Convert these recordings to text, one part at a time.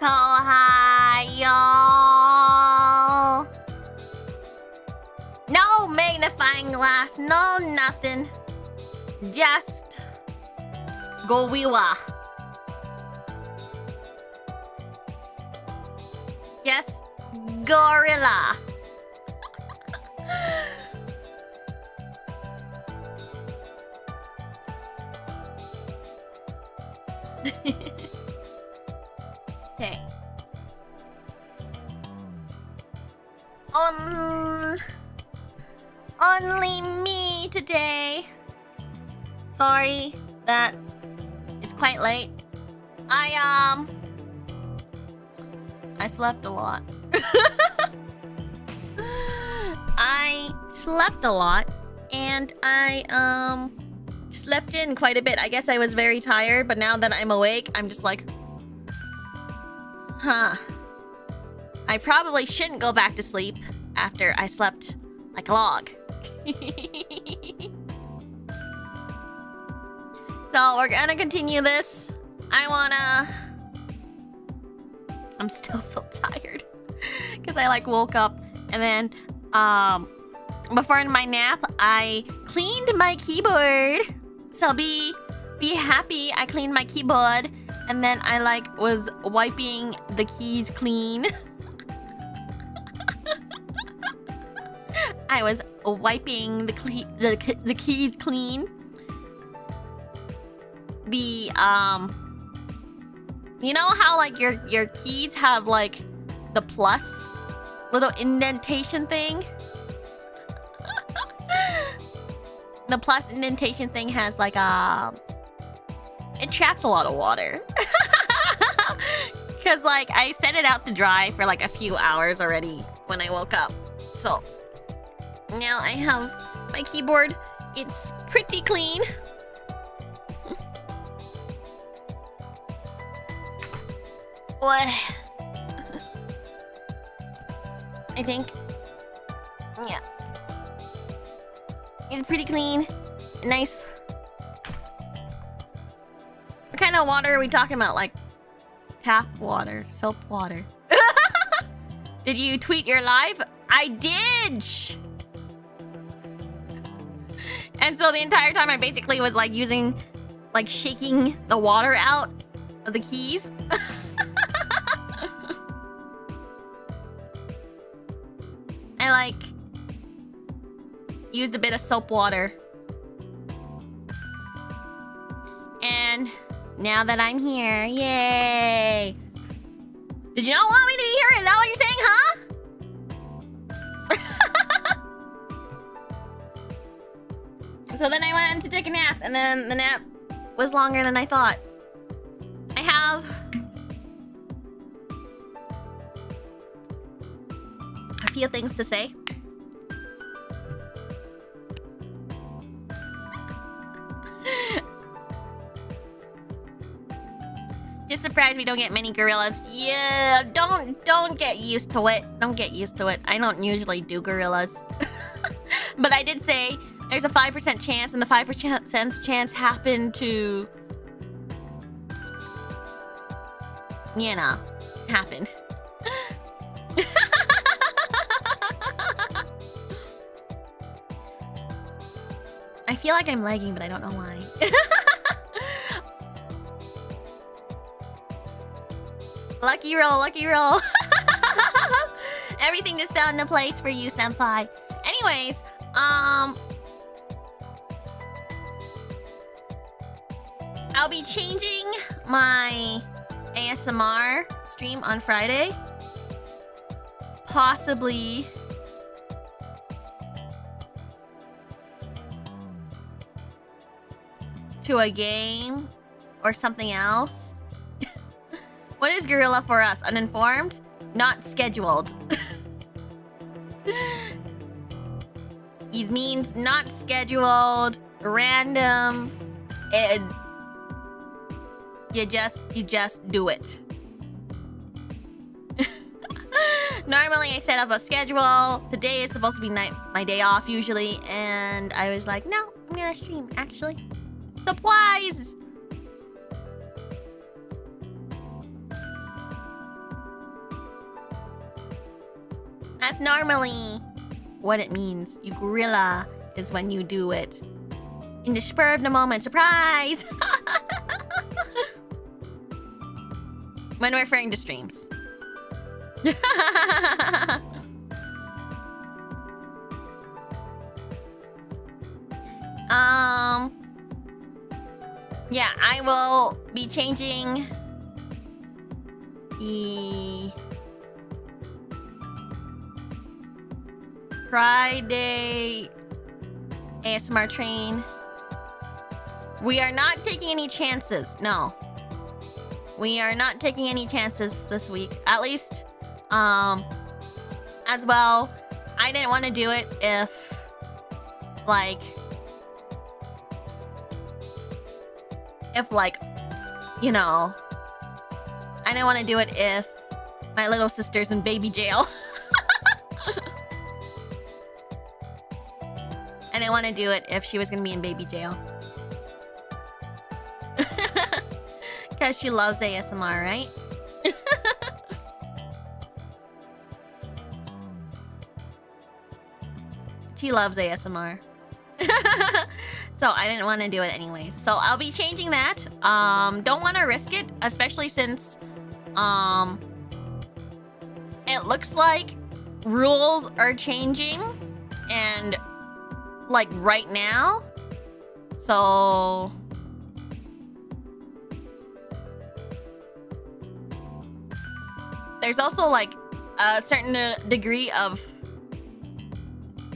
hi, y'all. No magnifying glass, no nothing. Just GUERILLA. Just GUERILLA. Okay. Only me today. Sorry that it's quite late. I slept a lot. I slept a lot and I slept in quite a bit. I guess I was very tired, but now that I'm awake, I'm just like, huh. I probably shouldn't go back to sleep after I slept like a log. So we're gonna continue this. I'm still so tired because I like woke up and then before my nap I cleaned my keyboard. So be happy I cleaned my keyboard and then I like was wiping the keys clean. I was wiping the keys clean. You know how like your keys have like the plus little indentation thing? The plus indentation thing has like it traps a lot of water. Cause like I set it out to dry for like a few hours already when I woke up. So now I have my keyboard. It's pretty clean. What? I think. Yeah. It's pretty clean. Nice. What kind of water are we talking about? Like tap water, soap water. Did you tweet your live? I did! And so the entire time I basically was like shaking the water out of the keys. I like used a bit of soap water. And now that I'm here, yay! Did you not want me to be here? Is that what you're saying, huh? So then I went to take a nap, and then the nap was longer than I thought. I have a few things to say. Just surprised we don't get many gorillas. Yeah, don't get used to it. Don't get used to it. I don't usually do gorillas. But I did say there's a 5% chance, and the 5% chance happened to, you know, happen. I feel like I'm lagging, but I don't know why. Lucky roll, lucky roll. Everything just fell into place for you, senpai. Anyways, I'll be changing my ASMR stream on Friday. Possibly to a game or something else. What is gorilla for us? Uninformed? Not scheduled. It means not scheduled, random, and you just do it. Normally I set up a schedule. Today is supposed to be my day off usually, and I was like, no, I'm gonna stream actually. Supplies! That's normally what it means. You gorilla is when you do it. In the spur of the moment. Surprise! When we're referring to streams. Yeah, I will be changing the Friday ASMR train. We are not taking any chances. No. We are not taking any chances this week. At least, as well, I didn't want to do it if, like, you know, I didn't want to do it if my little sister's in baby jail. I didn't want to do it if she was going to be in baby jail. Because she loves ASMR, right? She loves ASMR. So I didn't want to do it anyways. So I'll be changing that. Don't want to risk it, especially since it looks like rules are changing and like right now. So there's also like a certain degree of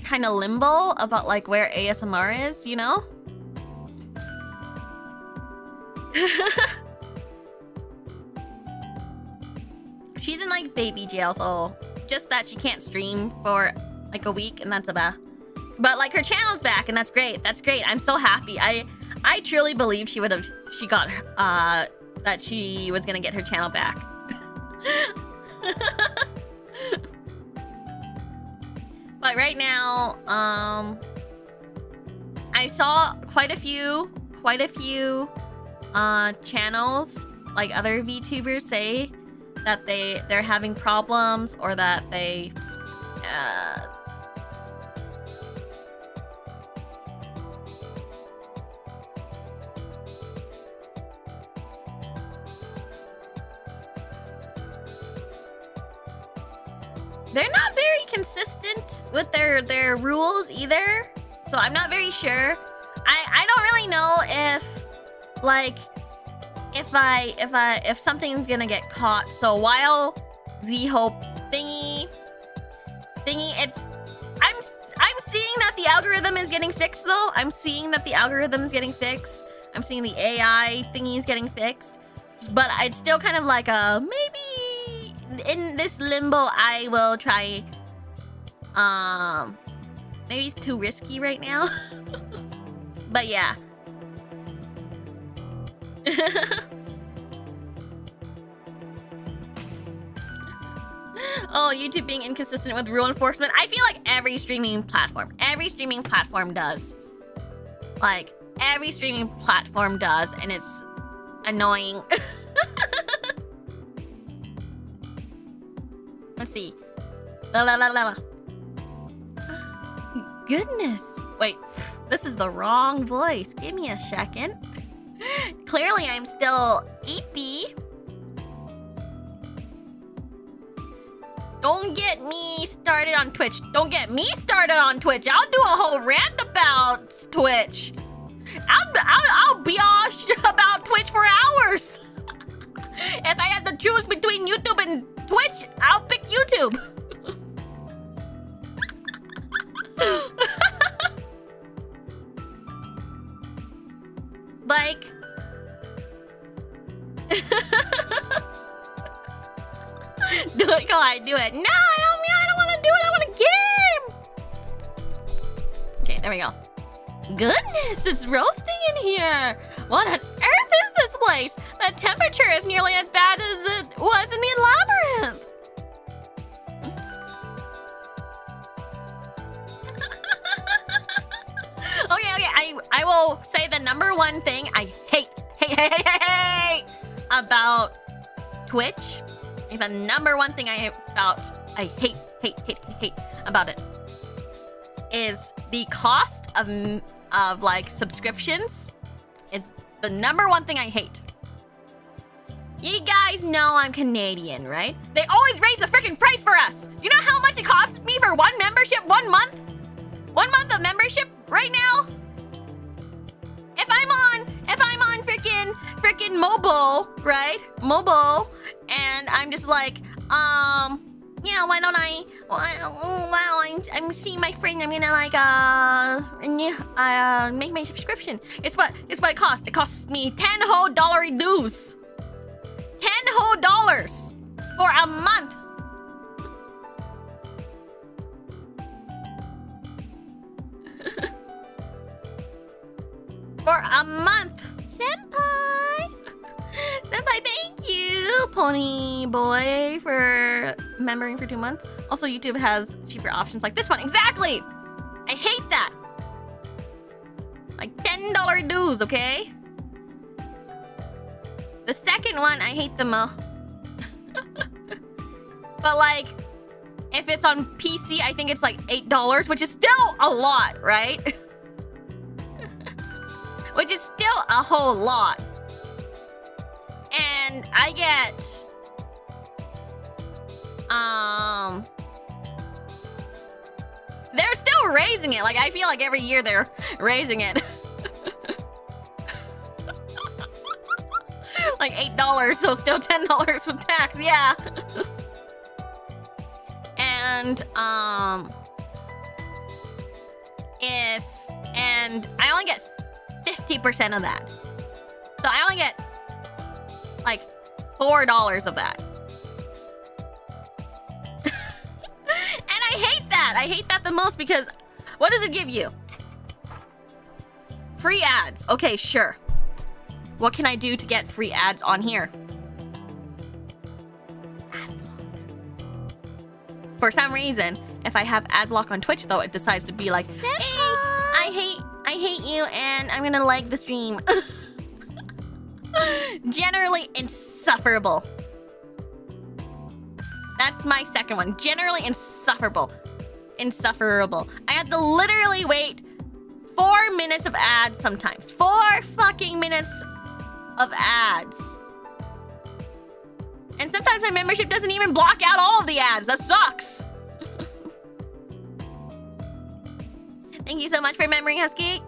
kind of limbo about like where ASMR is, you know? She's in like baby jail, so just that she can't stream for like a week and that's about. But like her channel's back and that's great. That's great. I'm so happy. I truly believe she got that she was gonna get her channel back. But right now, I saw quite a few channels, like other VTubers say that they're having problems or that they they're not very consistent with their rules either. So I'm not very sure. I don't really know if like if something's gonna get caught. So while the whole thingy it's I'm seeing that the algorithm is getting fixed though. I'm seeing that the algorithm is getting fixed. I'm seeing the AI thingy is getting fixed. But it's still kind of like a maybe in this limbo I will try. Maybe it's too risky right now. But yeah. Oh, YouTube being inconsistent with rule enforcement. I feel like every streaming platform does. Like, every streaming platform does, and it's annoying. Let's see. La la la la la. Goodness. Wait, this is the wrong voice. Give me a second. Clearly, I'm still 8B. Don't get me started on Twitch. Don't get me started on Twitch. I'll do a whole rant about Twitch. I'll biatch about Twitch for hours. If I have to choose between YouTube and Twitch, I'll pick YouTube. Like, do it, go on, do it. No, I don't want to do it. I want a game. Okay, there we go. Goodness, it's roasting in here. What on earth is this place? The temperature is nearly as bad as it was in the labyrinth. Okay, I will say the number one thing I hate about Twitch. The number one thing I hate hate about it is the cost of like subscriptions is the #1 thing I hate. You guys know I'm Canadian, right? They always raise the freaking price for us. You know how much it costs me for one membership, 1 month? 1 month of membership right now? If I'm on freaking mobile, right? Mobile, and I'm just like, yeah, why don't I? Wow, I'm seeing my friend. I'm gonna like make my subscription. It's what it costs. It costs me $10 whole dues. $10 whole for a month. For a month. Senpai! Senpai, thank you, Pony Boy, for remembering for 2 months. Also, YouTube has cheaper options like this one. Exactly! I hate that. Like $10 dues, okay? The second one, I hate the most. But like, if it's on PC, I think it's like $8, which is still a lot, right? Which is still a whole lot. And I get they're still raising it. Like, I feel like every year they're raising it. Like $8, so still $10 with tax, yeah. And I only get 50% of that. So I only get like $4 of that. And I hate that. I hate that the most because what does it give you? Free ads. Okay, sure. What can I do to get free ads on here? Ad block. For some reason, if I have ad block on Twitch though, it decides to be like, hey, I hate you and I'm gonna like the stream. Generally insufferable. That's my second one. Generally insufferable. Insufferable. I have to literally wait 4 minutes of ads sometimes. 4 fucking minutes of ads. And sometimes my membership doesn't even block out all of the ads. That sucks. Thank you so much for remembering, Husky.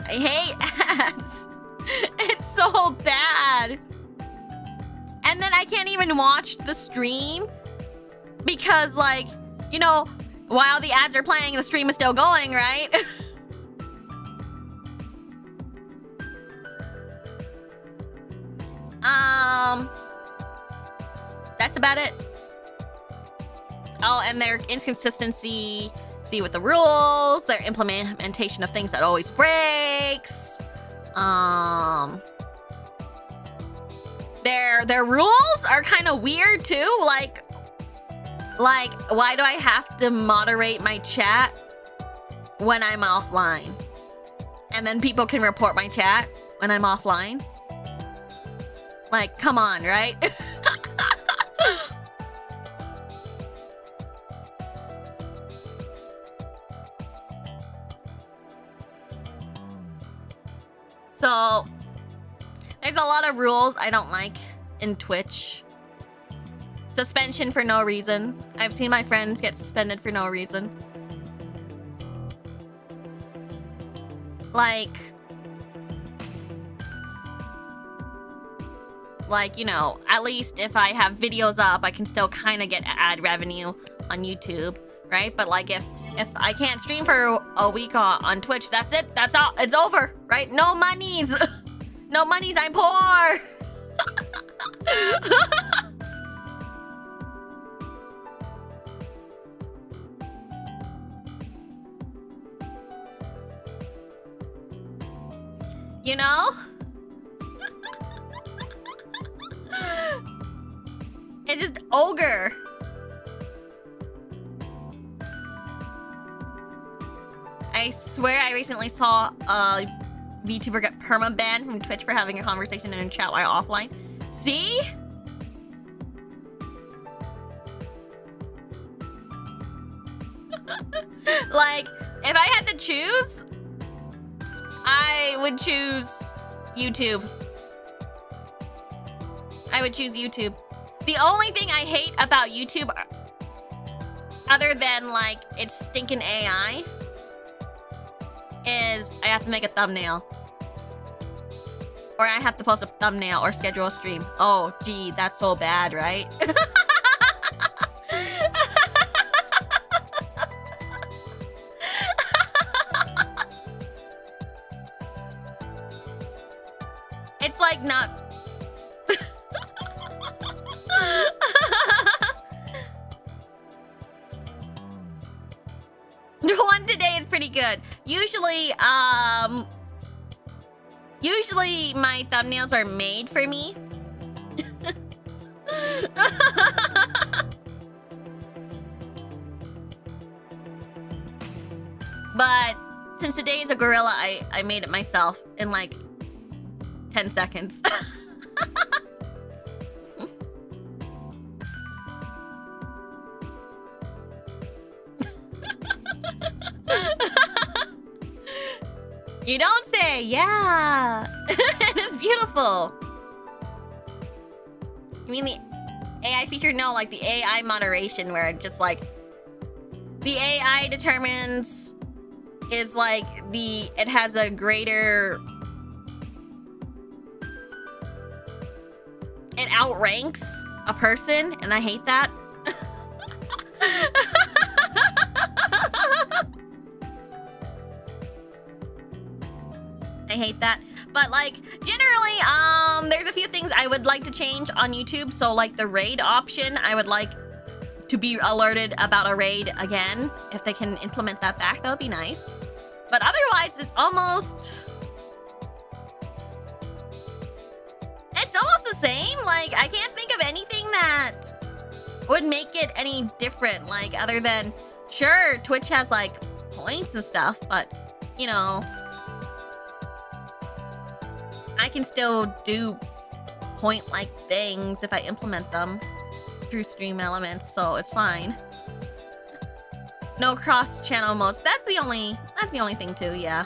I hate ads. It's so bad. And then I can't even watch the stream because, like, you know, while the ads are playing, the stream is still going, right? That's about it. Oh, and their inconsistency with the rules, their implementation of things that always breaks. Their rules are kind of weird too. Like, why do I have to moderate my chat when I'm offline? And then people can report my chat when I'm offline? Like, come on, right? So, there's a lot of rules I don't like in Twitch. Suspension for no reason. I've seen my friends get suspended for no reason. Like, you know, at least if I have videos up, I can still kind of get ad revenue on YouTube, right? But like if I can't stream for a week on Twitch, that's it. That's all. It's over, right? No monies. No monies. I'm poor. You know? It's just ogre. I swear I recently saw a VTuber get perma-banned from Twitch for having a conversation in a chat while offline. See? Like, if I had to choose, I would choose YouTube. I would choose YouTube. The only thing I hate about YouTube, other than like it's stinking AI, is I have to make a thumbnail. Or I have to post a thumbnail or schedule a stream. Oh, gee, that's so bad, right? It's like not... The one today is pretty good. Usually my thumbnails are made for me. But since today is a gorilla, I made it myself in like 10 seconds. You don't say, yeah. It's beautiful. You mean the AI feature? No, like the AI moderation where it just like the AI determines is like it has a greater, it outranks a person, and I hate that. I hate that. But like generally, there's a few things I would like to change on YouTube. So like the raid option, I would like to be alerted about a raid again. If they can implement that back, that would be nice. But otherwise, it's almost the same. Like I can't think of anything that would make it any different. Like other than, sure, Twitch has like points and stuff, but you know, I can still do point-like things if I implement them through stream elements, so it's fine. No cross-channel modes. That's the only thing too, yeah.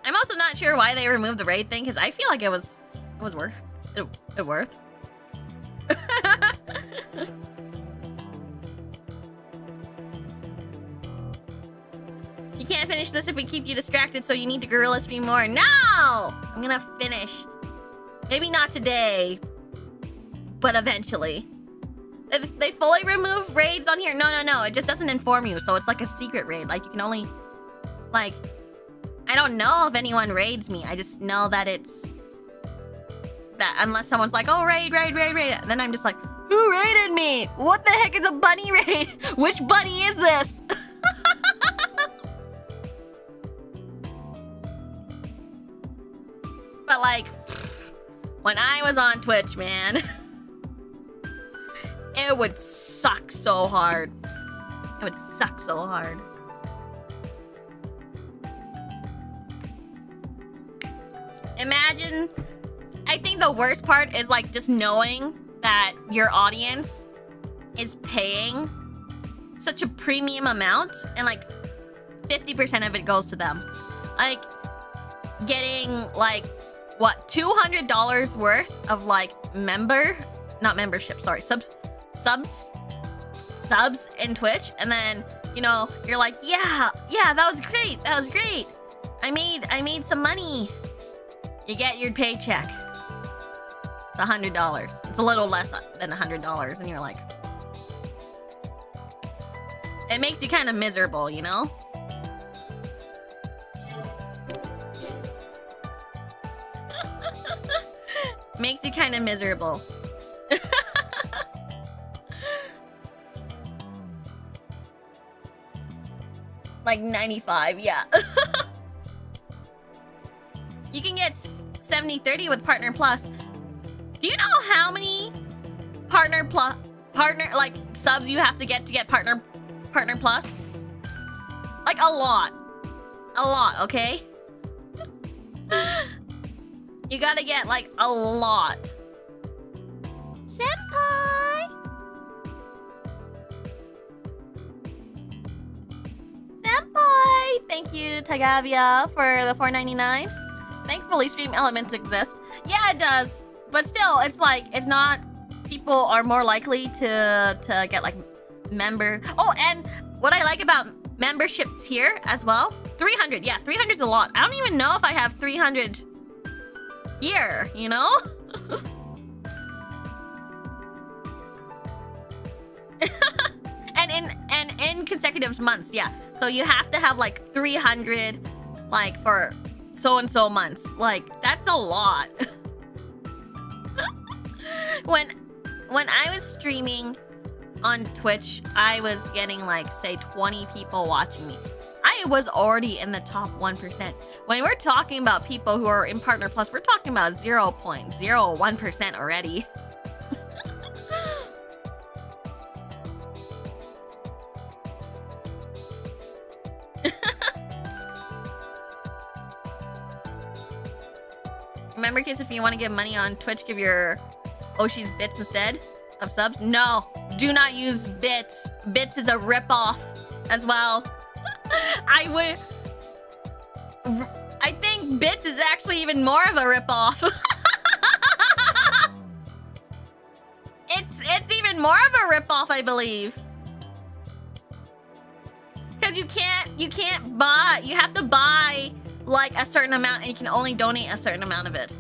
I'm also not sure why they removed the raid thing, because I feel like it was worth. It worth. You can't finish this if we keep you distracted, so you need to gorilla stream more. No! I'm gonna finish. Maybe not today, but eventually. They fully remove raids on here? No. It just doesn't inform you, so it's like a secret raid. Like, you can only... Like, I don't know if anyone raids me. I just know that it's... That unless someone's like, oh, raid. Then I'm just like, who raided me? What the heck is a bunny raid? Which bunny is this? But like, when I was on Twitch, man, it would suck so hard. It would suck so hard. Imagine, I think the worst part is like just knowing that your audience is paying such a premium amount and like 50% of it goes to them. Like getting like, what, $200 worth of like subs in Twitch, and then, you know, you're like, yeah, that was great. I made some money. You get your paycheck. It's $100. It's a little less than $100, and you're like, it makes you kind of miserable, you know? Makes you kind of miserable. Like 95, yeah. You can get 70/30 with Partner Plus. Do you know how many like subs you have to get partner plus? Like a lot, okay? You gotta get like a lot. Senpai! Senpai! Thank you, Tagavia, for the $4.99. Thankfully, Stream Elements exist. Yeah, it does. But still, it's like, it's not... People are more likely to get like member... Oh, and what I like about memberships here as well, 300. Yeah, 300 is a lot. I don't even know if I have 300 here, you know? and in consecutive months, yeah. So you have to have like 300 like for so and so months. Like that's a lot. When I was streaming on Twitch, I was getting like say 20 people watching me. I was already in the top 1%. When we're talking about people who are in Partner Plus, we're talking about 0.01% already. Remember, kids, if you want to give money on Twitch, give your Oshi's bits instead of subs. No, do not use bits. Bits is a ripoff as well. I think bits is actually even more of a ripoff. It's even more of a ripoff, I believe. Because you can't buy. You have to buy like a certain amount, and you can only donate a certain amount of it.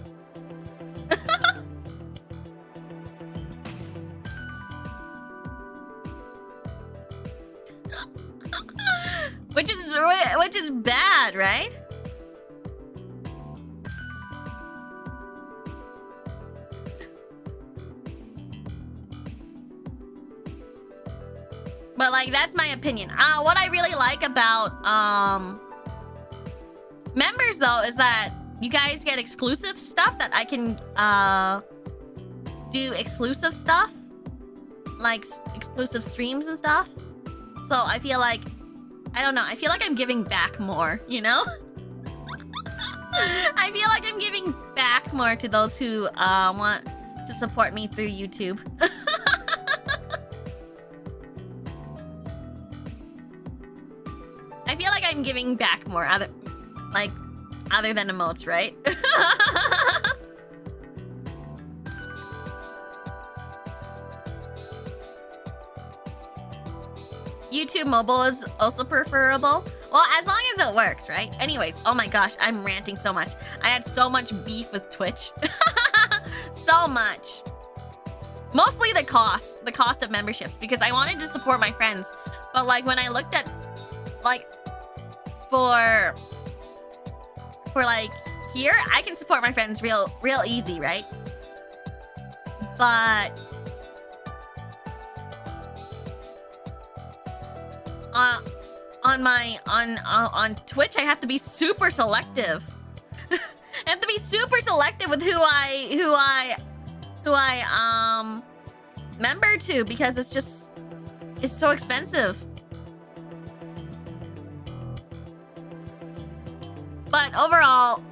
Which is bad, right? But like that's my opinion. What I really like about members though is that you guys get exclusive stuff that I can do exclusive stuff, like exclusive streams and stuff. So I feel like, I don't know, I feel like I'm giving back more, you know? I feel like I'm giving back more to those who want to support me through YouTube. I feel like I'm giving back more, other than emotes, right? YouTube mobile is also preferable. Well, as long as it works, right? Anyways, oh my gosh, I'm ranting so much. I had so much beef with Twitch. So much. Mostly the cost of memberships, because I wanted to support my friends. But like when I looked at like for like here, I can support my friends real easy, right? But on Twitch, I have to be super selective. I have to be super selective with who I member to, because it's so expensive. But overall,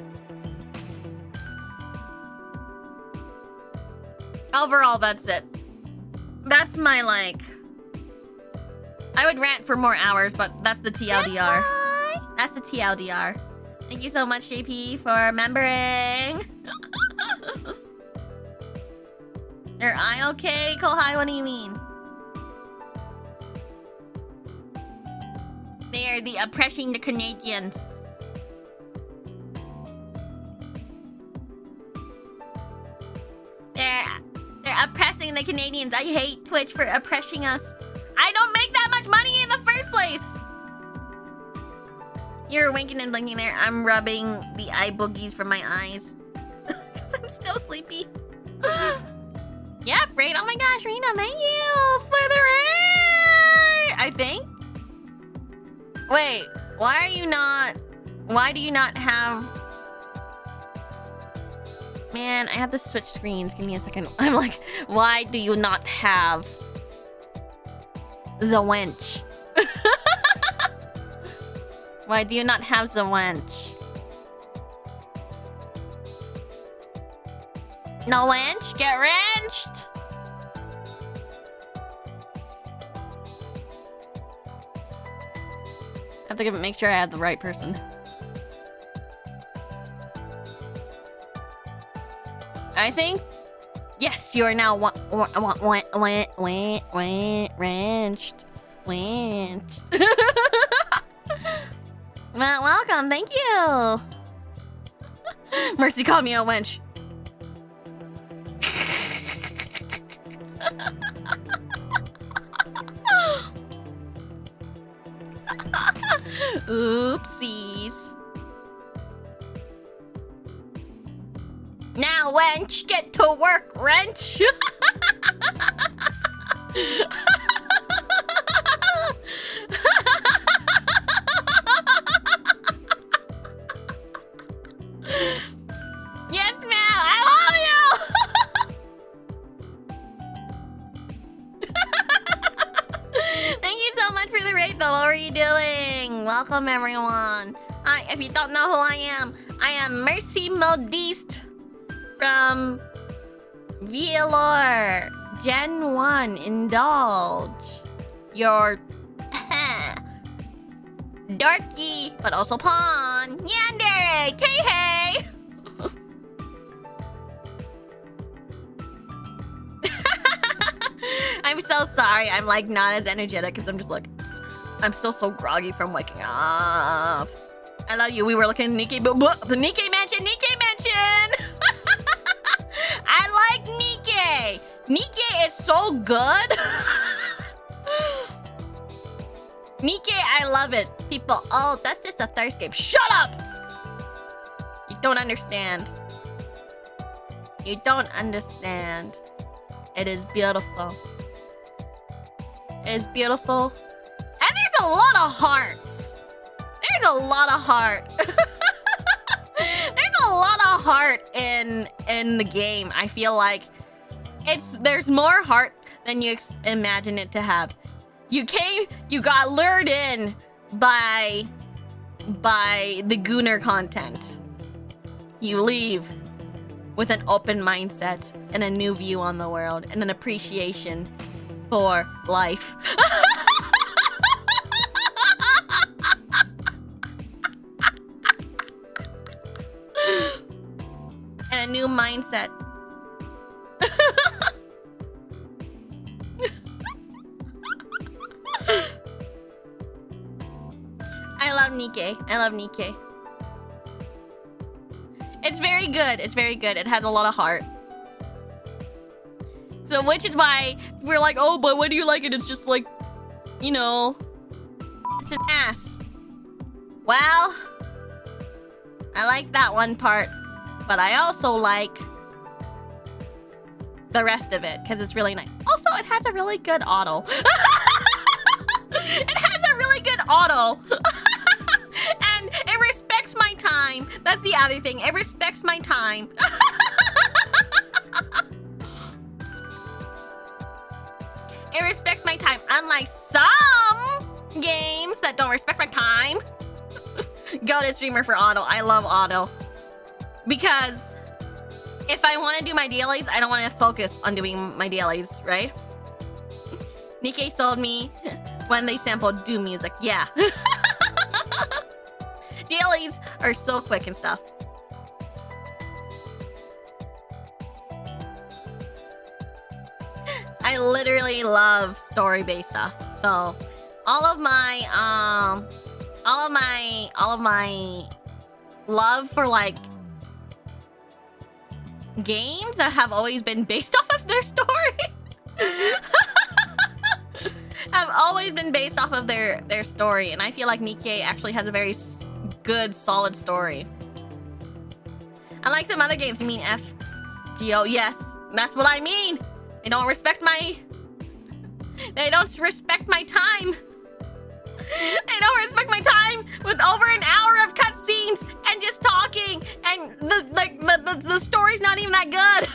that's it. That's my like. I would rant for more hours, but that's the TLDR. Senpai. That's the TLDR. Thank you so much, JP, for remembering. Are I okay? Kohai, what do you mean? They're the oppressing the Canadians. They're oppressing the Canadians. I hate Twitch for oppressing us. I don't make that much money in the first place. You're winking and blinking there. I'm rubbing the eye boogies from my eyes. Because I'm still sleepy. Yeah, Freight. Oh my gosh, Rena, thank you for the raid. I think. Wait, why do you not have... Man, I have to switch screens. Give me a second. I'm like, why do you not have the wench? Why do you not have the wench? No wench? Get wrenched! I have to make sure I have the right person. I think... Yes, you are now wrenched. Wrenched. Well, welcome, thank you! Mercy called me a wench. Oopsies. Now, wench, get to work, wrench. Yes, ma'am, I love you. Thank you so much for the raid, though. What are you doing? Welcome, everyone. Hi, if you don't know who I am Mercy Modiste from VAllure Gen 1. Indulge your darky, but also pawn. Yandere, K-hey. I'm so sorry. I'm like not as energetic because I'm just like, I'm still so groggy from waking up. I love you. We were looking at Nikkei, but the Nikkei mansion, Nikkei mansion. I like Nikkei. Nikkei is so good. Nikkei, I love it. People, oh, that's just a thirst game. Shut up. You don't understand. You don't understand. It is beautiful. It is beautiful. And there's a lot of hearts. There's a lot of heart. There's a lot of heart in the game. I feel like there's more heart than you imagine it to have. You got lured in by the Gooner content. You leave with an open mindset and a new view on the world and an appreciation for life. And a new mindset. I love Nikkei. I love Nikkei. It's very good. It's very good. It has a lot of heart. So, which is why we're like, oh, but why do you like it? It's just like, you know, it's an ass. Well, I like that one part, but I also like the rest of it because it's really nice. Also, it has a really good auto. It has a really good auto. And it respects my time. That's the other thing. It respects my time. It respects my time. Unlike some games that don't respect my time. Go to streamer for auto. I love auto. Because if I want to do my dailies, I don't want to focus on doing my dailies, right? Nikkei sold me when they sampled Do Music. Yeah. Dailies are so quick and stuff. I literally love story-based stuff. So all of my love for like games that have always been based off of their story. Have always been based off of their story, and I feel like Nikkei actually has a very good, solid story. Unlike some other games, you mean FGO? Yes, that's what I mean. They don't respect my time. They don't respect my time with over an hour of cutscenes and just talking, and the story's not even that good.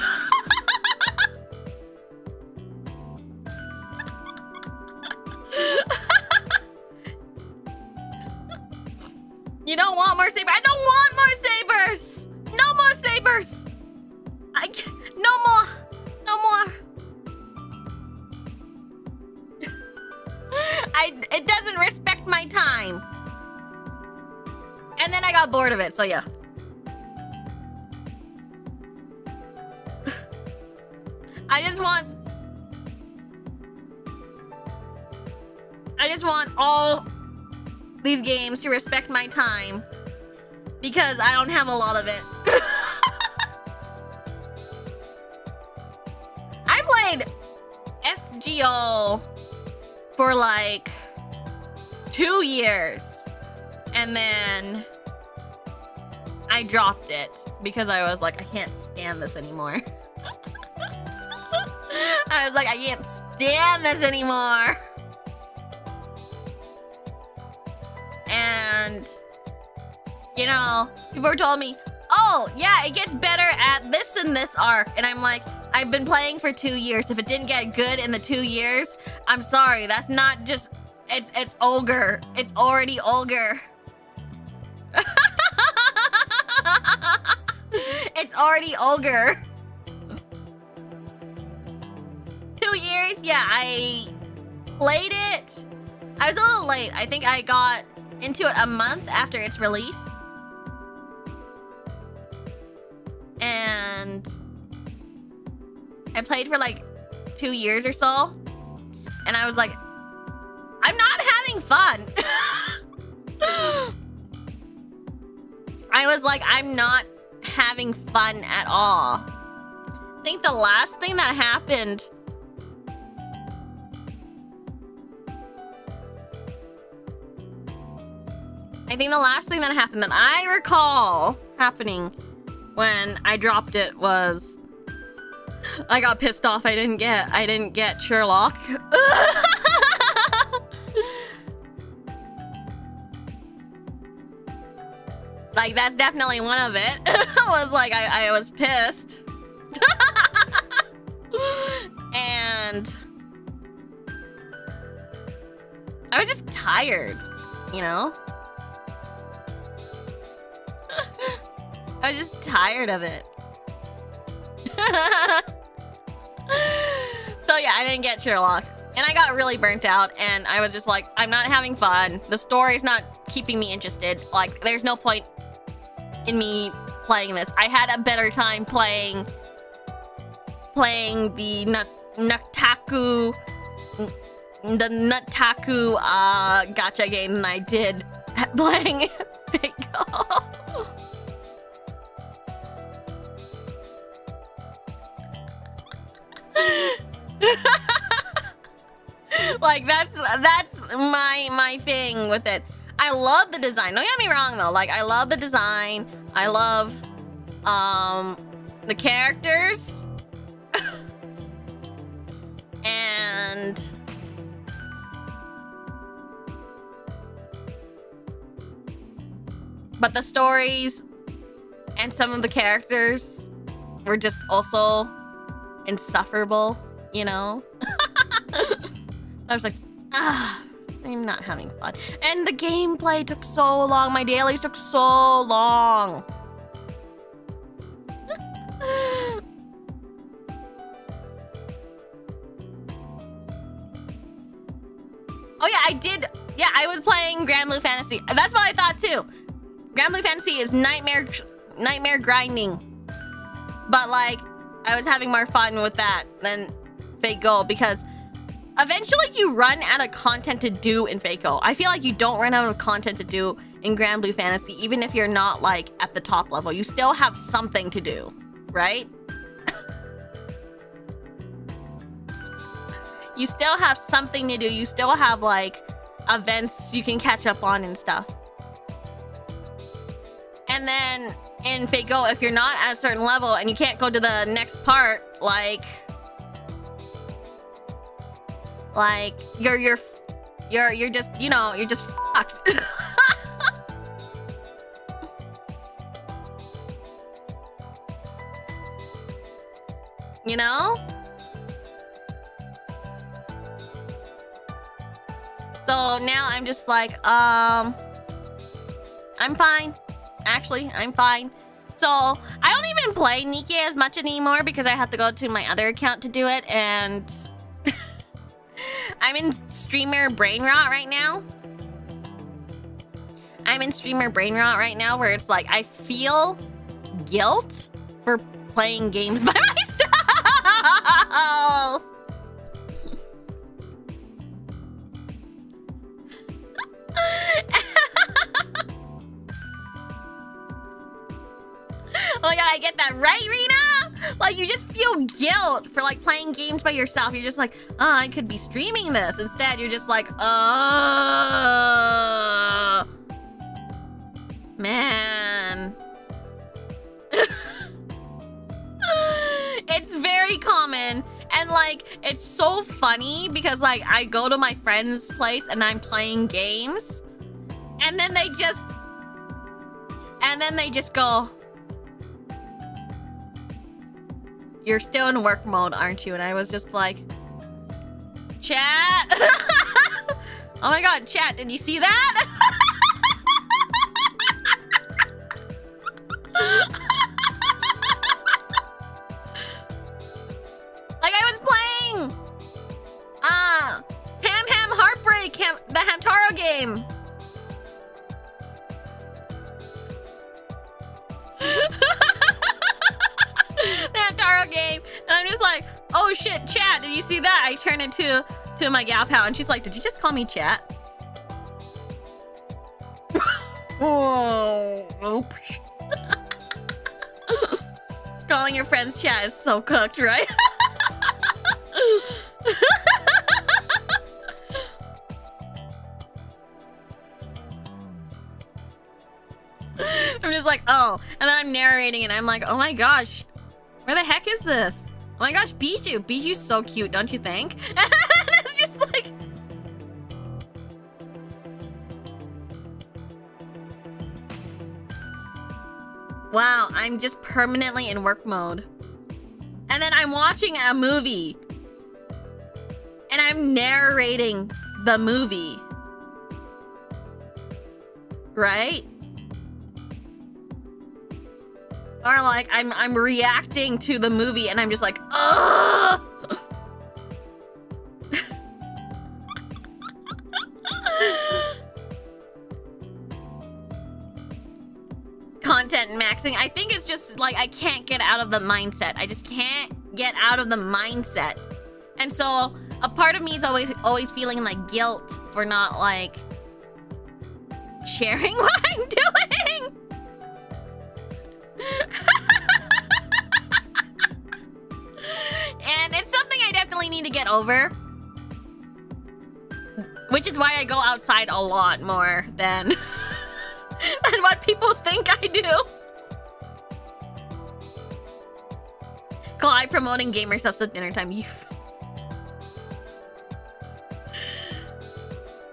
more sabers. I don't want more sabers. No more sabers. No more. No more. It doesn't respect my time. And then I got bored of it, so yeah. I just want all these games to respect my time because I don't have a lot of it. I played FGO for like 2 years and then I dropped it because I was like, I can't stand this anymore. I was like, I can't stand this anymore. And, you know, people told me, oh, yeah, it gets better at this and this arc. And I'm like, I've been playing for 2 years. If it didn't get good in the 2 years, I'm sorry. That's not just, it's Olger. It's already Olger. It's already Olger. 2 years? Yeah, I played it. I was a little late. I think I got into it a month after its release. And I played for like 2 years or so. And I was like, I'm not having fun. I was like, I'm not having fun at all. I think the last thing that happened that I recall happening when I dropped it was I got pissed off I didn't get Sherlock. Like, that's definitely one of it. I was like, I was pissed. And I was just tired, you know? I was just tired of it. So yeah, I didn't get Sherlock. And I got really burnt out, and I was just like, I'm not having fun. The story's not keeping me interested. Like, there's no point in me playing this. I had a better time playing the Nutaku gacha game than I did playing Fako. Like, that's my thing with it. I love the design. Don't get me wrong though. Like, I love the design. I love the characters. And but the stories and some of the characters were just also insufferable, you know? I was like, I'm not having fun. And the gameplay took so long. My dailies took so long. Oh yeah, I did. Yeah, I was playing Grand Blue Fantasy. That's what I thought too. Grand Blue Fantasy is nightmare grinding. But like, I was having more fun with that than Fate Go because eventually you run out of content to do in Fate Go. I feel like you don't run out of content to do in Grand Blue Fantasy, even if you're not like at the top level. You still have something to do, right? You still have something to do. You still have like events you can catch up on and stuff. And then in Fate Go, if you're not at a certain level and you can't go to the next part, like you're just, you know, you're just fucked. You know? So now I'm just like, I'm fine. Actually, I'm fine. So, I don't even play Nikkei as much anymore because I have to go to my other account to do it, and I'm in streamer brain rot right now. Where it's like I feel guilt for playing games by myself. Oh my god, I get that right, Rena? Like, you just feel guilt for, like, playing games by yourself. You're just like, oh, I could be streaming this. Instead, you're just like, man. It's very common. And, like, it's so funny because, like, I go to my friend's place and I'm playing games. And then they just go, you're still in work mode, aren't you? And I was just like, chat. Oh my god, chat, did you see that? Like, I was playing Ham Heartbreak, the Hamtaro game. That Taro game, and I'm just like, oh shit, chat, did you see that? I turn it to my gal pal, and she's like, did you just call me chat? Oh, oops. Calling your friends chat is so cooked, right? I'm just like, oh, and then I'm narrating, and I'm like, oh my gosh, where the heck is this? Oh my gosh, Biju's so cute, don't you think? And it's just like, wow, I'm just permanently in work mode. And then I'm watching a movie, and I'm narrating the movie, right? Or like I'm reacting to the movie and I'm just like, ugh. Content maxing. I think it's just like I can't get out of the mindset. I just can't get out of the mindset. And so a part of me is always feeling like guilt for not like sharing what I'm doing. And it's something I definitely need to get over, which is why I go outside a lot more than what people think I do. Clyde promoting gamer subs at dinner time.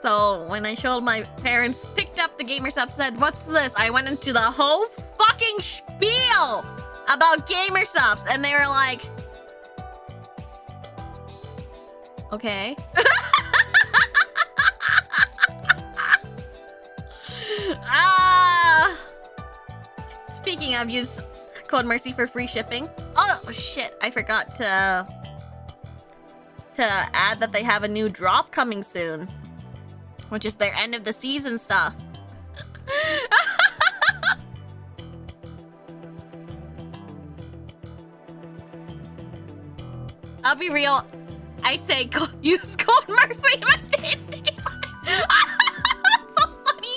So when I showed my parents, picked up the gamer subs, said, what's this? I went into the whole fucking spiel about gamer subs, and they were like, okay. Speaking of, use code MERCY for free shipping. Oh shit, I forgot to add that they have a new drop coming soon, which is their end of the season stuff. I'll be real. I say use code MERCY. So funny.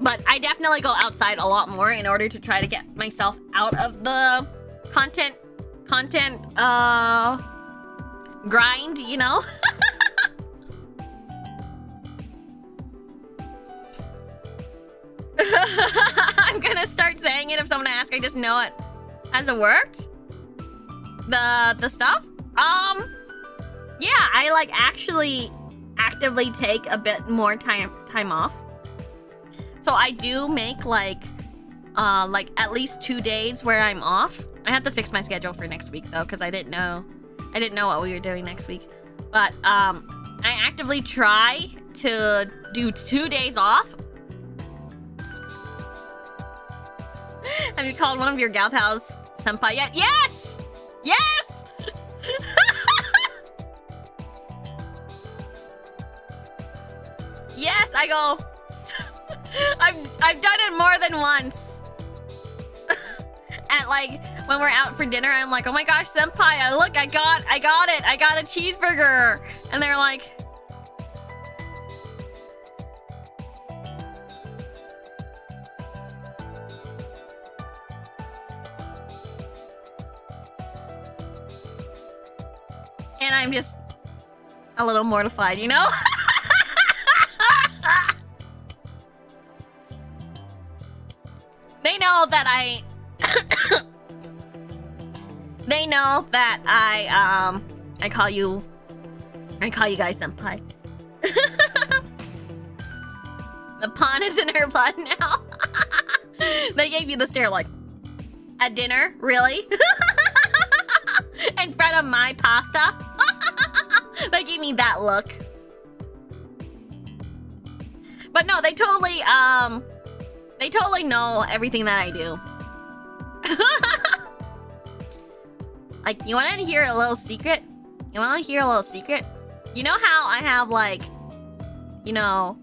But I definitely go outside a lot more in order to try to get myself out of the content grind, you know? I'm gonna start saying it if someone asks. I just know it. Has it worked? The stuff? Yeah, I like actually actively take a bit more time off. So I do make like at least 2 days where I'm off. I have to fix my schedule for next week though, because I didn't know I didn't know what we were doing next week. But I actively try to do 2 days off. Have you called one of your gal pals senpai yet? Yes! Yes! Yes, I go. I've done it more than once. At like when we're out for dinner, I'm like, oh my gosh, senpai, look, I got it. I got a cheeseburger. And they're like, and I'm just a little mortified, you know? They know that they know that I call you guys senpai. The pawn is in her blood now. They gave you the stare like, at dinner? Really? In front of my pasta? They gave me that look. But no, they totally know everything that I do. Like, you wanna hear a little secret? You wanna hear a little secret? You know how I have like, you know,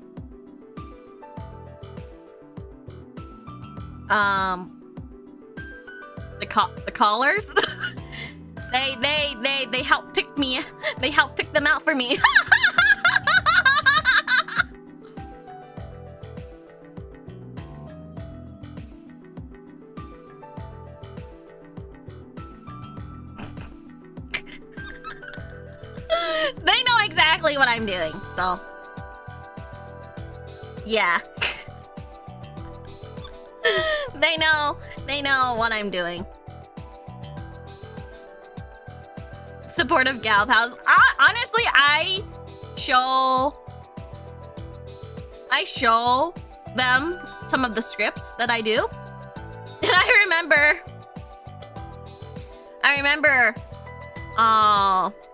the callers? they help pick me. They help pick them out for me. They know exactly what I'm doing, so yeah. They know what I'm doing. Supportive gal pals. Honestly, I show them some of the scripts that I do. And I remember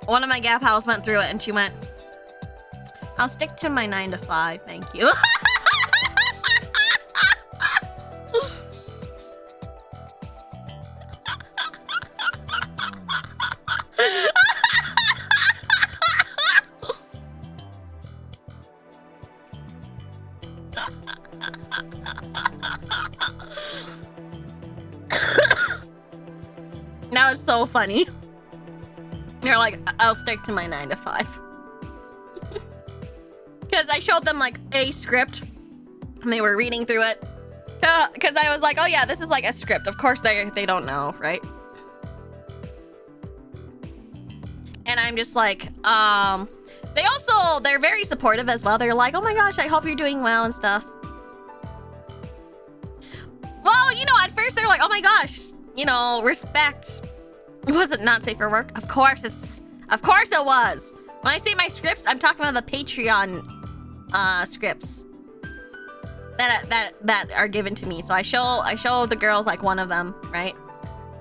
one of my gal pals went through it and she went, I'll stick to my 9 to 5, thank you. That was so funny. They're like, I'll stick to my 9 to 5. Because I showed them like a script and they were reading through it. Because I was like, oh yeah, this is like a script. Of course they don't know, right? And I'm just like, they're very supportive as well. They're like, oh my gosh, I hope you're doing well and stuff. Well, you know, at first they're like, oh my gosh, you know, respect. Was it not safe for work? Of course it was. When I say my scripts, I'm talking about the Patreon scripts that are given to me. So I show the girls like one of them, right?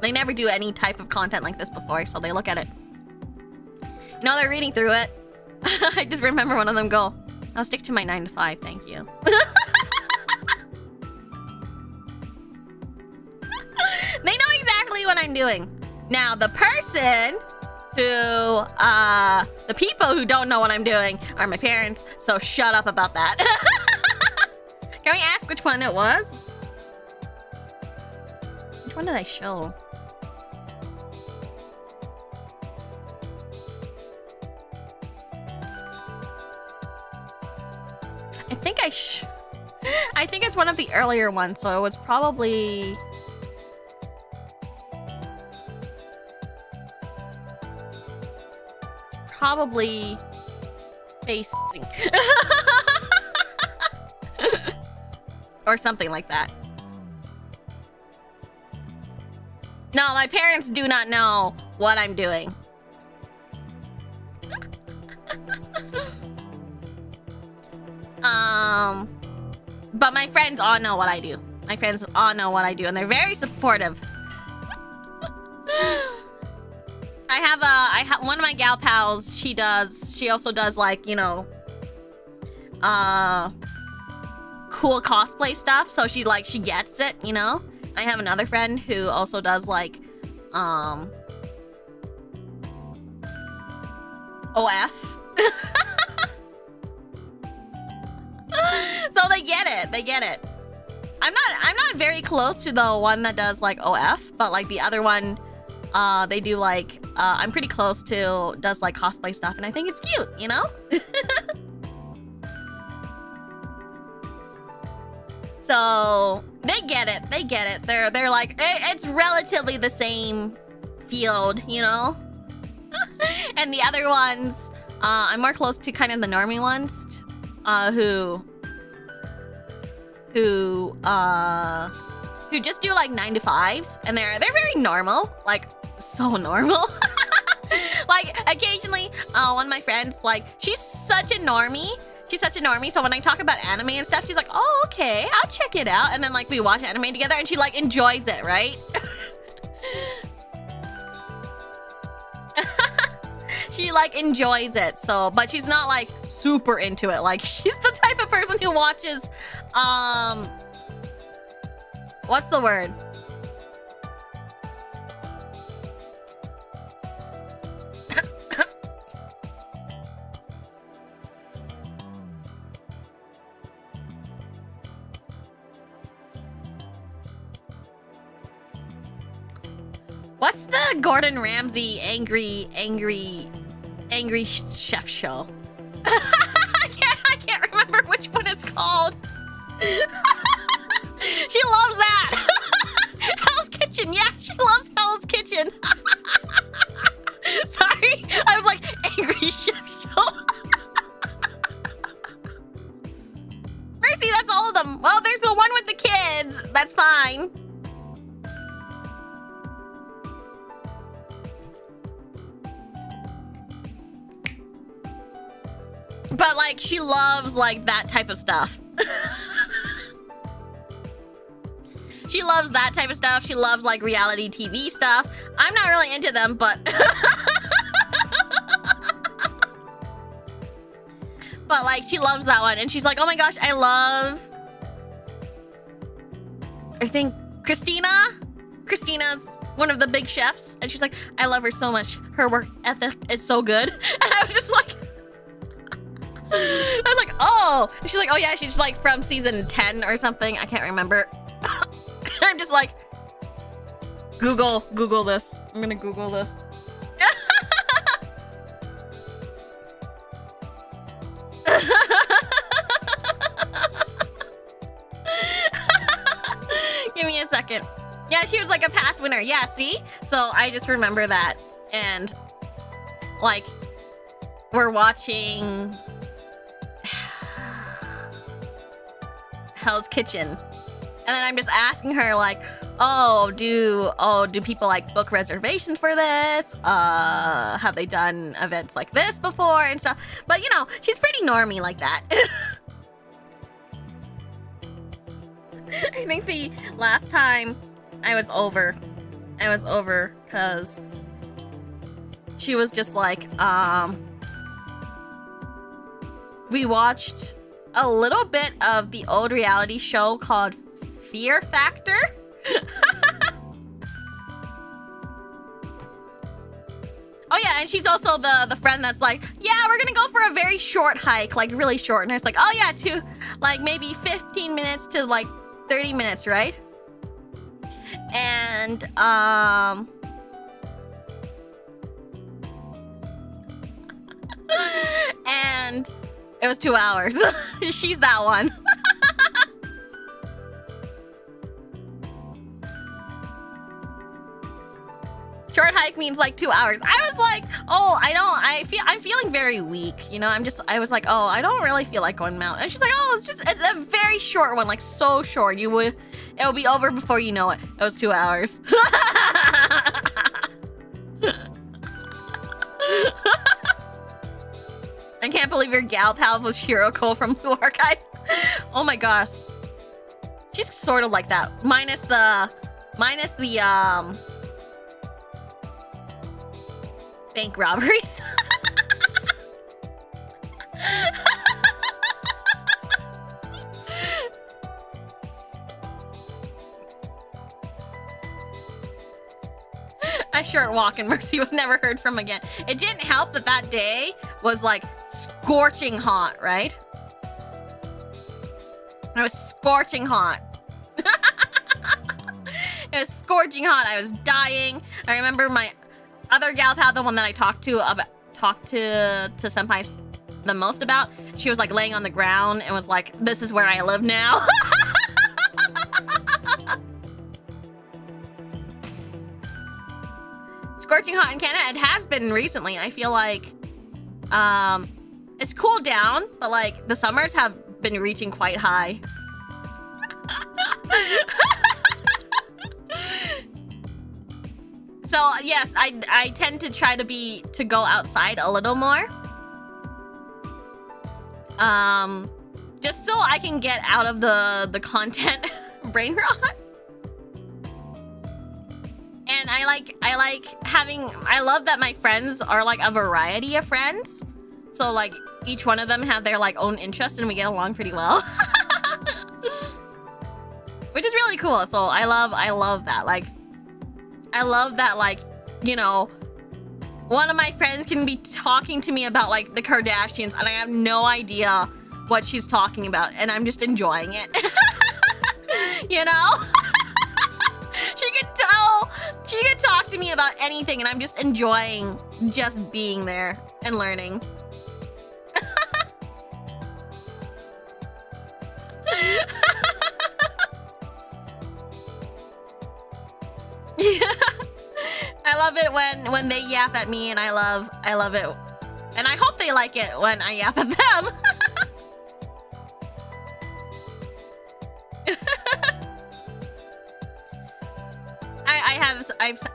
They never do any type of content like this before, so they look at it. You know, they're reading through it. I just remember one of them go, I'll stick to my 9 to 5, thank you. They know exactly what I'm doing. Now, the person who, the people who don't know what I'm doing are my parents, so shut up about that. Can we ask which one it was? Which one did I show? I think it's one of the earlier ones, so it was probably... Probably face or something like that. No, my parents do not know what I'm doing. But my friends all know what I do. My friends all know what I do, and they're very supportive. I have one of my gal pals. She also does like, you know, cool cosplay stuff. So she gets it, you know. I have another friend who also does like, OF. So they get it. They get it. I'm not very close to the one that does like OF, but like the other one, they do like, I'm pretty close to, does like cosplay stuff, and I think it's cute, you know? So they get it. They get it. They're like, it's relatively the same field, you know? And the other ones, I'm more close to kind of the normie ones, who just do like 9 to 5s, and they're very normal, like so normal. Like occasionally, one of my friends, like she's such a normie. She's such a normie, so when I talk about anime and stuff, she's like, oh, okay, I'll check it out. And then like we watch anime together, and she like enjoys it, right? She like enjoys it, so, but she's not like super into it. Like she's the type of person who watches, what's the word? What's the Gordon Ramsay angry chef show? I can't remember which one it's called. She loves that. Hell's Kitchen. Yeah, she loves Hell's Kitchen. Sorry, I was like, angry chef show. Mercy, that's all of them. Well, there's the one with the kids. That's fine. But like, she loves like that type of stuff. She loves that type of stuff. She loves like reality TV stuff. I'm not really into them, but but like, she loves that one, and she's like, oh my gosh, I think Christina's one of the big chefs, and she's like, I love her so much. Her work ethic is so good. And I was just like, I was like, oh. And she's like, oh yeah, she's like from season 10 or something. I can't remember. I'm just like, Google this. I'm gonna Google this. Give me a second. Yeah, she was like a past winner. Yeah, see? So I just remember that. And like, we're watching Hell's Kitchen, and then I'm just asking her like, do people like book reservations for this? Have they done events like this before and stuff? But you know, she's pretty normie like that. I think the last time I was over because she was just like, we watched a little bit of the old reality show called Fear Factor. Oh yeah, and she's also the friend that's like, yeah, we're gonna go for a very short hike, like really short. And it's like, oh yeah, to like maybe 15 minutes to like 30 minutes, right? And and it was 2 hours. She's that one. Short hike means like 2 hours. I was like, oh, I'm feeling very weak. You know, I was like, oh, I don't really feel like going mountain. And she's like, oh, it's a very short one, like so short. It'll be over before you know it. It was 2 hours. I can't believe your gal pal was Hiroko from the archive. Oh my gosh. She's sort of like that. Minus the bank robberies. A short walk and Mercy was never heard from again. It didn't help that that day was like scorching hot, right? It was scorching hot. It was scorching hot. I was dying. I remember my other gal pal, the one that I talked to senpai the most about. She was like laying on the ground and was like, "This is where I live now." Scorching hot in Canada. It has been recently. I feel like it's cooled down, but like the summers have been reaching quite high. So yes, I tend to try to go outside a little more. Just so I can get out of the content brain rot. And I love that my friends are like a variety of friends. So like each one of them have their like own interest and we get along pretty well. Which is really cool. So I love that. Like I love that, like, you know, one of my friends can be talking to me about like the Kardashians and I have no idea what she's talking about and I'm just enjoying it. You know? She could talk to me about anything and I'm just enjoying just being there and learning. I love it when they yap at me and I love it. And I hope they like it when I yap at them.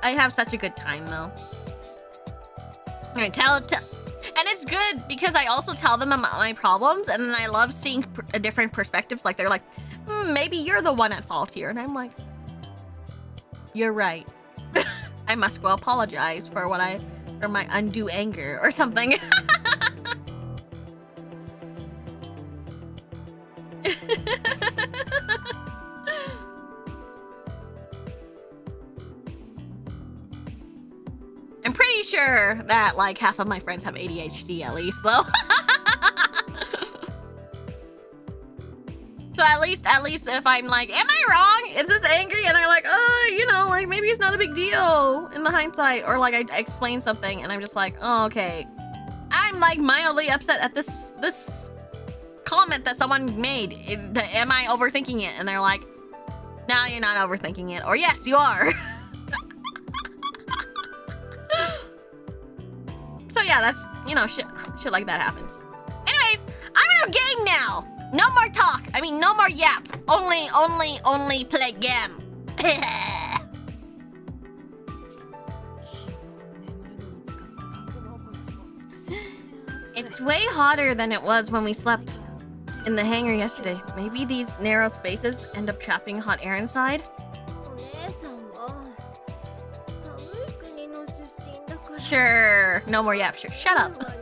I have such a good time though. I tell, and it's good because I also tell them about my problems, and then I love seeing a different perspectives. Like they're like, maybe you're the one at fault here, and I'm like, you're right. I must go apologize for my undue anger or something. I'm pretty sure that like half of my friends have ADHD at least though. So at least if I'm like, am I wrong? Is this angry? And they're like, oh, you know, like maybe it's not a big deal in the hindsight. Or like I explain something and I'm just like, oh, okay. I'm like mildly upset at this comment that someone made. Am I overthinking it? And they're like, no, you're not overthinking it. Or yes, you are. So yeah, that's, you know, shit like that happens. Anyways, I'm in a game now. No more talk. I mean, no more yap. Only play game. It's way hotter than it was when we slept in the hangar yesterday. Maybe these narrow spaces end up trapping hot air inside? Sure. No more yap. Sure. Shut up.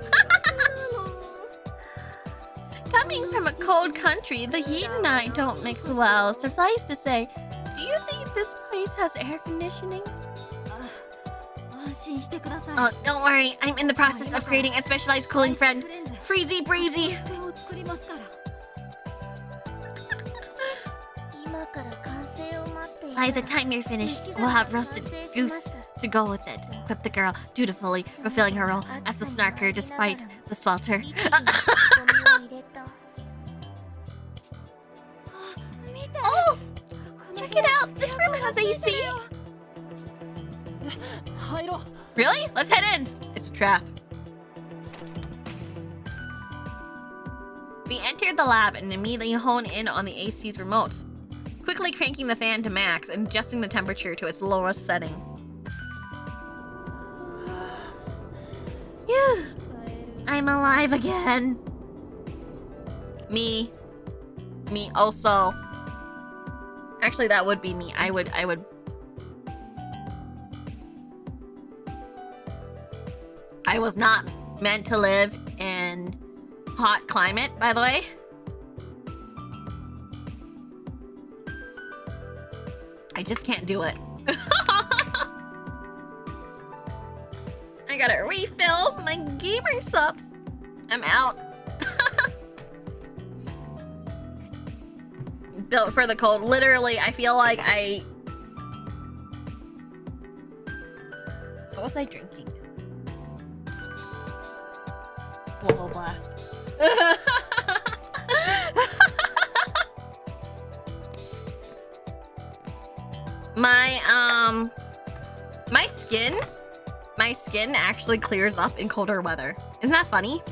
Coming from a cold country, the heat and I don't mix well. Suffice to say, do you think this place has air conditioning? Oh, don't worry. I'm in the process of creating a specialized cooling friend. Freezy breezy. By the time you're finished, we'll have roasted goose to go with it. Equip the girl, dutifully fulfilling her role as the snarker despite the swelter. Oh! Check it out! This room has AC! Really? Let's head in! It's a trap. We entered the lab and immediately hone in on the AC's remote, quickly cranking the fan to max and adjusting the temperature to its lowest setting. Phew! I'm alive again! Me also. Actually, that would be me. I would... I was not meant to live in hot climate, by the way. I just can't do it. I gotta refill my gamer subs. I'm out. Built for the cold. Literally, I feel like what was I drinking? Global blast. My skin actually clears up in colder weather. Isn't that funny?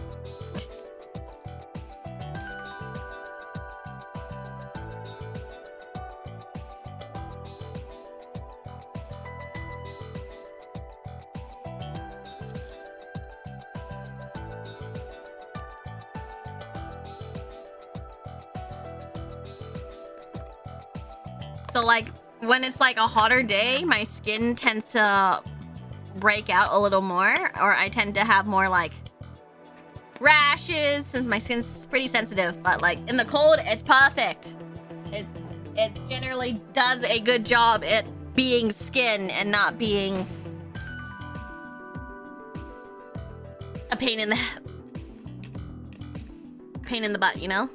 So like when it's like a hotter day, my skin tends to break out a little more, or I tend to have more like rashes since my skin's pretty sensitive. But like in the cold, it's perfect. It generally does a good job at being skin and not being a pain in the butt, you know?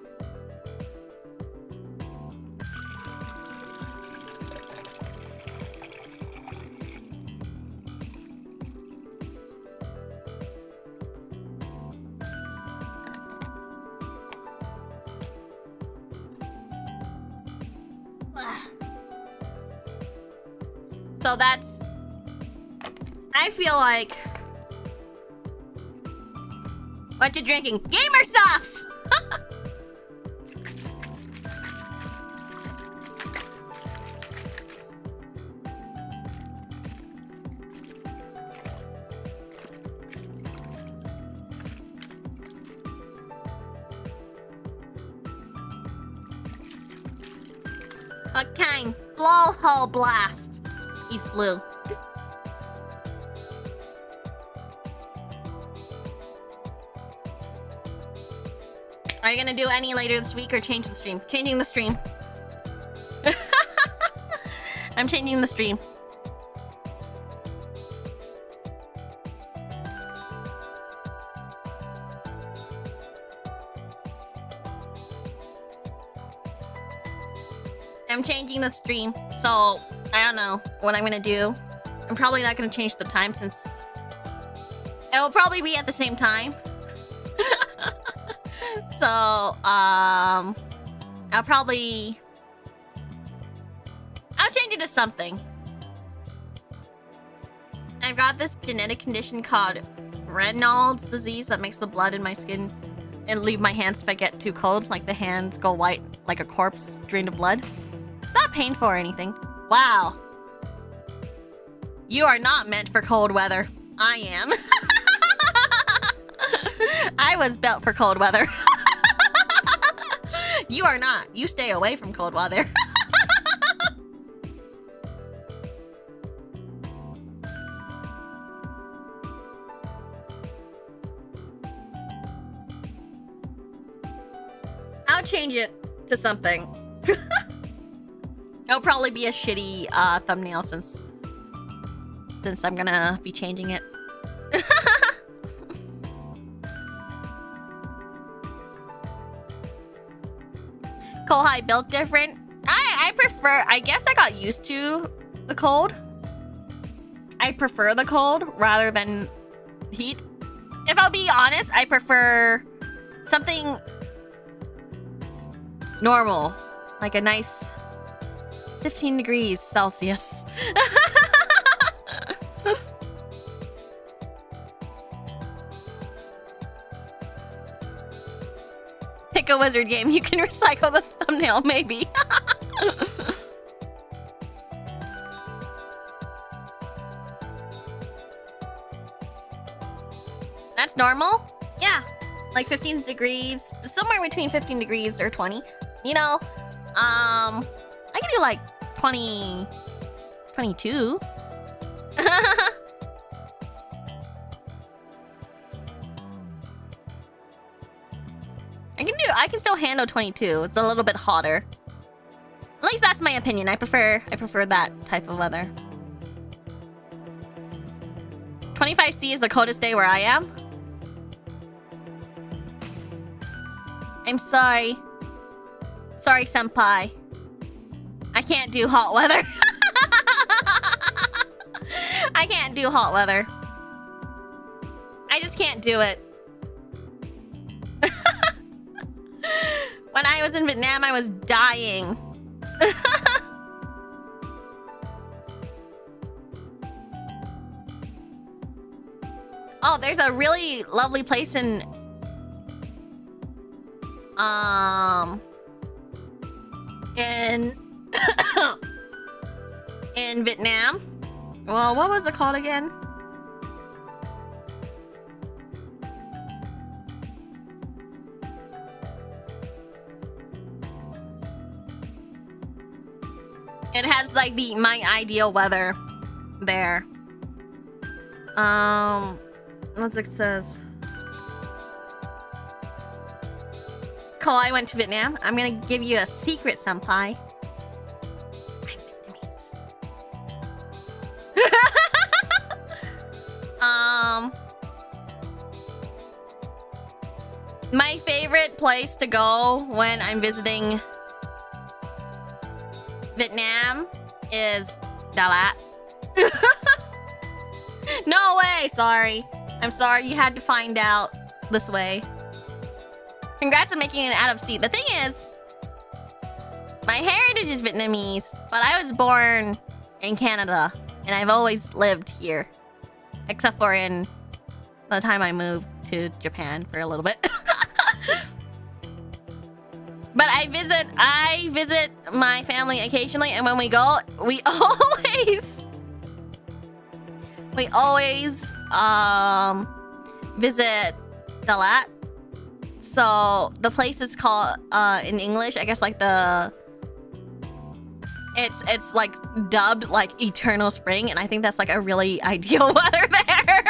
So that's, I feel like, what you drinking? Gamer Supps! What kind? Blowhole blast. He's blue. Are you gonna do any later this week or change the stream? Changing the stream. I'm changing the stream. I'm changing the stream, so I don't know what I'm gonna do. I'm probably not gonna change the time since it will probably be at the same time. So, I'll change it to something. I've got this genetic condition called Renegade disease that makes the blood in my skin and leave my hands if I get too cold. Like the hands go white like a corpse drained of blood. It's not painful or anything. Wow. You are not meant for cold weather. I am. I was built for cold weather. You are not. You stay away from cold weather. I'll change it to something. It'll probably be a shitty thumbnail since I'm gonna be changing it. Cold high built different. I prefer, I guess I got used to the cold. I prefer the cold rather than heat. If I'll be honest, I prefer something normal, like a nice 15 degrees Celsius. Pick a wizard game. You can recycle the thumbnail, maybe. That's normal? Yeah. Like 15 degrees. Somewhere between 15 degrees or 20. You know, I can do like 20... 22. can still handle 22. It's a little bit hotter. At least that's my opinion. I prefer that type of weather. 25°C is the coldest day where I am. I'm sorry. Sorry, senpai. I can't do hot weather. I can't do hot weather. I just can't do it. When I was in Vietnam, I was dying. Oh, there's a really lovely place in in Vietnam. Well, what was it called again? It has like my ideal weather there. What's it says? Cole, I went to Vietnam. I'm gonna give you a secret, senpai. I'm Vietnamese. My favorite place to go when I'm visiting Vietnam is Đà Lạt. No way! Sorry. I'm sorry you had to find out this way. Congrats on making it out of seat. The thing is, my heritage is Vietnamese, but I was born in Canada, and I've always lived here. Except for in the time I moved to Japan for a little bit. But I visit my family occasionally, and when we go, we always visit Đà Lạt. So the place is called in English, I guess, like it's like dubbed like Eternal Spring, and I think that's like a really ideal weather there.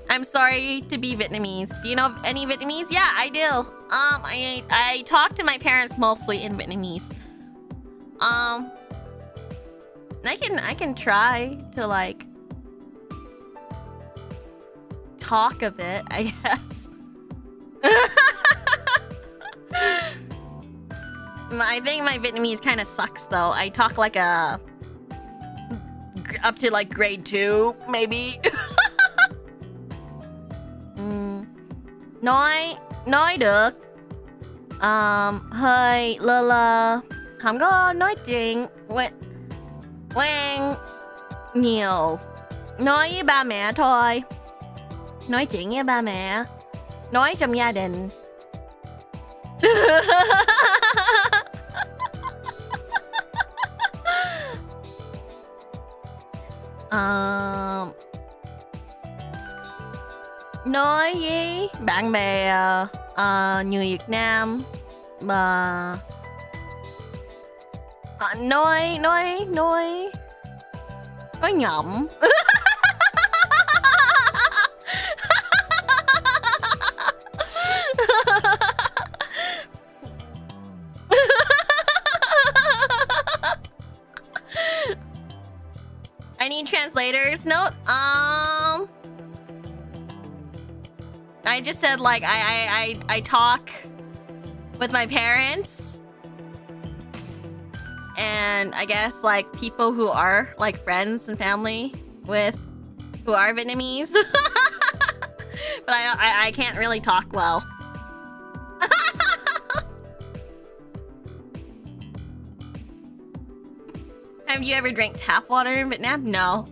I'm sorry to be Vietnamese. Do you know any Vietnamese? Yeah, I do. I talk to my parents mostly in Vietnamese. I can try to like talk a bit, I guess. I think my Vietnamese kind of sucks though. I talk like up to like grade 2 maybe. Nói được. Hơi lơ lơ. Không có nói chuyện quen nhiều. Nói với ba mẹ thôi. Nói chuyện với ba mẹ. Nói trong gia đình. Nói với bạn bè người Việt Nam mà nói nhộng. I need translators. Note. I just said like I talk with my parents, and I guess like people who are like friends and family with who are Vietnamese. But I can't really talk well. Have you ever drank tap water in Vietnam? No,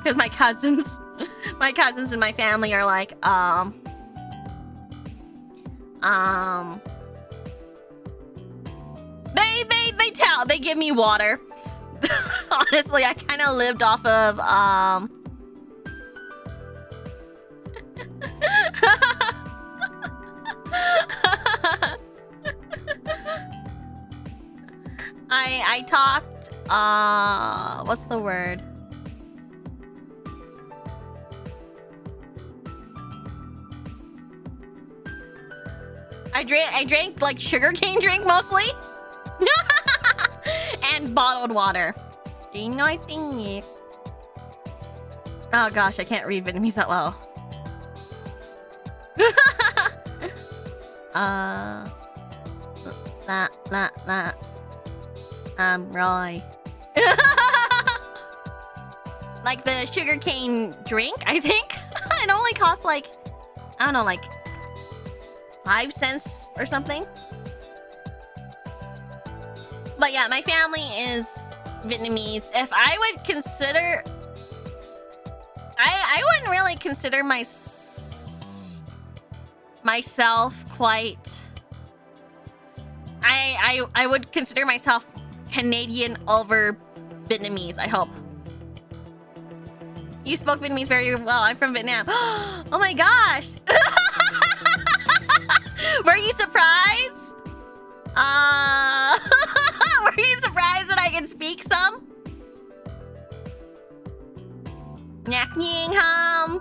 because my cousins and my family are like they give me water. Honestly, I kind of lived off of I talked what's the word? I drank like sugarcane drink mostly. And bottled water. Oh gosh, I can't read Vietnamese that well. Roy. Like the sugarcane drink, I think. It only cost like, I don't know, like 5 cents or something. But yeah, my family is Vietnamese. If I would consider, I wouldn't really consider myself quite. I would consider myself Canadian over Vietnamese, I hope. You spoke Vietnamese very well. I'm from Vietnam. Oh my gosh. Were you surprised? Were you surprised that I can speak some? Nhạc nhiên không?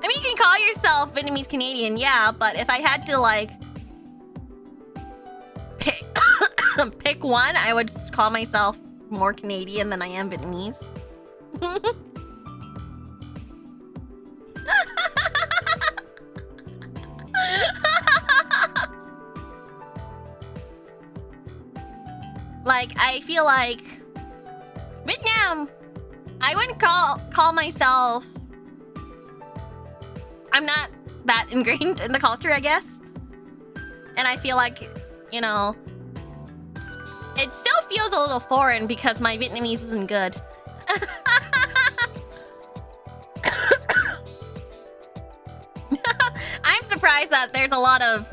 I mean, you can call yourself Vietnamese Canadian, yeah, but if I had to, like, pick one, I would just call myself more Canadian than I am Vietnamese. Like, I feel like Vietnam, I wouldn't call myself. I'm not that ingrained in the culture, I guess. And I feel like, you know, it still feels a little foreign because my Vietnamese isn't good. I'm surprised that there's a lot of...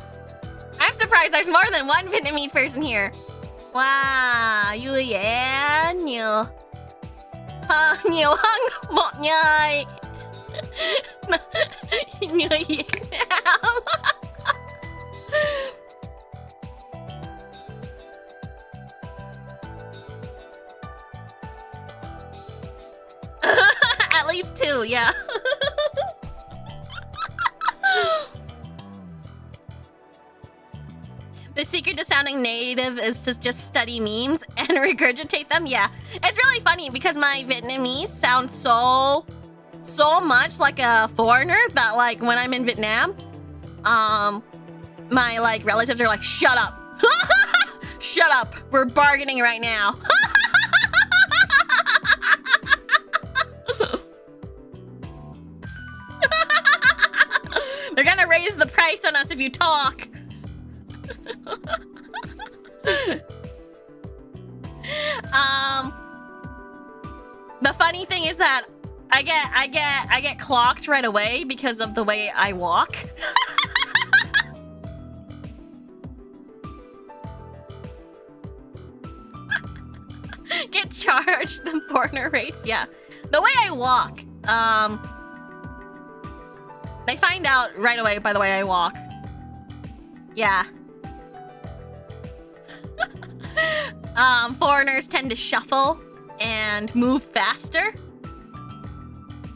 I'm surprised there's more than one Vietnamese person here. Wow, vui vẻ, nhiều hơn một người. Người Việt Nam. At least 2, yeah. The secret to sounding native is to just study memes and regurgitate them. Yeah, it's really funny because my Vietnamese sounds so much like a foreigner that, like, when I'm in Vietnam, my, like, relatives are like, shut up. Shut up. We're bargaining right now. They're gonna raise the price on us if you talk. The funny thing is that I get clocked right away because of the way I walk. Get charged the foreigner rates, yeah. The way I walk, they find out right away by the way I walk. Yeah. Foreigners tend to shuffle and move faster.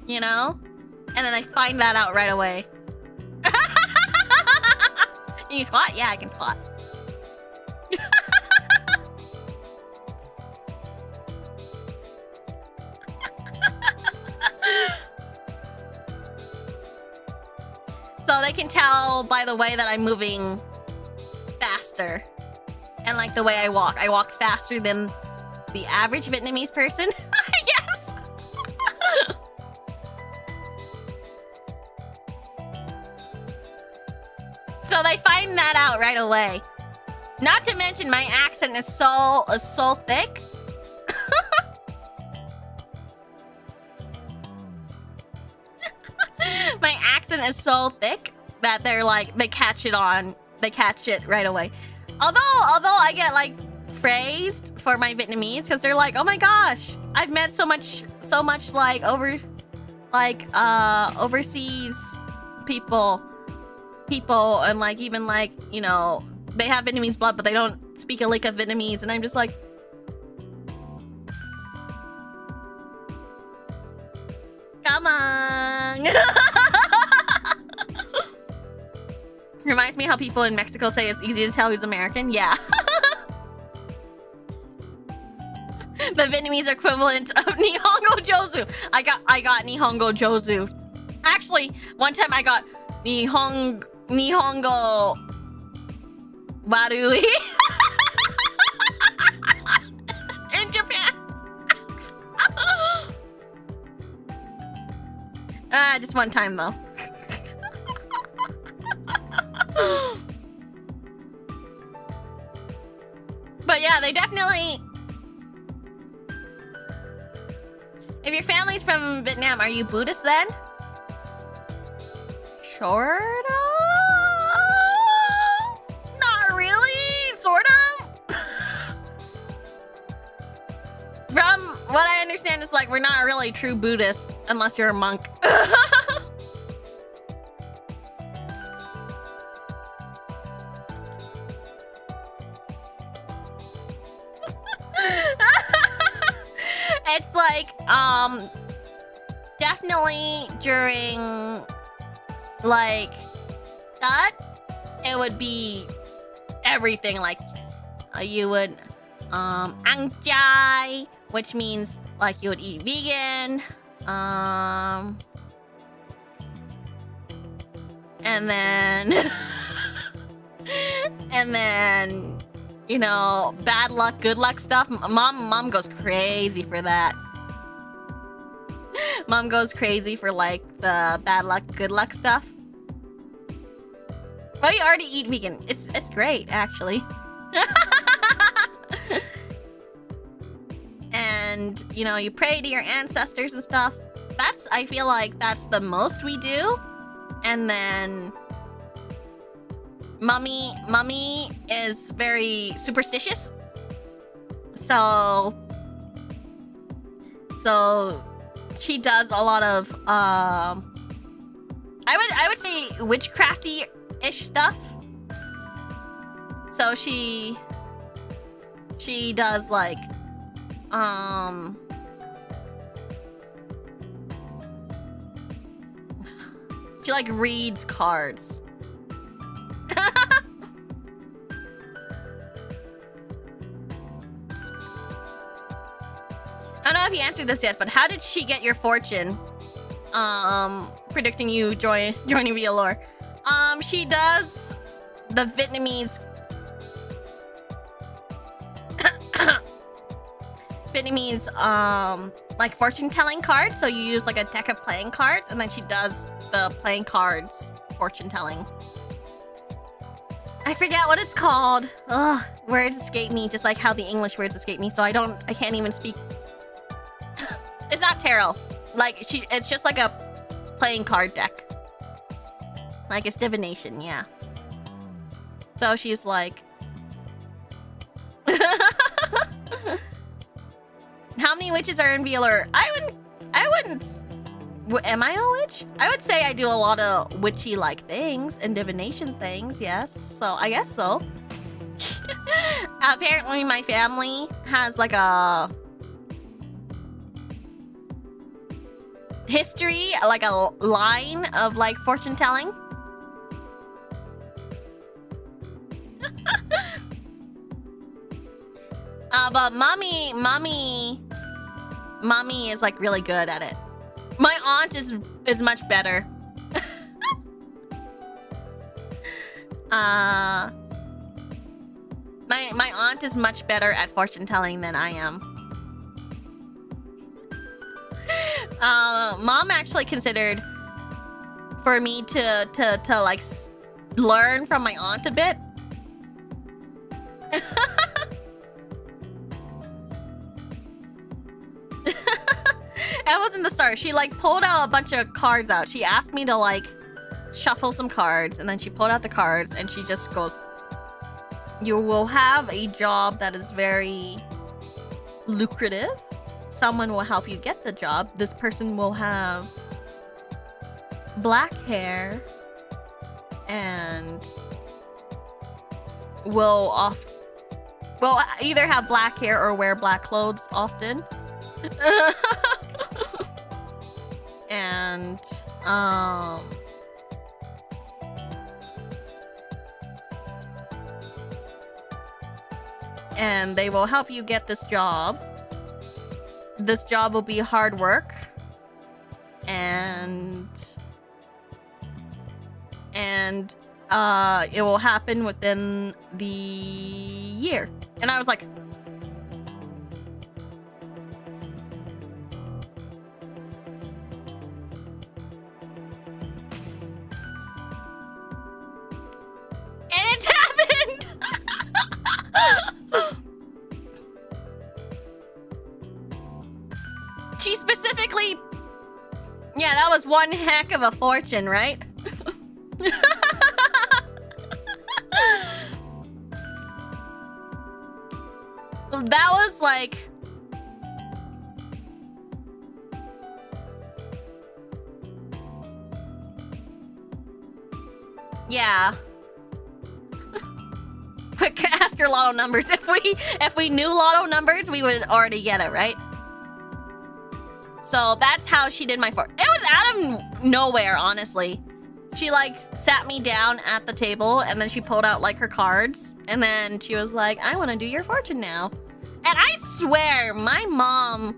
You know? And then I find that out right away. Can you squat? Yeah, I can squat. So they can tell by the way that I'm moving faster. And like the way I walk. I walk faster than the average Vietnamese person. Yes! So they find that out right away. Not to mention my accent is so thick. My accent is so thick that they're like, they catch it right away. Although I get like praised for my Vietnamese because they're like, oh my gosh, I've met so much like overseas people and like even like, you know, they have Vietnamese blood but they don't speak a lick of Vietnamese, and I'm just like, Reminds me how people in Mexico say it's easy to tell who's American. Yeah. The Vietnamese equivalent of Nihongo Jozu. I got Nihongo Jozu. Actually, one time I got Nihongo Warui in Japan. Just one time though. But yeah, they definitely... If your family's from Vietnam, are you Buddhist then? Sort of? Not really, sort of. From what I understand, it's like we're not really true Buddhists unless you're a monk. It's like, definitely during, like, that, it would be everything, like, you would, ăn chay, which means, like, you would eat vegan, and then, and then, you know, bad luck, good luck stuff. Mom goes crazy for that. Mom goes crazy for, like, the bad luck, good luck stuff. Well, you already eat vegan. It's great, actually. And, you know, you pray to your ancestors and stuff. I feel like that's the most we do. And then... Mummy is very superstitious. So she does a lot of I would say witchcrafty-ish stuff. So she does like she like reads cards. I don't know if you answered this yet, but how did she get your fortune? Predicting you joining VAllure. She does the Vietnamese like fortune telling cards. So you use like a deck of playing cards, and then she does the playing cards fortune telling. I forget what it's called. Ugh, words escape me, just like how the English words escape me. So I can't even speak. It's not tarot. Like it's just like a playing card deck. Like it's divination, yeah. So she's like, how many witches are in VAllure? I wouldn't. Am I a witch? I would say I do a lot of witchy-like things and divination things, yes. So I guess so. Apparently my family has like a history, like a line of like fortune telling. But mommy is like really good at it. My aunt is much better. My aunt is much better at fortune telling than I am. Mom actually considered for me to like learn from my aunt a bit. That wasn't the start. She like pulled out a bunch of cards out. She asked me to like shuffle some cards, and then she pulled out the cards and she just goes, "You will have a job that is very lucrative. Someone will help you get the job. This person will have black hair and will either have black hair or wear black clothes often." And And they will help you get this job. This job will be hard work. And it will happen within the year. And I was like, and it happened. She specifically, yeah, that was one heck of a fortune, right? That was like, yeah. Quick, ask your lotto numbers. If we knew lotto numbers, we would already get it, right? So that's how she did my fort. It was out of nowhere, honestly. She like sat me down at the table and then she pulled out like her cards and then she was like, I want to do your fortune now. And I swear my mom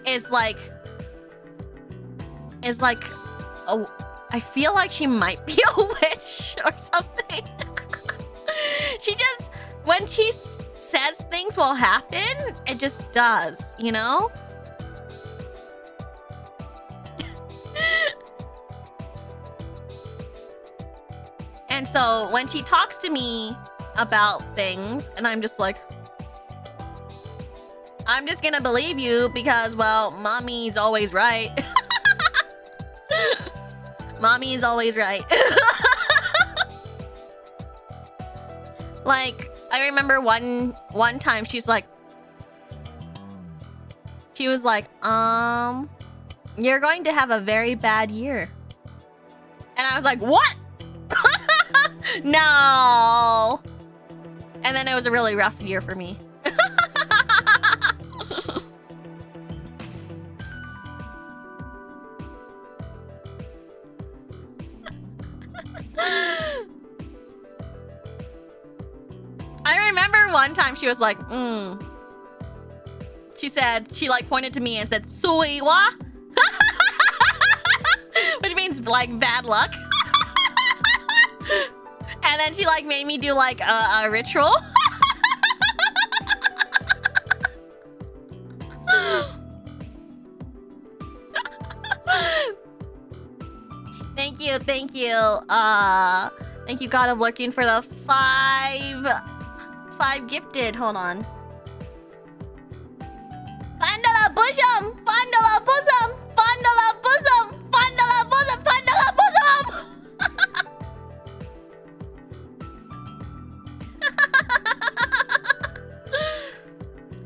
is like, oh, I feel like she might be a witch or something. She just, when she says things will happen, it just does, you know? And so when she talks to me about things, and I'm just like, I'm just gonna believe you because, well, mommy's always right. Mommy's always right. Like, I remember one time she was like, you're going to have a very bad year. And I was like, what? No. And then it was a really rough year for me. I remember one time she was like, She said, she like pointed to me and said, Suiwa? Which means like bad luck. And then she like made me do like a ritual. Thank you. Thank you, God of Looking, for the five gifted. Hold on. Fandala bosom! Fandala bosom! Fandala bosom! Fandala bosom! Fandala bosom!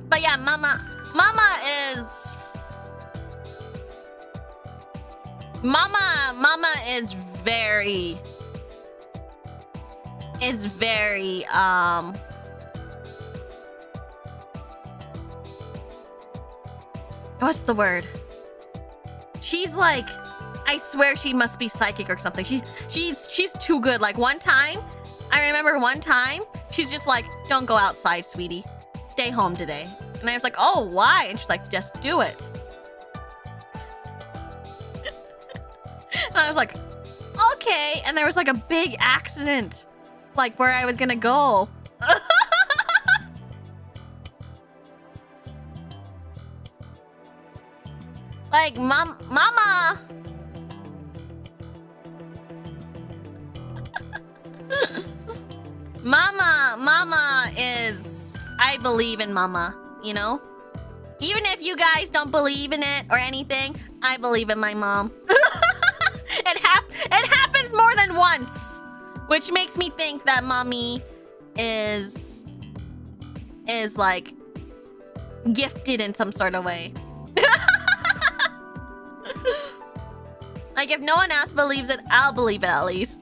But yeah, Mama is very what's the word? She's like, I swear she must be psychic or something. She's too good. Like I remember one time, she's just like, don't go outside, sweetie. Stay home today. And I was like, oh, why? And she's like, just do it. And I was like, okay. And there was like a big accident, like where I was gonna go. Like, Mama. Mama is, I believe in Mama, you know? Even if you guys don't believe in it or anything, I believe in my mom. It happens more than once, which makes me think that mommy is like gifted in some sort of way. Like, if no one else believes it, I'll believe it at least.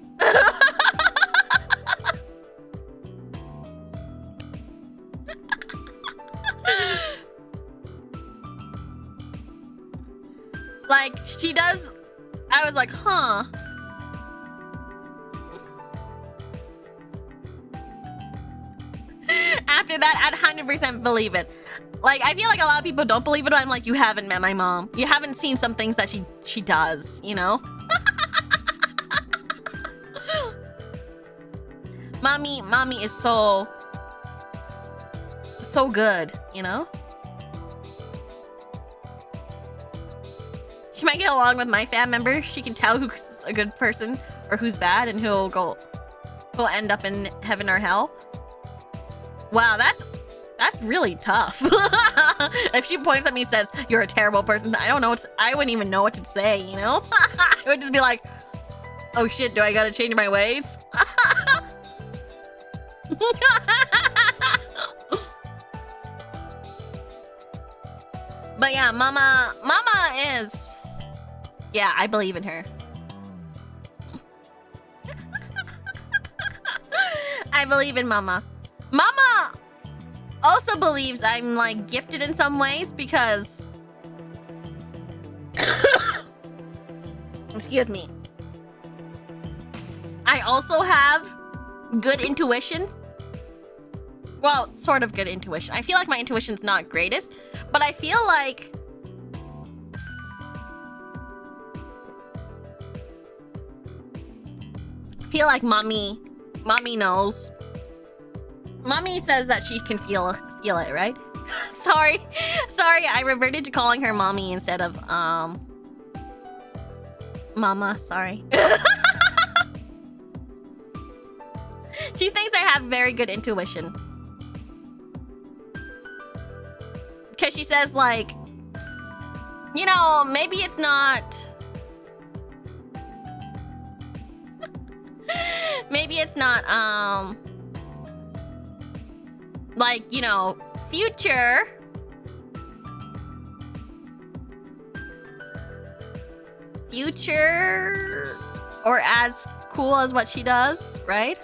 Like, she does. I I was like, huh. After that, I'd 100% believe it. Like, I feel like a lot of people don't believe it, but I'm like, you haven't met my mom. You haven't seen some things that she does, you know? Mommy is so good, you know? She might get along with my fam members. She can tell who's a good person or who's bad and who'll end up in heaven or hell. Wow, that's really tough. If she points at me and says, you're a terrible person, I wouldn't even know what to say, you know? I would just be like, oh shit, do I gotta change my ways? But yeah, mama is... Yeah, I believe in her. I believe in mama. Mama also believes I'm like gifted in some ways because... Excuse me. I also have good intuition. Well, sort of good intuition. I feel like my intuition's not greatest, but I feel like mommy knows. Mommy says that she can feel it, right? Sorry, I reverted to calling her mommy instead of mama, sorry. She thinks I have very good intuition. Because she says, like, you know, maybe it's not... maybe it's not, like, you know, future... or as cool as what she does, right?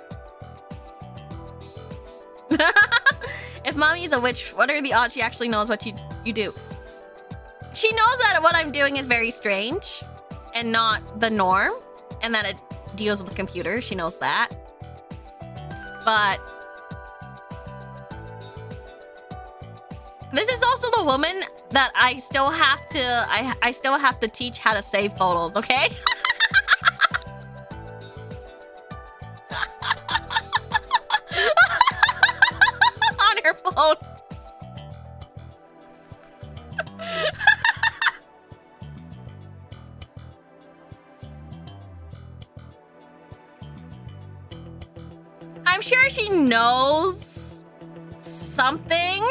If mommy's a witch, what are the odds she actually knows what you do? She knows that what I'm doing is very strange and not the norm, and that it deals with computers. She knows that. But this is also the woman that I still have to teach how to save photos, okay? On her phone. I'm sure she knows something.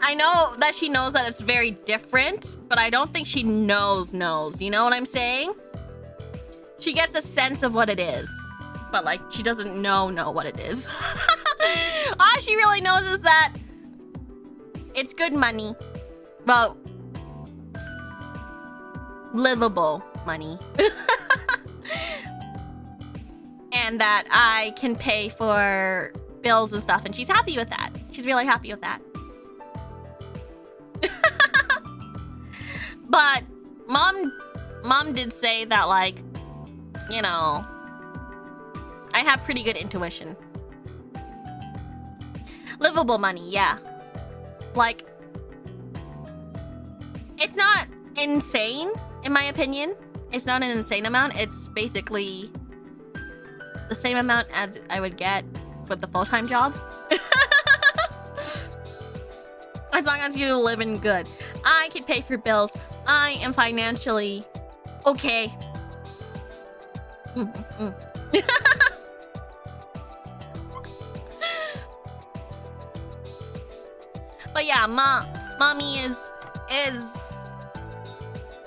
I know that she knows that it's very different, but I don't think she knows. You know what I'm saying? She gets a sense of what it is, but like she doesn't know what it is. All she really knows is that it's good money. Well, livable money. And that I can pay for bills and stuff, and she's happy with that. She's really happy with that. But mom did say that, like, you know, I have pretty good intuition. Livable money, yeah. Like, it's not insane, in my opinion. It's not an insane amount. It's basically the same amount as I would get with the full-time job. As long as you live in good. I can pay for bills. I am financially okay. But yeah, mommy is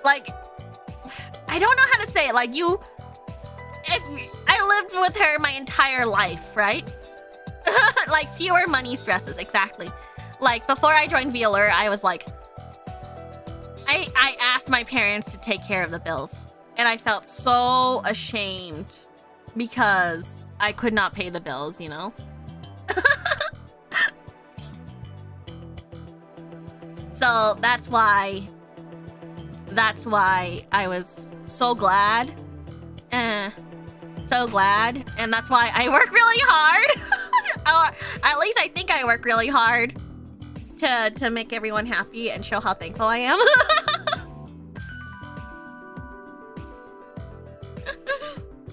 like, I don't know how to say it. Like, if I lived with her my entire life, right? Like, fewer money stresses, exactly. Like, before I joined VAllure, I was like, I asked my parents to take care of the bills. And I felt so ashamed because I could not pay the bills, you know? So that's why I was so glad. So glad. And that's why I work really hard. Or at least I think I work really hard to make everyone happy and show how thankful I am.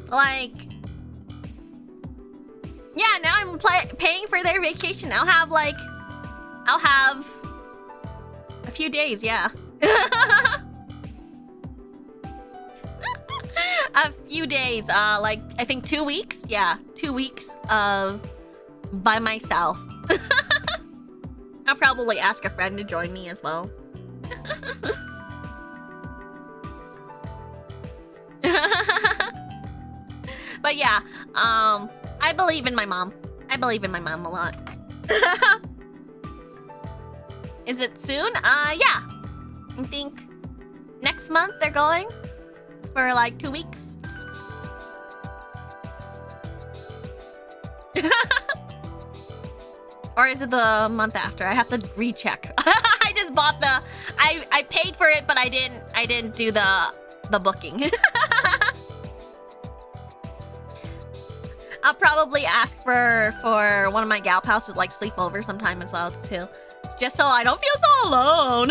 Like, yeah, now I'm paying for their vacation. I'll have a few days, yeah. A few days, like, I think 2 weeks. Yeah, 2 weeks of by myself. I'll probably ask a friend to join me as well. But yeah, I believe in my mom. I believe in my mom a lot. Is it soon? Yeah. I think next month they're going for like 2 weeks. Or is it the month after? I have to recheck. I just bought I paid for it, but I didn't do the booking. I'll probably ask for one of my gal pals to like sleep over sometime as well too. It's just so I don't feel so alone.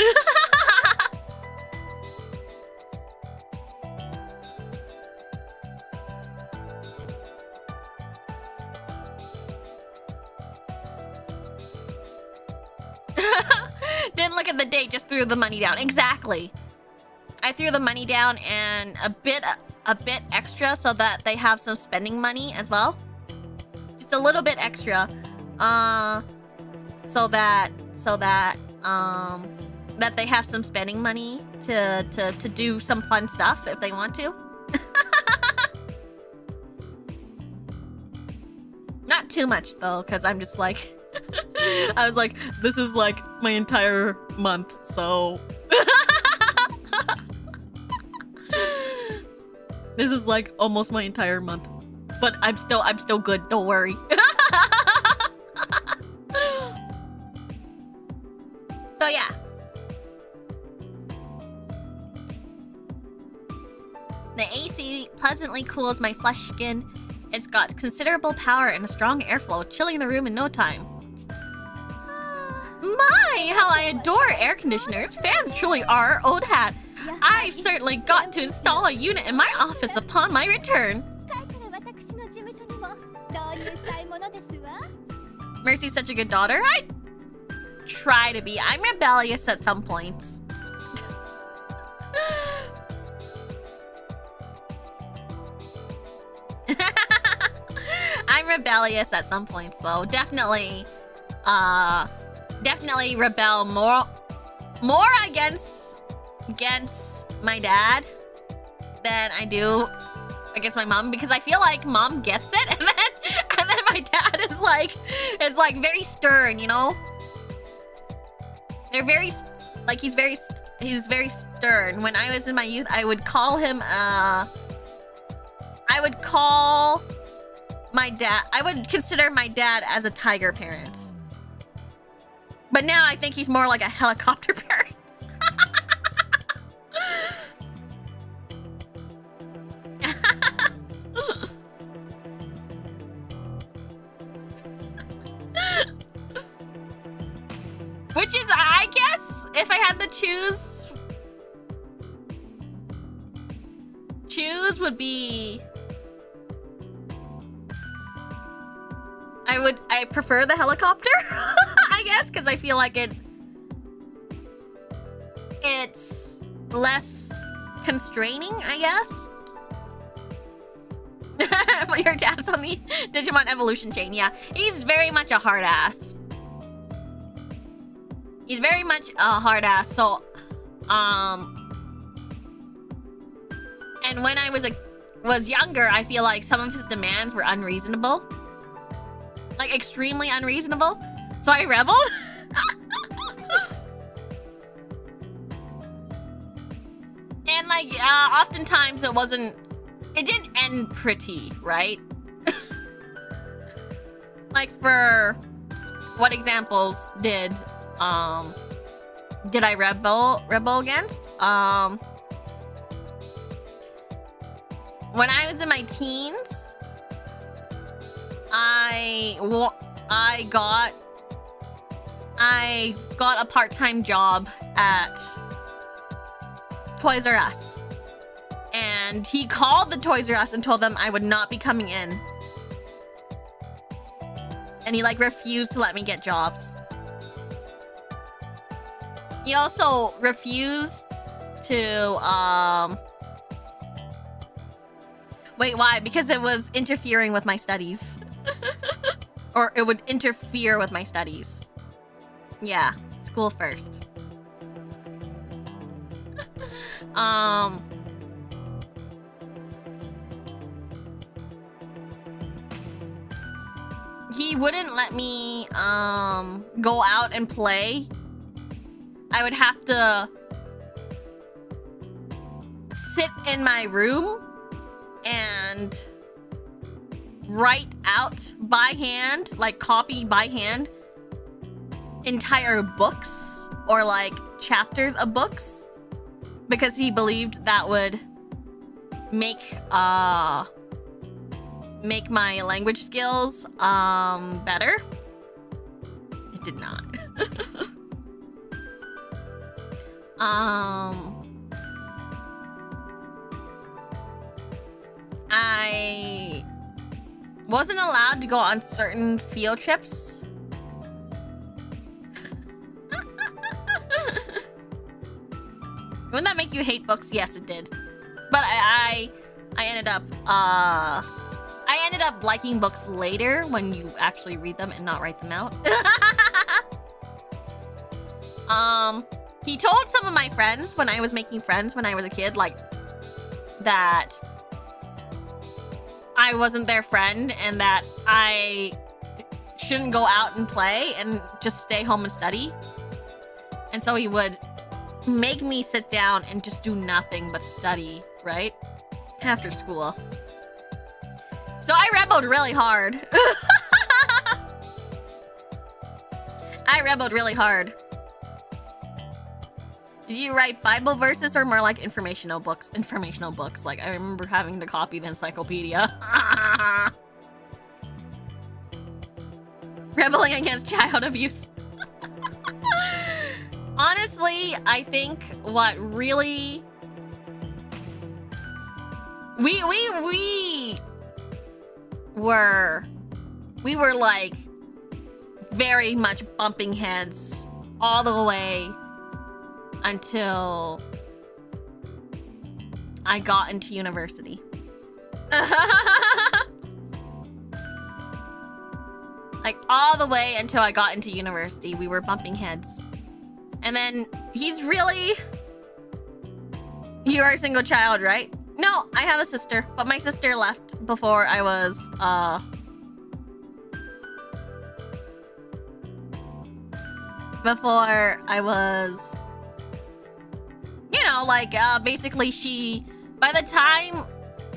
Didn't look at the date, just threw the money down. Exactly. I threw the money down and a bit extra so that they have some spending money as well. Just a little bit extra. So that they have some spending money to do some fun stuff if they want to. Not too much though, because I'm just like I was like, this is like my entire month, so this is like almost my entire month. But I'm still good, don't worry. So yeah. The AC pleasantly cools my flesh skin. It's got considerable power and a strong airflow, chilling the room in no time. My, how I adore air conditioners. Fans truly are old hat. I've certainly got to install a unit in my office upon my return. Mercy's such a good daughter. I try to be. I'm rebellious at some points. I'm rebellious at some points though. Definitely rebel more against my dad than I do against my mom, because I feel like mom gets it, and then my dad is like very stern, you know? They're very like he's very stern. When I was in my youth, I would call him I would consider my dad as a tiger parent. But now I think he's more like a helicopter parent. Which is, I guess, if I had to choose would be... I prefer the helicopter, I guess, because I feel like it's less constraining, I guess. But your dad's on the Digimon evolution chain, yeah. He's very much a hard ass. He's very much a hard ass, so, and when I was younger, I feel like some of his demands were unreasonable. Like, extremely unreasonable. So I rebelled. And, like, oftentimes it didn't end pretty, right? Like, for what examples did, did I rebel against? When I was in my teens, I got a part-time job at Toys R Us. And he called the Toys R Us and told them I would not be coming in. And he like refused to let me get jobs. He also refused to wait, why? Because it was interfering with my studies. Or it would interfere with my studies. Yeah, school first. He wouldn't let me go out and play. I would have to sit in my room and write out by hand, like copy by hand, entire books or like chapters of books, because he believed that would make my language skills better. It did not. I wasn't allowed to go on certain field trips. Wouldn't that make you hate books? Yes, it did. But I ended up liking books later when you actually read them and not write them out. He told some of my friends when I was making friends when I was a kid, like, that I wasn't their friend and that I shouldn't go out and play and just stay home and study. And so he would make me sit down and just do nothing but study, right? After school. So I rebelled really hard. I rebelled really hard. Did you write Bible verses or more like informational books? Informational books. Like, I remember having to copy the encyclopedia. Rebelling against child abuse. Honestly, I think what really... We were like very much bumping heads all the way until I got into university. Like all the way until I got into university, we were bumping heads. And then he's really... You are a single child, right? No, I have a sister, but my sister left before I was, you know, like, basically by the time,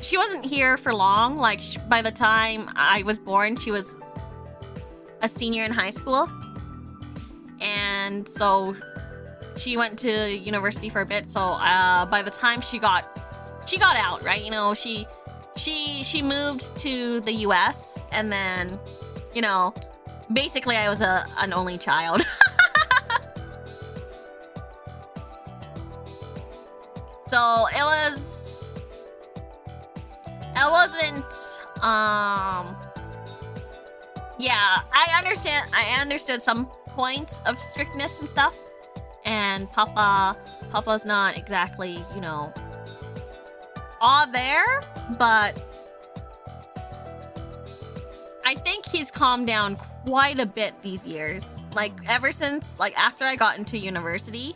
she wasn't here for long, like, by the time I was born, she was a senior in high school, and so she went to university for a bit, so, by the time she got out, right, you know, she moved to the US, and then, you know, basically I was an only child. So it wasn't, yeah, I understood some points of strictness and stuff, and Papa's not exactly, you know, all there, but I think he's calmed down quite a bit these years. Like, ever since, like, after I got into university,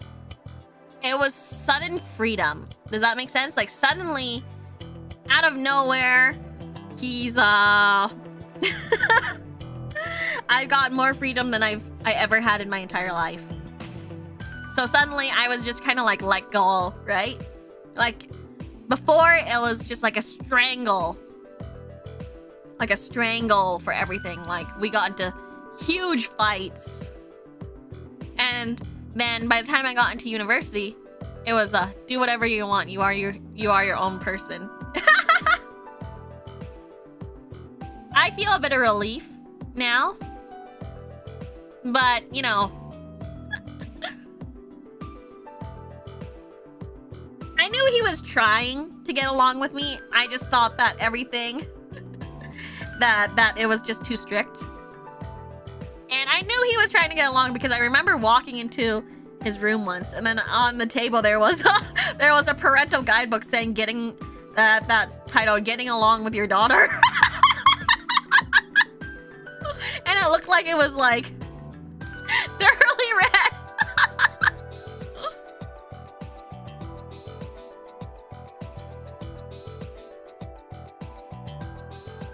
it was sudden freedom. Does that make sense? Like, suddenly, out of nowhere, he's, I've got more freedom than I ever had in my entire life. So suddenly, I was just kind of, like, let go, right? Like, before, it was just like a strangle. Like a strangle for everything. Like, we got into huge fights. And then by the time I got into university, it was do whatever you want. You are your own person. I feel a bit of relief now, but you know, I knew he was trying to get along with me. I just thought that everything that it was just too strict. And I knew he was trying to get along because I remember walking into his room once, and then on the table there was a parental guidebook saying that's titled "Getting Along with Your Daughter." And it looked like it was like thoroughly read.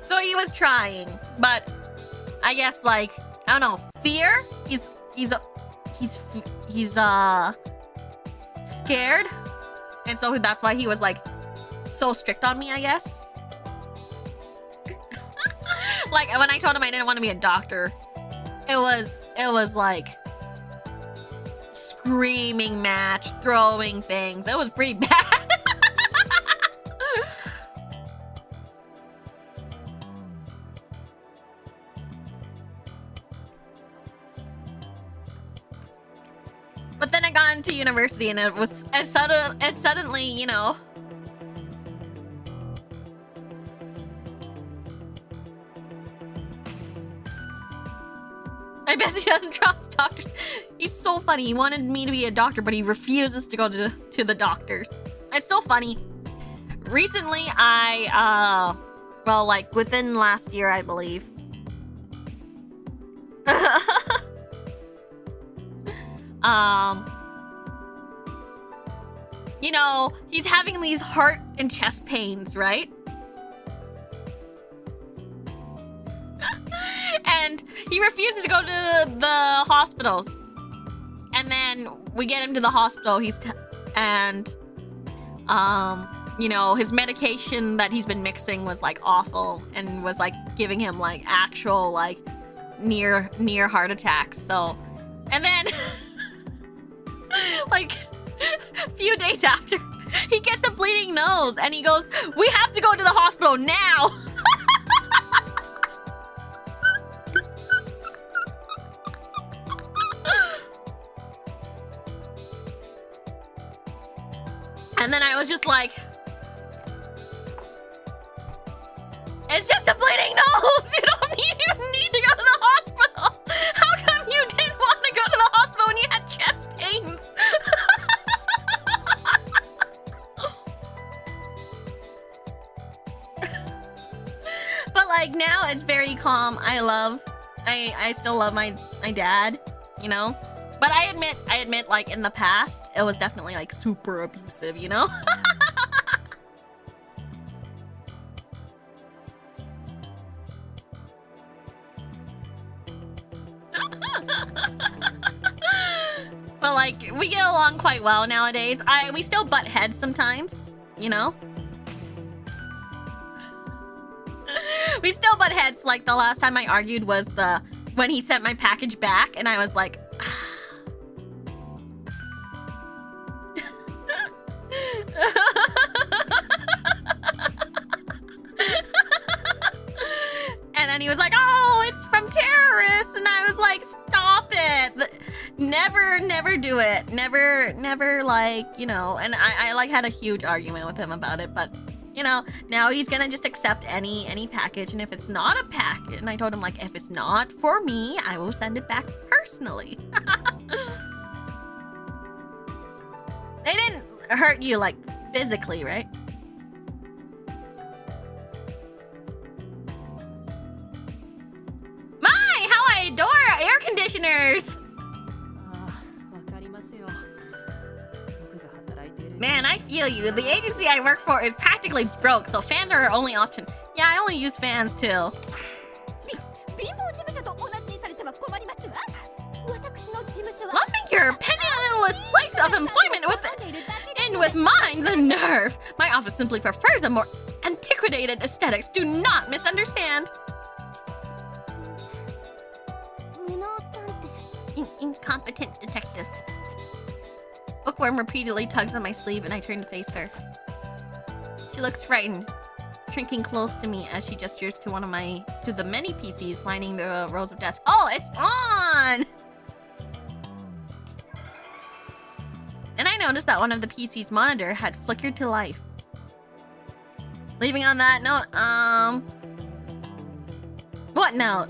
So he was trying, but I guess like, I don't know, fear? He's scared. And so that's why he was like so strict on me, I guess. Like when I told him I didn't want to be a doctor, it was like screaming match, throwing things. It was pretty bad. But then I got into university and it suddenly, you know, I bet he doesn't trust doctors. He's so funny. He wanted me to be a doctor, but he refuses to go to the doctors. It's so funny. Recently, well, like within last year, I believe. You know, he's having these heart and chest pains, right? And he refuses to go to the hospitals. And then we get him to the hospital. You know, his medication that he's been mixing was like awful and was like giving him like actual like near heart attacks. So, and then like a few days after, he gets a bleeding nose and he goes, "We have to go to the hospital now." And then I was just like, it's just a bleeding nose. You don't need to go to the hospital. How come you didn't want to go to the hospital when you had chest pains? But like now it's very calm. I still love my dad, you know? But I admit, like, in the past, it was definitely, like, super abusive, you know? But, like, we get along quite well nowadays. We still butt heads sometimes, you know? We still butt heads. Like, the last time I argued was when he sent my package back, and I was like, and then he was like, "Oh, it's from terrorists," and I was like, "Stop it! Never do it. Never like, you know." And I like had a huge argument with him about it, but you know, now he's gonna just accept any package, and if it's not a package, and I told him like, if it's not for me, I will send it back personally. They didn't hurt you like physically, right? My, how I adore air conditioners! Man, I feel you. The agency I work for is practically broke, so fans are our only option. Yeah, I only use fans too. Lumping your penniless place of employment with mine, the nerve! My office simply prefers a more antiquated aesthetics. Do not misunderstand. Incompetent detective. Bookworm repeatedly tugs on my sleeve and I turn to face her. She looks frightened, shrinking close to me as she gestures to the many PCs lining the rows of desks. Oh, it's on! And I noticed that one of the PC's monitor had flickered to life. Leaving on that note, what note?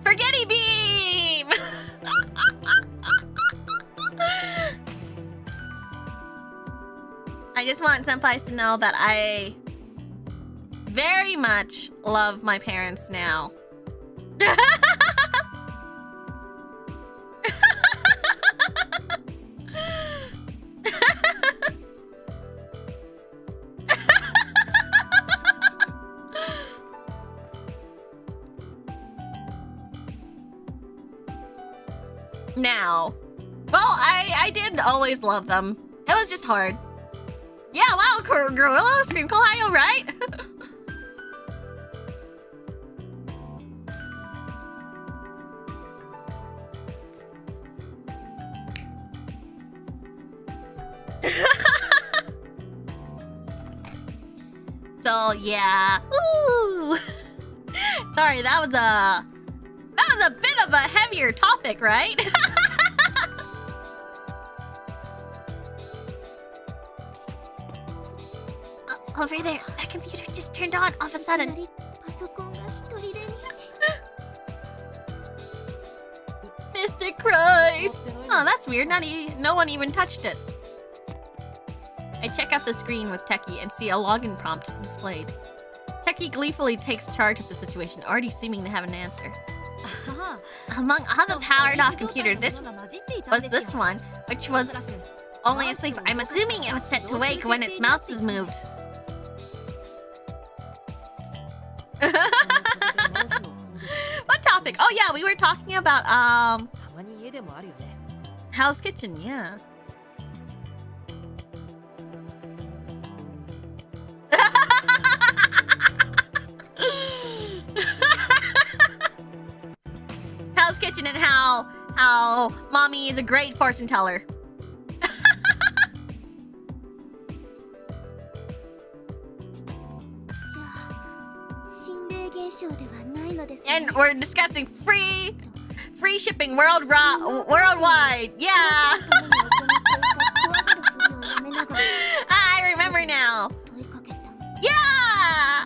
Forgetty beam! I just want senpais to know that I very much love my parents now. Now, well, I did always love them. It was just hard. Yeah, wow, Gorilla, Scream Ohio, right? So yeah. Ooh. Sorry, that was a bit of a heavier topic, right? Over there, that computer just turned on all of a sudden. Mystic Christ! Oh, that's weird. No one even touched it. I check out the screen with Techie and see a login prompt displayed. Techie gleefully takes charge of the situation, already seeming to have an answer. Among all the powered-off computers, this was this one, which was only asleep. I'm assuming it was set to wake when its mouse is moved. What topic? Oh yeah, we were talking about Hell's Kitchen, yeah. Hell's Kitchen and how mommy is a great fortune teller. And we're discussing free shipping worldwide. Yeah. I remember now. Yeah.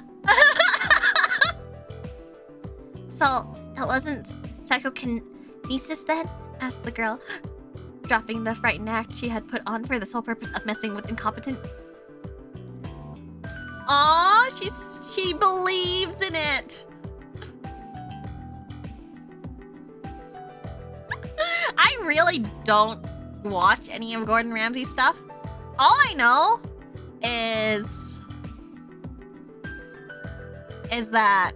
So it wasn't psychokinesis then? Asked the girl, dropping the frightened act she had put on for the sole purpose of messing with incompetent. Aw, she believes in it. I really don't watch any of Gordon Ramsay's stuff. All I know is that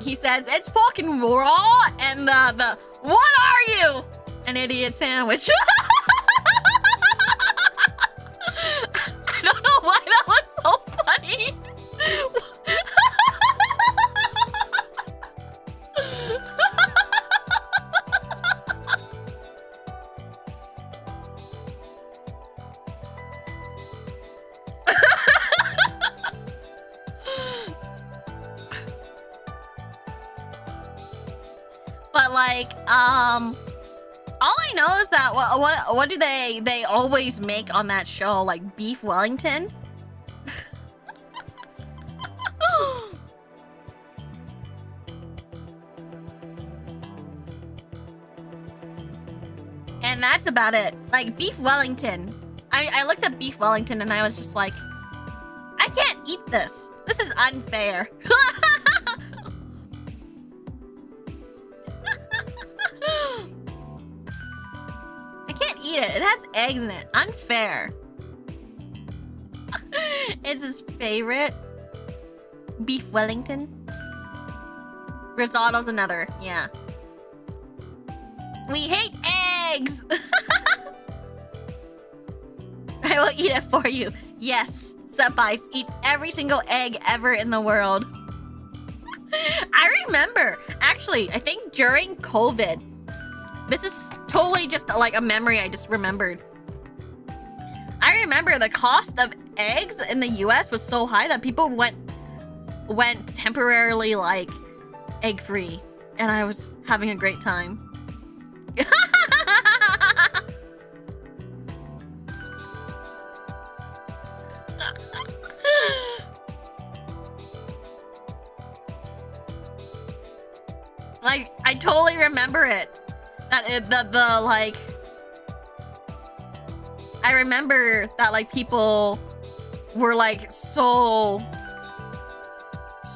he says it's fucking raw and the what are you? An idiot sandwich. I don't know why that was so funny. But like, all I know is that what do they always make on that show? Like beef Wellington? And that's about it. Like beef Wellington. I looked at beef Wellington and I was just like, I can't eat this. This is unfair. I can't eat it. It has eggs in it. Unfair. It's his favorite. Beef Wellington. Risotto's another. Yeah. We hate eggs. I will eat it for you. Yes. Supps, eat every single egg ever in the world. I remember, actually, I think during COVID, this is totally just like a memory I just remembered. I remember the cost of eggs in the US was so high that people went temporarily like egg free, and I was having a great time. Like, I totally remember it. The like, I remember that like people were like so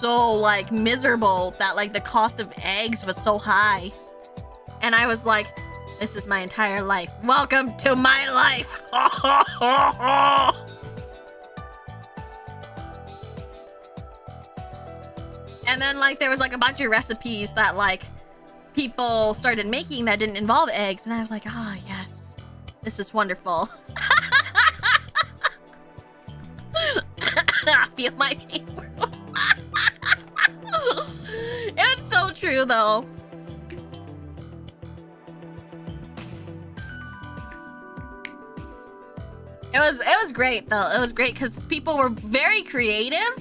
like miserable that like the cost of eggs was so high. And I was like, this is my entire life. Welcome to my life. And then like there was like a bunch of recipes that like people started making that didn't involve eggs, and I was like, ah, yes, this is wonderful. I feel my pain. It's so true though. It was great though. It was great because people were very creative,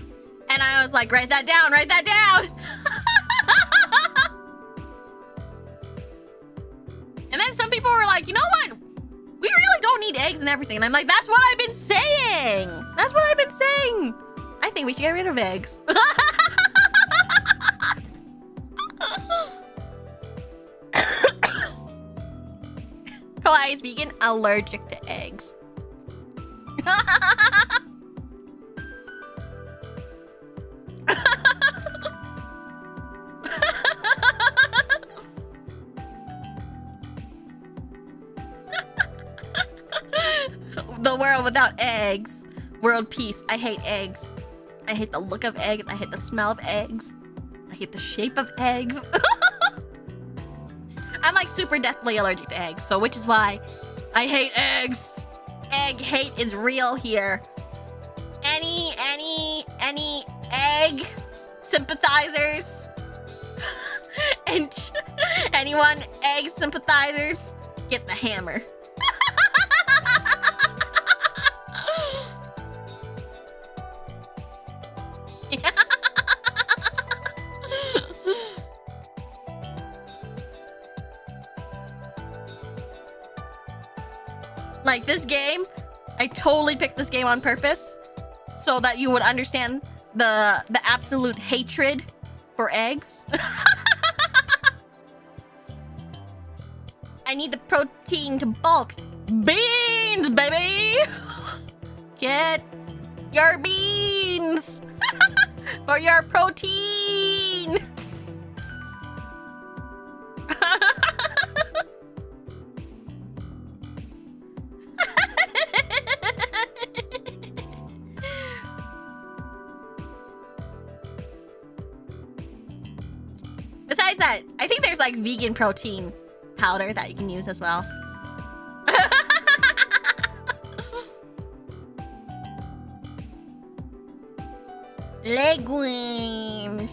and I was like, write that down, write that down. And then some people were like, you know what? We really don't need eggs and everything. And I'm like, that's what I've been saying. That's what I've been saying. I think we should get rid of eggs. Kawaii is vegan, allergic to eggs. The world without eggs. World peace. I hate eggs. I hate the look of eggs. I hate the smell of eggs. I hate the shape of eggs. I'm like super deathly allergic to eggs, so which is why I hate eggs. Egg hate is real here. Any egg sympathizers? And anyone egg sympathizers? Get the hammer. Like this game, I totally picked this game on purpose so that you would understand the absolute hatred for eggs. I need the protein to bulk. Beans, baby! Get your beans for your protein. Besides that, I think there's like vegan protein powder that you can use as well. Legumes.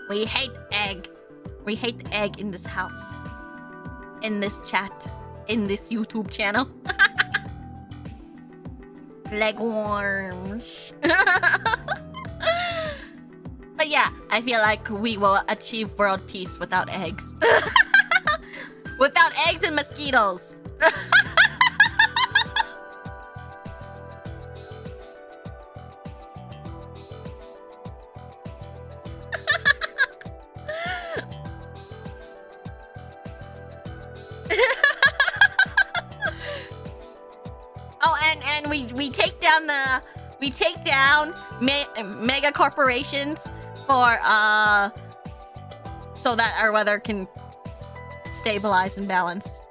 We hate egg. We hate egg in this house. In this chat. In this YouTube channel. Legumes. But yeah, I feel like we will achieve world peace without eggs. Without eggs and mosquitoes. Oh, and we take down mega corporations for so that our weather can stabilize and balance.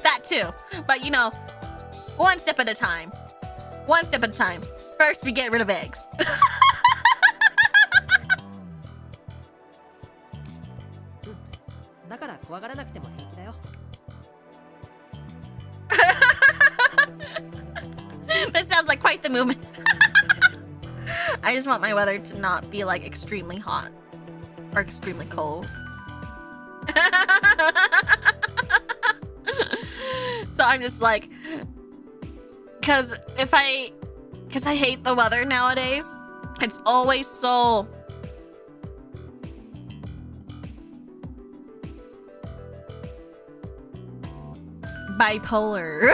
That too. But you know, one step at a time. One step at a time. First, we get rid of eggs. That sounds like quite the movement. I just want my weather to not be like extremely hot or extremely cold. So I'm just like, cause I hate the weather nowadays. It's always so bipolar.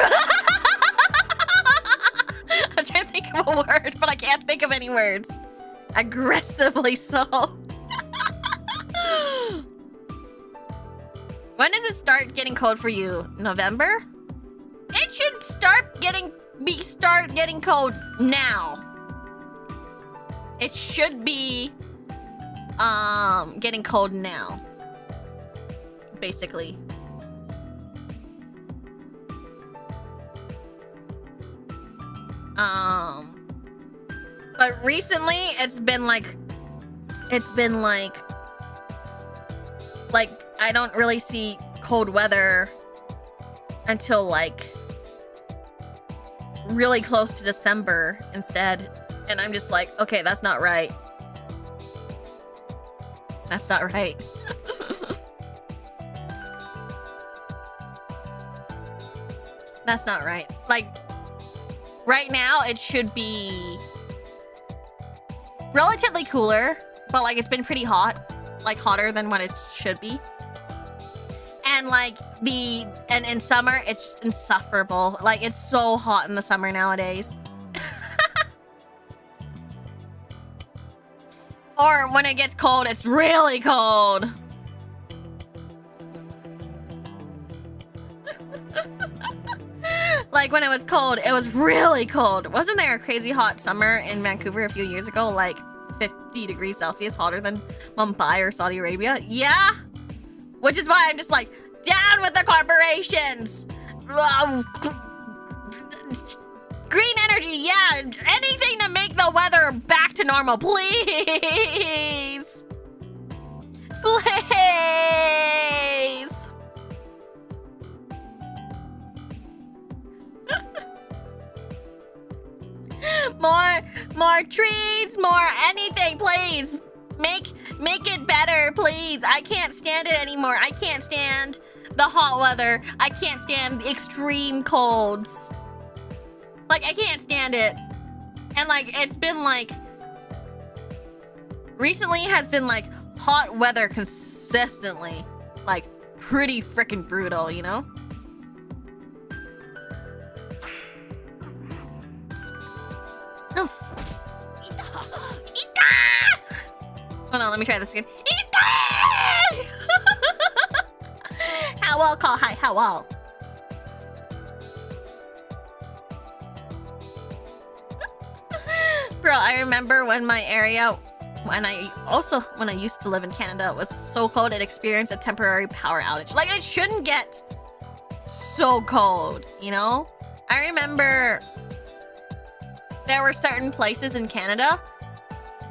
I'm trying to think of a word, but I can't think of any words. Aggressively so. When does it start getting cold for you? November? It should start getting cold now. It should be getting cold now. Basically. But recently it's been like I don't really see cold weather until like really close to December instead. And I'm just like, okay, that's not right. That's not right. That's not right. Like, right now, it should be relatively cooler, but like it's been pretty hot, like hotter than what it should be. And like and in summer, it's just insufferable. Like it's so hot in the summer nowadays. Or when it gets cold, it's really cold. Like when it was cold, it was really cold. Wasn't there a crazy hot summer in Vancouver a few years ago? Like 50 degrees Celsius hotter than Mumbai or Saudi Arabia? Yeah. Which is why I'm just like, down with the corporations. Green energy, yeah. Anything to make the weather back to normal, please. Please. More trees, more anything, please. Make it better, please. I can't stand it anymore. I can't stand the hot weather. I can't stand the extreme colds. Like, I can't stand it. And like, it's been like, recently has been like hot weather consistently. Like, pretty freaking brutal, you know? Hold on, let me try this again. How well call hi, how well. Bro, I remember when my area, when I used to live in Canada, it was so cold it experienced a temporary power outage. Like, it shouldn't get so cold, you know? I remember there were certain places in Canada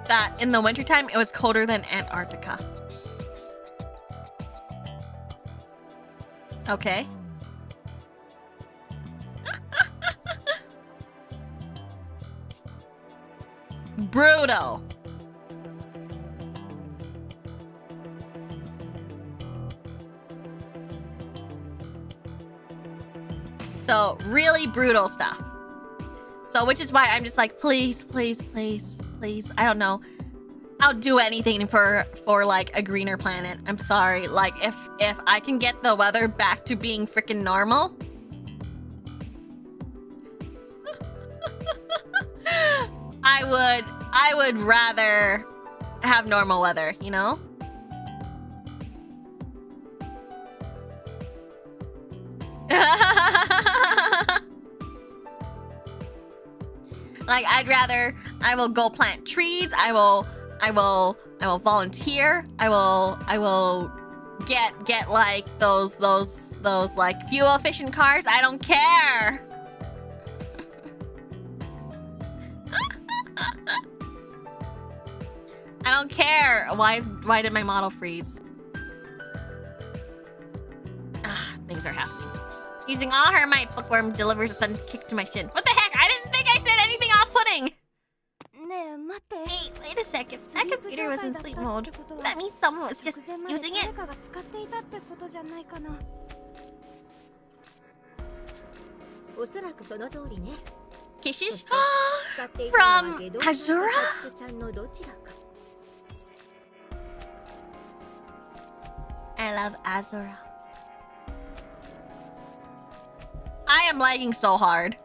that in the wintertime, it was colder than Antarctica. Okay. Brutal. So, really brutal stuff. So, which is why I'm just like, please, please, please, please. I don't know. I'll do anything for like a greener planet. I'm sorry. Like, if I can get the weather back to being freaking normal. I would rather have normal weather, you know? Like, I will go plant trees. I will volunteer. I will get like those like fuel efficient cars. I don't care. I don't care. Why did my model freeze? Things are happening. Using all her might, bookworm delivers a sudden kick to my shin. What the heck? I didn't think my computer was in sleep mode. That means someone was just using it. Kisses from Azura? I love Azura. I am lagging so hard.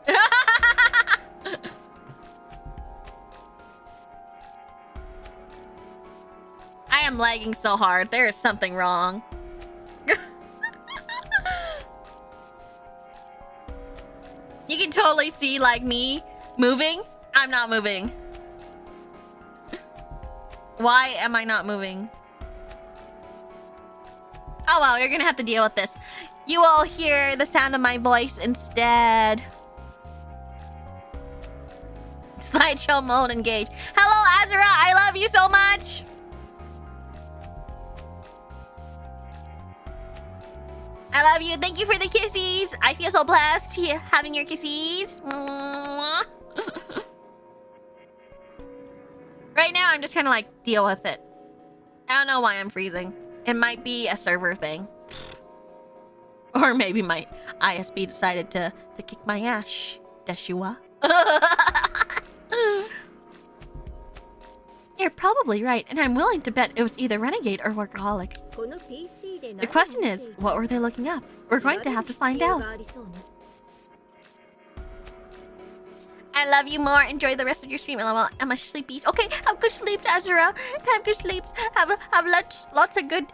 I am lagging so hard. There is something wrong. You can totally see, like, me moving. I'm not moving. Why am I not moving? Oh well, you're gonna have to deal with this. You will hear the sound of my voice instead. Slideshow mode engaged. Hello, Azura. I love you so much. I love you. Thank you for the kisses. I feel so blessed having your kisses. Right now, I'm just kind of like, deal with it. I don't know why I'm freezing. It might be a server thing. Or maybe my ISP decided to kick my ass. Deshua. You're probably right, and I'm willing to bet it was either Renegade or Workaholic. The question is, what were they looking up? We're going to have to find out. I love you more. Enjoy the rest of your stream. I'm a sleepy. Okay, have good sleeps, Azura. Have good sleeps. Have lots of good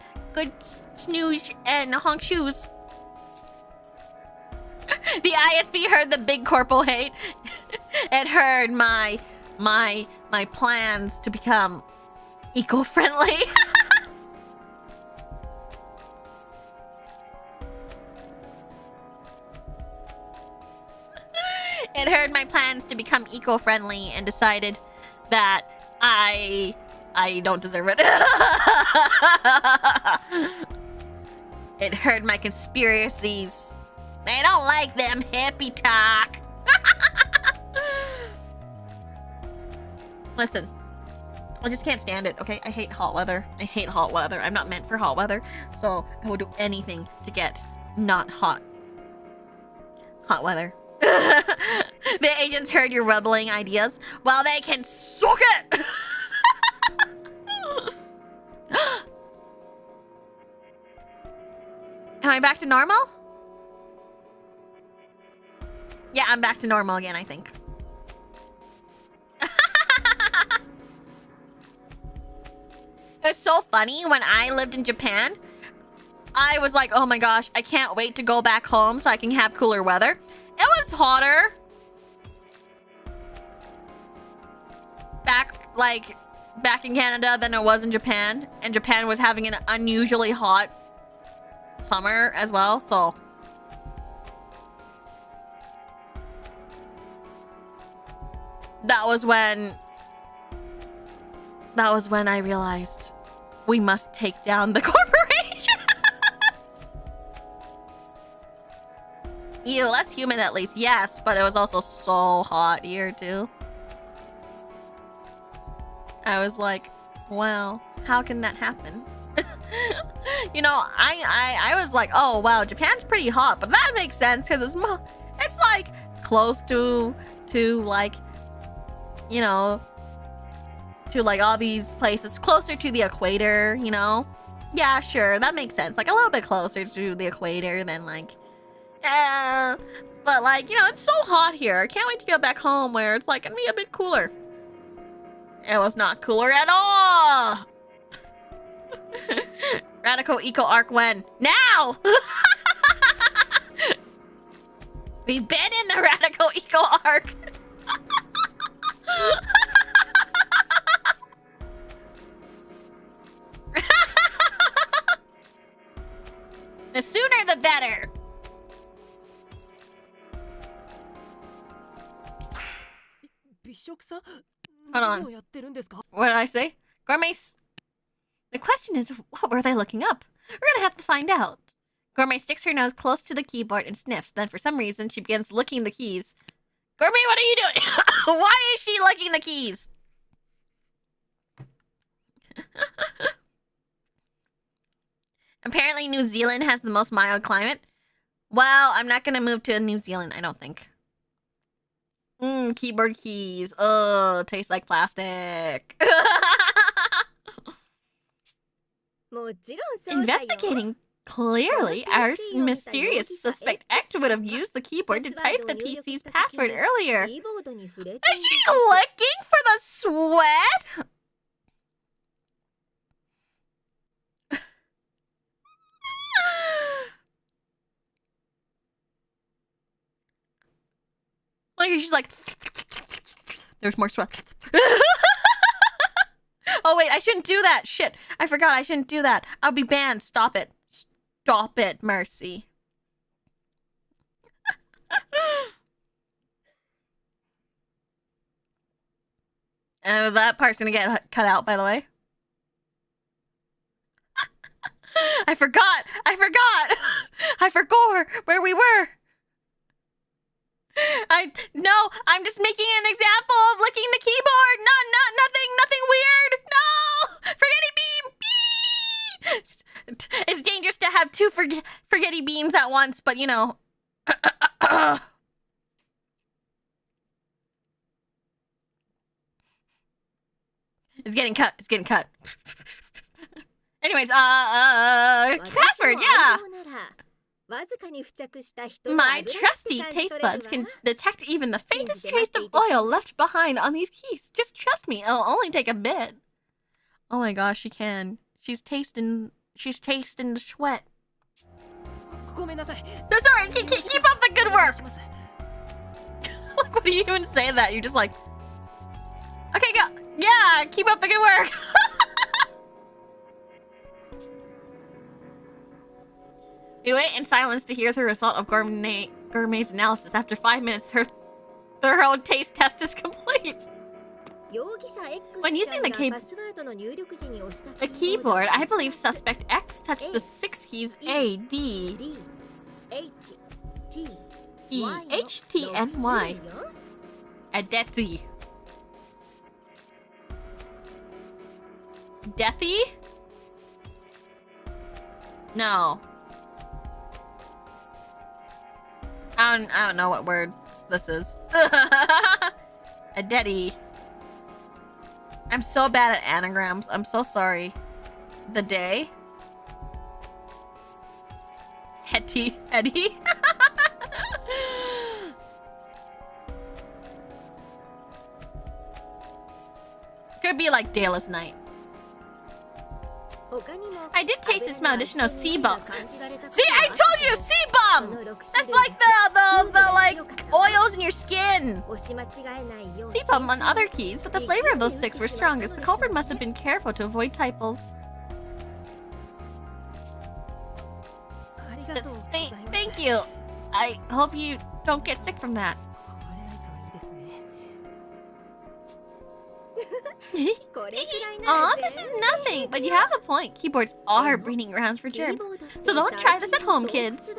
snooze and honk shoes. The ISP heard the big corporal hate. It heard my plans to become eco-friendly. It heard my plans to become eco-friendly and decided that I don't deserve it. It heard my conspiracies. I don't like them hippie talk. Listen, I just can't stand it, okay? I hate hot weather. I hate hot weather. I'm not meant for hot weather, so I will do anything to get not hot weather. The agents heard your rebelling ideas. Well, they can suck it! Am I back to normal? Yeah, I'm back to normal again, I think. It's so funny, when I lived in Japan, I was like, oh my gosh, I can't wait to go back home so I can have cooler weather. It was hotter. Back in Canada than it was in Japan. And Japan was having an unusually hot summer as well, so. That was when I realized we must take down the corporations. Ew, less humid at least. Yes, but it was also so hot here too. I was like, wow, how can that happen? You know, I was like, oh wow, Japan's pretty hot, but that makes sense because it's like close to like, you know, to like all these places closer to the equator, you know? Yeah, sure, that makes sense. Like a little bit closer to the equator than like, but like, you know, it's so hot here. I can't wait to get back home where it's like gonna be a bit cooler. It was not cooler at all. Radical Eco Arc when? Now! We've been in the Radical Eco Arc. The sooner the better. Hold on. What did I say? Gourmets. The question is, what were they looking up? We're gonna have to find out. Gourmet sticks her nose close to the keyboard and sniffs. Then for some reason, she begins licking the keys. Gourmet, what are you doing? Why is she licking the keys? say New Zealand has the most mild climate. Well, I'm not gonna move to New Zealand, I don't think. Keyboard keys. Oh, tastes like plastic. Investigating. Clearly, our mysterious suspect X would have used the keyboard to type the PC's password earlier. Is she looking for the sweat? Like, she's like, there's more sweat. Oh, wait, I shouldn't do that. Shit, I forgot I shouldn't do that. I'll be banned. Stop it. Stop it, Mercy. That part's gonna get cut out, by the way. I forgot! I forgot where we were! No, I'm just making an example of licking the keyboard! Nothing weird! No! Forgetty beam! It's dangerous to have two forgetty beams at once, but you know. It's getting cut. Anyways, password, yeah! My trusty taste buds can detect even the faintest trace of oil left behind on these keys. Just trust me, it'll only take a bit. Oh my gosh, she can. She's tasting the sweat. That's alright, keep up the good work! Like, what do you even say that? You're just like, okay, go. Yeah, keep up the good work. We wait in silence to hear the result of Gourmet's analysis. After 5 minutes, her thorough taste test is complete. When using the keyboard, I believe suspect X touched the 6 keys A, D, E, H, T, and Y. Adeti. Deathy? No. I don't know what words this is. Adeti. I'm so bad at anagrams. I'm so sorry. The day. Hetty. Eddie. Could be like Dayless Night. I did taste and smell additional sebum. See, I told you, sebum! That's like the like oils in your skin. Sebum on other keys, but the flavor of those 6 were strongest. The culprit must have been careful to avoid typos. Thank you. I hope you don't get sick from that. Aw, this is nothing, but you have a point. Keyboards are breeding grounds for germs, so don't try this at home, kids.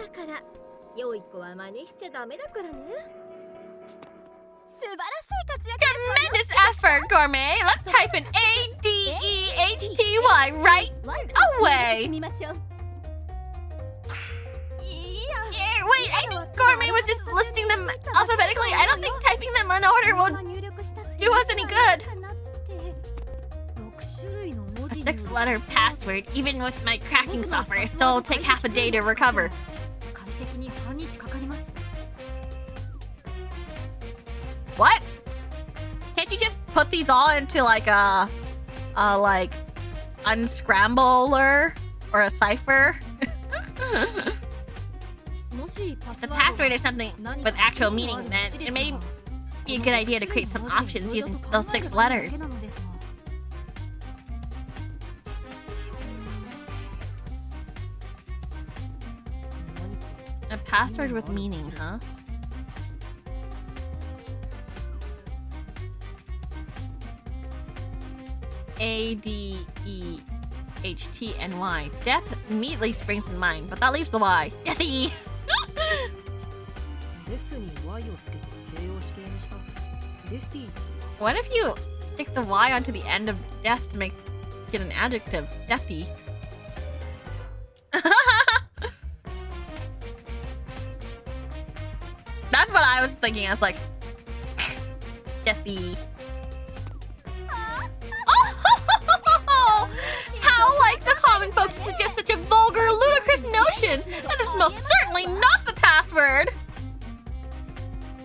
Tremendous effort, Gourmet. Let's type in A-D-E-H-T-Y right away. Yeah, wait, I think Gourmet was just listing them alphabetically. I don't think typing them in order will do us any good. A 6-letter password, even with my cracking software, it still take half a day to recover. What? Can't you just put these all into like a like unscrambler or a cipher? If the password is something with actual meaning, then it may be a good idea to create some options using those 6 letters. A password with meaning, huh? A-D-E-H-T-N-Y. Death immediately springs to mind, but that leaves the Y. Deathy! What if you stick the Y onto the end of death to get an adjective? Deathy. I was thinking, I was like, get the... Oh, how like the common folks to suggest such a vulgar, ludicrous notion? That is most certainly not the password.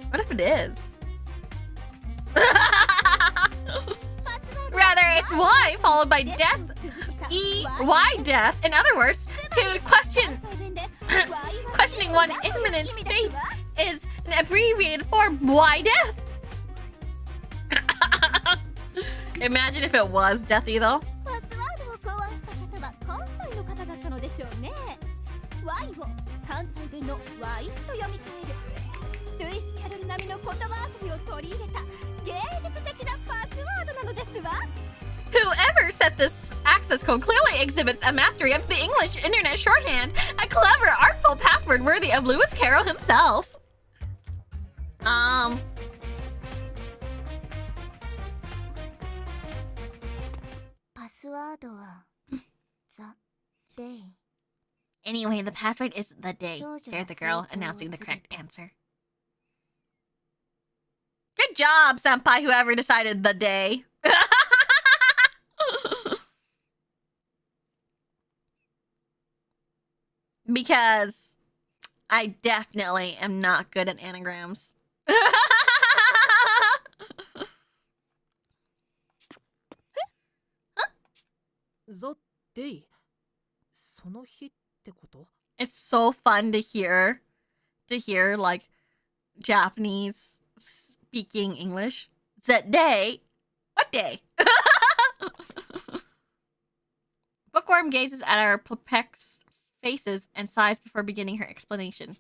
What if it is? Rather, it's Y followed by death. E-Y death. In other words, to questioning one imminent fate is an abbreviated form Y death. Imagine if it was deathy though. Whoever set this access code clearly exhibits a mastery of the English internet shorthand, a clever, artful password worthy of Lewis Carroll himself. Anyway, the password is the day, shared the girl, announcing the correct answer. Good job, senpai, whoever decided the day. Because I definitely am not good at anagrams. It's so fun to hear like Japanese speaking English. That day? What day? Bookworm gazes at our perplexed faces and sighs before beginning her explanation.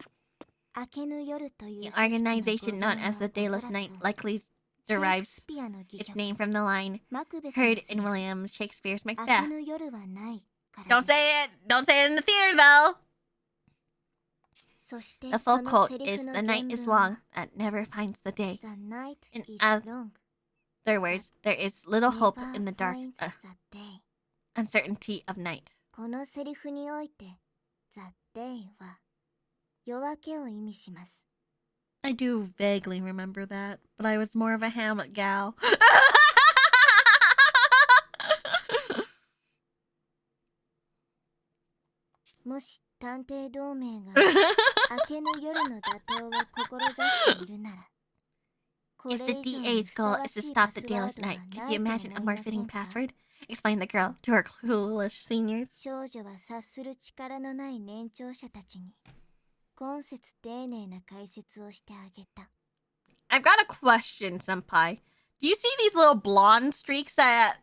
The organization known as the Dayless Night likely derives its name from the line heard in William Shakespeare's Macbeth. Don't say it! Don't say it in the theater, though! The full quote is, "The night is long that never finds the day." In other words, there is little hope in the dark uncertainty of night. I do vaguely remember that, but I was more of a Hamlet gal. If the DA's goal is to stop the Dayless Night, could you imagine a more fitting password? Explained the girl to her clueless seniors. I've got a question, senpai. Do you see these little blonde streaks that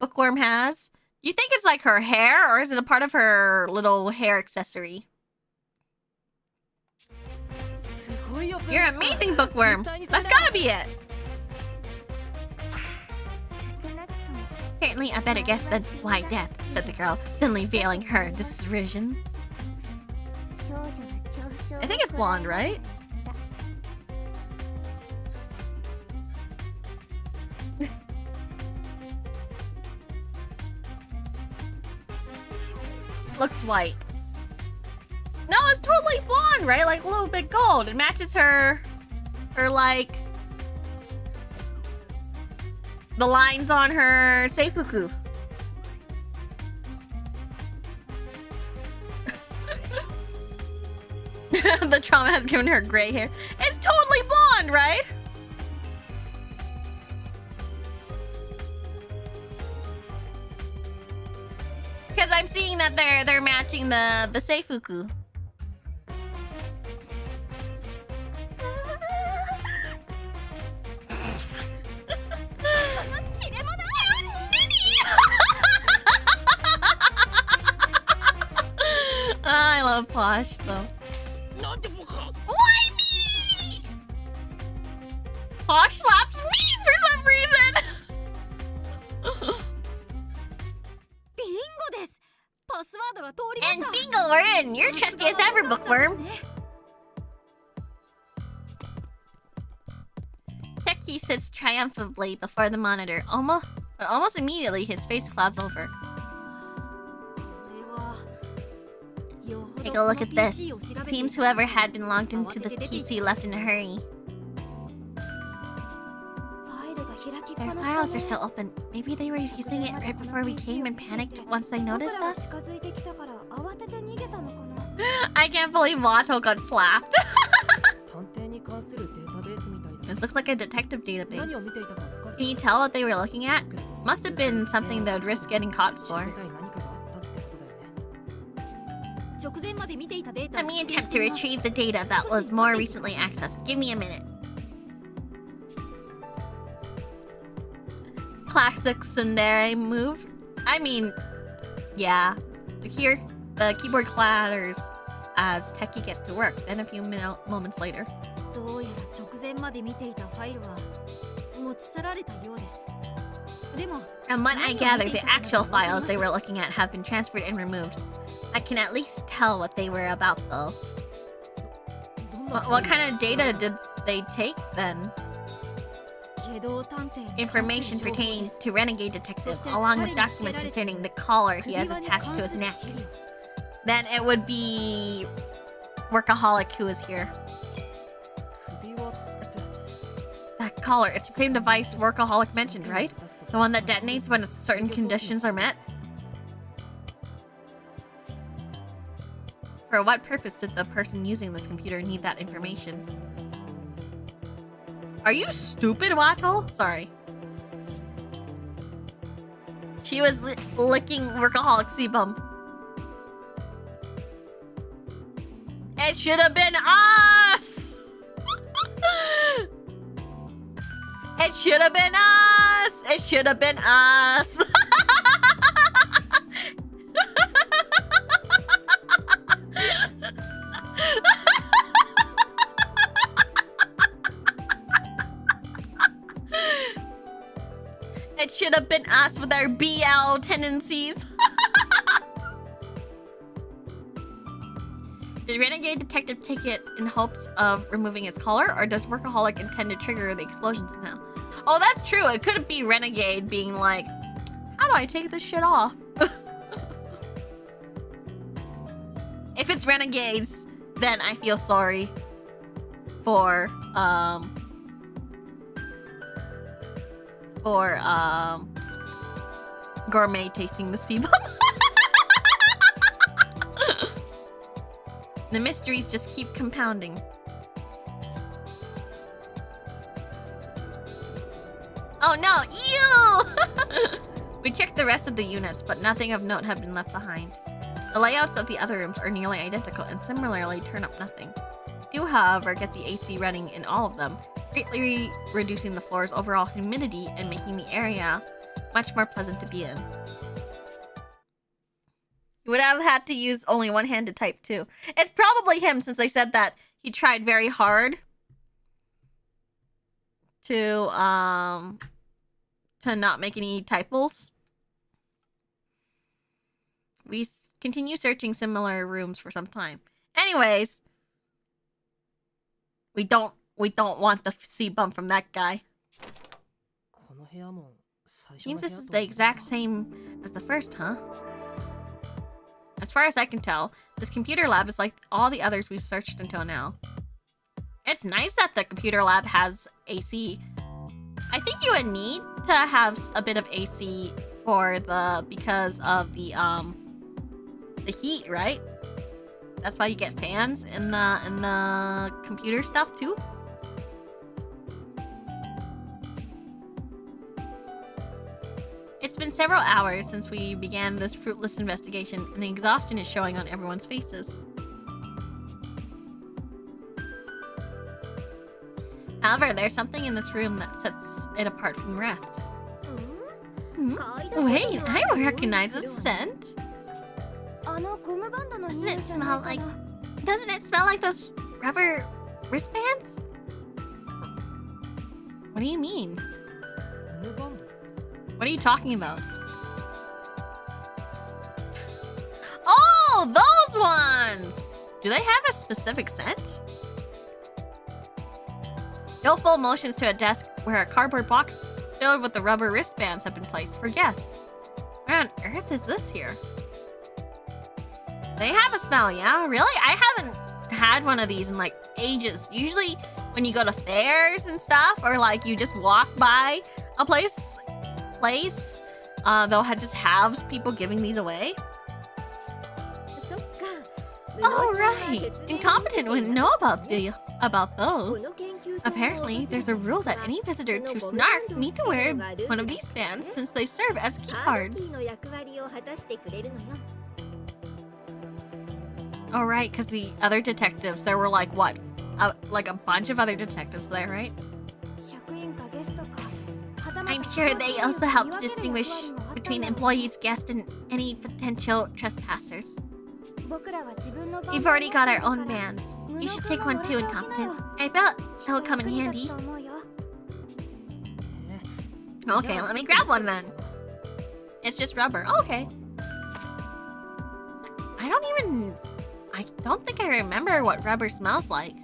Bookworm has? Do you think it's like her hair, or is it a part of her little hair accessory? You're amazing, Bookworm. That's gotta be it. Apparently a better guess than why death, said the girl, suddenly veiling her derision. I think it's blonde, right? Looks white. No, it's totally blonde, right? Like a little bit gold. It matches her like the lines on her seifuku. The trauma has given her gray hair. It's totally blonde, right? Because I'm seeing that they're matching the seifuku. I love Posh though. Why me? Posh slaps me for some reason. And bingo, we're in. You're trusty as ever, Bookworm. Techie sits triumphantly before the monitor, but almost immediately his face clouds over. Take a look at this. Seems whoever had been logged into the PC left in a hurry. Their files are still open. Maybe they were using it right before we came and panicked once they noticed us. I can't believe Watto got slapped. This looks like a detective database. Can you tell what they were looking at? Must have been something they would risk getting caught for. Let me attempt to retrieve the data that was more recently accessed. Give me a minute. Classic tsundere move. I mean, yeah. The keyboard clatters as Techie gets to work. Then a few moments later. From what I gather, the actual files they were looking at have been transferred and removed. I can at least tell what they were about, though. What kind of data did they take, then? Information pertaining to Renegade Detective, along with documents concerning the collar he has attached to his neck. Then it would be Workaholic who is here. That collar, it's the same device Workaholic mentioned, right? The one that detonates when certain conditions are met? For what purpose did the person using this computer need that information? Are you stupid, Watto? Sorry. She was licking Workaholic C-bump. It should have been us! It should have been us! It should have been us! It should have been us with our BL tendencies. Did Renegade Detective take it in hopes of removing its collar, or does Workaholic intend to trigger the explosion somehow? Oh, that's true. It could be Renegade being like, how do I take this shit off? If it's Renegades, then I feel sorry for Gourmet tasting the sebum. The mysteries just keep compounding. Oh no, ew! We checked the rest of the units, but nothing of note had been left behind. The layouts of the other rooms are nearly identical and similarly turn up nothing. We do, however, get the AC running in all of them, greatly reducing the floor's overall humidity and making the area much more pleasant to be in. You would have had to use only one hand to type too. It's probably him, since they said that he tried very hard to not make any typos. We continue searching similar rooms for some time. Anyways, we don't want the C bump from that guy. Seems this is the exact same as the first, huh? As far as I can tell, this computer lab is like all the others we've searched until now. It's nice that the computer lab has AC. I think you would need to have a bit of AC for because of the heat, right? That's why you get fans in the computer stuff too. It's been several hours since we began this fruitless investigation, and the exhaustion is showing on everyone's faces. However, there's something in this room that sets it apart from the rest. Wait, I recognize this scent. Doesn't it smell like those rubber wristbands? What do you mean? What are you talking about? Oh, those ones! Do they have a specific scent? Full motions to a desk where a cardboard box filled with the rubber wristbands have been placed for guests. Where on earth is this here? They have a smell, yeah? Really? I haven't had one of these in like ages. Usually when you go to fairs and stuff, or like you just walk by a place, they'll just have people giving these away. Oh, right. Incompetent wouldn't know about those. Apparently, there's a rule that any visitor to Snarks need to wear one of these bands since they serve as key cards. Oh, right, because the other detectives, there were like, what? Like a bunch of other detectives there, right? I'm sure they also help to distinguish between employees, guests, and any potential trespassers. We've already got our own bands. You should take one too, Incompetent. I bet it'll come in handy. Okay, let me grab one then. It's just rubber. Oh, okay. I don't think I remember what rubber smells like.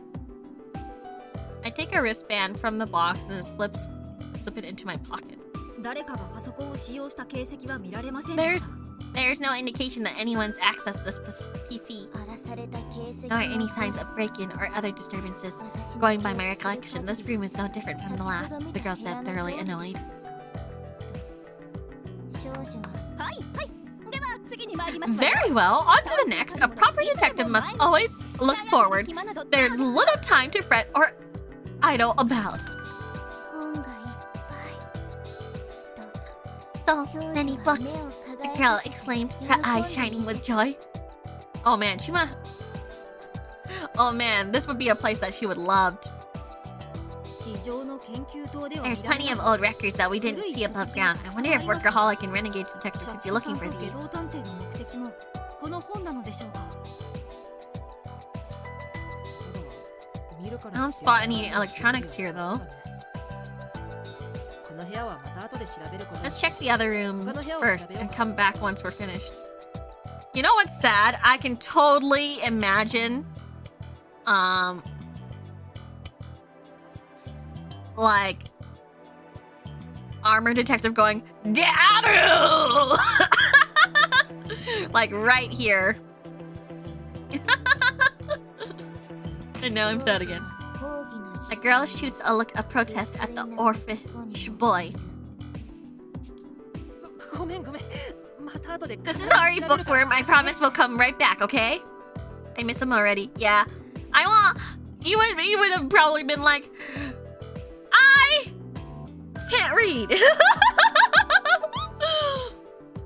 I take a wristband from the box and slip it into my pocket. There's no indication that anyone's accessed this PC, nor any signs of break-in or other disturbances. Going by my recollection, this room is no different from the last, the girl said, thoroughly annoyed. Very well, on to the next. A proper detective must always look forward. There's little time to fret or idle about. So many books, the girl exclaimed, her eyes shining with joy. Oh man, oh man, this would be a place that she would love. There's plenty of old records that we didn't see above ground. I wonder if Workaholic and Renegade detectives could be looking for these. I don't spot any electronics here though. Let's check the other rooms first and come back once we're finished. You know what's sad? I can totally imagine like Armor Detective going, Dadu! Like right here. And now I'm sad again. A girl shoots a look of protest at the orphish boy. This is Ari Bookworm. I promise we'll come right back, okay? I miss him already. Yeah. You would have probably been like, I can't read.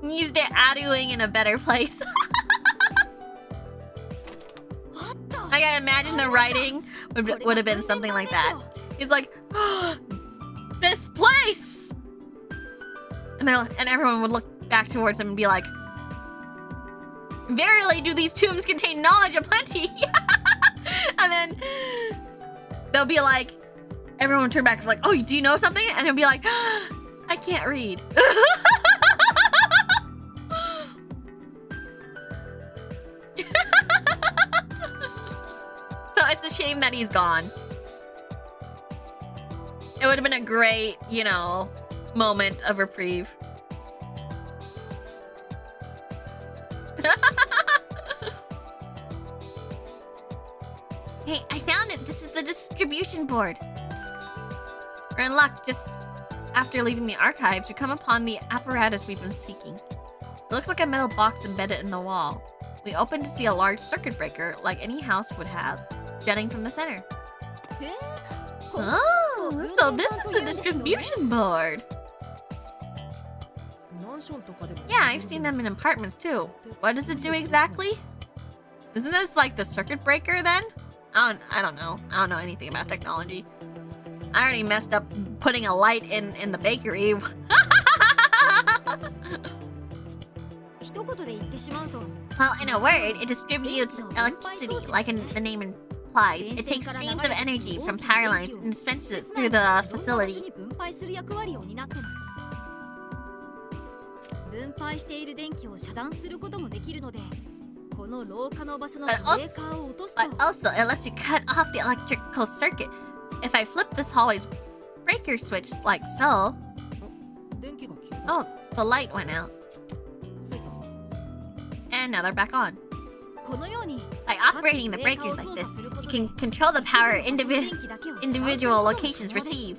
He's aduing in a better place. I gotta imagine the writing would have been something like that. He's like, oh, this place! And everyone would look back towards him and be like, verily do these tombs contain knowledge aplenty. And then they'll be like, everyone would turn back and be like, oh, do you know something? And he'll be like, oh, I can't read. So it's a shame that he's gone. It would have been a great, you know, moment of reprieve. Hey, I found it. This is the distribution board. We're in luck. Just after leaving the archives, we come upon the apparatus we've been seeking. It looks like a metal box embedded in the wall. We open to see a large circuit breaker, like any house would have, jutting from the center. Oh, so this is the distribution board. Yeah, I've seen them in apartments too. What does it do exactly? Isn't this like the circuit breaker then? I don't know. I don't know anything about technology. I already messed up putting a light in the bakery. Well, in a word, it distributes electricity, like the name implies. It takes streams of energy from power lines and dispenses it through the facility. But also, it lets you cut off the electrical circuit. If I flip this hallway's breaker switch like so... Oh, the light went out. And now they're back on. By operating the breakers like this, you can control the power individual locations receive.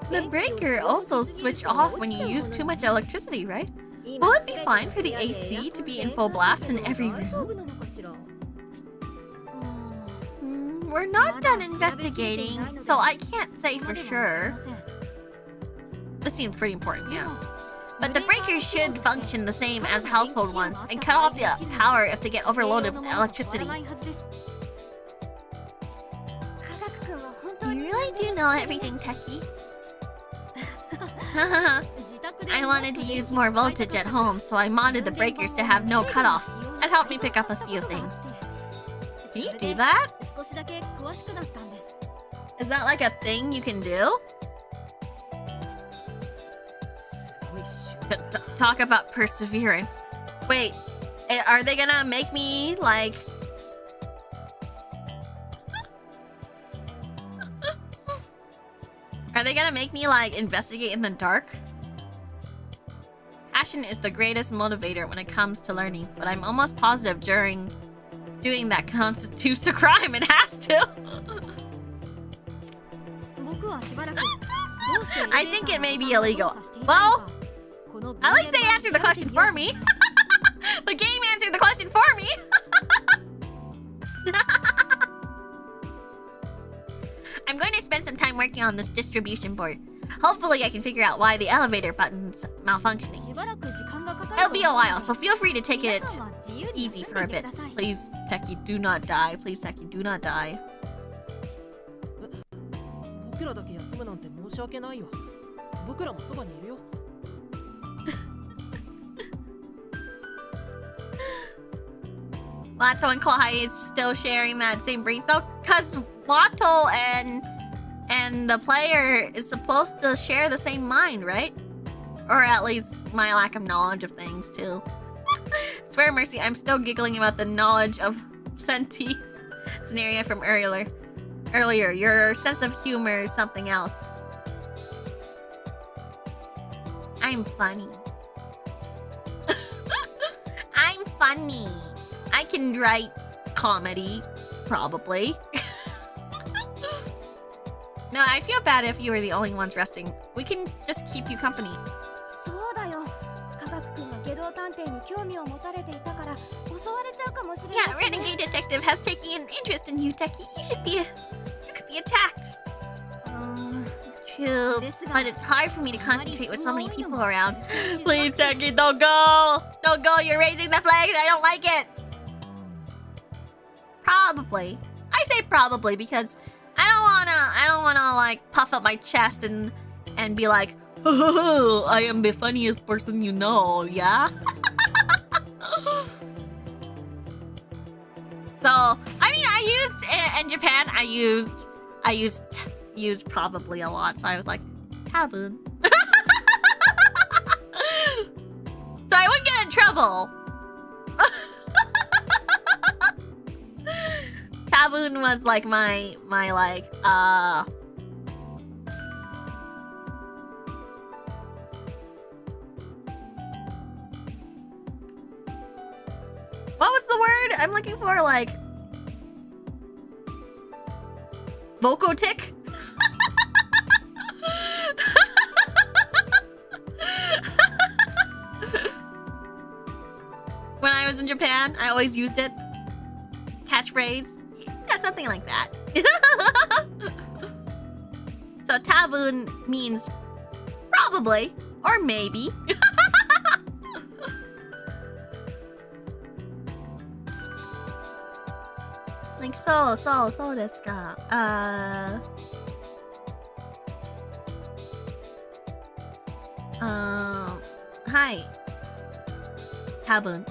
The breaker also switch off when you use too much electricity, right? Will it be fine for the AC to be in full blast in every room? We're not done investigating, so I can't say for sure. This seems pretty important, yeah. But the breakers should function the same as household ones and cut off the power if they get overloaded with electricity. You really do know everything, Techie. I wanted to use more voltage at home, so I modded the breakers to have no cutoff. That helped me pick up a few things. Can you do that? Is that like a thing you can do? Talk about perseverance. Wait, are they gonna make me like... Are they gonna make me like investigate in the dark? Passion is the greatest motivator when it comes to learning, but I'm almost positive during doing that constitutes a crime. It has to. I think it may be illegal. Well, at least they answered the question for me. The game answered the question for me. I'm going to spend some time working on this distribution board. Hopefully I can figure out why the elevator button's malfunctioning. It'll be a while, so feel free to take it easy for a bit. Please, Techie, do not die. Please, Techie, do not die. Watto and Kohai is still sharing that same brain cell? Because Watto and the player is supposed to share the same mind, right? Or at least my lack of knowledge of things, too. Swear mercy, I'm still giggling about the knowledge of plenty scenario from earlier. Your sense of humor is something else. I'm funny. I'm funny. I can write comedy, probably. No, I feel bad if you were the only ones resting. We can just keep you company. Yeah, Renegade Detective has taken an interest in you, Techie. You could be attacked. True, but it's hard for me to concentrate with so many people around. Please, Techie, don't go! Don't go, you're raising the flag and I don't like it! Probably. I say probably because I don't wanna like puff up my chest and be like, oh, I am the funniest person you know, yeah? So, I mean, in Japan, I used probably a lot, so I was like, taboo. So I wouldn't get in trouble. Taboon was like my like what was the word I'm looking for? Like vocal tick? When I was in Japan, I always used it. Catchphrase. Yeah, something like that. So taboon means probably or maybe. Like so desu ka. Hi. Taboon.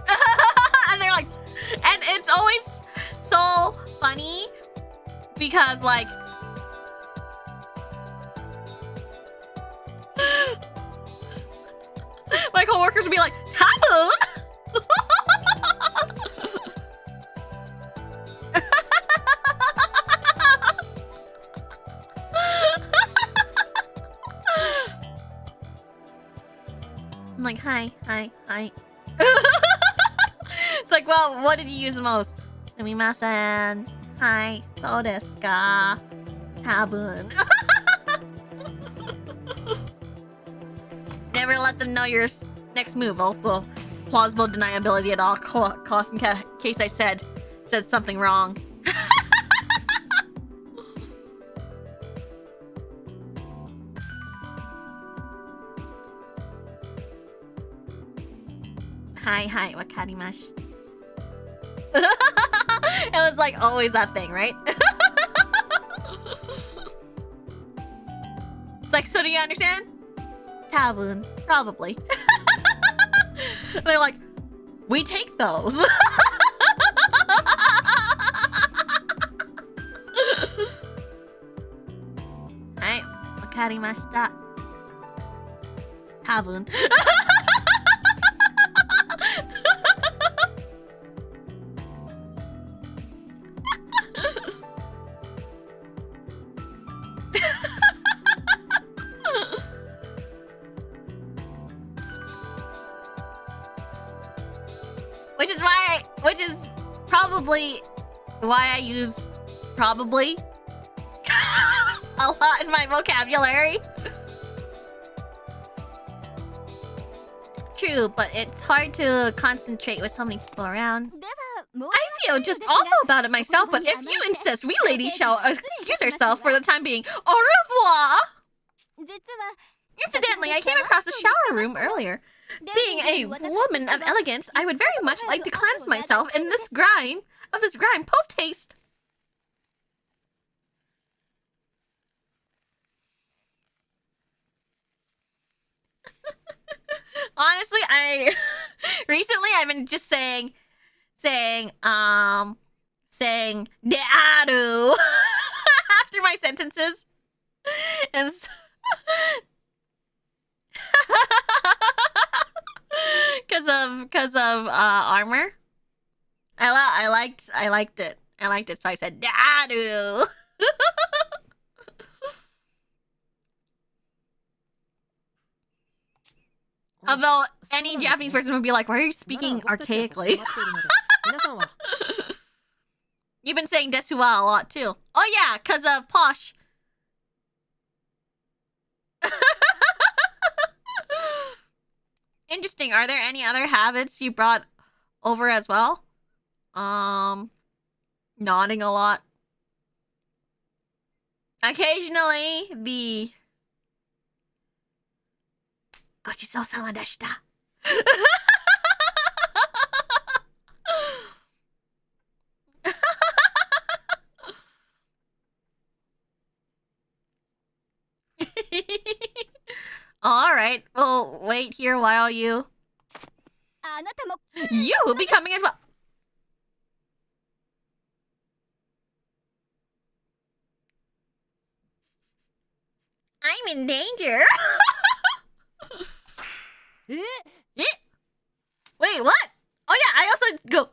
And they're like, and it's always so funny because like my coworkers would be like, Taboon? I'm like, hi. well, what did you use the most? Sumimasen. Hi. So desu ka? Tabun. Never let them know your next move. Also, plausible deniability at all costs in case I said something wrong. Hi, wakarimashita. It was like always that thing, right? It's like, so do you understand? Tabun, probably. They're like, we take those. Hi, wakarimashita. Tabun. Which is probably why I use probably a lot in my vocabulary. True, but it's hard to concentrate with so many people around. I feel just awful about it myself, but if you insist, we ladies shall excuse ourselves for the time being. Au revoir! Incidentally, I came across a shower room earlier. Being a woman of elegance, I would very much like to cleanse myself in this grime post-haste. Honestly, recently I've been just saying deadu after my sentences. And because of armor. I liked it. So I said deadu. Although any Japanese person would be like, why are you speaking archaically? You've been saying desu wa a lot too. Oh yeah, because of Posh. Interesting. Are there any other habits you brought over as well? Nodding a lot. Occasionally, the Gochisousama deshita. Alright, we'll wait here while you will be coming as well. I'm in danger. Wait, what? Oh yeah, I also go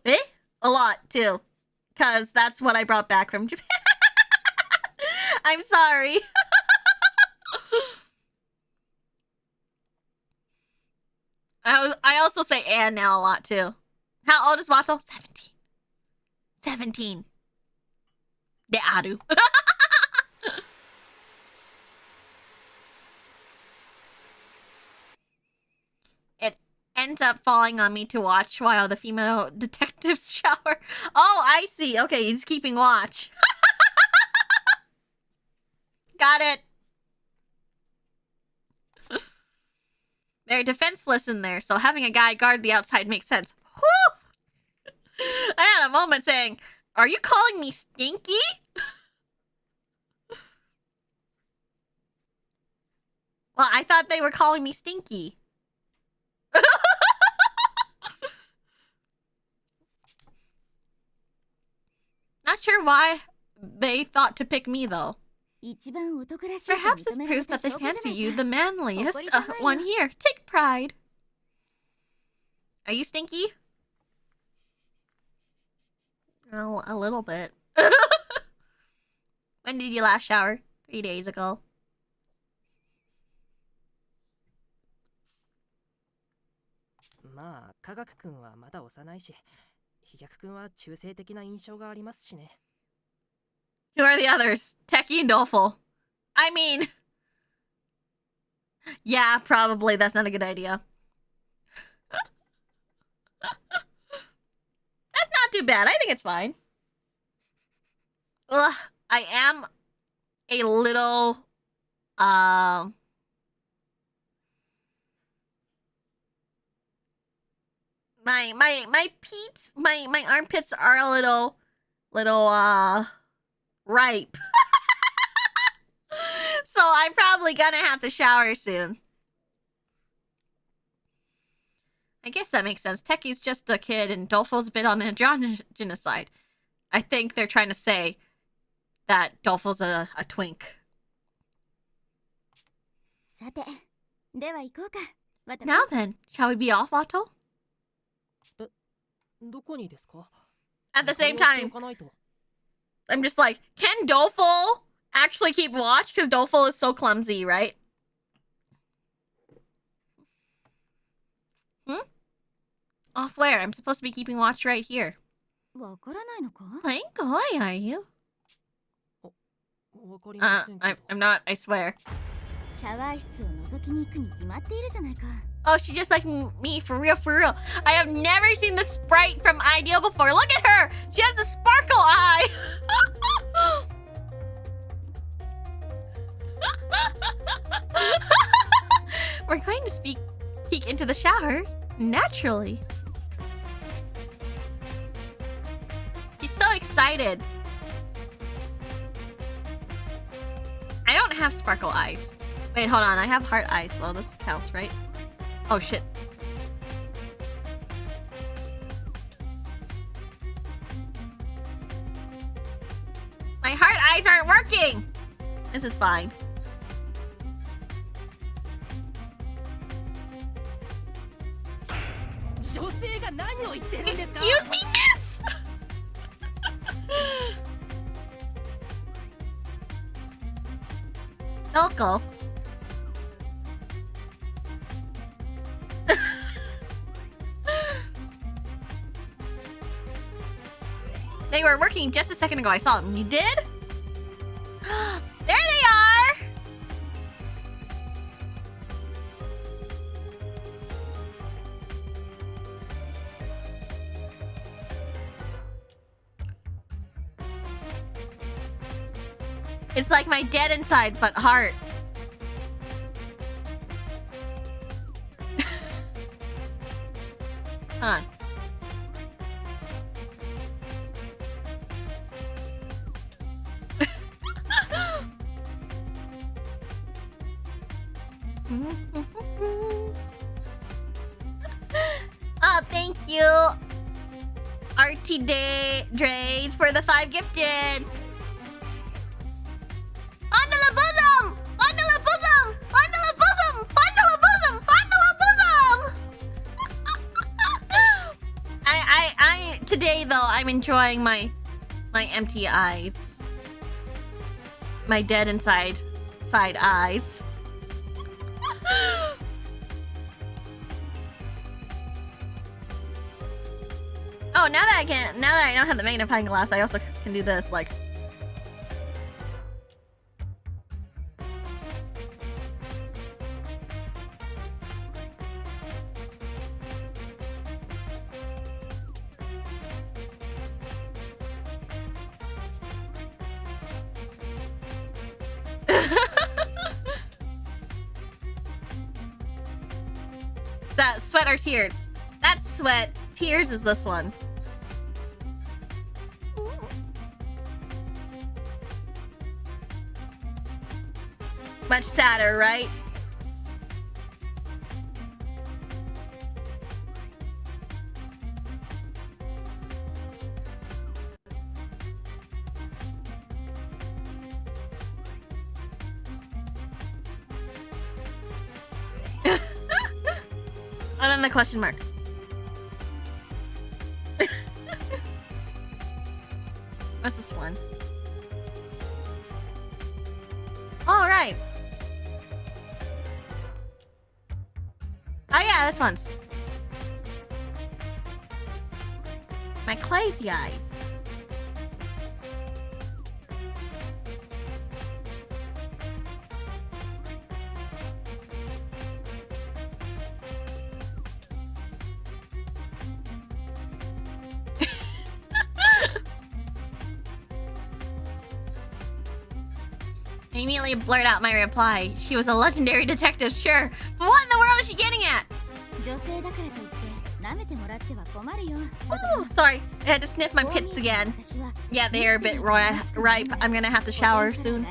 a lot too. Cause that's what I brought back from Japan. I'm sorry. I also say and now a lot too. How old is Watto? 17. 17. De aru. It ends up falling on me to watch while the female detectives shower. Oh, I see. Okay, he's keeping watch. Got it. They're defenseless in there, so having a guy guard the outside makes sense. Whew! I had a moment saying, are you calling me stinky? Well, I thought they were calling me stinky. Not sure why they thought to pick me, though. Perhaps it's proof that they fancy you the manliest one here. Take pride. Are you stinky? Oh, a little bit. When did you last shower? 3 days ago. Who are the others? Techie and Doleful. I mean... Yeah, probably. That's not a good idea. That's not too bad. I think it's fine. Ugh, I am a little... my armpits are a little ripe. So I'm probably gonna have to shower soon. I guess that makes sense. Techie's just a kid and Doleful's a bit on the androgynous side. I think they're trying to say that Doleful's a twink. Now then, shall we be off, Otto? At the same time, I'm just like, can Doleful actually keep watch? Because Doleful is so clumsy, right? Off where? I'm supposed to be keeping watch right here. Playing coy, are you? I'm not, I swear. Oh, she just like me, for real, for real. I have never seen the sprite from Ideal before. Look at her! She has a sparkle eye! We're going to peek into the shower, naturally. She's so excited. I don't have sparkle eyes. Wait, hold on. I have heart eyes, though. This counts, right? Oh, shit. My heart eyes aren't working! This is fine. Excuse me, miss! Elko. They were working just a second ago. I saw them. You did? There they are! It's like my dead inside, but heart. Hold on. Oh, thank you, RT Drays, for the 5 gifted. Fondle a bosom! Fondle a bosom! Fondle a bosom! Fondle a bosom! Fondle a bosom! Today though, I'm enjoying my empty eyes. My dead inside eyes. Oh, now that I don't have the magnifying glass, I also can do this, like. That sweat or tears? That's sweat. Tears is this one. Much sadder, right? And then the question mark. What's this one? All right. Oh yeah, this one's. My crazy eyes. I immediately blurt out my reply. She was a legendary detective, sure. But what in the world is she getting at? Ooh, sorry, I had to sniff my pits again. Yeah, they are a bit ripe. I'm gonna have to shower soon.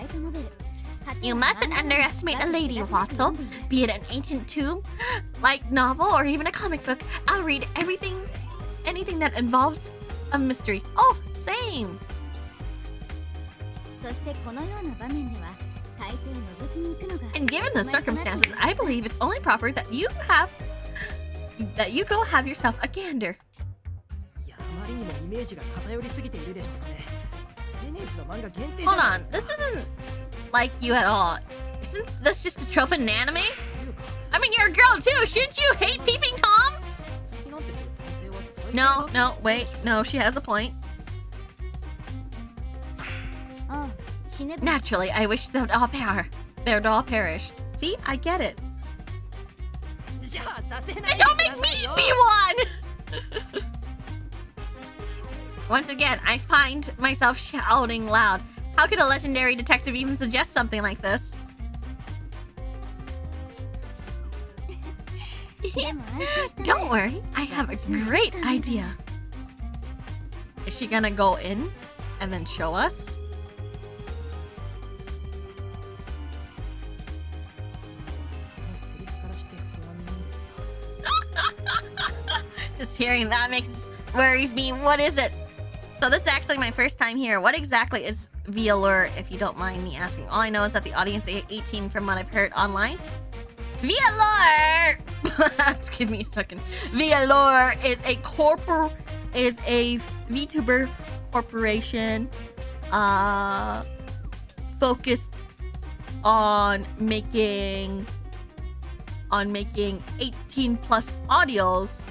You mustn't underestimate a lady, Wattle. Be it an ancient tomb, like novel, or even a comic book. I'll read anything that involves a mystery. Oh, same. And given the circumstances, I believe it's only proper that you go have yourself a gander. Hold on, this isn't like you at all. Isn't this just a trope in anime? I mean, you're a girl too. Shouldn't you hate peeping toms? No, wait. No, she has a point. Naturally, I wish they would all perish. See, I get it. Don't make me be one! Once again, I find myself shouting loud. How could a legendary detective even suggest something like this? Don't worry, I have a great idea. Is she gonna go in and then show us? Just hearing that worries me. What is it? So this is actually my first time here. What exactly is VAllure, if you don't mind me asking? All I know is that the audience is 18 from what I've heard online. VAllure! Excuse me a second. VAllure is a VTuber corporation focused on making 18 plus audios.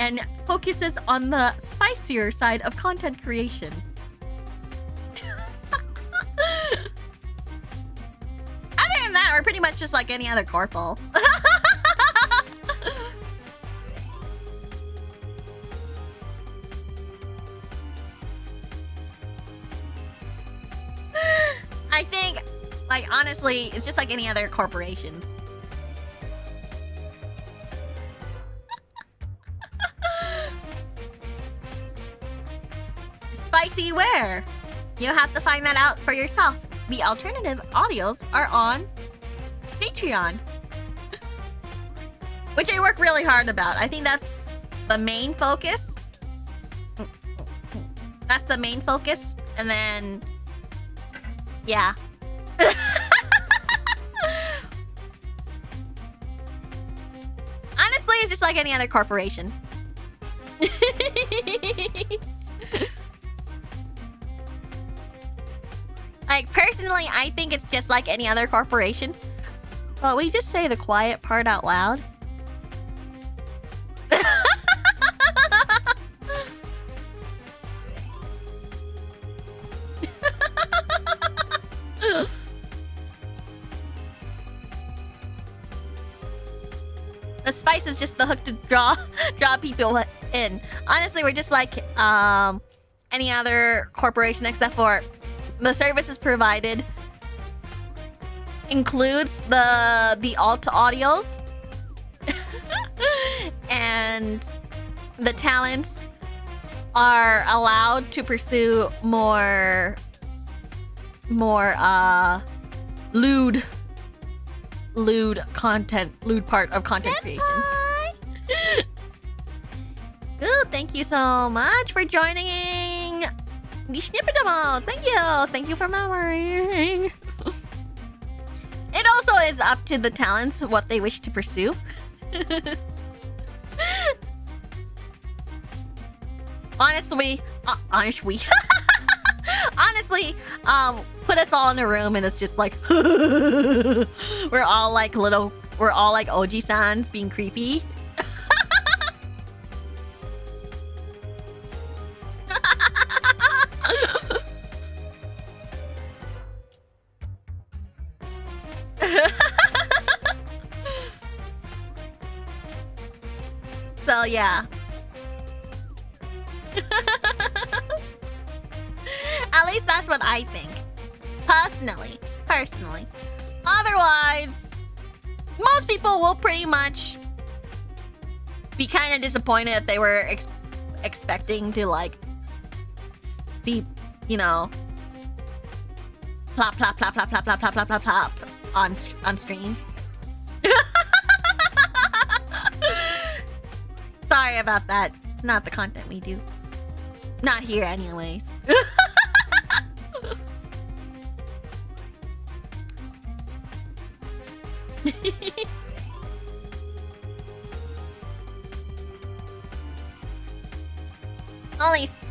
And focuses on the spicier side of content creation. Other than that, we're pretty much just like any other corporal. I think, like, honestly, it's just like any other corporations. Spicy where? You'll have to find that out for yourself. The alternative audios are on Patreon. Which I work really hard about. I think that's the main focus. That's the main focus. And then... yeah. Honestly, it's just like any other corporation. Like, personally, I think it's just like any other corporation. But we just say the quiet part out loud. The spice is just the hook to draw people in. Honestly, we're just like any other corporation except for the services provided includes the alt audios and the talents are allowed to pursue more lewd part of content creation. Ooh, thank you so much for joining the Snippetamos. Thank you for memorying. It also is up to the talents what they wish to pursue. Honestly, honestly, put us all in a room and it's just like we're all like Oji-sans being creepy. So yeah. At least that's what I think. Personally. Otherwise, most people will pretty much be kind of disappointed if they were expecting to like see, you know, plop plop plop plop plop plop plop plop plop plop on stream. Sorry about that. It's not the content we do. Not here anyways. Elise.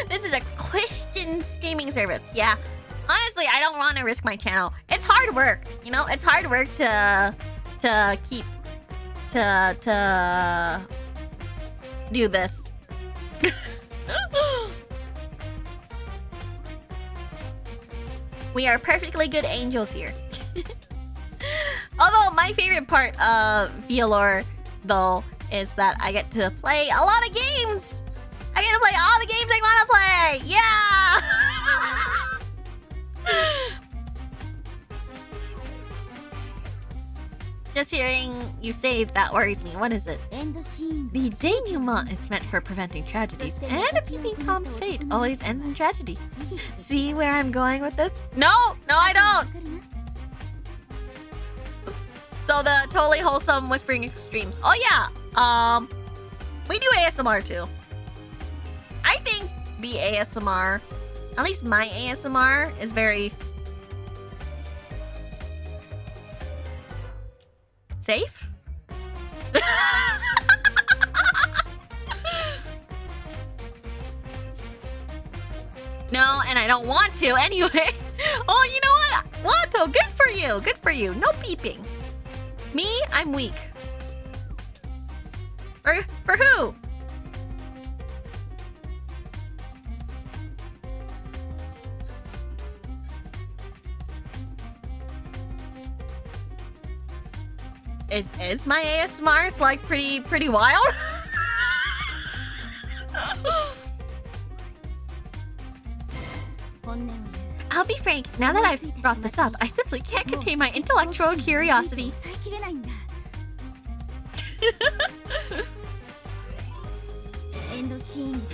This is a Christian streaming service. Yeah. Honestly, I don't want to risk my channel. It's hard work, you know? It's hard work to do this. We are perfectly good angels here. Although my favorite part of VAllure, though, is that I get to play a lot of games. I get to play all the games I want to play. Yeah. Just hearing you say that worries me. What is it? The denouement is meant for preventing tragedies, and a peeping Tom's fate always ends in tragedy. See where I'm going with this? No, I don't. So the totally wholesome whispering streams. Oh yeah, we do ASMR too. I think the ASMR, at least my ASMR, is very safe. No, and I don't want to anyway. Oh, you know what? Watto, good for you. Good for you. No peeping. Me, I'm weak. For who? Is my ASMR like pretty wild? I'll be frank, now that I've brought this up, I simply can't contain my intellectual curiosity.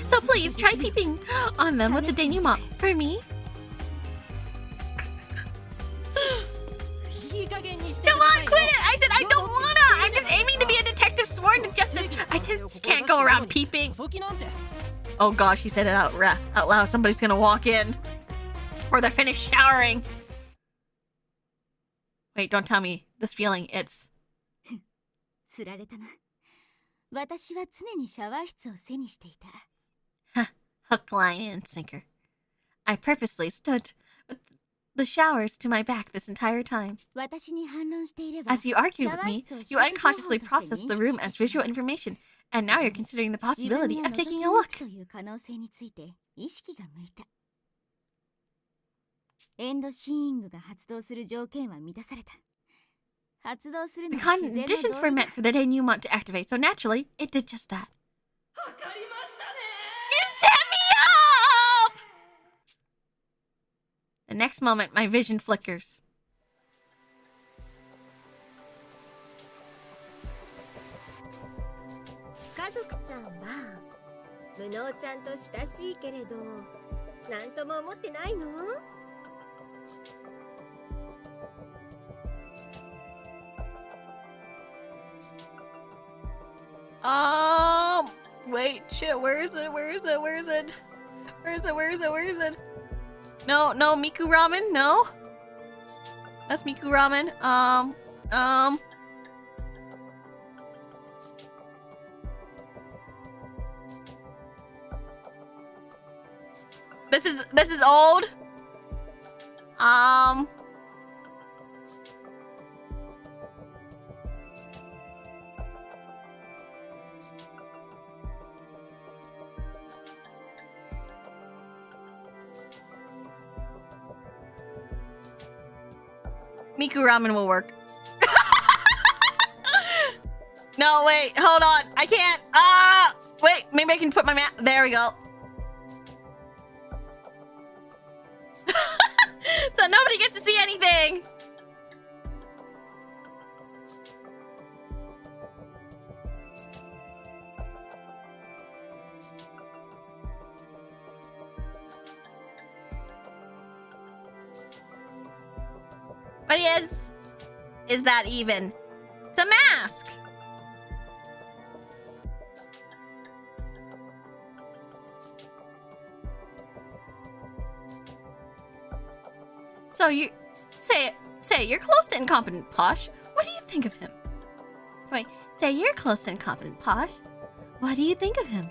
So please try peeping on them with the denouement for me. Come on, quit it! I said I don't wanna! I'm just aiming to be a detective sworn to justice. I just can't go around peeping. Oh gosh, he said it out loud. Somebody's gonna walk in. Or they're finished showering. Wait, don't tell me this feeling, it's... Hook, line, and sinker. I purposely stood with the showers to my back this entire time. As you argued with me, you unconsciously processed the room as visual information, and now you're considering the possibility of taking a look. The conditions were met for the denouement to activate, so naturally, it did just that. You set me up! The next moment, my vision flickers. Wait, shit, where is it? No, Miku Ramen, no? That's Miku Ramen, This is old. Miku ramen will work. No, wait, hold on. I can't. Wait, maybe I can put my map. There we go. So nobody gets to see anything. What is that even? It's a mask. So you say you're close to incompetent, Posh. What do you think of him? Wait, say you're close to incompetent, Posh. What do you think of him?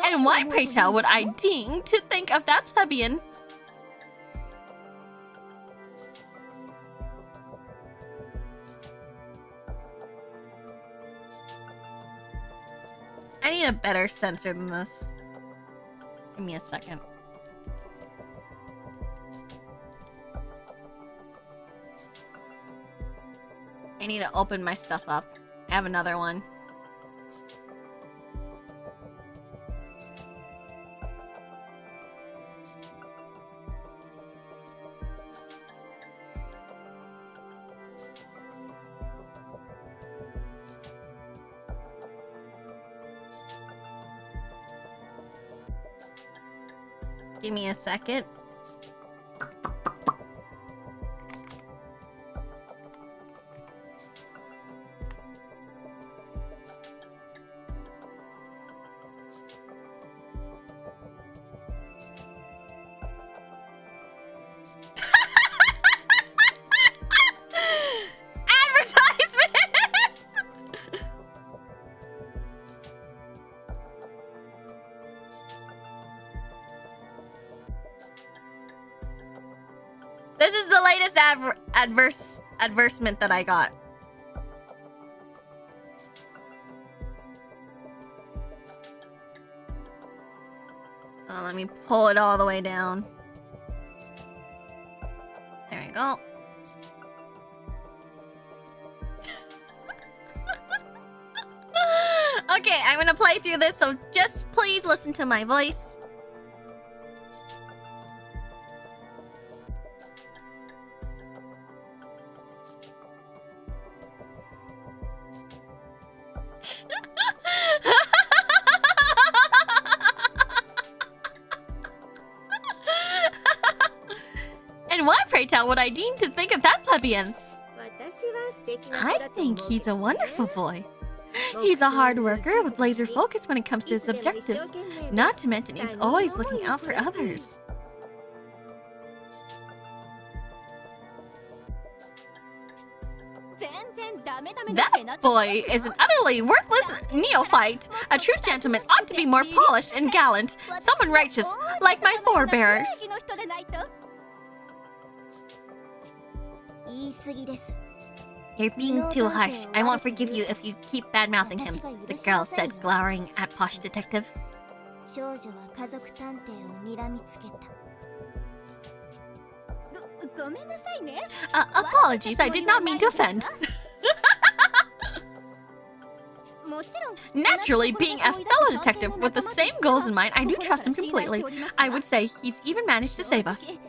And why, pray tell, would I ding to think of that plebeian? I need a better censor than this. Give me a second. I need to open my stuff up. I have another one. Give me a second. This is the latest advertisement that I got. Oh, let me pull it all the way down. There we go. Okay, I'm gonna play through this, so just please listen to my voice. And what, pray tell, would I deem to think of that plebeian? I think he's a wonderful boy. He's a hard worker with laser focus when it comes to his objectives. Not to mention he's always looking out for others. That boy is an utterly worthless neophyte. A true gentleman ought to be more polished and gallant. Someone righteous, like my forebears. You're being too harsh. I won't forgive you if you keep bad-mouthing him, the girl said, glowering at Posh Detective. Apologies, I did not mean to offend. Naturally, being a fellow detective with the same goals in mind, I do trust him completely. I would say he's even managed to save us.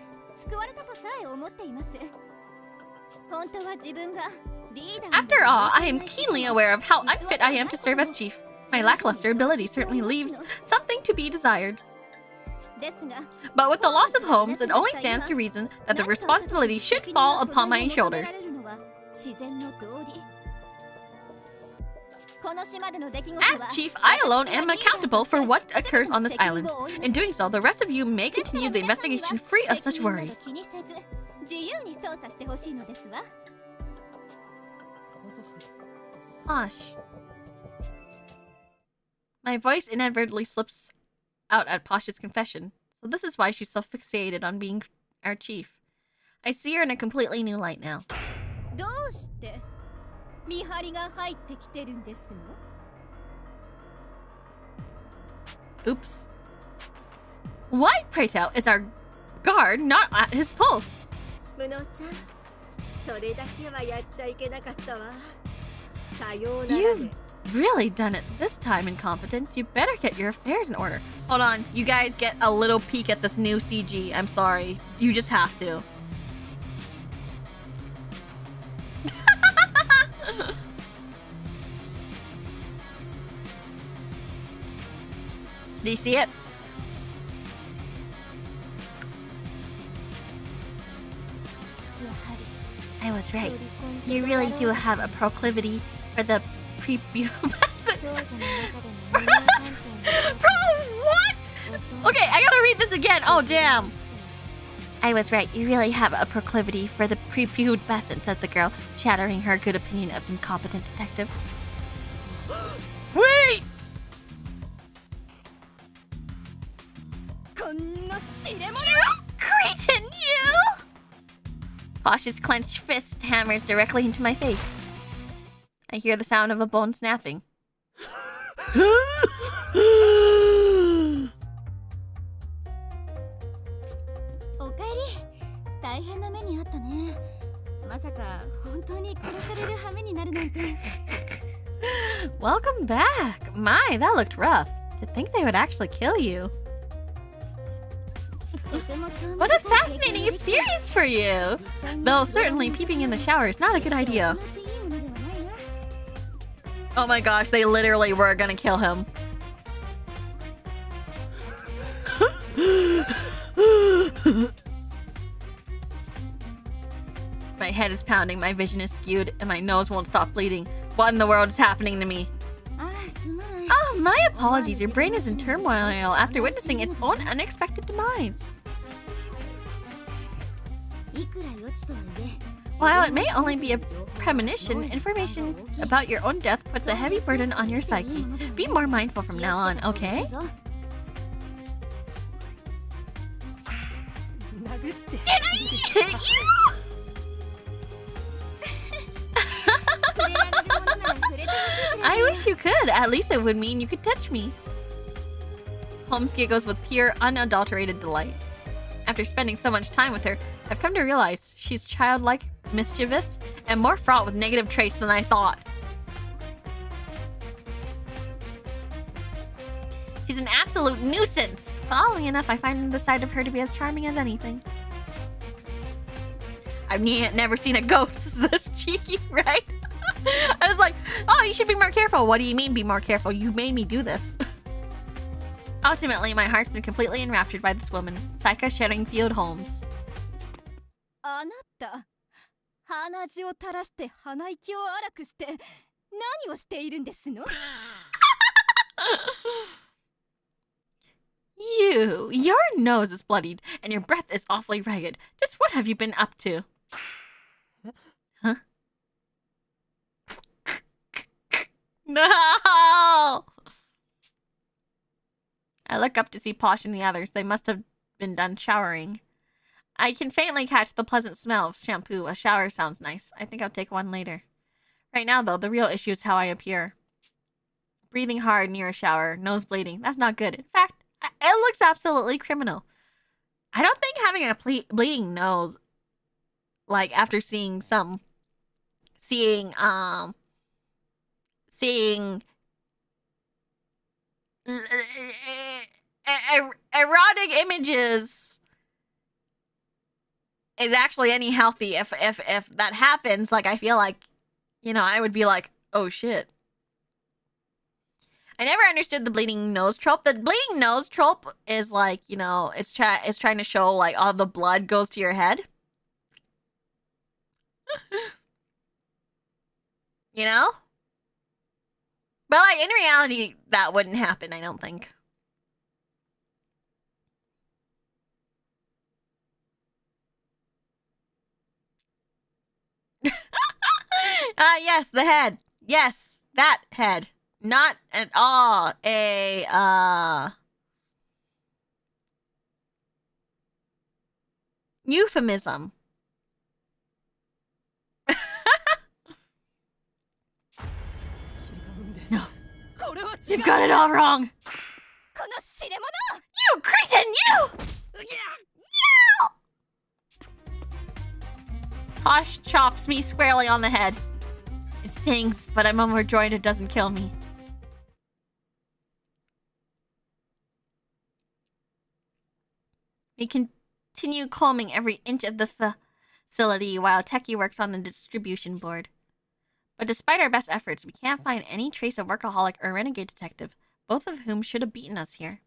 After all, I am keenly aware of how unfit I am to serve as chief. My lackluster ability certainly leaves something to be desired. But with the loss of homes, it only stands to reason that the responsibility should fall upon my shoulders. As chief, I alone am accountable for what occurs on this island. In doing so, the rest of you may continue the investigation free of such worry. Posh. My voice inadvertently slips out at Posh's confession, so this is why she's so fixated on being our chief. I see her in a completely new light now. Oops. Why, pray tell, is our guard not at his post? You've really done it this time, incompetent. You better get your affairs in order. Hold on, you guys get a little peek at this new CG. I'm sorry. You just have to. Do you see it? I was right. You really do have a proclivity for the prepubescent. Bro, what? Okay, I gotta read this again. Oh, damn. I was right. You really have a proclivity for the prepubescent, said the girl, shattering her good opinion of incompetent detective. Wait! You cretin, you! Posh's clenched fist hammers directly into my face. I hear the sound of a bone snapping. Welcome back. My, that looked rough. To think they would actually kill you. What a fascinating experience for you! Though certainly peeping in the shower is not a good idea. Oh my gosh, they literally were gonna kill him. My head is pounding, my vision is skewed, and my nose won't stop bleeding. What in the world is happening to me? Oh, my apologies. Your brain is in turmoil after witnessing its own unexpected demise. While it may only be a premonition, information about your own death puts a heavy burden on your psyche. Be more mindful from now on, okay? Did I hit you? I wish you could. At least it would mean you could touch me. Holmes giggles with pure, unadulterated delight. After spending so much time with her, I've come to realize she's childlike, mischievous, and more fraught with negative traits than I thought. She's an absolute nuisance. But oddly enough, I find the side of her to be as charming as anything. I've never seen a ghost this cheeky, right? I was like, oh, you should be more careful. What do you mean be more careful? You made me do this. Ultimately, my heart's been completely enraptured by this woman, Saika Shedingfield Holmes. Your nose is bloodied, and your breath is awfully ragged. Just what have you been up to? Huh? No! I look up to see Posh and the others. They must have been done showering. I can faintly catch the pleasant smell of shampoo. A shower sounds nice. I think I'll take one later. Right now, though, the real issue is how I appear. Breathing hard near a shower, nose bleeding. That's not good. In fact, it looks absolutely criminal. I don't think having a bleeding nose, like after seeing erotic images is actually any healthy. If that happens, like, I feel like, you know, I would be like, oh shit. I never understood the bleeding nose trope. The bleeding nose trope is like, you know, it's trying to show like all the blood goes to your head. You know? But like in reality, that wouldn't happen, I don't think. Yes, the head. Yes, that head. Not at all a Euphemism. No. You've got it all wrong. You cretin, you! Posh chops me squarely on the head. It stings, but I'm overjoyed it doesn't kill me. We continue combing every inch of the facility while Techie works on the distribution board. But despite our best efforts, we can't find any trace of Workaholic or Renegade Detective, both of whom should have beaten us here.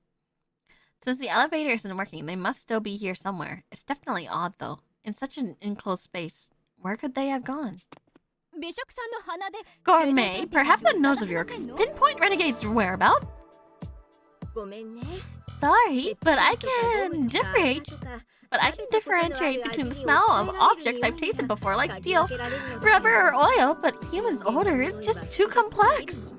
Since the elevator isn't working, they must still be here somewhere. It's definitely odd, though. In such an enclosed space, where could they have gone? Gourmet, perhaps the nose of yours pinpoint Renegade's whereabouts? Sorry, but I can differentiate between the smell of objects I've tasted before, like steel, rubber, or oil, but humans' odor is just too complex.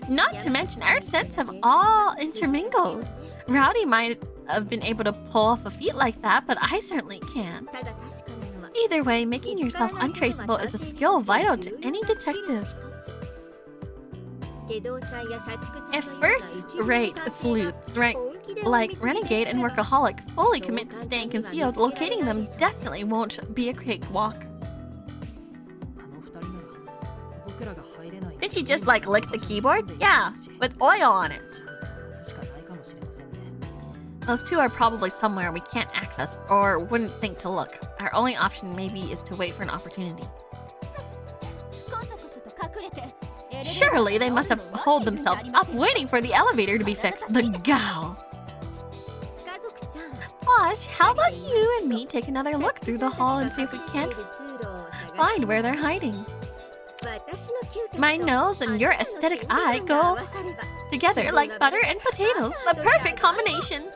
Not to mention, our scents have all intermingled. Rowdy might have been able to pull off a feat like that, but I certainly can't. Either way, making yourself untraceable is a skill vital to any detective. If first-rate sleuths like Renegade and Workaholic fully commit to staying concealed, locating them definitely won't be a cakewalk. Did she just like lick the keyboard? Yeah, with oil on it. Those two are probably somewhere we can't access or wouldn't think to look. Our only option maybe is to wait for an opportunity. Surely they must have holed themselves up waiting for the elevator to be fixed. The gal. Posh, how about you and me take another look through the hall and see if we can't find where they're hiding? My nose and your aesthetic eye go together like butter and potatoes. The perfect combination.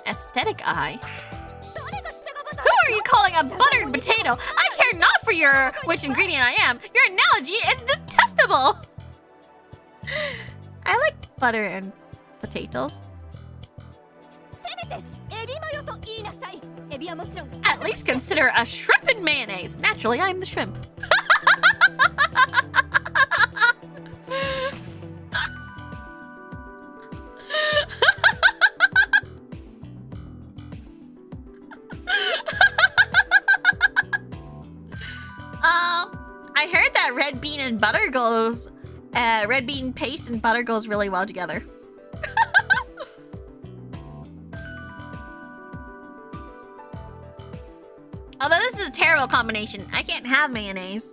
Aesthetic eye? Who are you calling a buttered potato? I care not for which ingredient I am. Your analogy is detestable. I like butter and potatoes. At least consider a shrimp and mayonnaise. Naturally, I'm the shrimp. I heard that red bean and butter goes, red bean paste and butter goes really well together. Although this is a terrible combination. I can't have mayonnaise.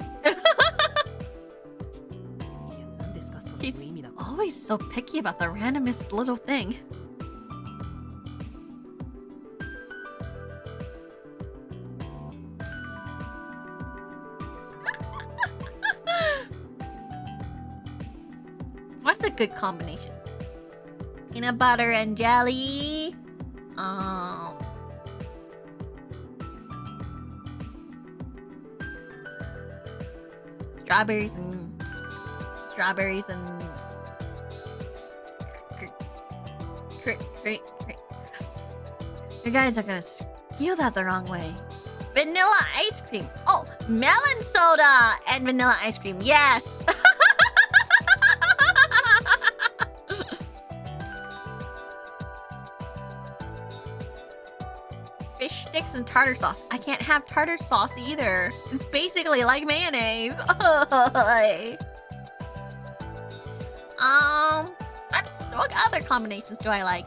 She's always so picky about the randomest little thing. What's a good combination? Peanut butter and jelly. Strawberries and you guys are gonna skew that the wrong way. Vanilla ice cream. Oh, melon soda and vanilla ice cream. Yes. Fish sticks and tartar sauce. I can't have tartar sauce either. It's basically like mayonnaise. What other combinations do I like?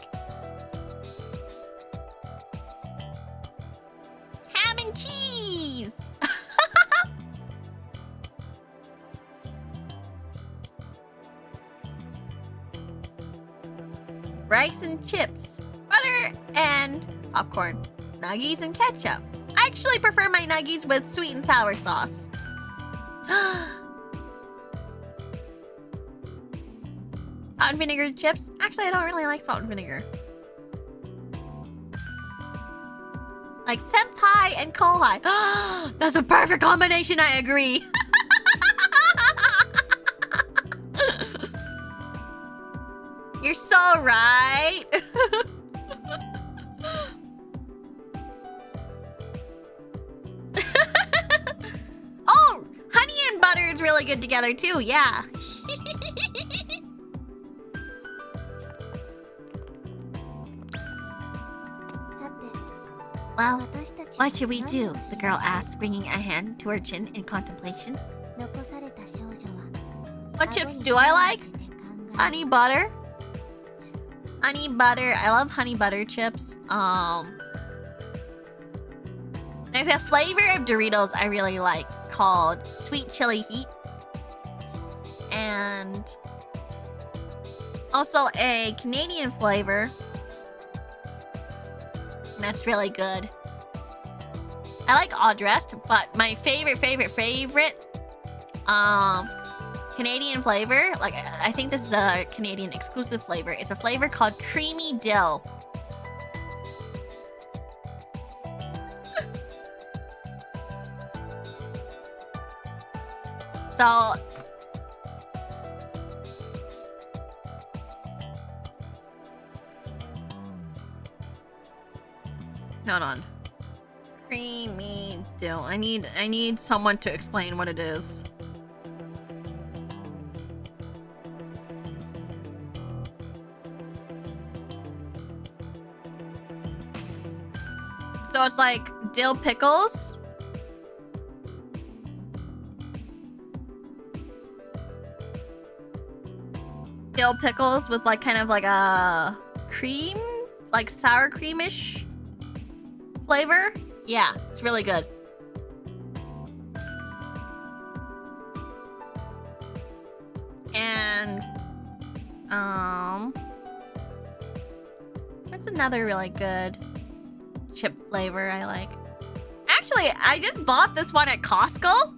Ham and cheese. Rice and chips. Butter and popcorn. Nuggies and ketchup. I actually prefer my nuggies with sweet and sour sauce. Salt and vinegar chips? Actually, I don't really like salt and vinegar. Like senpai and kohai. That's a perfect combination, I agree. know, right? Oh, honey and butter is really good together too, yeah. Well, what should we do? The girl asked, bringing a hand to her chin in contemplation. What chips do I like? Honey butter. Honey butter. I love honey butter chips. There's a flavor of Doritos I really like called Sweet Chili Heat. And also a Canadian flavor that's really good. I like all dressed, but my favorite Canadian flavor, like I think this is a Canadian exclusive flavor. It's a flavor called Creamy Dill. So hold on. Creamy dill. I need someone to explain what it is. So it's like dill pickles. Dill pickles with like kind of like a cream, like sour creamish flavor. Yeah, it's really good. And what's another really good chip flavor I like? Actually, I just bought this one at Costco.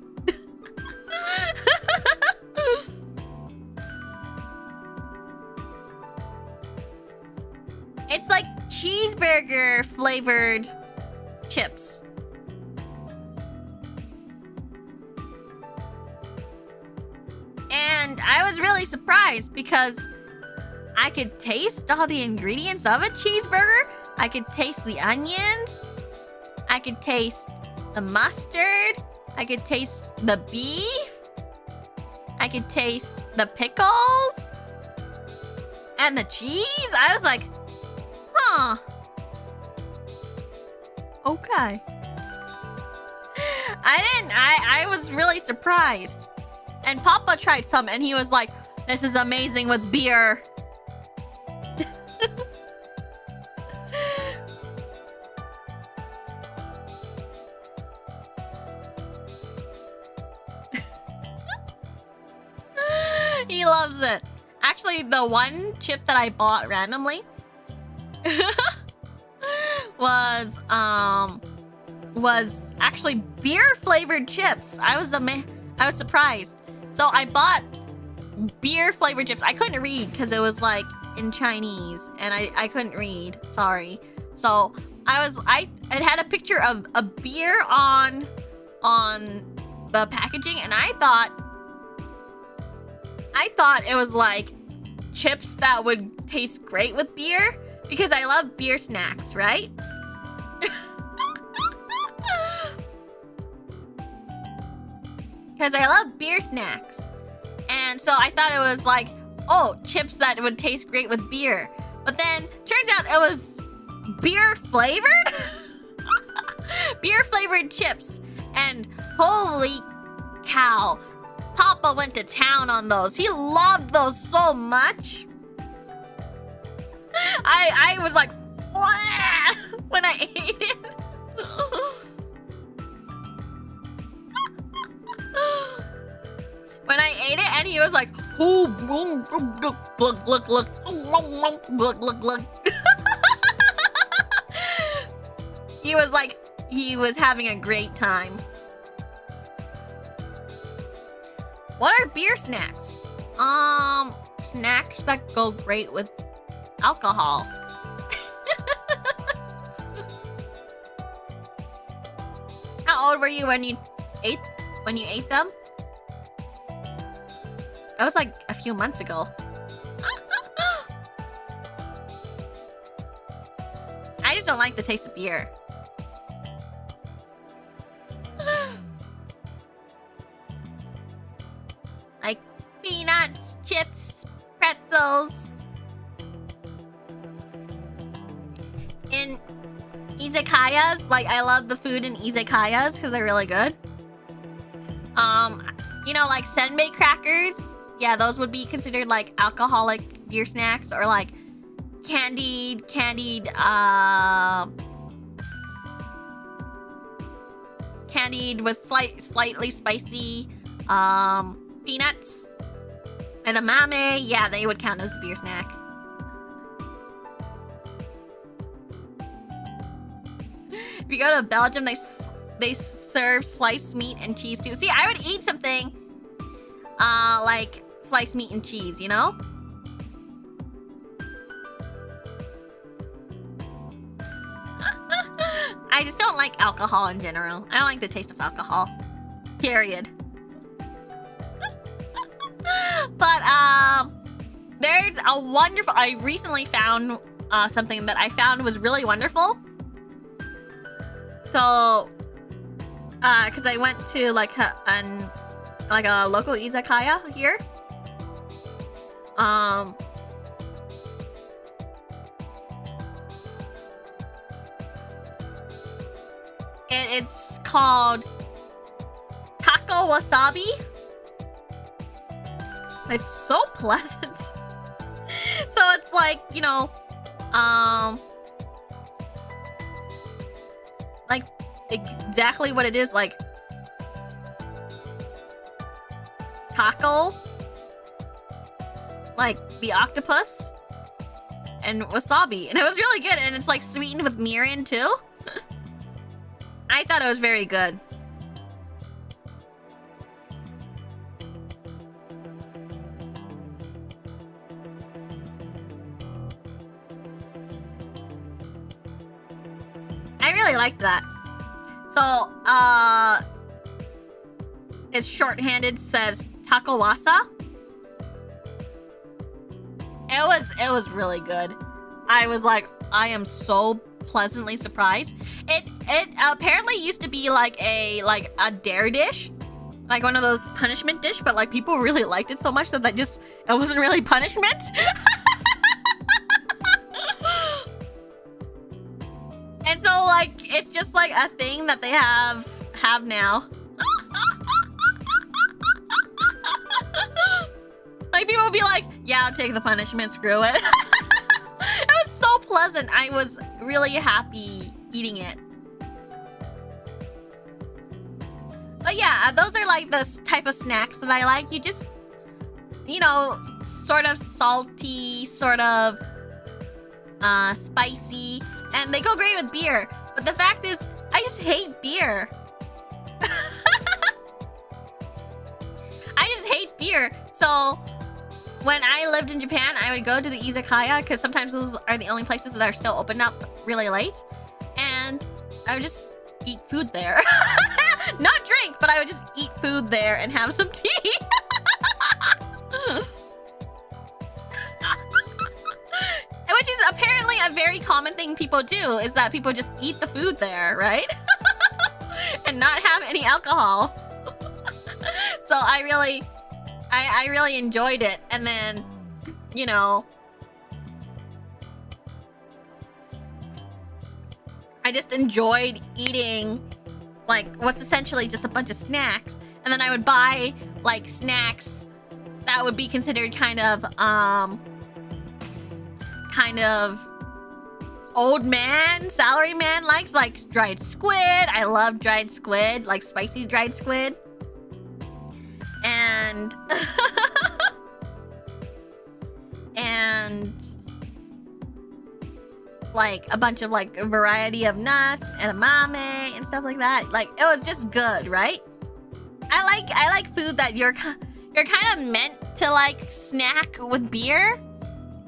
It's like cheeseburger flavored chips. And I was really surprised because I could taste all the ingredients of a cheeseburger. I could taste the onions. I could taste the mustard. I could taste the beef. I could taste the pickles. And the cheese. I was like, huh. Okay. I was really surprised. And Papa tried some and he was like, this is amazing with beer. He loves it. Actually, the one chip that I bought randomly was actually beer flavored chips. I was surprised. So I bought beer flavored chips. I couldn't read because it was like in Chinese and I couldn't read. Sorry. So it had a picture of a beer on the packaging and I thought it was like chips that would taste great with beer because I love beer snacks, right? Because I love beer snacks. And so I thought it was like, oh, chips that would taste great with beer. But then turns out it was beer flavored? Beer flavored chips. And holy cow, Papa went to town on those. He loved those so much. I was like, wah! When I ate it. When I ate it, and he was like, oh, look. He was like, he was having a great time. What are beer snacks? Snacks that go great with alcohol. How old were you when you ate them? It was like a few months ago. don't like the taste of beer. Like peanuts, chips, pretzels. In izakayas, like I love the food in izakayas because they're really good. You know, like senbei crackers. Yeah, those would be considered like alcoholic beer snacks, or like candied with slightly spicy peanuts and amame. Yeah, they would count as a beer snack. If you go to Belgium, they serve sliced meat and cheese too. See, I would eat something like sliced meat and cheese, you know? I just don't like alcohol in general. I don't like the taste of alcohol. Period. But there's a wonderful, I recently found something that I found was really wonderful. So because I went to like a local izakaya here. It's called Taco Wasabi. It's so pleasant. So it's like, you know, like exactly what it is, like taco, like the octopus, and wasabi, and it was really good, and it's like sweetened with mirin too. I thought it was very good. I really liked that. So, it's shorthanded, says takawasa. It was really good. I was like, I am so pleasantly surprised. It apparently used to be like a dare dish, like one of those punishment dish, but like people really liked it so much that it wasn't really punishment. And so like it's just like a thing that they have now. Like people will be like, yeah, I'll take the punishment, screw it. It was so pleasant. I was really happy eating it. But yeah, those are like the type of snacks that I like. You just, you know, sort of salty, sort of spicy, and they go great with beer. But the fact is, I just hate beer. I just hate beer. So when I lived in Japan, I would go to the izakaya because sometimes those are the only places that are still open up really late, and I would just eat food there. Not drink, but I would just eat food there and have some tea. Which is apparently a very common thing people do, is that people just eat the food there, right? And not have any alcohol. So I really enjoyed it. And then, you know, I just enjoyed eating like what's essentially just a bunch of snacks. And then I would buy like snacks that would be considered kind of old man, salary man likes, like dried squid. I love dried squid, like spicy dried squid. And and like a bunch of like a variety of nuts and amame and stuff like that. Like it was just good, right? I like food that you're kind of meant to like snack with beer,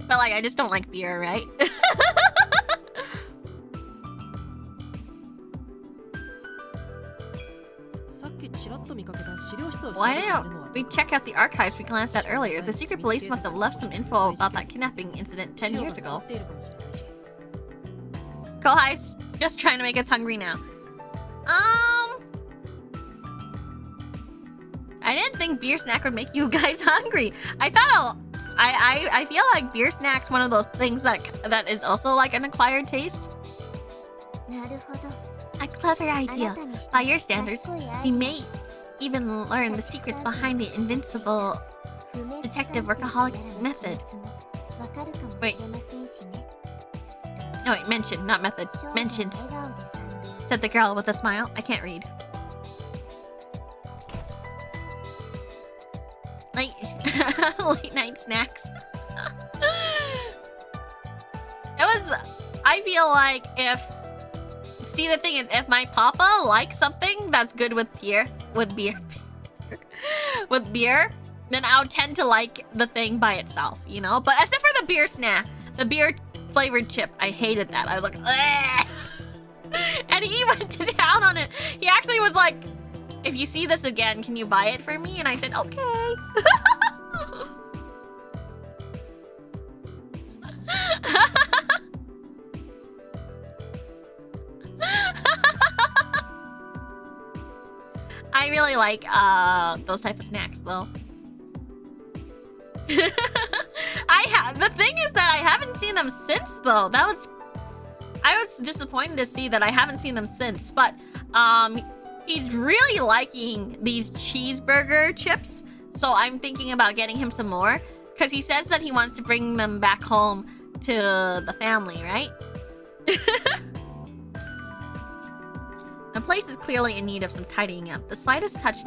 but like I just don't like beer, right? Why didn't we check out the archives we glanced at earlier? The secret police must have left some info about that kidnapping incident 10 years ago. Kohai's just trying to make us hungry now. I didn't think beer snack would make you guys hungry. I thought I feel like beer snack's one of those things that is also like an acquired taste. A clever idea. By your standards, we may even learn the secrets behind the invincible detective workaholic's method. Wait. No, wait, mentioned, not method. Mentioned. Said the girl with a smile. I can't read. Late night snacks. I feel like see, the thing is, if my papa likes something that's good with beer, then I would tend to like the thing by itself, you know? But except for the beer snack, the beer flavored chip, I hated that. I was like, ugh! And he went to town on it. He actually was like, if you see this again, can you buy it for me? And I said, okay. I really like those type of snacks though. The thing is that I haven't seen them since though. I was disappointed to see that I haven't seen them since, but he's really liking these cheeseburger chips, so I'm thinking about getting him some more because he says that he wants to bring them back home to the family, right? The place is clearly in need of some tidying up. The slightest touch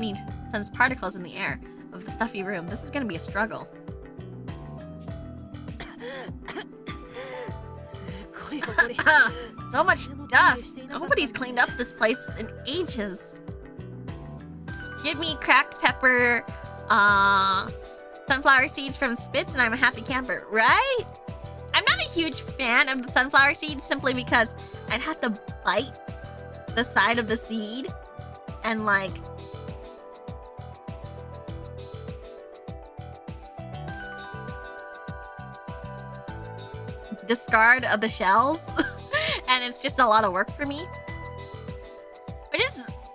sends particles in the air of the stuffy room. This is gonna be a struggle. So much dust. Nobody's cleaned up this place in ages. Give me cracked pepper, sunflower seeds from Spitz, and I'm a happy camper, right? I'm not a huge fan of the sunflower seeds simply because I'd have to bite the side of the seed and like discard of the shells and it's just a lot of work for me,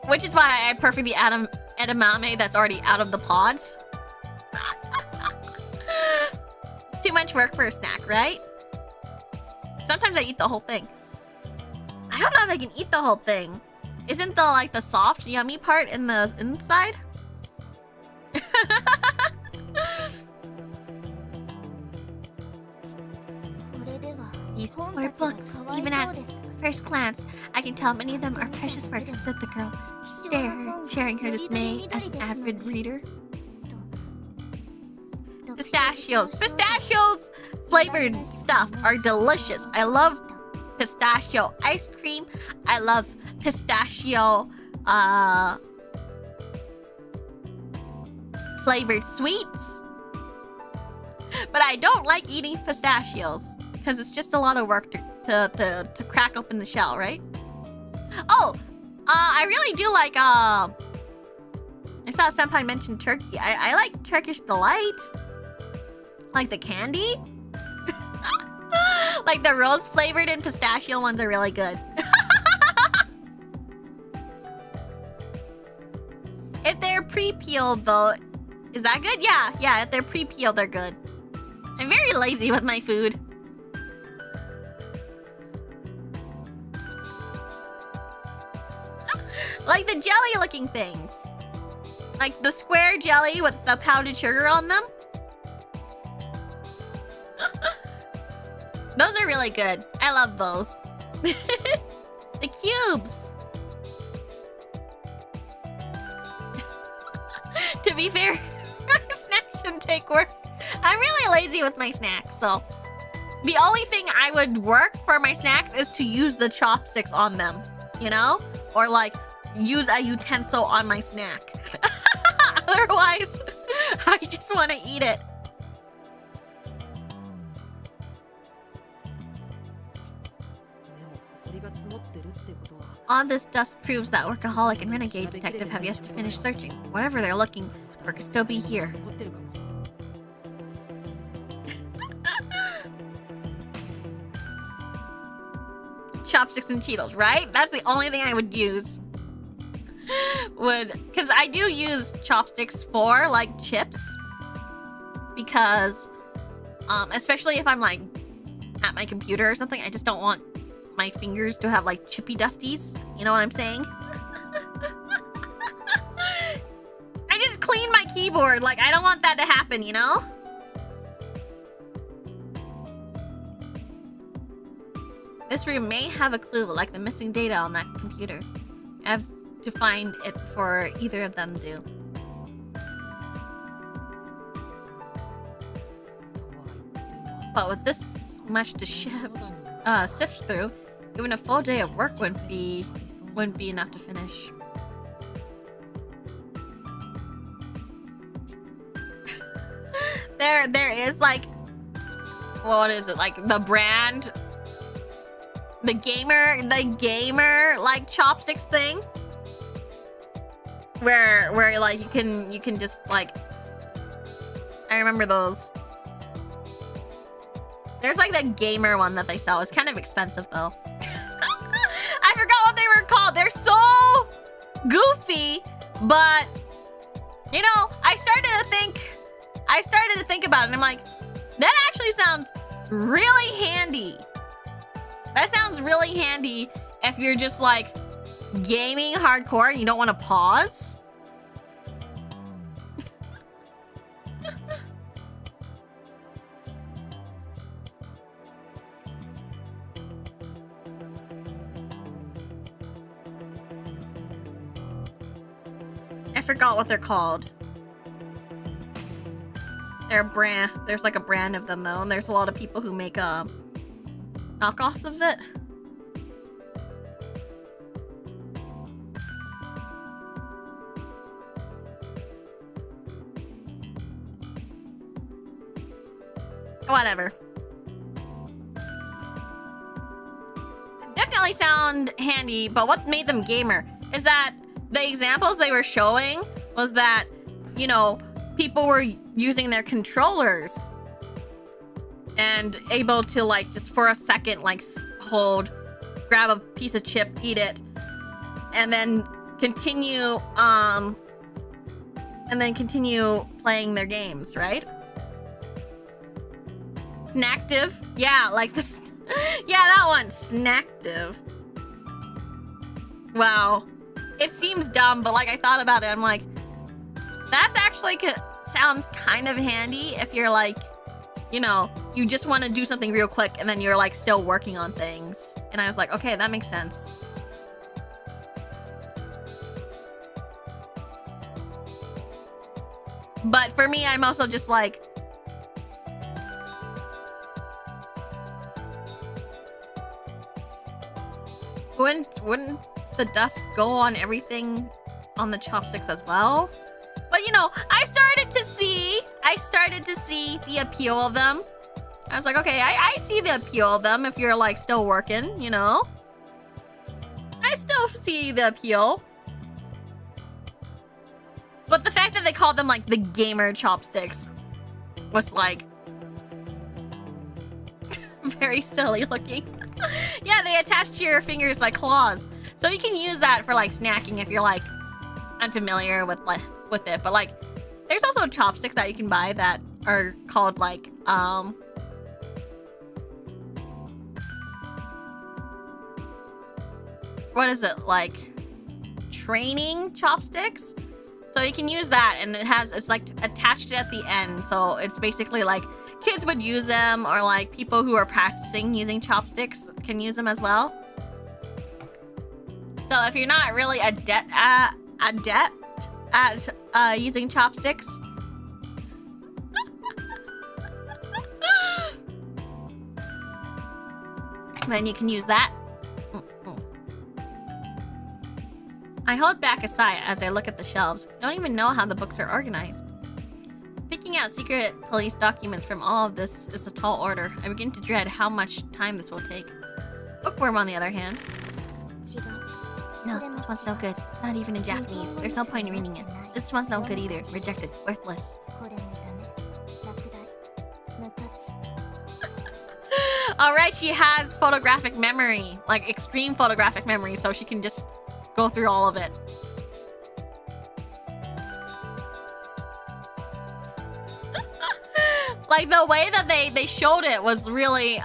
which is why I prefer the edamame that's already out of the pods. Too much work for a snack, right? Sometimes I eat the whole thing. I don't know if I can eat the whole thing. Isn't the soft yummy part in the inside? These poor books, even at first glance, I can tell many of them are precious works, said the girl, sharing her dismay as an avid reader. Pistachios. Pistachios flavored stuff are delicious. I love pistachio ice cream. I love pistachio flavored sweets. But I don't like eating pistachios because it's just a lot of work to crack open the shell, right? Oh, I really do like I saw Senpai mention turkey. I like Turkish Delight. Like the candy? Like the rose flavored and pistachio ones are really good. If they're pre-peeled though, is that good? Yeah, if they're pre-peeled, they're good. I'm very lazy with my food. Like the jelly looking things. Like the square jelly with the powdered sugar on them. Those are really good. I love those. The cubes. To be fair, snacks shouldn't take work. I'm really lazy with my snacks, so the only thing I would work for my snacks is to use the chopsticks on them, you know? Or like use a utensil on my snack. Otherwise, I just want to eat it. All this dust proves that Workaholic and Renegade Detective have yet to finish searching. Whatever they're looking for could still be here. chopsticks and Cheetos, right? That's the only thing I would use. Because I do use chopsticks for like chips. Because, especially if I'm like at my computer or something, I just don't want my fingers to have like chippy dusties. You know what I'm saying? I just cleaned my keyboard. Like, I don't want that to happen, you know? This room may have a clue, like the missing data on that computer. I have to find it before either of them do. But with this much to sift through, even a full day of work wouldn't be enough to finish. There is like, what is it, like the brand, the gamer like chopsticks thing, where like you can just like, I remember those. There's like that gamer one that they sell. It's kind of expensive though. I forgot what they were called. They're so goofy, but you know, I started to think about it and I'm like, that actually sounds really handy. That sounds really handy if you're just like gaming hardcore and you don't want to pause. I forgot what they're called. They're a brand. There's like a brand of them though, and there's a lot of people who make knockoffs of it. Whatever. Definitely sound handy, but what made them gamer is that the examples they were showing was that, you know, people were using their controllers and able to like just for a second like grab a piece of chip, eat it, and then continue playing their games, right? Snacktive, yeah, like this. Yeah, that one, snacktive. Wow, it seems dumb, but like I thought about it, I'm like, that's actually sounds kind of handy if you're like, you know, you just want to do something real quick and then you're like still working on things. And I was like, okay, that makes sense. But for me, I'm also just like, wouldn't the dust go on everything on the chopsticks as well? But you know, I started to see the appeal of them. I was like, okay, I see the appeal of them if you're like still working, you know? I still see the appeal. But the fact that they called them like the gamer chopsticks was like very silly looking. Yeah, they attach to your fingers like claws. So you can use that for like snacking if you're like unfamiliar with it. But like there's also chopsticks that you can buy that are called like what is it, like training chopsticks? So you can use that, and it's like attached at the end, so it's basically like kids would use them, or like people who are practicing using chopsticks can use them as well. So if you're not really adept at using chopsticks, then you can use that. I hold back a sigh as I look at the shelves. I don't even know how the books are organized. Picking out secret police documents from all of this is a tall order. I begin to dread how much time this will take. Bookworm, on the other hand. No, this one's no good. Not even in Japanese. There's no point in reading it. This one's no good either. Rejected. Worthless. Alright, she has photographic memory, like extreme photographic memory, so she can just go through all of it. Like the way that they showed it was really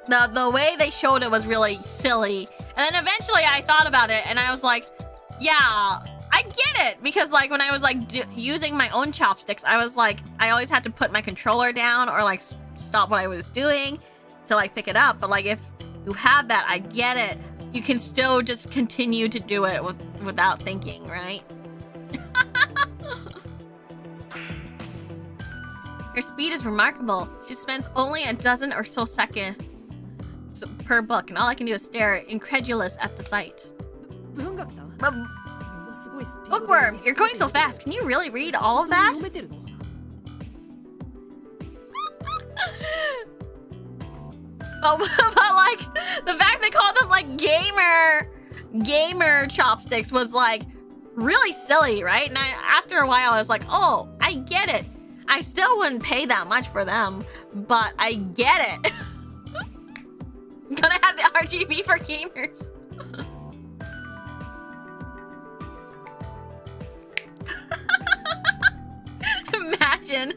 the way they showed it was really silly. And then eventually I thought about it and I was like, yeah, I get it. Because like when I was like using my own chopsticks, I was like, I always had to put my controller down or like stop what I was doing to like pick it up. But like if you have that, I get it. You can still just continue to do it without thinking, right? Her speed is remarkable. She spends only a dozen or so seconds per book, and all I can do is stare incredulous at the sight. Bookworm, you're going so fast. Can you really read all of that? But like the fact they called them like gamer chopsticks was like really silly, right? And after a while I was like, oh, I get it. I still wouldn't pay that much for them, but I get it. I'm gonna have the RGB for gamers. Imagine.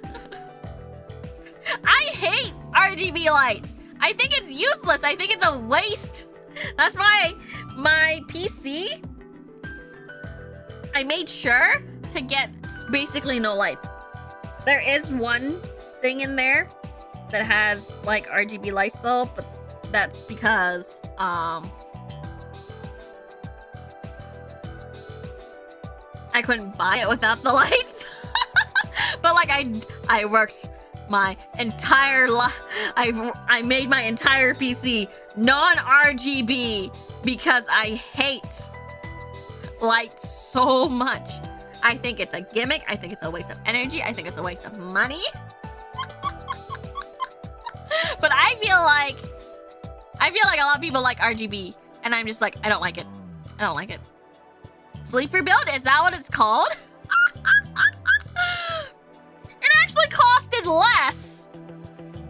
I hate RGB lights. I think it's useless. I think it's a waste. That's why my PC, I made sure to get basically no light. There is one thing in there that has like RGB lights though, but that's because I couldn't buy it without the lights. But like I worked my entire I made my entire PC non-RGB because I hate lights so much. I think it's a gimmick. I think it's a waste of energy. I think it's a waste of money. But I feel like a lot of people like RGB, and I'm just like, I don't like it. I don't like it. Sleeper build? Is that what it's called? It actually costed less.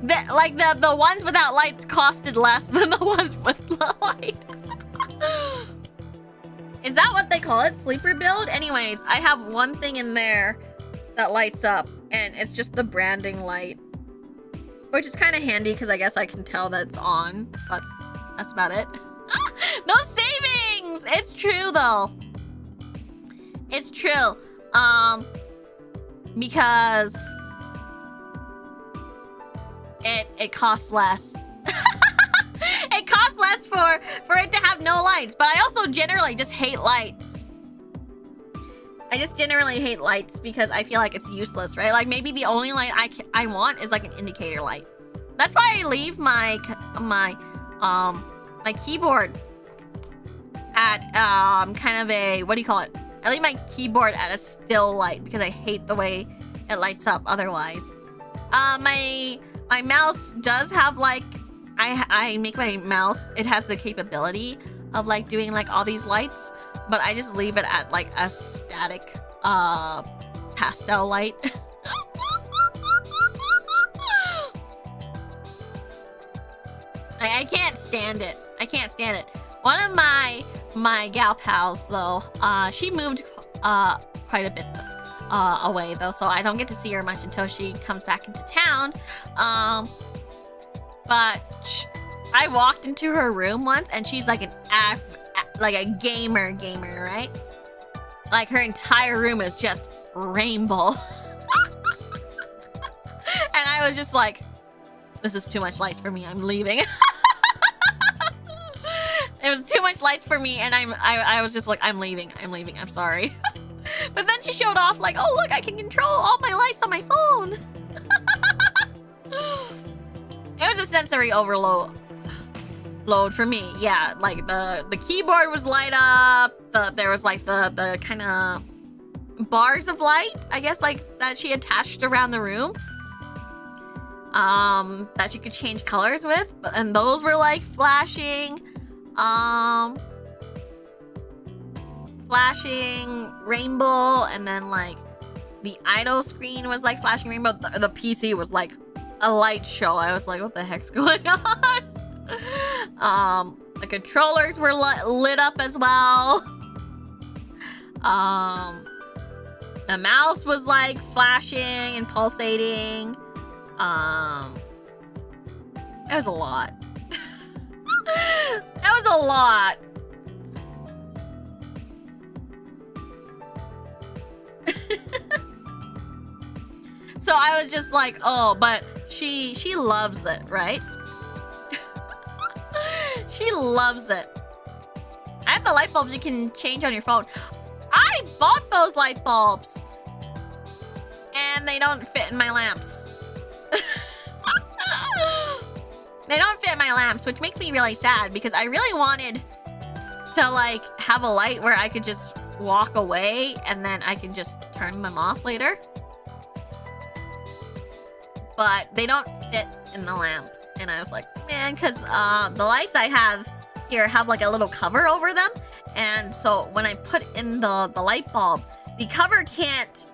The ones without lights costed less than the ones with light. Is that what they call it? Sleeper build? Anyways, I have one thing in there that lights up, and it's just the branding light. Which is kind of handy because I guess I can tell that it's on, but that's about it. No savings! It's true though. It's true. Because it costs less. It costs less for it to have no lights, but I also generally just hate lights. I just generally hate lights because I feel like it's useless, right? Like maybe the only light I want is like an indicator light. That's why I leave my keyboard at kind of a, what do you call it? I leave my keyboard at a still light because I hate the way it lights up otherwise. My mouse does have like, I make my mouse, it has the capability of like doing like all these lights, but I just leave it at like a static pastel light. I can't stand it. I can't stand it. One of my gal pals though, she moved quite a bit away though, so I don't get to see her much until she comes back into town. But I walked into her room once and she's like like a gamer, right? Like her entire room is just rainbow. And I was just like, this is too much lights for me, I'm leaving. It was too much lights for me and I was just like, I'm leaving, I'm sorry. But then she showed off like, oh look, I can control all my lights on my phone. It was a sensory overload for me. Yeah, like the keyboard was light up. There was like the kind of bars of light, I guess, like that she attached around the room. That you could change colors with, and those were like flashing rainbow, and then like the idle screen was like flashing rainbow. The PC was like a light show. I was like, what the heck's going on? The controllers were lit up as well. The mouse was like flashing and pulsating. It was a lot. That was a lot. So I was just like, oh, but she loves it, right? She loves it. I have the light bulbs you can change on your phone. I bought those light bulbs. And they don't fit in my lamps. They don't fit in my lamps, which makes me really sad because I really wanted to like have a light where I could just walk away and then I can just turn them off later. But they don't fit in the lamp. And I was like, man, because the lights I have here have like a little cover over them. And so when I put in the light bulb, the cover can't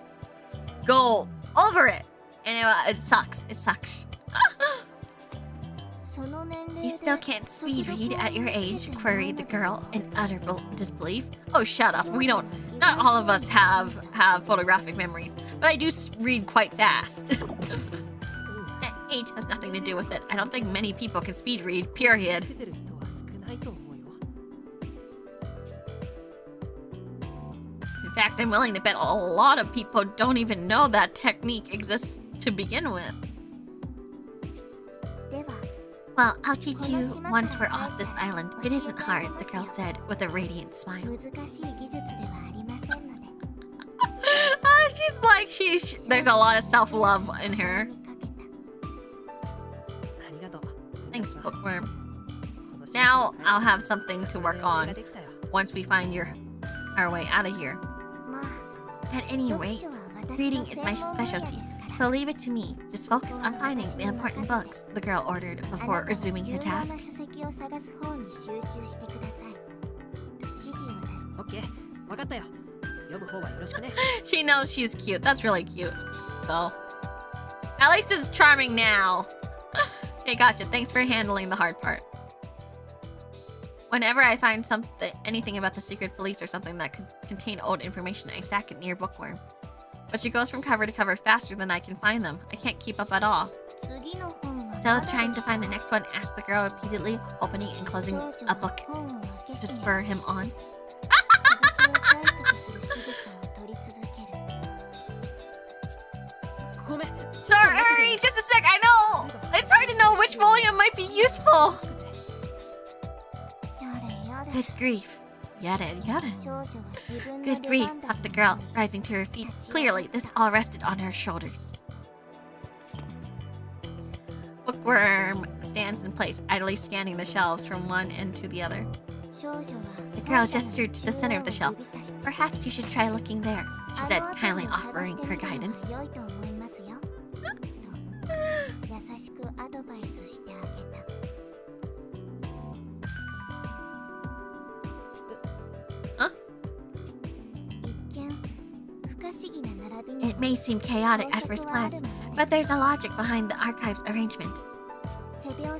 go over it. And it sucks. It sucks. You still can't speed read at your age, queried the girl in utter disbelief. Oh, shut up. We don't... Not all of us have photographic memories, but I do read quite fast. Age has nothing to do with it. I don't think many people can speed read, period. In fact, I'm willing to bet a lot of people don't even know that technique exists to begin with. Well, I'll teach you once we're off this island. It isn't hard, the girl said with a radiant smile. She's like, there's a lot of self-love in her. Thanks, Bookworm. Now I'll have something to work on once we find our way out of here. At any rate, reading is my specialty, so leave it to me. Just focus on finding the important books, the girl ordered before resuming her task. She knows she's cute. That's really cute, though. At least it's charming now. Okay, gotcha. Thanks for handling the hard part. Whenever I find anything about the secret police or something that could contain old information, I stack it near Bookworm. But she goes from cover to cover faster than I can find them. I can't keep up at all. Still trying to find the next one, asked the girl repeatedly, opening and closing a book to spur him on. Sorry, just a sec. I know it's hard to know which volume might be useful. Good grief. Yada yada. Good grief, puffed the girl, rising to her feet. Clearly, this all rested on her shoulders. Bookworm stands in place, idly scanning the shelves from one end to the other. The girl gestured to the center of the shelf. Perhaps you should try looking there, she said, kindly offering her guidance. Huh? It may seem chaotic at first glance, but there's a logic behind the archive's arrangement.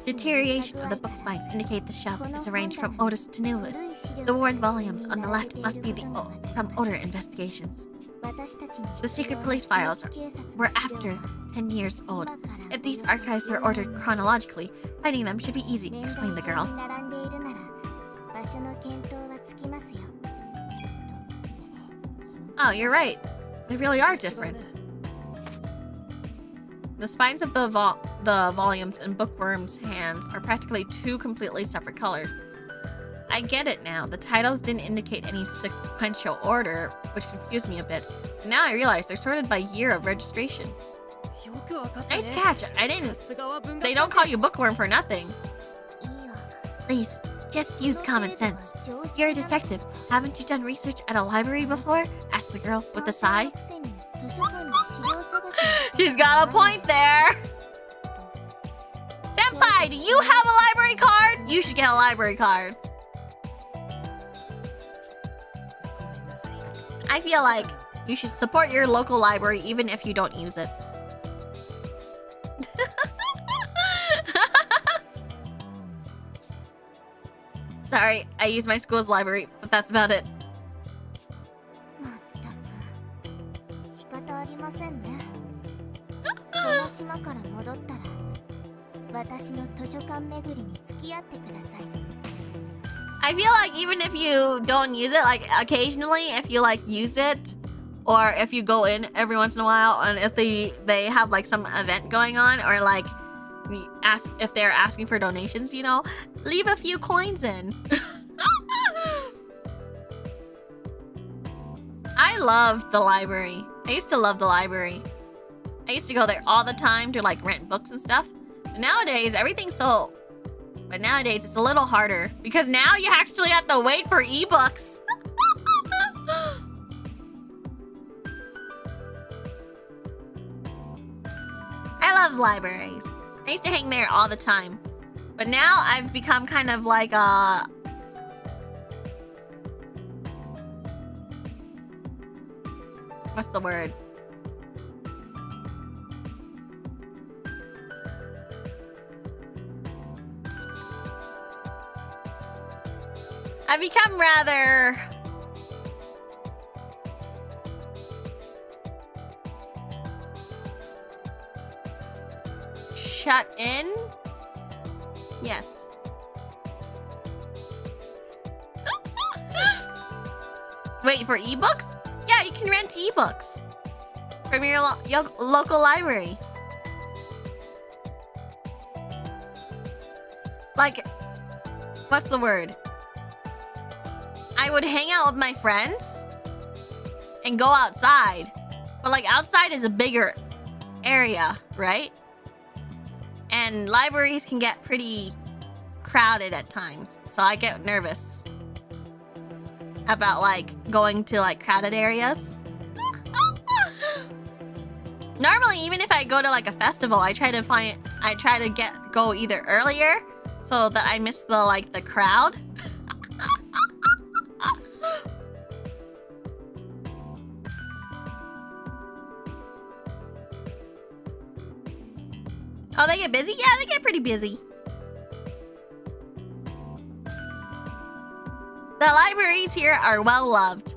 Deterioration of the book spines indicate the shelf is arranged from oldest to newest. The worn volumes on the left must be from older investigations. The secret police files were after 10 years old. If these archives are ordered chronologically, finding them should be easy, explained the girl. Oh, you're right. They really are different. The spines of the volumes in Bookworm's hands are practically two completely separate colors. I get it now. The titles didn't indicate any sequential order, which confused me a bit. And now I realize they're sorted by year of registration. Nice catch. They don't call you Bookworm for nothing. Please, just use common sense. You're a detective. Haven't you done research at a library before? Asked the girl with a sigh. She's got a point there. Senpai, do you have a library card? You should get a library card. I feel like You should support your local library even if you don't use it. Sorry, I use my school's library, but that's about it. I feel like even if you don't use it, like occasionally, if you like use it, or if you go in every once in a while, and if they have like some event going on, or like ask if they're asking for donations, you know, leave a few coins in. I loved the library. I used to love the library. I used to go there all the time to like rent books and stuff. But nowadays, everything's so... But nowadays, it's a little harder. Because now you actually have to wait for ebooks. I love libraries. I used to hang there all the time. But now I've become kind of like a... What's the word? I've become rather... shut in? Yes. Wait, for ebooks? Yeah, you can rent ebooks from your local library. Like, what's the word? I would hang out with my friends and go outside. But like outside is a bigger area, right? And libraries can get pretty crowded at times. So I get nervous about like going to like crowded areas. Normally, even if I go to like a festival, I try to go either earlier so that I miss the crowd. Oh, they get busy? Yeah, they get pretty busy. The libraries here are well loved.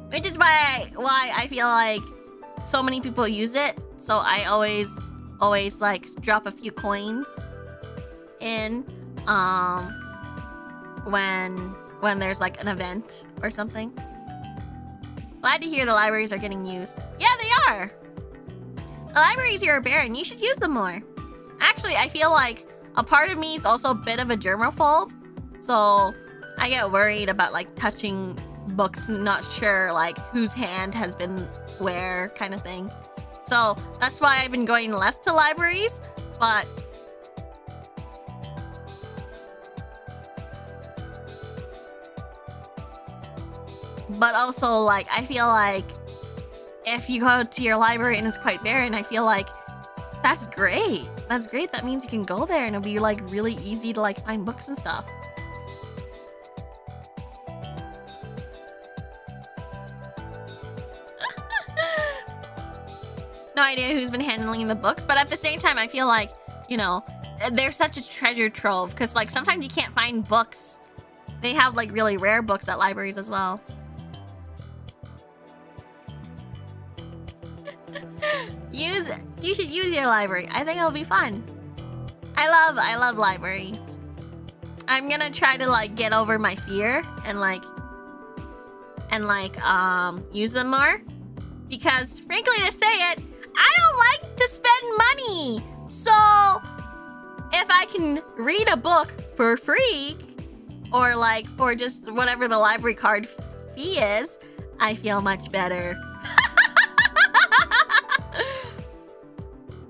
Which is why I feel like so many people use it. So I always like drop a few coins in when there's like an event or something. Glad to hear the libraries are getting used. Yeah, they are. The libraries here are barren. You should use them more. Actually, I feel like a part of me is also a bit of a germaphobe. So I get worried about like touching books, not sure like whose hand has been where kind of thing. So that's why I've been going less to libraries, but also like I feel like if you go to your library and it's quite barren, I feel like that's great. That's great. That means you can go there and it'll be like really easy to like find books and stuff. No idea who's been handling the books, but at the same time, I feel like, you know, they're such a treasure trove because like sometimes you can't find books. They have like really rare books at libraries as well. You should use your library. I think it'll be fun. I love libraries. I'm gonna try to like get over my fear and use them more. Because frankly to say it, I don't like to spend money. So if I can read a book for free or like for just whatever the library card fee is, I feel much better.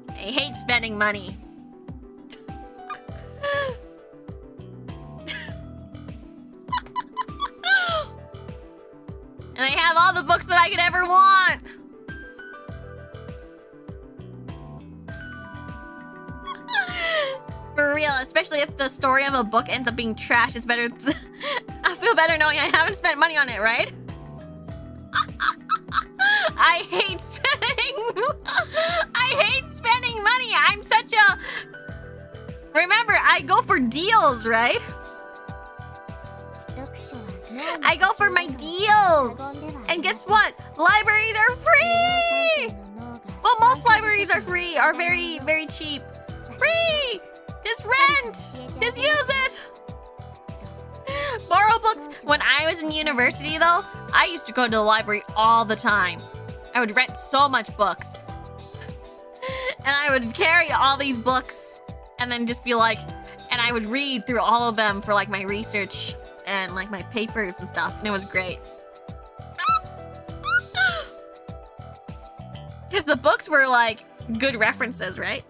I hate spending money. And they have all the books that I could ever want. For real, especially if the story of a book ends up being trash, it's better feel better knowing I haven't spent money on it, right? I hate spending money. I'm such a... Remember, I go for deals, right? I go for my deals. And guess what? Libraries are free. Well, most libraries are free, are very, very cheap. Free! Just rent! Just use it! Borrow books. When I was in university, though, I used to go to the library all the time. I would rent so much books. And I would carry all these books and then just be like, and I would read through all of them for like my research and like my papers and stuff. And it was great. Because the books were like good references, right?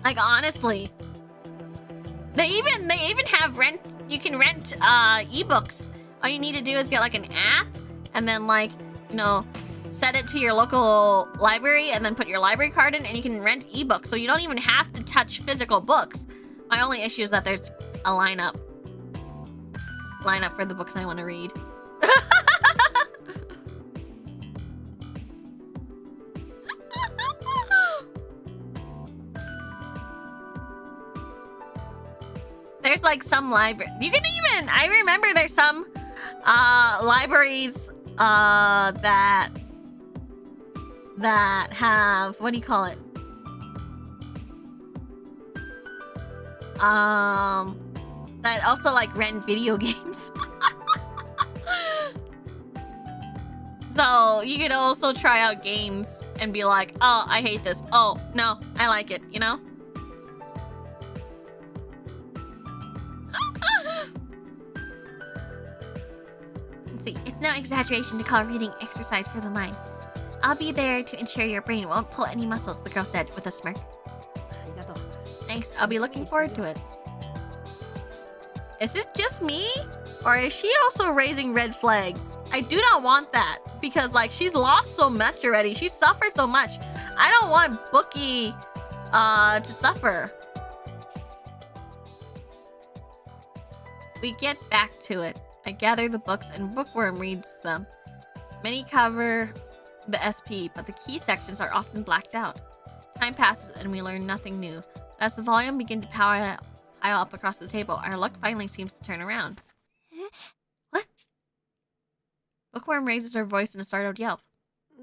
Like honestly, they even have rent. You can rent ebooks. All you need to do is get like an app, and then like, you know, set it to your local library, and then put your library card in, and you can rent ebooks. So you don't even have to touch physical books. My only issue is that there's a lineup for the books I want to read. There's like some library. You can even, I remember there's some libraries that have, what do you call it? That also like rent video games. So you could also try out games and be like, oh, I hate this. Oh, no, I like it, you know? Let's see. It's no exaggeration to call reading exercise for the mind. I'll be there to ensure your brain won't pull any muscles, the girl said with a smirk. Thanks, I'll be looking forward to it. Is it just me? Or is she also raising red flags? I do not want that. Because, like, she's lost so much already. She's suffered so much. I don't want Bookie to suffer. We get back to it. I gather the books and Bookworm reads them. Many cover the SP, but the key sections are often blacked out. Time passes and we learn nothing new. As the volume begins to pile up across the table, our luck finally seems to turn around. What? Bookworm raises her voice in a startled yelp.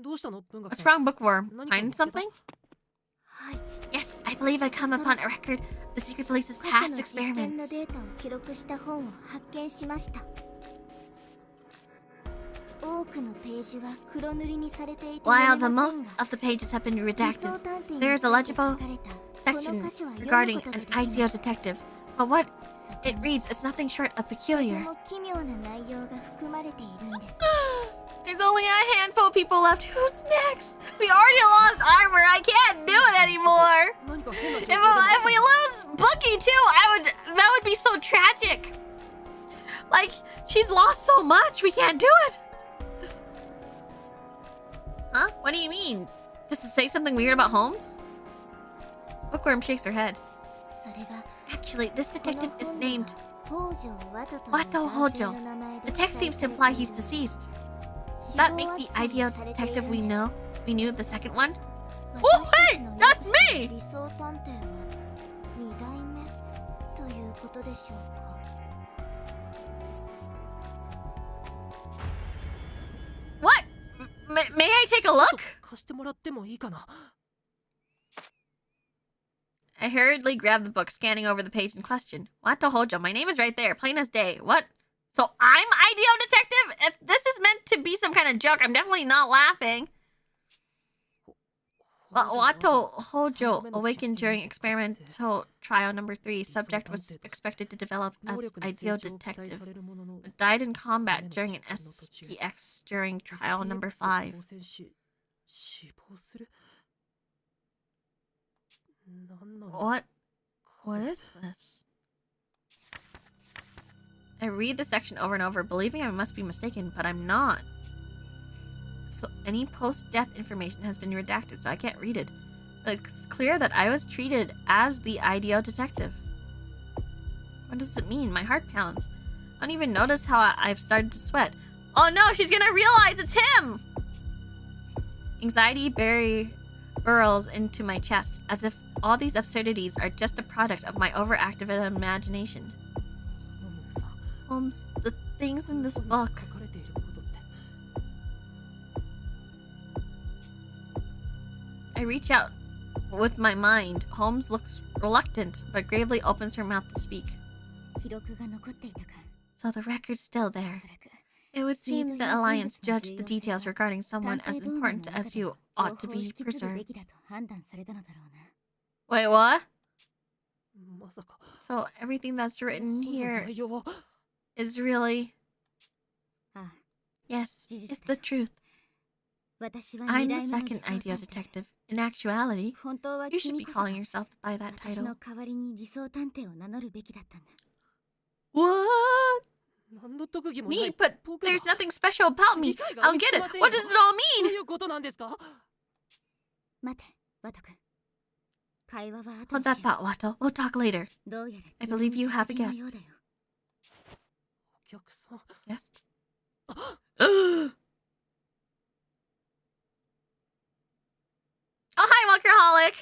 What's wrong, Bookworm? Find something? Yes, I believe I come upon a record of the secret police's past experiments. While the most of the pages have been redacted, there is a legible section regarding an ideal detective. But what it reads is nothing short of peculiar. There's only a handful of people left. Who's next? We already lost armor. I can't do it anymore. If we lose Bookie too, that would be so tragic. Like, she's lost so much. We can't do it. Huh? What do you mean? Just to say something weird about Holmes? Bookworm shakes her head. Actually, this detective is named Wato Hojo. The text seems to imply he's deceased. Does that make the ideal detective we knew the second one? Oh, hey! That's me! What? May I take a look? I hurriedly grabbed the book, scanning over the page in question. Wato Hojo, my name is right there, plain as day. What? So I'm ideal detective? If this is meant to be some kind of joke, I'm definitely not laughing. Wato Hojo awakened during experimental trial number 3. Subject was expected to develop as ideal detective, but died in combat during an SPX during trial number 5. What is this? I read the section over and over, believing I must be mistaken, but I'm not. So any post-death information has been redacted, so I can't read it. But it's clear that I was treated as the ideal detective. What does it mean? My heart pounds. I don't even notice how I've started to sweat. Oh no, she's gonna realize it's him! Anxiety burrows into my chest, as if all these absurdities are just a product of my overactive imagination. Holmes, the things in this book. I reach out with my mind. Holmes looks reluctant, but gravely opens her mouth to speak. So the record's still there. It would seem the Alliance judged the details regarding someone as important as you ought to be preserved. Wait, what? So everything that's written here is really... Yes, it's the truth. I'm the second ideal detective. In actuality, you should be calling yourself by that title. What? Me? But there's nothing special about me. I don't get it. What does it all mean? Hold that thought, Watto. We'll talk later. I believe you have a guest. Guest? Oh, hi, Walkerholic!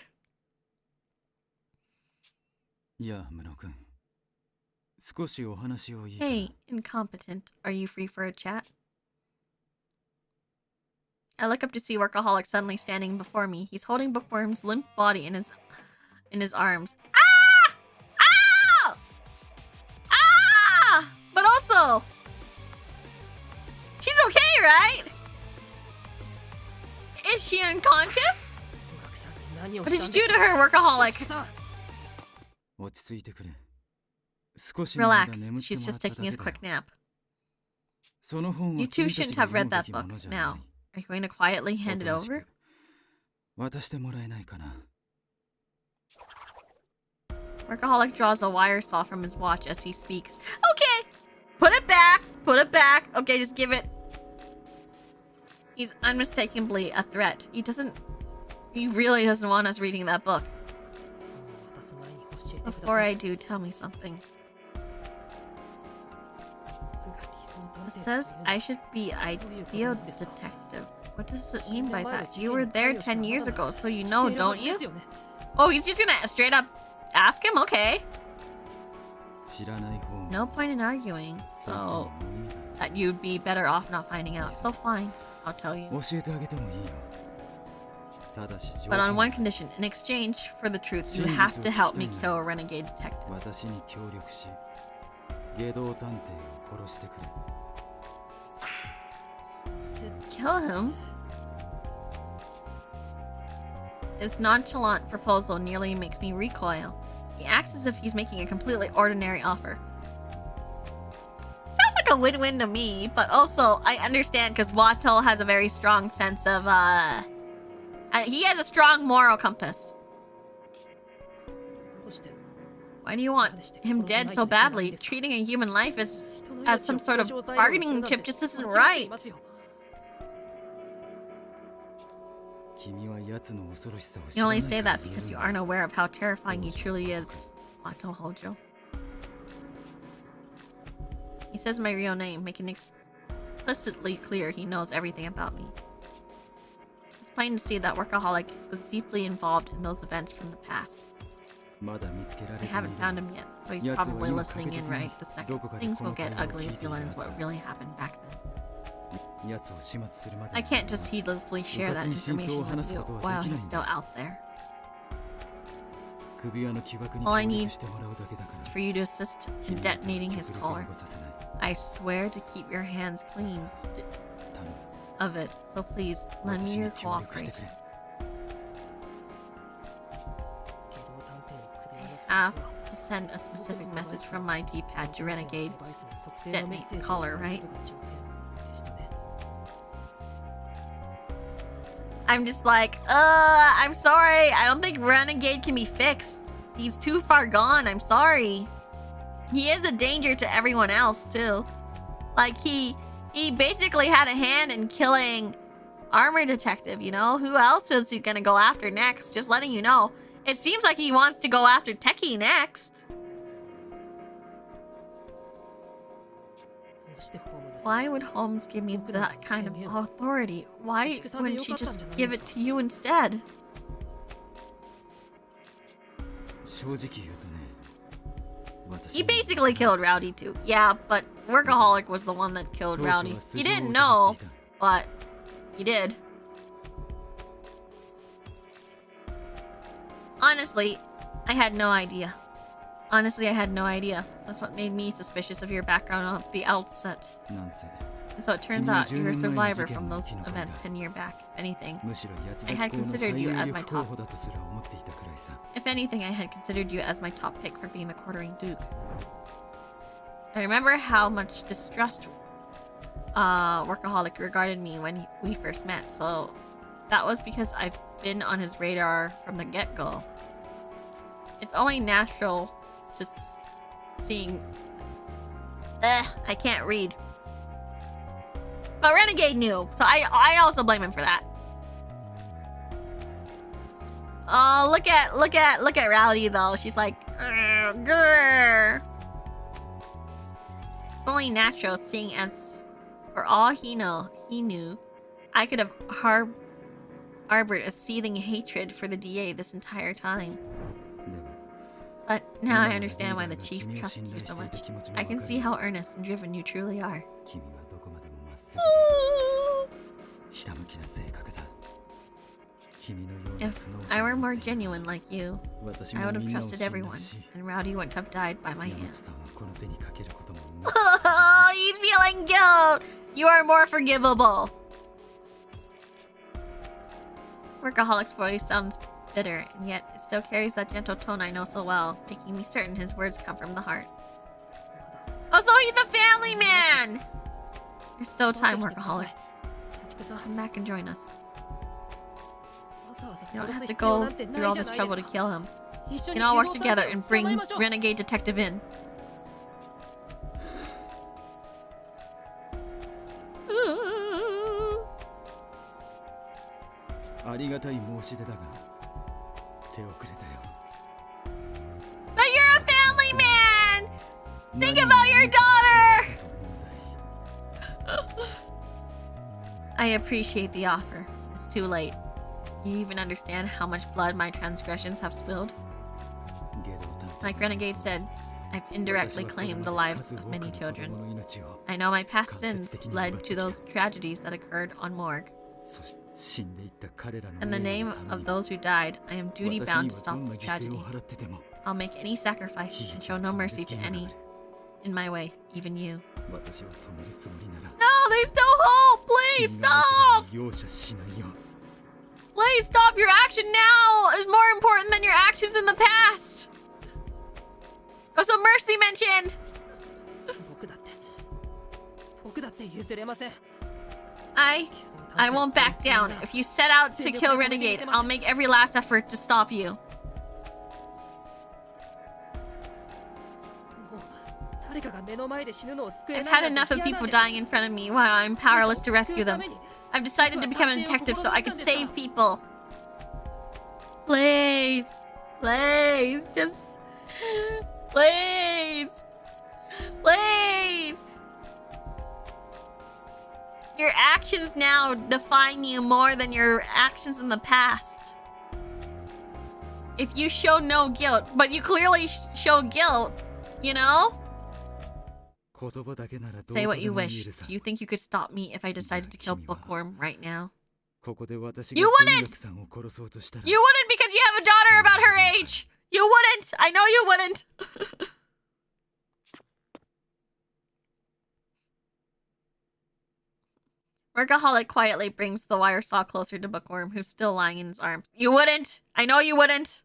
Hey, incompetent. Are you free for a chat? I look up to see Workaholic suddenly standing before me. He's holding Bookworm's limp body in his arms. Ah! Ah! Ah! But also, she's okay, right? Is she unconscious? What did you do to her, Workaholic? Relax, she's just taking a quick nap. You two shouldn't have read that book. Now, are you going to quietly hand it over? Workaholic draws a wire saw from his watch as he speaks. Okay! Put it back! Put it back! Okay, just give it. He's unmistakably a threat. He really doesn't want us reading that book. Before I do, tell me something. It says I should be ideal detective. What does it mean by that? You were there 10 years ago, so you know, don't you? Oh, he's just gonna straight up ask him? Okay. No point in arguing, so that you'd be better off not finding out. So fine, I'll tell you. But on one condition, in exchange for the truth, you have to help me kill a renegade detective. Kill him? His nonchalant proposal nearly makes me recoil. He acts as if he's making a completely ordinary offer. Sounds like a win-win to me, but also I understand because Watto has a very strong sense of, he has a strong moral compass. Why do you want him dead so badly? Treating a human life as some sort of bargaining chip just isn't right. You only say that because you aren't aware of how terrifying he truly is, Watto Hojo. He says my real name, making explicitly clear he knows everything about me. It's plain to see that Workaholic was deeply involved in those events from the past. I haven't found him yet, so he's probably listening in right the second. Things will get ugly if he learns what really happened back then. I can't just heedlessly share that information with you while he's still out there. All I need is for you to assist in detonating his collar. I swear to keep your hands clean of it, so please lend me your cooperation. I have to send a specific message from my D-pad to Renegade's detonate the collar, right? I'm just like, I'm sorry. I don't think Renegade can be fixed. He's too far gone. I'm sorry. He is a danger to everyone else, too. Like, he basically had a hand in killing armor detective, you know? Who else is he gonna go after next? Just letting you know. It seems like he wants to go after Techie next. Why would Holmes give me that kind of authority? Why wouldn't she just give it to you instead? He basically killed Rowdy too. Yeah, but Workaholic was the one that killed Rowdy. He didn't know, but he did. Honestly, I had no idea. Honestly, I had no idea. That's what made me suspicious of your background at the outset. And so it turns out you're a survivor from those events 10 years back. If anything, I had considered you as my top. If anything, I had considered you as my top pick for being the quartering duke. I remember how much distrust Workaholic regarded me when we first met, so that was because I've been on his radar from the get-go. It's only natural to seeing... I can't read. But Renegade knew, so I also blame him for that. Oh, look at Rowdy though. She's like, grr. It's only natural, seeing as for all he knew, I could have harbored a seething hatred for the DA this entire time. But now I understand why the chief trusted you so much. I can see how earnest and driven you truly are. If I were more genuine like you, I would have trusted everyone, and Rowdy wouldn't have died by my hand. Oh, he's feeling guilt! You are more forgivable. Workaholic's voice sounds bitter, and yet it still carries that gentle tone I know so well, making me certain his words come from the heart. Oh, so he's a family man! There's still time, Workaholic. Come back and join us. You don't have to go through all this trouble to kill him. We can all work together and bring Renegade Detective in. But you're a family man! Think about your daughter! I appreciate the offer. It's too late. You even understand how much blood my transgressions have spilled? Like Renegade said, I've indirectly claimed the lives of many children. I know my past sins led to those tragedies that occurred on Morgue. In the name of those who died, I am duty-bound to stop this tragedy. I'll make any sacrifice and show no mercy to any in my way, even you. No, there's no hope! Please stop! Please stop! Your action now is more important than your actions in the past! Oh, so Mercy mentioned! I won't back down. If you set out to kill Renegade, I'll make every last effort to stop you. I've had enough of people dying in front of me while I'm powerless to rescue them. I've decided to become a detective so I can save people. Please. Please. Just... Please. Please. Your actions now define you more than your actions in the past. If you show no guilt, but you clearly show guilt, you know? Say what you wish. Do you think you could stop me if I decided to kill Bookworm right now? You wouldn't! You wouldn't because you have a daughter about her age! You wouldn't! I know you wouldn't! Workaholic quietly brings the wire saw closer to Bookworm, who's still lying in his arms. You wouldn't! I know you wouldn't!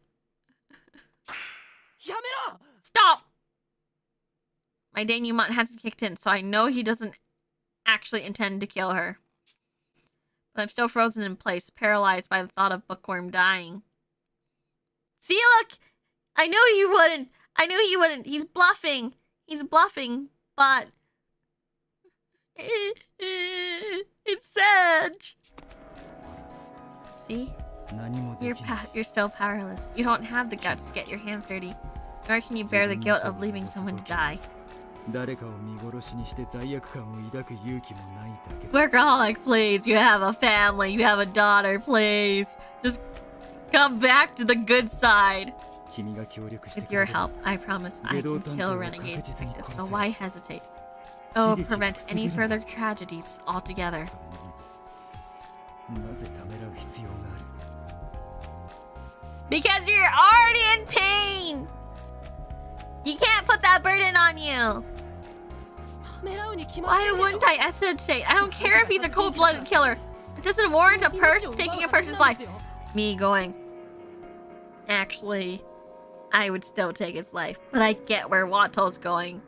Stop! My denouement hasn't kicked in, so I know he doesn't actually intend to kill her. But I'm still frozen in place, paralyzed by the thought of Bookworm dying. See, look! I knew he wouldn't! I knew he wouldn't! He's bluffing! He's bluffing, but... It's sad. See? You're still powerless. You don't have the guts to get your hands dirty, nor can you bear the guilt of leaving someone to die. Workaholic, please. You have a family. You have a daughter, please. Just come back to the good side. With your help, I promise I can kill Renegade detectives, so why hesitate? Oh, prevent any further tragedies altogether. Because you're already in pain! You can't put that burden on you! Why wouldn't I hesitate? I don't care if he's a cold-blooded killer. It doesn't warrant taking a person's life. Me going, actually, I would still take his life, but I get where Wato's going.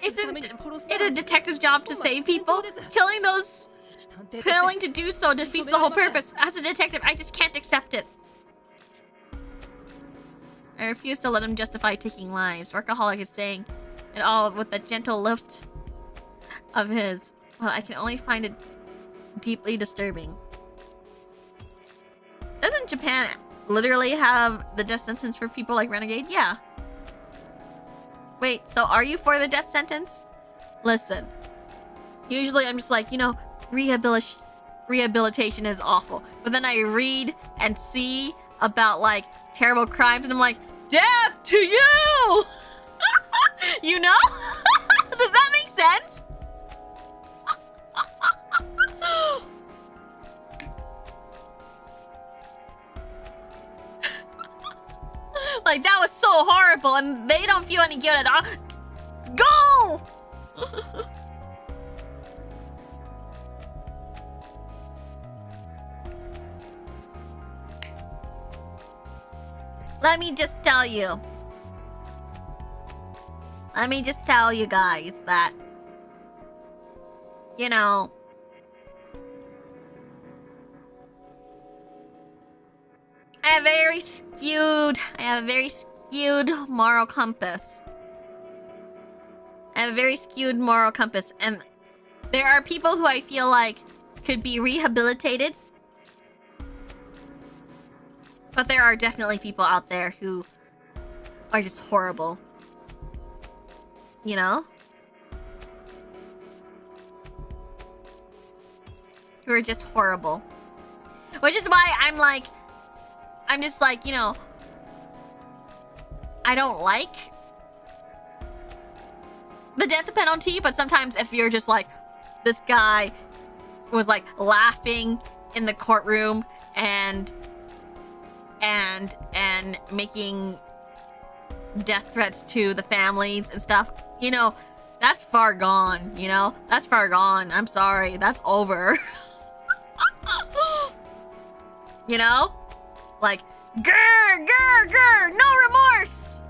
Isn't it a detective's job to save people? Killing to do so defeats the whole purpose. As a detective, I just can't accept it. I refuse to let him justify taking lives. Workaholic is saying it all with a gentle lift of his. Well, I can only find it deeply disturbing. Doesn't Japan literally have the death sentence for people like Renegade? Yeah. Wait, so are you for the death sentence? Listen. Usually I'm just like, you know, rehabilitation is awful. But then I read and see about like terrible crimes and I'm like, death to you! You know? Does that make sense? Like, that was so horrible and they don't feel any guilt at all. Go! Let me just tell you. Let me just tell you guys that, you know, I have a very skewed moral compass. I have a very skewed moral compass, and there are people who I feel like could be rehabilitated. But there are definitely people out there who are just horrible. You know? Who are just horrible. Which is why I'm just like, you know, I don't like the death penalty, but sometimes if you're just like, this guy was like laughing in the courtroom and making death threats to the families and stuff, you know, that's far gone, you know? That's far gone. I'm sorry. That's over. You know? Like, grr, grr, grr, no remorse!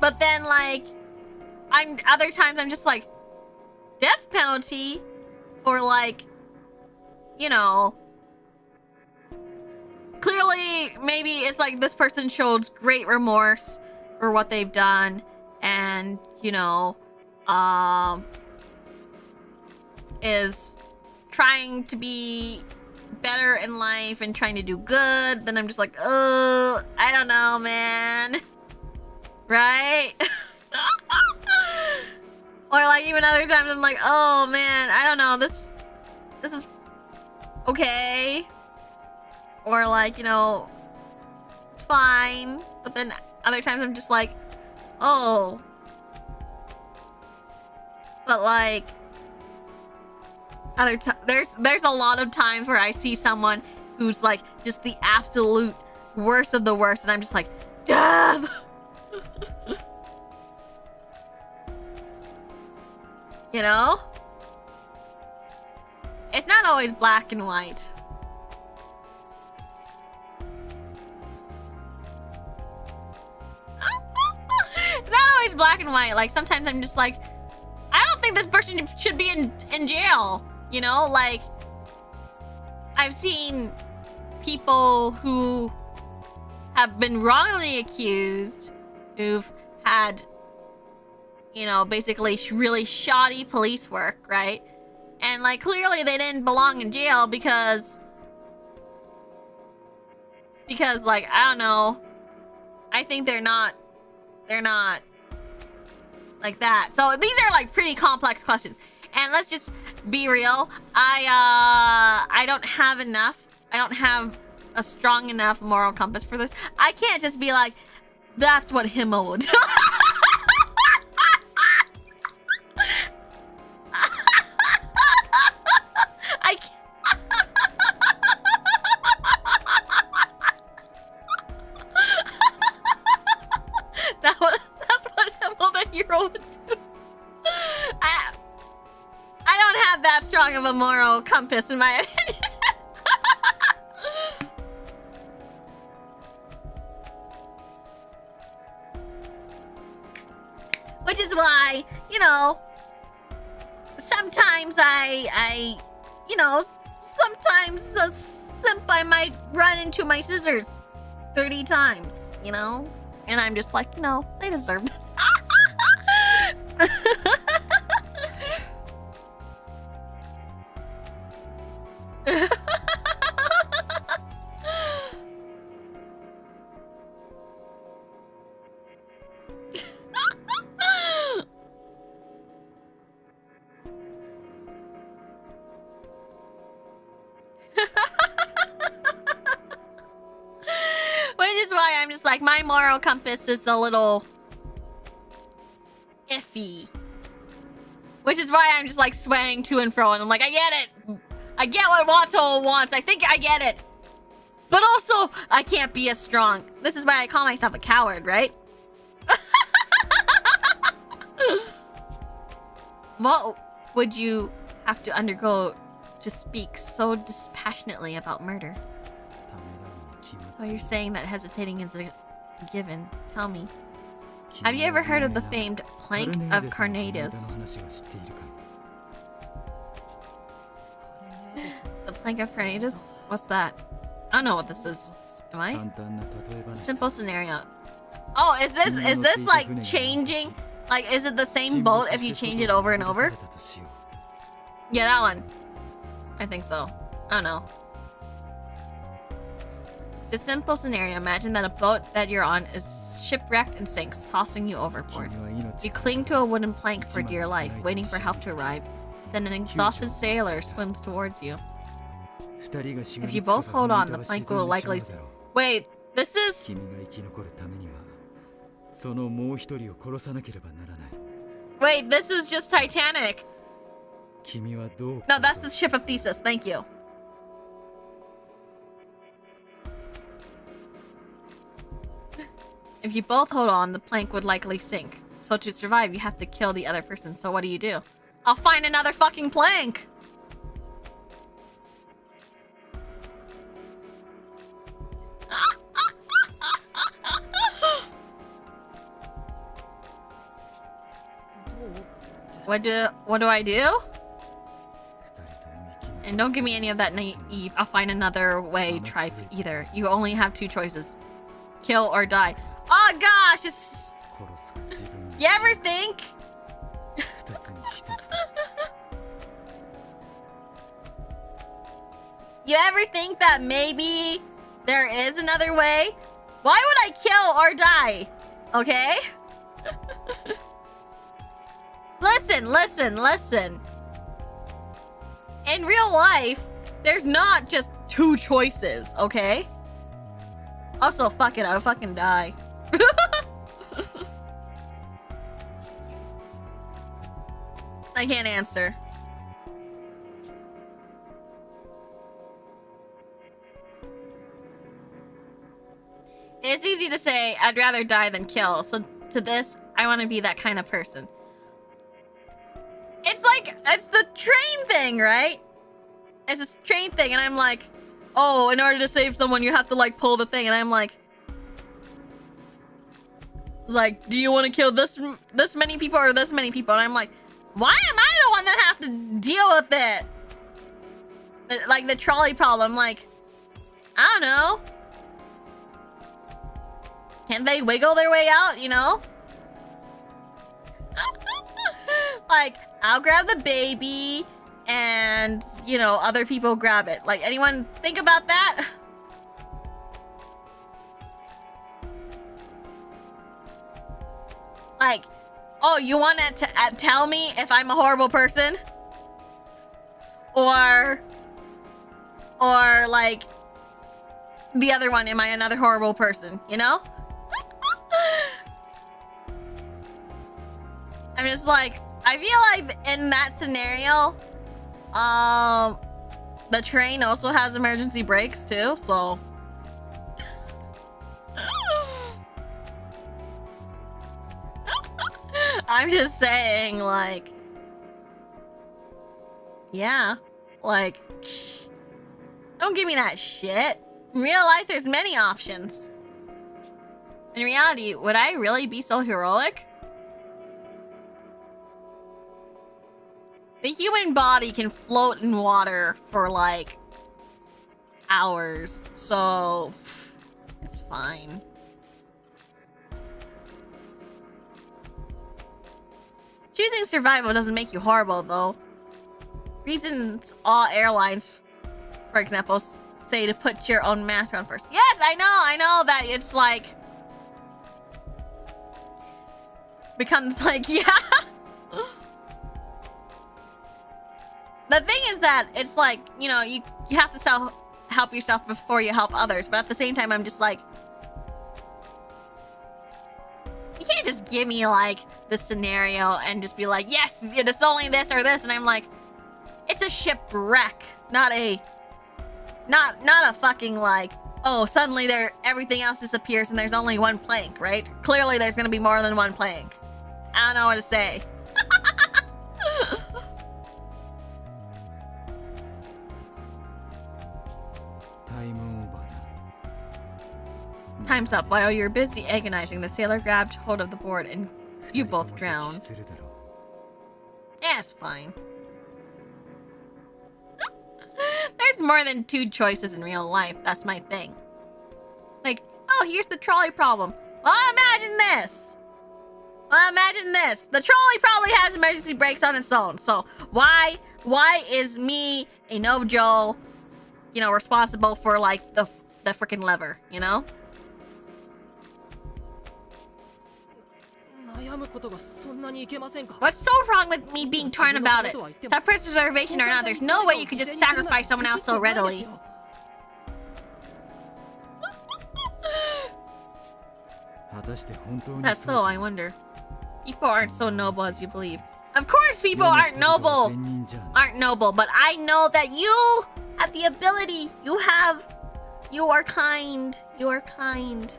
But then, like, other times I'm just like, death penalty? Or like, you know, clearly maybe it's like this person showed great remorse for what they've done and, you know, is trying to be better in life and trying to do good. Then I'm just like, oh, I don't know, man. Right? Or like even other times I'm like, oh man, I don't know, this is okay. Or like, you know, it's fine. But then other times I'm just like, oh. But like there's a lot of times where I see someone who's like just the absolute worst of the worst and I'm just like, death. You know? It's not always black and white. It's not always black and white. Like, sometimes I'm just like, I I don't think this person should be in jail. You know, like, I've seen people who have been wrongly accused, who've had, you know, basically really shoddy police work, right? And like, clearly they didn't belong in jail because like, I don't know, I think they're not like that. So these are like pretty complex questions. And let's just be real. I don't have a strong enough moral compass for this. I can't just be like, that's what Himmel would do. I can't. That's what Himmel the hero would do. I don't have that strong of a moral compass in my opinion. Which is why, you know, sometimes sometimes a simp I might run into my scissors 30 times, you know? And I'm just like, no, they deserved it. Which is why I'm just like, my moral compass is a little iffy. Which is why I'm just like swaying to and fro, and I'm like, I get it. I get what Watto wants. I think I get it. But also, I can't be as strong. This is why I call myself a coward, right? What would you have to undergo to speak so dispassionately about murder? So you're saying that hesitating is a given. Tell me. Have you ever heard of the famed plank of Carnatus? The plank of Carnatus? What's that? I don't know what this is. Am I? Simple scenario. Oh, is this like changing? Like, is it the same boat if you change it over and over? Yeah, that one. I think so. I don't know. It's a simple scenario. Imagine that a boat that you're on is shipwrecked and sinks, tossing you overboard. You cling to a wooden plank for dear life, waiting for help to arrive. Then an exhausted sailor swims towards you. If you both hold on, the plank will likely... Wait, this is... Wait, this is just Titanic. No, that's the ship of Theseus. Thank you. If you both hold on, the plank would likely sink. So to survive, you have to kill the other person. So what do? I'll find another fucking plank! What do I do? And don't give me any of that naive, I'll find another way tripe either. You only have two choices. Kill or die. Oh gosh, it's... You ever think? You ever think that maybe there is another way? Why would I kill or die? Okay? Listen. In real life, there's not just two choices, okay? Also, fuck it, I'll fucking die. I can't answer. It's easy to say, I'd rather die than kill. So to this, I want to be that kind of person. It's like, it's the train thing, right? It's this train thing, and I'm like, oh, in order to save someone, you have to, like, pull the thing. And I'm like, do you want to kill this many people or this many people? And I'm like, Why am I the one that have to deal with it? Like the trolley problem, like, I don't know. Can't they wiggle their way out, you know? Like, I'll grab the baby and, you know, other people grab it. Like, anyone think about that? Like, oh, you want to tell me if I'm a horrible person? Or like, the other one, am I another horrible person, you know? I'm just like, I feel like in that scenario, the train also has emergency brakes too, so. I'm just saying, like, yeah, like, don't give me that shit. In real life, there's many options. In reality, would I really be so heroic? The human body can float in water for like hours, so it's fine. Choosing survival doesn't make you horrible, though. Reasons all airlines, for example, say to put your own mask on first. Yes, I know that it's like becomes like, yeah. The thing is that it's like, you know, you have to help yourself before you help others, but at the same time, I'm just like, you can't just give me like the scenario and just be like, yes, it's only this or this, and I'm like, it's a shipwreck, not a fucking like, oh, suddenly everything else disappears and there's only one plank, right? Clearly there's gonna be more than one plank. I don't know what to say. Time's up. While you're busy agonizing, the sailor grabbed hold of the board and you both drowned. Yeah, it's fine. There's more than two choices in real life. That's my thing. Like, oh, here's the trolley problem. Well, imagine this. The trolley probably has emergency brakes on its own. So why is me, a Nojo, you know, responsible for like the freaking lever, you know? What's so wrong with me being torn about it? Self-preservation or not, there's no way you could just sacrifice someone else so readily. Is that so? I wonder. People aren't so noble as you believe. Of course people aren't noble, but I know that you have the ability. You are kind. You are kind.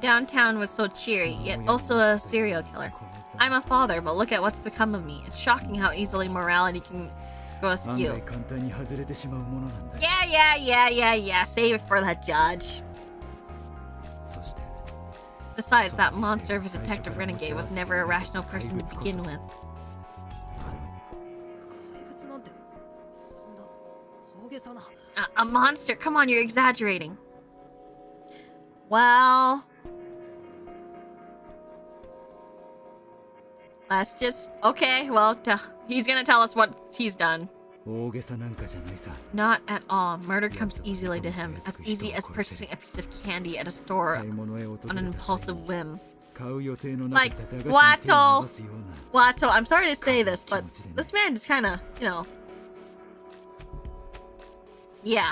Downtown was so cheery, yet also a serial killer. I'm a father, but look at what's become of me. It's shocking how easily morality can go askew. Yeah. Save it for the judge. Besides, that monster of a detective Renegade was never a rational person to begin with. A monster? Come on, you're exaggerating. Well, let's just... Okay, well, he's gonna tell us what he's done. Not at all. Murder comes easily to him. As easy as purchasing a piece of candy at a store on an impulsive whim. Like, Watto, I'm sorry to say this, but this man just kinda, you know... Yeah.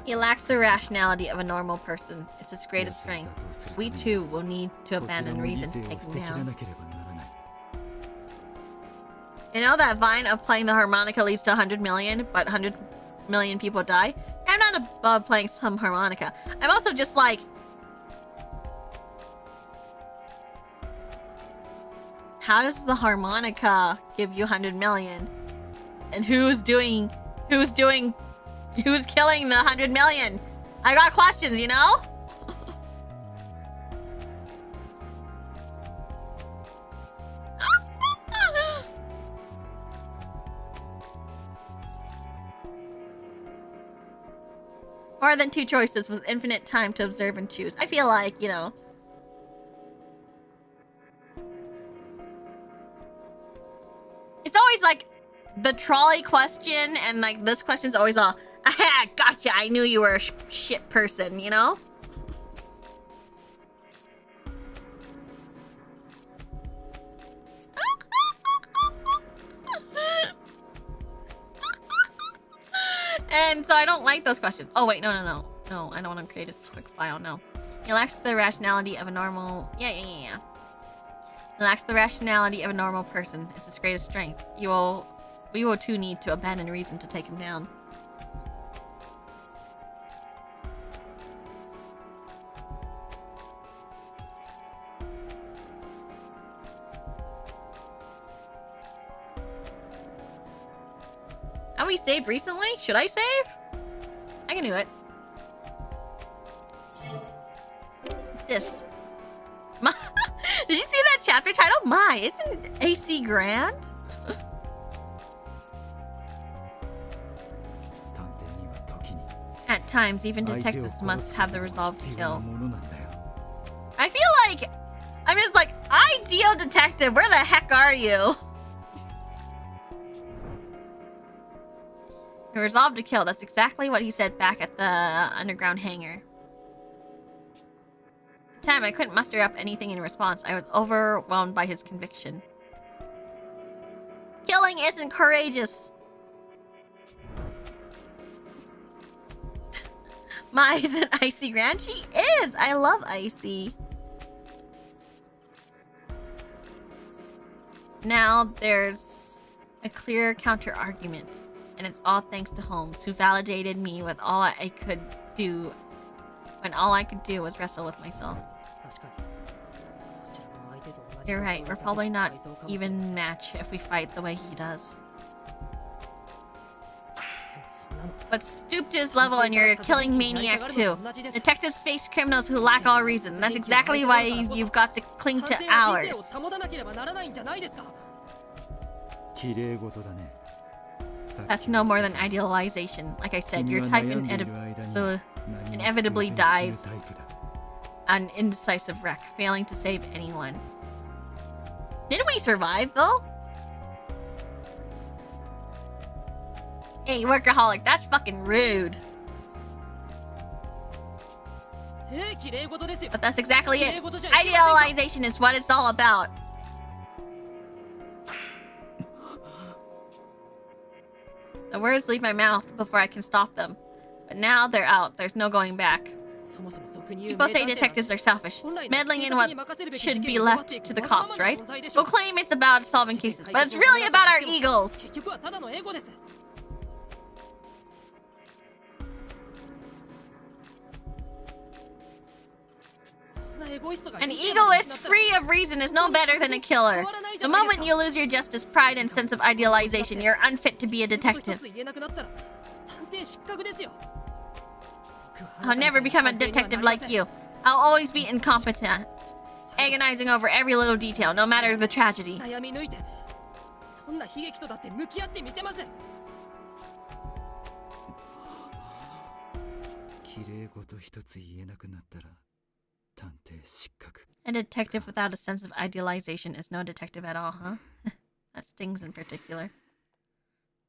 He lacks the rationality of a normal person. It's his greatest strength. We too will need to abandon reason to take him down. You know that vine of playing the harmonica leads to 100 million, but 100 million people die? I'm not above playing some harmonica. I'm also just like... How does the harmonica give you 100 million? And who's killing the 100 million? I got questions, you know? More than 2 choices with infinite time to observe and choose. I feel like, you know. It's always like the trolley question, and like this question's always all, aha, gotcha, I knew you were a shit person, you know? And so I don't like those questions. Oh wait, no, I don't want to create a quick file, no. He lacks the rationality of a normal... Yeah. He lacks the rationality of a normal person. It's his greatest strength. We will too need to abandon reason to take him down. Have we saved recently? Should I save? I can do it. This. Did you see that chapter title? My, isn't AC grand? At times, even detectives must have the resolve to kill. I feel like I'm just like, ideal detective, where the heck are you? The resolve to kill, that's exactly what he said back at the underground hangar. At the time, I couldn't muster up anything in response. I was overwhelmed by his conviction. Killing isn't courageous. My, isn't Icy grand? She is! I love Icy. Now there's a clear counter-argument. And it's all thanks to Holmes, who validated me with all I could do when all I could do was wrestle with myself. You're right, we're probably not even match if we fight the way he does. But stoop to his level and you're a killing maniac too. Detectives face criminals who lack all reason. That's exactly why you've got to cling to ours. That's no more than idealization. Like I said, your type inevitably dies an indecisive wreck, failing to save anyone. Didn't we survive, though? Hey, workaholic, that's fucking rude. But that's exactly it. Idealization is what it's all about. The words leave my mouth before I can stop them. But now they're out. There's no going back. People say detectives are selfish, meddling in what should be left to the cops, right? We'll claim it's about solving cases, but it's really about our egos. An egoist free of reason is no better than a killer. The moment you lose your justice, pride, and sense of idealization, you're unfit to be a detective. I'll never become a detective like you. I'll always be incompetent, agonizing over every little detail, no matter the tragedy. A detective without a sense of idealization is no detective at all, huh? That stings in particular.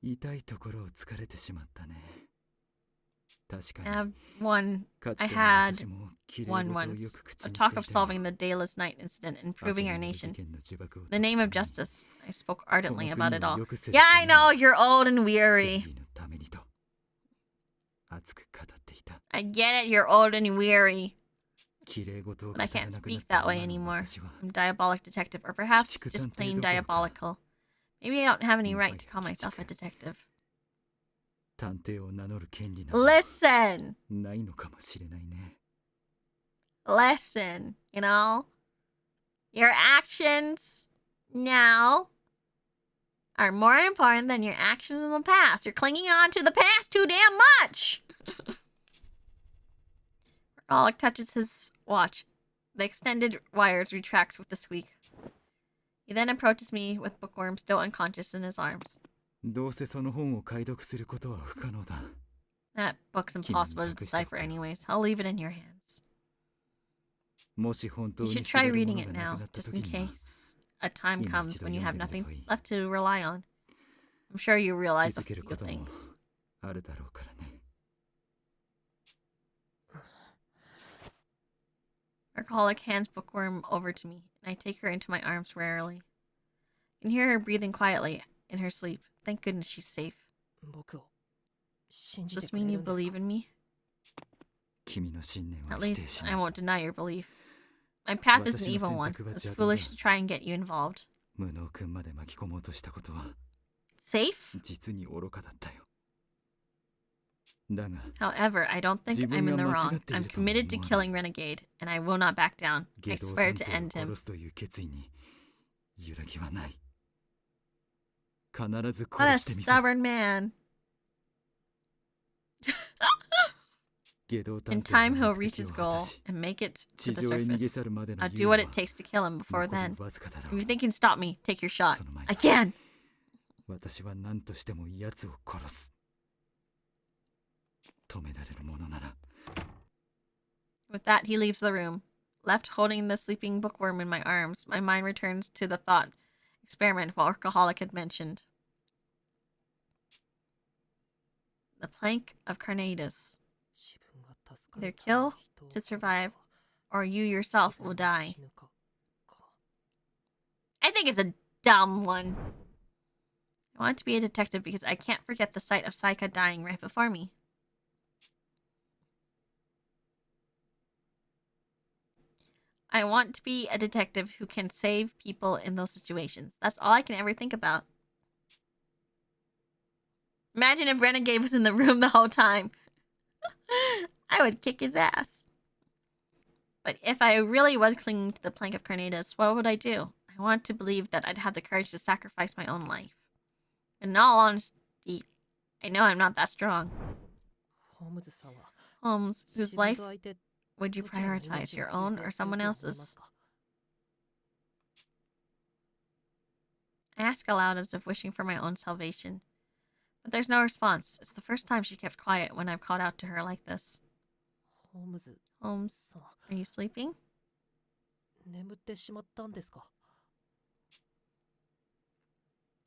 I had one once. A talk of solving the Dayless Night incident, improving our nation. The name of justice. I spoke ardently about it all. Yeah, I know, you're old and weary. I get it, you're old and weary. But I can't speak that way anymore. I'm diabolic detective, or perhaps just plain diabolical. Maybe I don't have any right to call myself a detective. Listen! Listen, you know? Your actions, now are more important than your actions in the past. You're clinging on to the past too damn much. Alec touches his watch. The extended wires retracts with a squeak. He then approaches me with Bookworm still unconscious in his arms. That book's impossible to decipher anyways. I'll leave it in your hands. You should try reading it now, just in case a time comes when you have nothing left to rely on. I'm sure you realize a few things. Workaholic hands Bookworm over to me, and I take her into my arms warily. I can hear her breathing quietly in her sleep. Thank goodness she's safe. Does this mean you believe in me? At least, I won't deny your belief. My path is an evil one. It's foolish to try and get you involved. Safe? However, I don't think I'm in the wrong. I'm committed to killing Renegade, and I will not back down. I swear to end him. What a stubborn man. In time, he'll reach his goal and make it to the surface. I'll do what it takes to kill him before then. If you think you can stop me, take your shot. I can! With that, he leaves the room. Left holding the sleeping bookworm in my arms, my mind returns to the thought experiment Workaholic had mentioned. The plank of Carnatus. Either kill to survive, or you yourself will die. I think it's a dumb one. I want to be a detective because I can't forget the sight of Saika dying right before me. I want to be a detective who can save people in those situations. That's all I can ever think about. Imagine if Renegade was in the room the whole time. I would kick his ass. But if I really was clinging to the plank of Carnatus, what would I do? I want to believe that I'd have the courage to sacrifice my own life. In all honesty, I know I'm not that strong. Holmes, whose life would you prioritize, your own or someone else's? I ask aloud as if wishing for my own salvation. But there's no response. It's the first time she kept quiet when I've called out to her like this. Holmes, are you sleeping?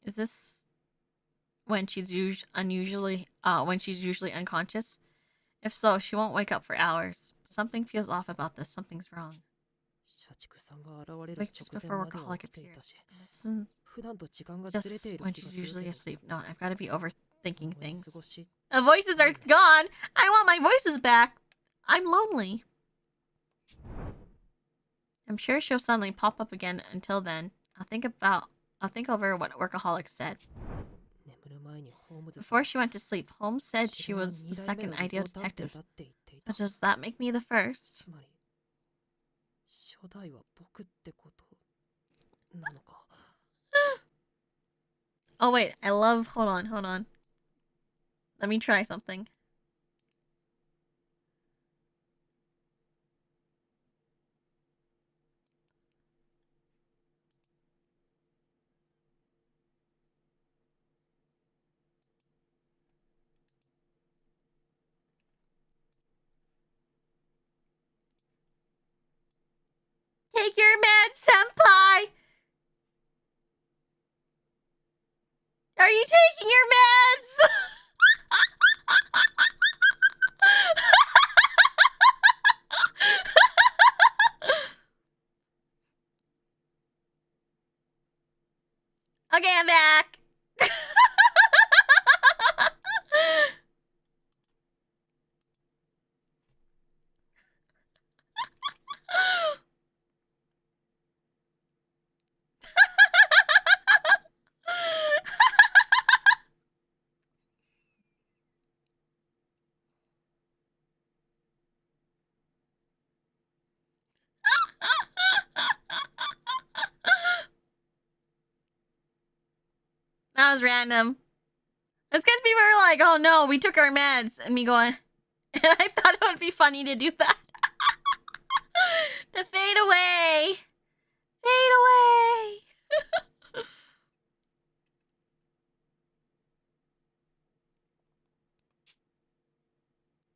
Is this when she's usually unconscious? If so, she won't wake up for hours. Something feels off about this. Something's wrong. Wake just before Workaholic appeared. Listen, just when she's usually asleep. No, I've got to be overthinking things. The voices are gone. I want my voices back. I'm lonely. I'm sure she'll suddenly pop up again. Until then, I'll think over what Workaholic said. Before she went to sleep, Holmes said she was the second ideal detective. But does that make me the first? Oh wait, hold on. Let me try something. Take your meds, senpai! Are you taking your meds? Okay, I'm back. was random. It's because people are like, oh no, we took our meds. And me going, and I thought it would be funny to do that. To fade away. Fade away.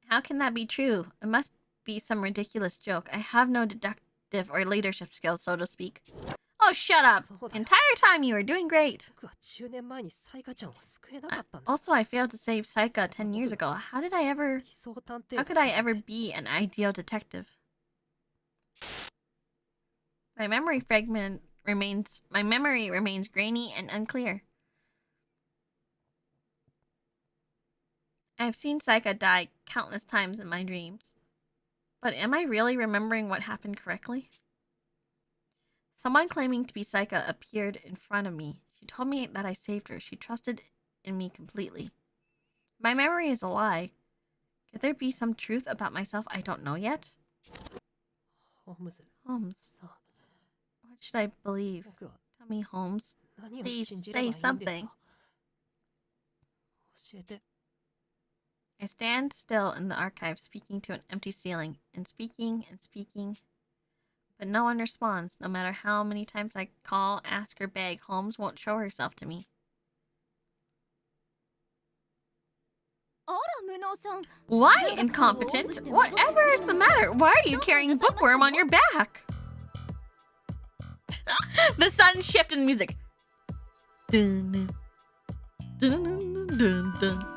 How can that be true? It must be some ridiculous joke. I have no deductive or leadership skills, so to speak. Oh, shut up! The entire time you were doing great. Also, I failed to save Saika 10 years ago. How could I ever be an ideal detective? My memory remains grainy and unclear. I have seen Saika die countless times in my dreams. But am I really remembering what happened correctly? Someone claiming to be Saika appeared in front of me. She told me that I saved her. She trusted in me completely. My memory is a lie. Could there be some truth about myself I don't know yet? Holmes. What should I believe? Tell me, Holmes. Please say something. I stand still in the archive, speaking to an empty ceiling, and speaking, but no one responds. No matter how many times I call, ask, or beg, Holmes won't show herself to me. Why, incompetent? Whatever is the matter? Why are you carrying bookworm on your back? The sudden shift in music. Dun, dun, dun, dun, dun.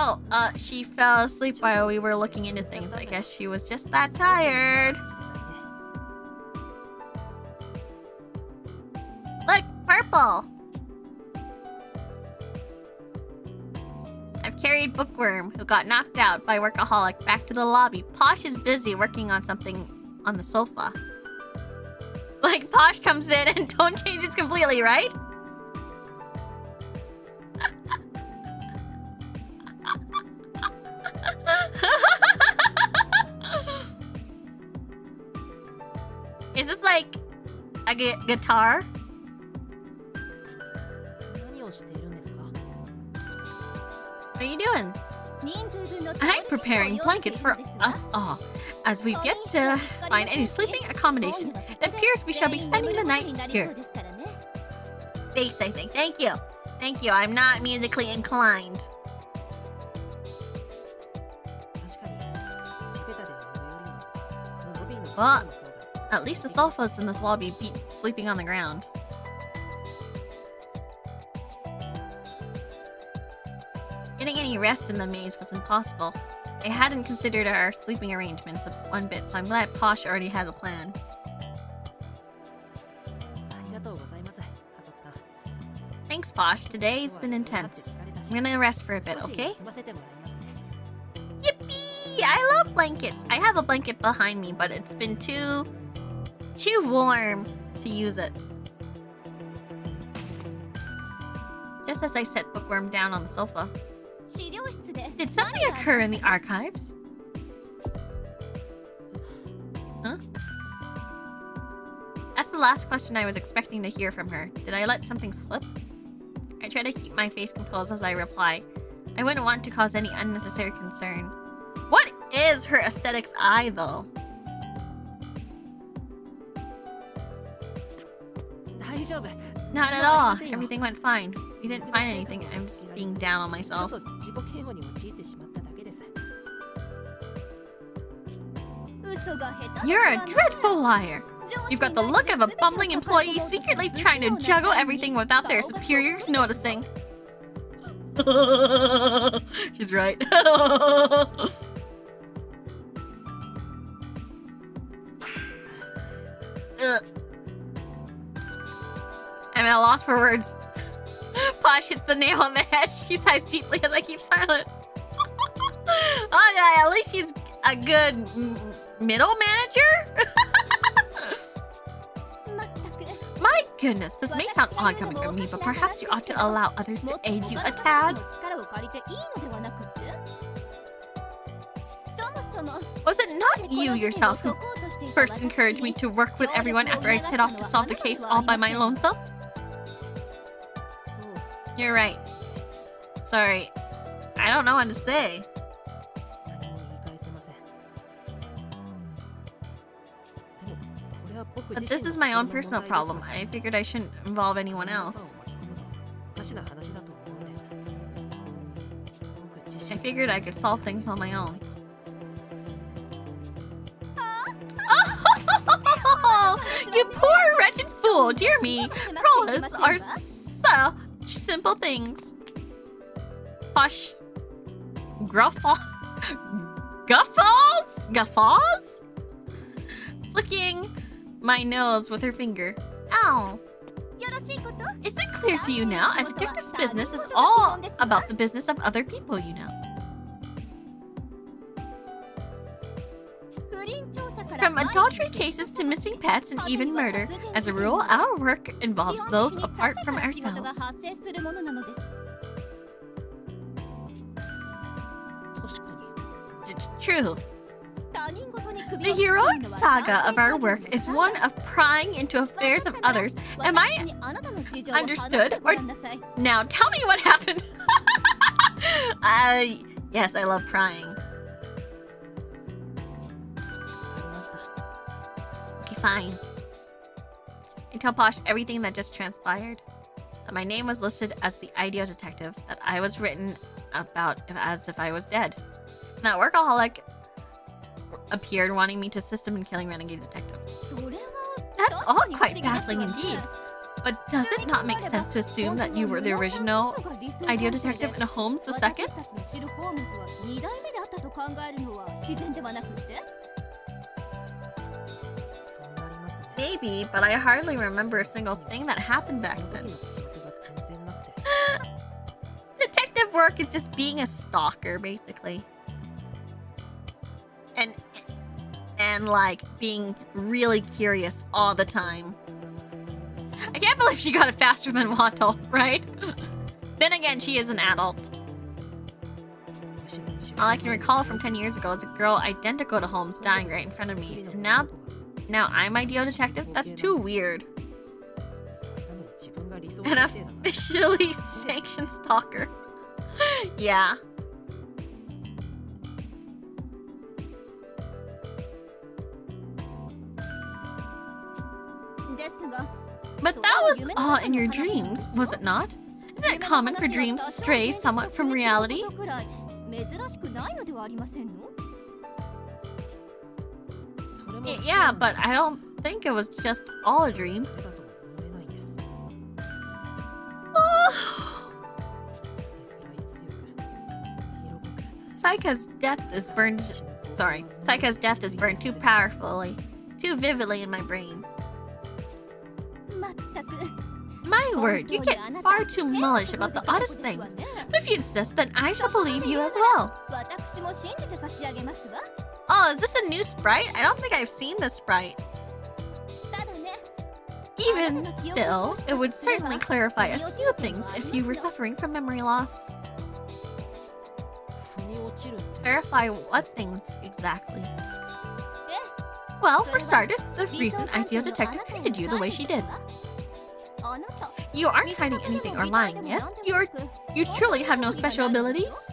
Oh, she fell asleep while we were looking into things. I guess she was just that tired. Look, purple! I've carried Bookworm, who got knocked out by Workaholic, back to the lobby. Posh is busy working on something on the sofa. Like, Posh comes in and tone changes completely, right? Is this like a guitar? What are you doing? I'm preparing blankets for us all. As we've yet to find any sleeping accommodation, it appears we shall be spending the night here. Face, I think. Thank you. Thank you. I'm not musically inclined. Well, at least the sofas in this lobby beat sleeping on the ground. Getting any rest in the maze was impossible. I hadn't considered our sleeping arrangements one bit, so I'm glad Posh already has a plan. Thanks, Posh. Today's been intense. I'm gonna rest for a bit, okay? Yippee! I love blankets. I have a blanket behind me, but it's been too warm to use it. Just as I set Bookworm down on the sofa. Did something occur in the archives? Huh? That's the last question I was expecting to hear from her. Did I let something slip? I try to keep my face composed as I reply. I wouldn't want to cause any unnecessary concern. What is her aesthetics eye, though? Not at all. Everything went fine. We didn't find anything. I'm just being down on myself. You're a dreadful liar. You've got the look of a bumbling employee secretly trying to juggle everything without their superiors noticing. She's right. I'm at a loss for words. Posh hits the nail on the head. She sighs deeply as I keep silent. Oh yeah, at least she's a good middle manager? My goodness, this may sound odd coming from me, but perhaps you ought to allow others to aid you a tad. Was it not you yourself who first encouraged me to work with everyone after I set off to solve the case all by my lonesome. You're right. Sorry. I don't know what to say. But this is my own personal problem. I figured I shouldn't involve anyone else. I figured I could solve things on my own. Oh, you poor wretched fool! Dear me, prolas are such simple things. Posh. Guffaws? Flicking my nose with her finger. Ow. Is it clear to you now? A detective's business is all about the business of other people, you know. From adultery cases to missing pets and even murder, as a rule, our work involves those apart from ourselves. True. The heroic saga of our work is one of prying into affairs of others. Am I understood? Or now tell me what happened. Yes, I love prying. Okay, fine. I tell Posh everything that just transpired. That my name was listed as the ideal detective. That I was written about as if I was dead. And that workaholic appeared wanting me to assist him in killing Renegade Detective. That's all quite baffling indeed. But does it not make sense to assume that you were the original ideal detective and Holmes the second? Maybe, but I hardly remember a single thing that happened back then. Detective work is just being a stalker, basically. And like being really curious all the time. I can't believe she got it faster than Watto, right? Then again, she is an adult. All I can recall from 10 years ago is a girl identical to Holmes dying right in front of me. And now I'm ideal detective? That's too weird. An officially sanctioned stalker. Yeah. But that was all in your dreams, was it not? Isn't it common for dreams to stray somewhat from reality? Yeah, but I don't think it was just all a dream. Saika's death is burned too powerfully, too vividly in my brain. My word, you get far too mullish about the oddest things. But if you insist, then I shall believe you as well. Oh, is this a new sprite? I don't think I've seen this sprite. Even still, it would certainly clarify a few things if you were suffering from memory loss. Clarify what things exactly? Well, for starters, the reason ideal detective treated you the way she did. You aren't hiding anything or lying, yes? You truly have no special abilities?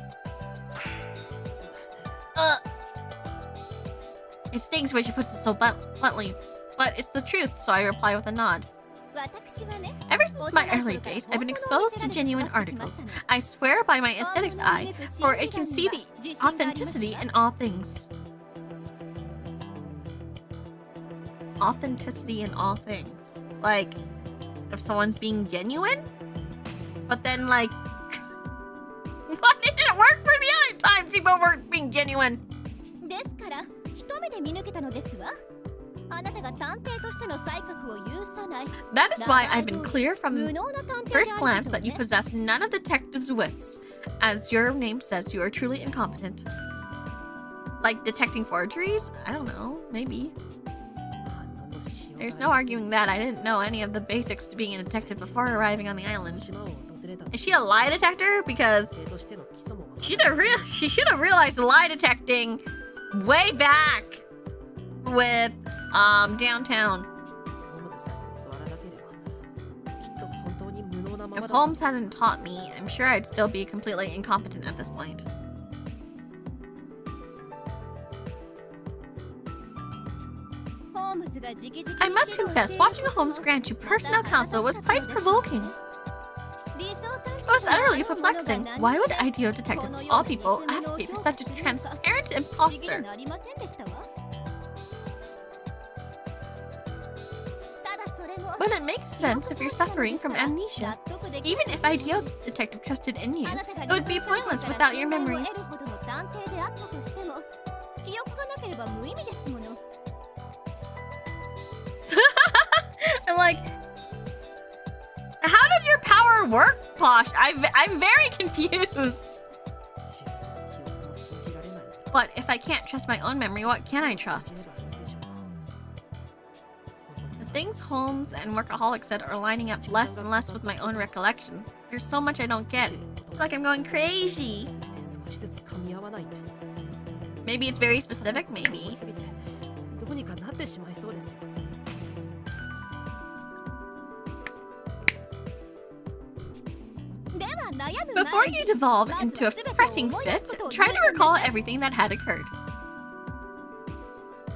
It stings when she puts it so bluntly, but it's the truth, so I reply with a nod. Ever since my early days, I've been exposed to genuine articles. I swear by my aesthetics eye, for it can see the authenticity in all things. Authenticity in all things. Like, if someone's being genuine? But then, like... Why didn't it work for the other time people weren't being genuine? That is why I've been clear from first glance that you possess none of the detective's wits. As your name says, you are truly incompetent. Like detecting forgeries? I don't know, maybe. There's no arguing that. I didn't know any of the basics to being a detective before arriving on the island. Is she a lie detector? Because she should have realized lie detecting way back with Downtown. If Holmes hadn't taught me, I'm sure I'd still be completely incompetent at this point. I must confess, watching Holmes grant you personal counsel was quite provoking. It was utterly perplexing. Why would IDO detective, of all people, advocate for such a transparent imposter? But it makes sense if you're suffering from amnesia. Even if IDO detective trusted in you, it would be pointless without your memories. I'm like, how does your power work, Posh? I'm very confused. But if I can't trust my own memory, what can I trust? The things Holmes and Workaholic said are lining up less and less with my own recollection. There's so much I don't get. I feel like I'm going crazy. Maybe it's very specific, maybe. Before you devolve into a fretting fit, try to recall everything that had occurred.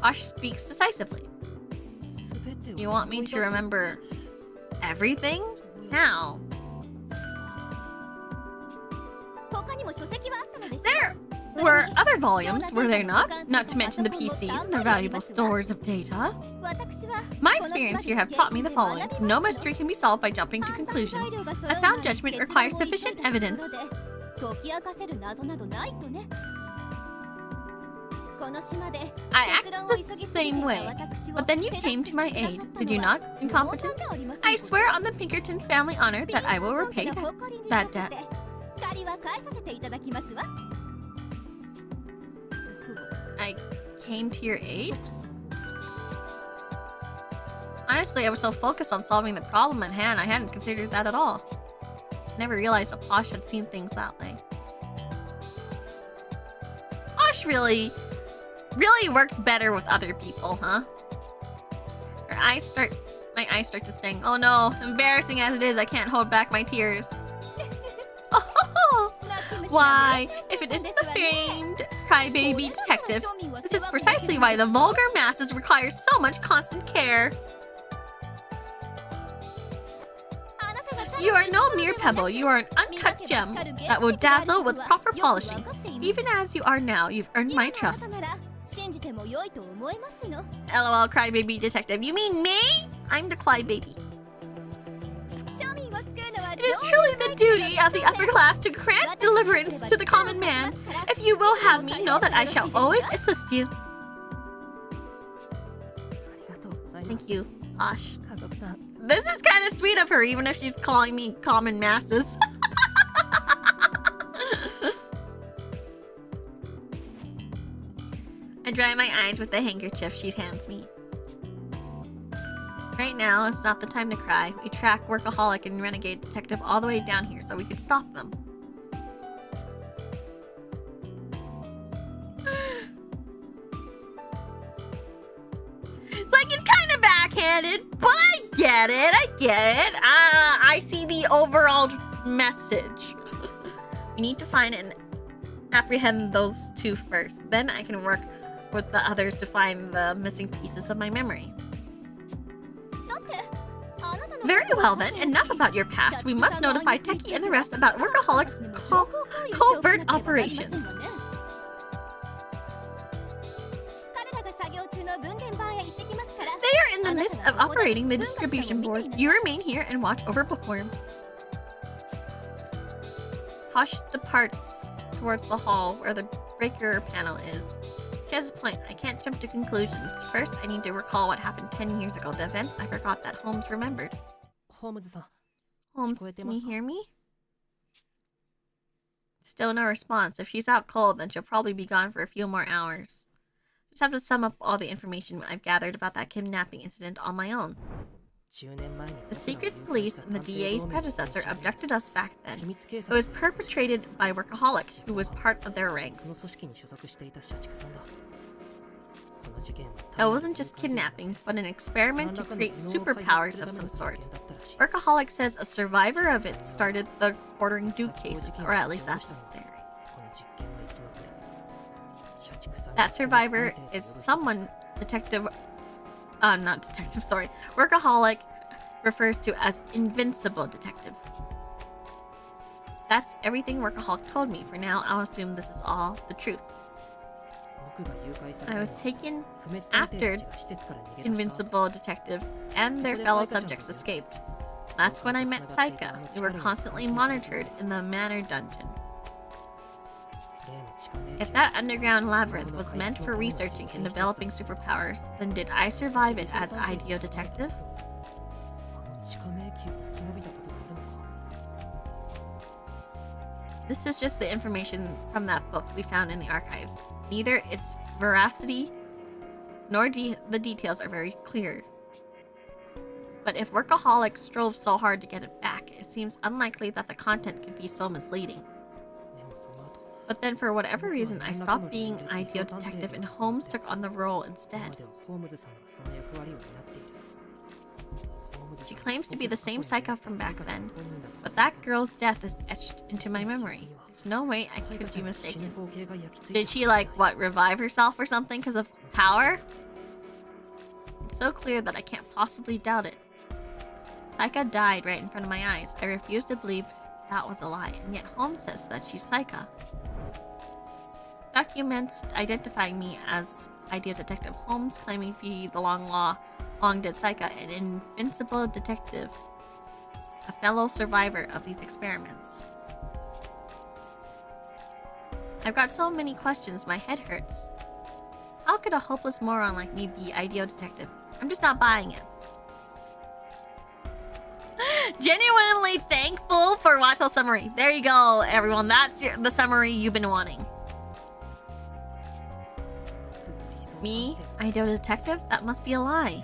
Posh speaks decisively. You want me to remember everything? How? There were other volumes, were there not? Not to mention the PCs and their valuable stores of data. My experience here have taught me the following. No mystery can be solved by jumping to conclusions. A sound judgment requires sufficient evidence. I acted the same way, but then you came to my aid, did you not, incompetent? I swear on the Pinkerton family honor that I will repay that debt. I came to your aid? Honestly, I was so focused on solving the problem at hand, I hadn't considered that at all. I never realized that Posh had seen things that way. Posh really works better with other people, huh? My eyes start to sting. Oh no, embarrassing as it is, I can't hold back my tears. Oh, why, if it isn't the famed crybaby detective, this is precisely why the vulgar masses require so much constant care. You are no mere pebble, you are an uncut gem that will dazzle with proper polishing. Even as you are now, you've earned my trust. LOL, crybaby detective. You mean me? I'm the crybaby. It is truly the duty of the upper class to grant deliverance to the common man. If you will have me, know that I shall always assist you. Thank you, Posh. This is kind of sweet of her, even if she's calling me common masses. I dry my eyes with the handkerchief she hands me. Right now is not the time to cry. We track Workaholic and Renegade detective all the way down here so we could stop them. It's like it's kind of backhanded, but I get it. I see the overall message. We need to find and apprehend those two first. Then I can work with the others to find the missing pieces of my memory. Very well then, enough about your past. We must notify Techie and the rest about Workaholic's covert operations. They are in the midst of operating the distribution board. You remain here and watch over bookworm. Posh departs towards the hall where the breaker panel is. She has a point. I can't jump to conclusions. First, I need to recall what happened 10 years ago. The events I forgot that Holmes remembered. Holmes, can you hear me? Still no response. If she's out cold, then she'll probably be gone for a few more hours. Just have to sum up all the information I've gathered about that kidnapping incident on my own. The secret police and the DA's predecessor abducted us back then. It was perpetrated by Workaholic, who was part of their ranks. It wasn't just kidnapping, but an experiment to create superpowers of some sort. Workaholic says a survivor of it started the quartering Duke cases, or at least that's his theory. That survivor is someone Workaholic refers to as Invincible Detective. That's everything Workaholic told me. For now, I'll assume this is all the truth. I was taken after Invincible Detective and their fellow subjects escaped. That's when I met Saika. We were constantly monitored in the Manor Dungeon. If that underground labyrinth was meant for researching and developing superpowers, then did I survive it as IDEO Detective? This is just the information from that book we found in the archives. Neither its veracity nor the details are very clear. But if Workaholic strove so hard to get it back, it seems unlikely that the content could be so misleading. But then for whatever reason, I stopped being IDEO Detective and Holmes took on the role instead. She claims to be the same Saika from back then, but that girl's death is etched into my memory. There's no way I could be mistaken. Did she, like, what, revive herself or something because of power? It's so clear that I can't possibly doubt it. Saika died right in front of my eyes. I refuse to believe that was a lie, and yet Holmes says that she's Saika. Documents identifying me as IDEO Detective Holmes, claiming to be the long dead Saika, an invincible detective, a fellow survivor of these experiments. I've got so many questions, my head hurts. How could a hopeless moron like me be IDEO Detective? I'm just not buying it. Genuinely thankful for Watchell summary. There you go, everyone. That's the summary you've been wanting. Me, IDEO Detective? That must be a lie.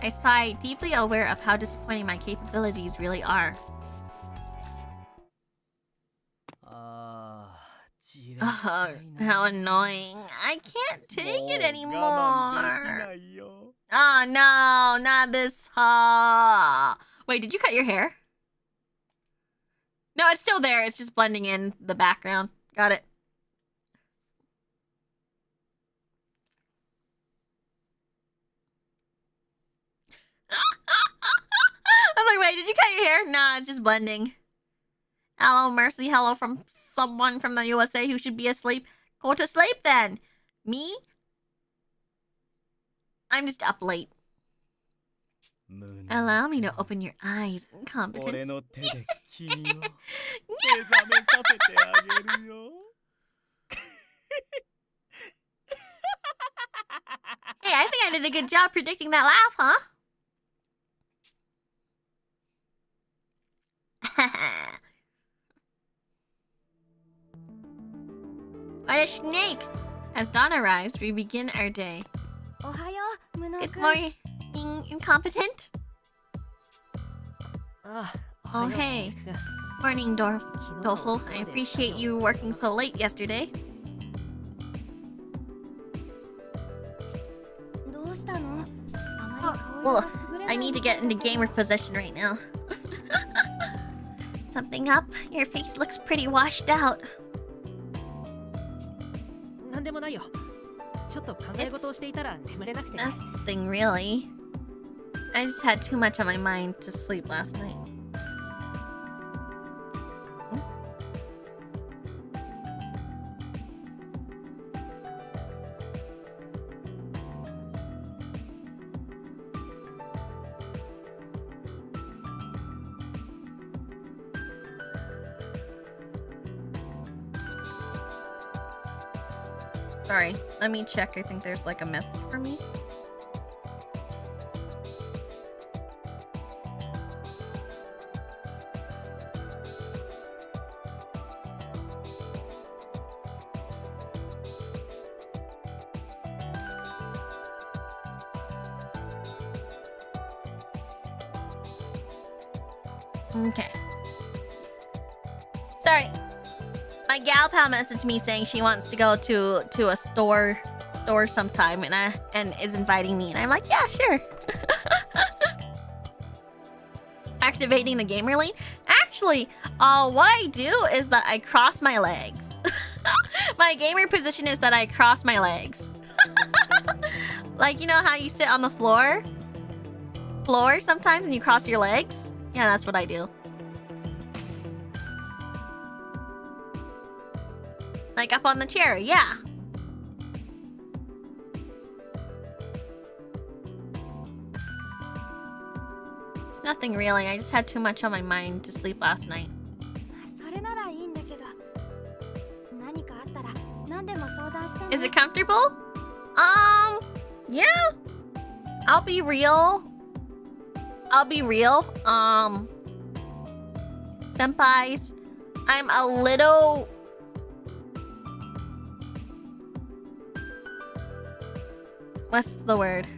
I sigh, deeply aware of how disappointing my capabilities really are. How annoying. I can't take it anymore. Oh no, not this. Wait, did you cut your hair? No, it's still there. It's just blending in the background. Got it. I was like, wait, did you cut your hair? Nah, it's just blending. Hello, Mercy. Hello from someone from the USA who should be asleep. Go to sleep then. Me? I'm just up late. Allow me to open your eyes, incompetent. Hey, I think I did a good job predicting that laugh, huh? What a snake! As dawn arrives, we begin our day. Good morning, incompetent. Oh, hey. Morning, Dolful. I appreciate you working so late yesterday. I need to get into gamer position right now. Something up? Your face looks pretty washed out. It's nothing really. I just had too much on my mind to sleep last night. Sorry, let me check. I think there's like a message for me. Okay. Sorry. My gal pal messaged me saying she wants to go to a store sometime and is inviting me, and I'm like, yeah, sure. Activating the gamer lane. Actually, what I do is that I cross my legs. My gamer position is that I cross my legs. Like, you know how you sit on the floor sometimes and you cross your legs? Yeah, that's what I do. Like up on the chair, yeah. It's nothing really. I just had too much on my mind to sleep last night. Is it comfortable? Yeah. I'll be real. Senpais, I'm a little... What's the word?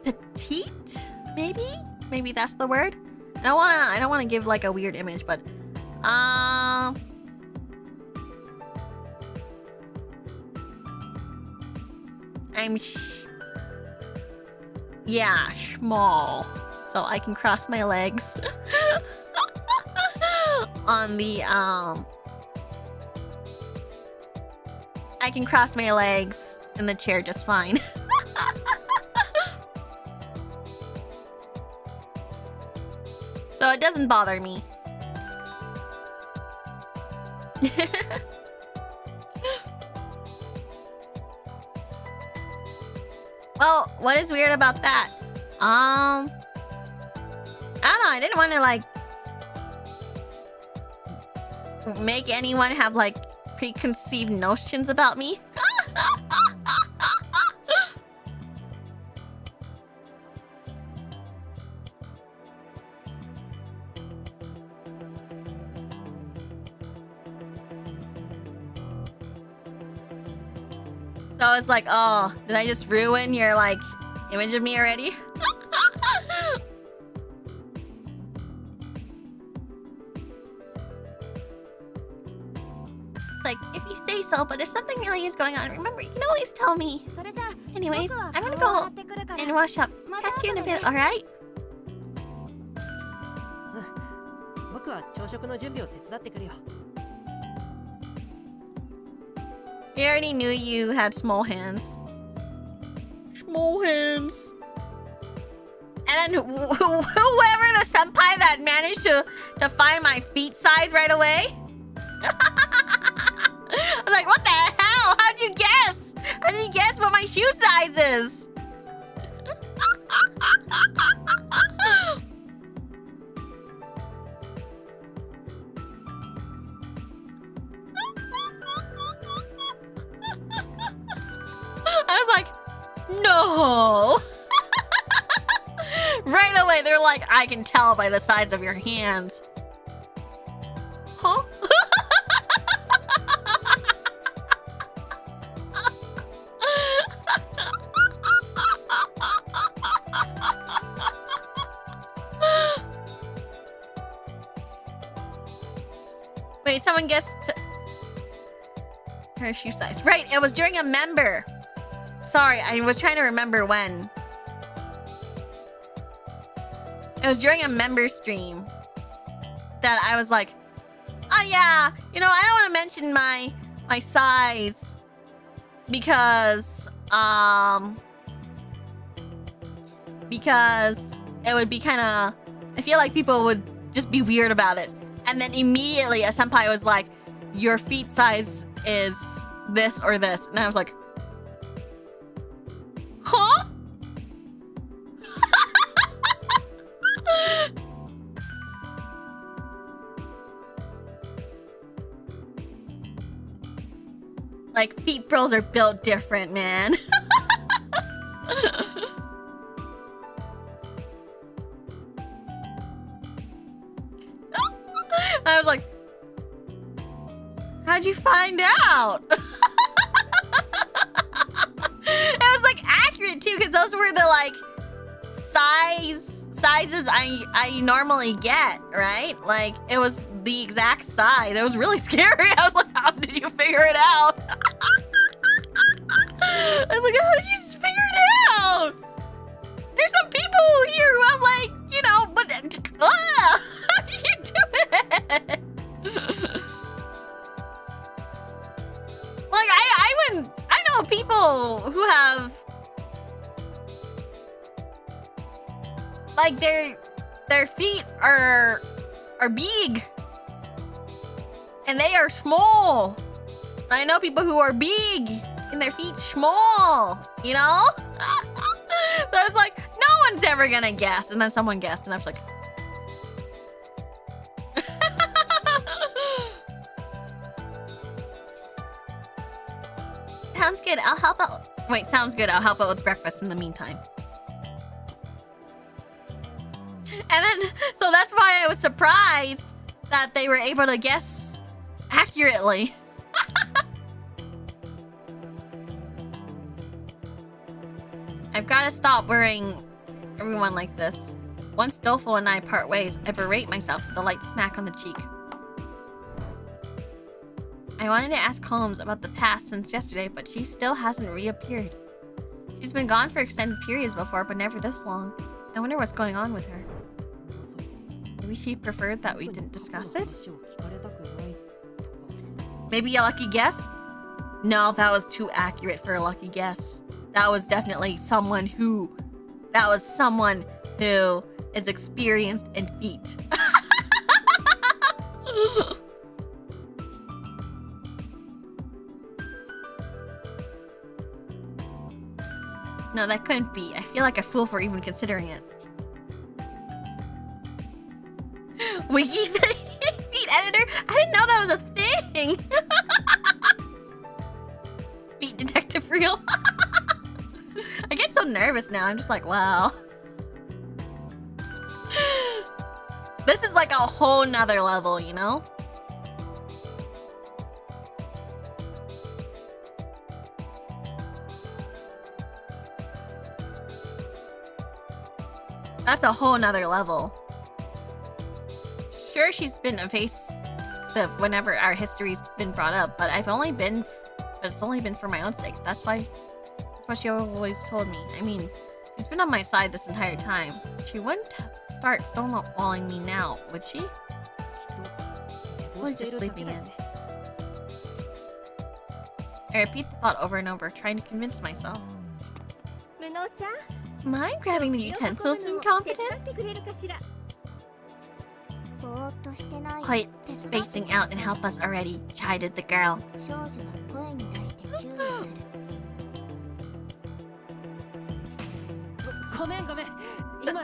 Petite? Maybe that's the word. I don't wanna give like a weird image, but I'm small, so I can cross my legs on the I can cross my legs in the chair just fine. So it doesn't bother me. Well, what is weird about that? I don't know, I didn't want to like make anyone have like preconceived notions about me. So it's like, oh, did I just ruin your like image of me already? Like, if you say so, but if something really is going on, remember, you can always tell me. Anyways, I'm gonna go and wash up. Catch you in a bit, alright? We already knew you had small hands. Small hands. And then whoever the senpai that managed to find my feet size right away. I was like, what the hell? How'd you guess? How did you guess what my shoe size is? I was like, no. Right away, they're like, I can tell by the size of your hands. Huh? Wait, someone guessed her shoe size. Right, it was during a member. Sorry, I was trying to remember when. It was during a member stream that I was like, oh yeah, you know, I don't want to mention my size because it would be kind of, I feel like people would just be weird about it. And then immediately a senpai was like, your feet size is this or this. And I was like, huh? Like, feet bros are built different, man. I was like, how'd you find out? It was like accurate too, because those were the like sizes I normally get, right? Like, it was the exact size. It was really scary. I was like, how did you figure it out? I was like, how did you just figure it out? There's some people here who have like, you know, but how do you do it? Like I know people who have like their feet are big and they are small. I know people who are big and their feet small, you know? So I was like, no one's ever gonna guess. And then someone guessed and I was like, sounds good, I'll help out. Wait, sounds good, I'll help out with breakfast in the meantime. And then, so that's why I was surprised that they were able to guess accurately. I've got to stop worrying everyone like this. Once Dolfo and I part ways, I berate myself with a light smack on the cheek. I wanted to ask Holmes about the past since yesterday, but she still hasn't reappeared. She's been gone for extended periods before, but never this long. I wonder what's going on with her. Maybe she preferred that we didn't discuss it? Maybe a lucky guess? No, that was too accurate for a lucky guess. That was definitely someone who... That was someone who is experienced in feet. No, that couldn't be. I feel like a fool for even considering it. Wiki feet editor? I didn't know that was a thing! Feet detective reel? I get so nervous now. I'm just like, wow. This is like a whole nother level, you know? That's a whole nother level. Sure, she's been evasive whenever our history's been brought up, but it's only been for my own sake. That's what she always told me. I mean, she's been on my side this entire time. She wouldn't start stonewalling me now, would she? Or just sleeping in. I repeat the thought over and over, trying to convince myself. Am I grabbing the utensils in confidence? Quite spacing out and help us already, chided the girl.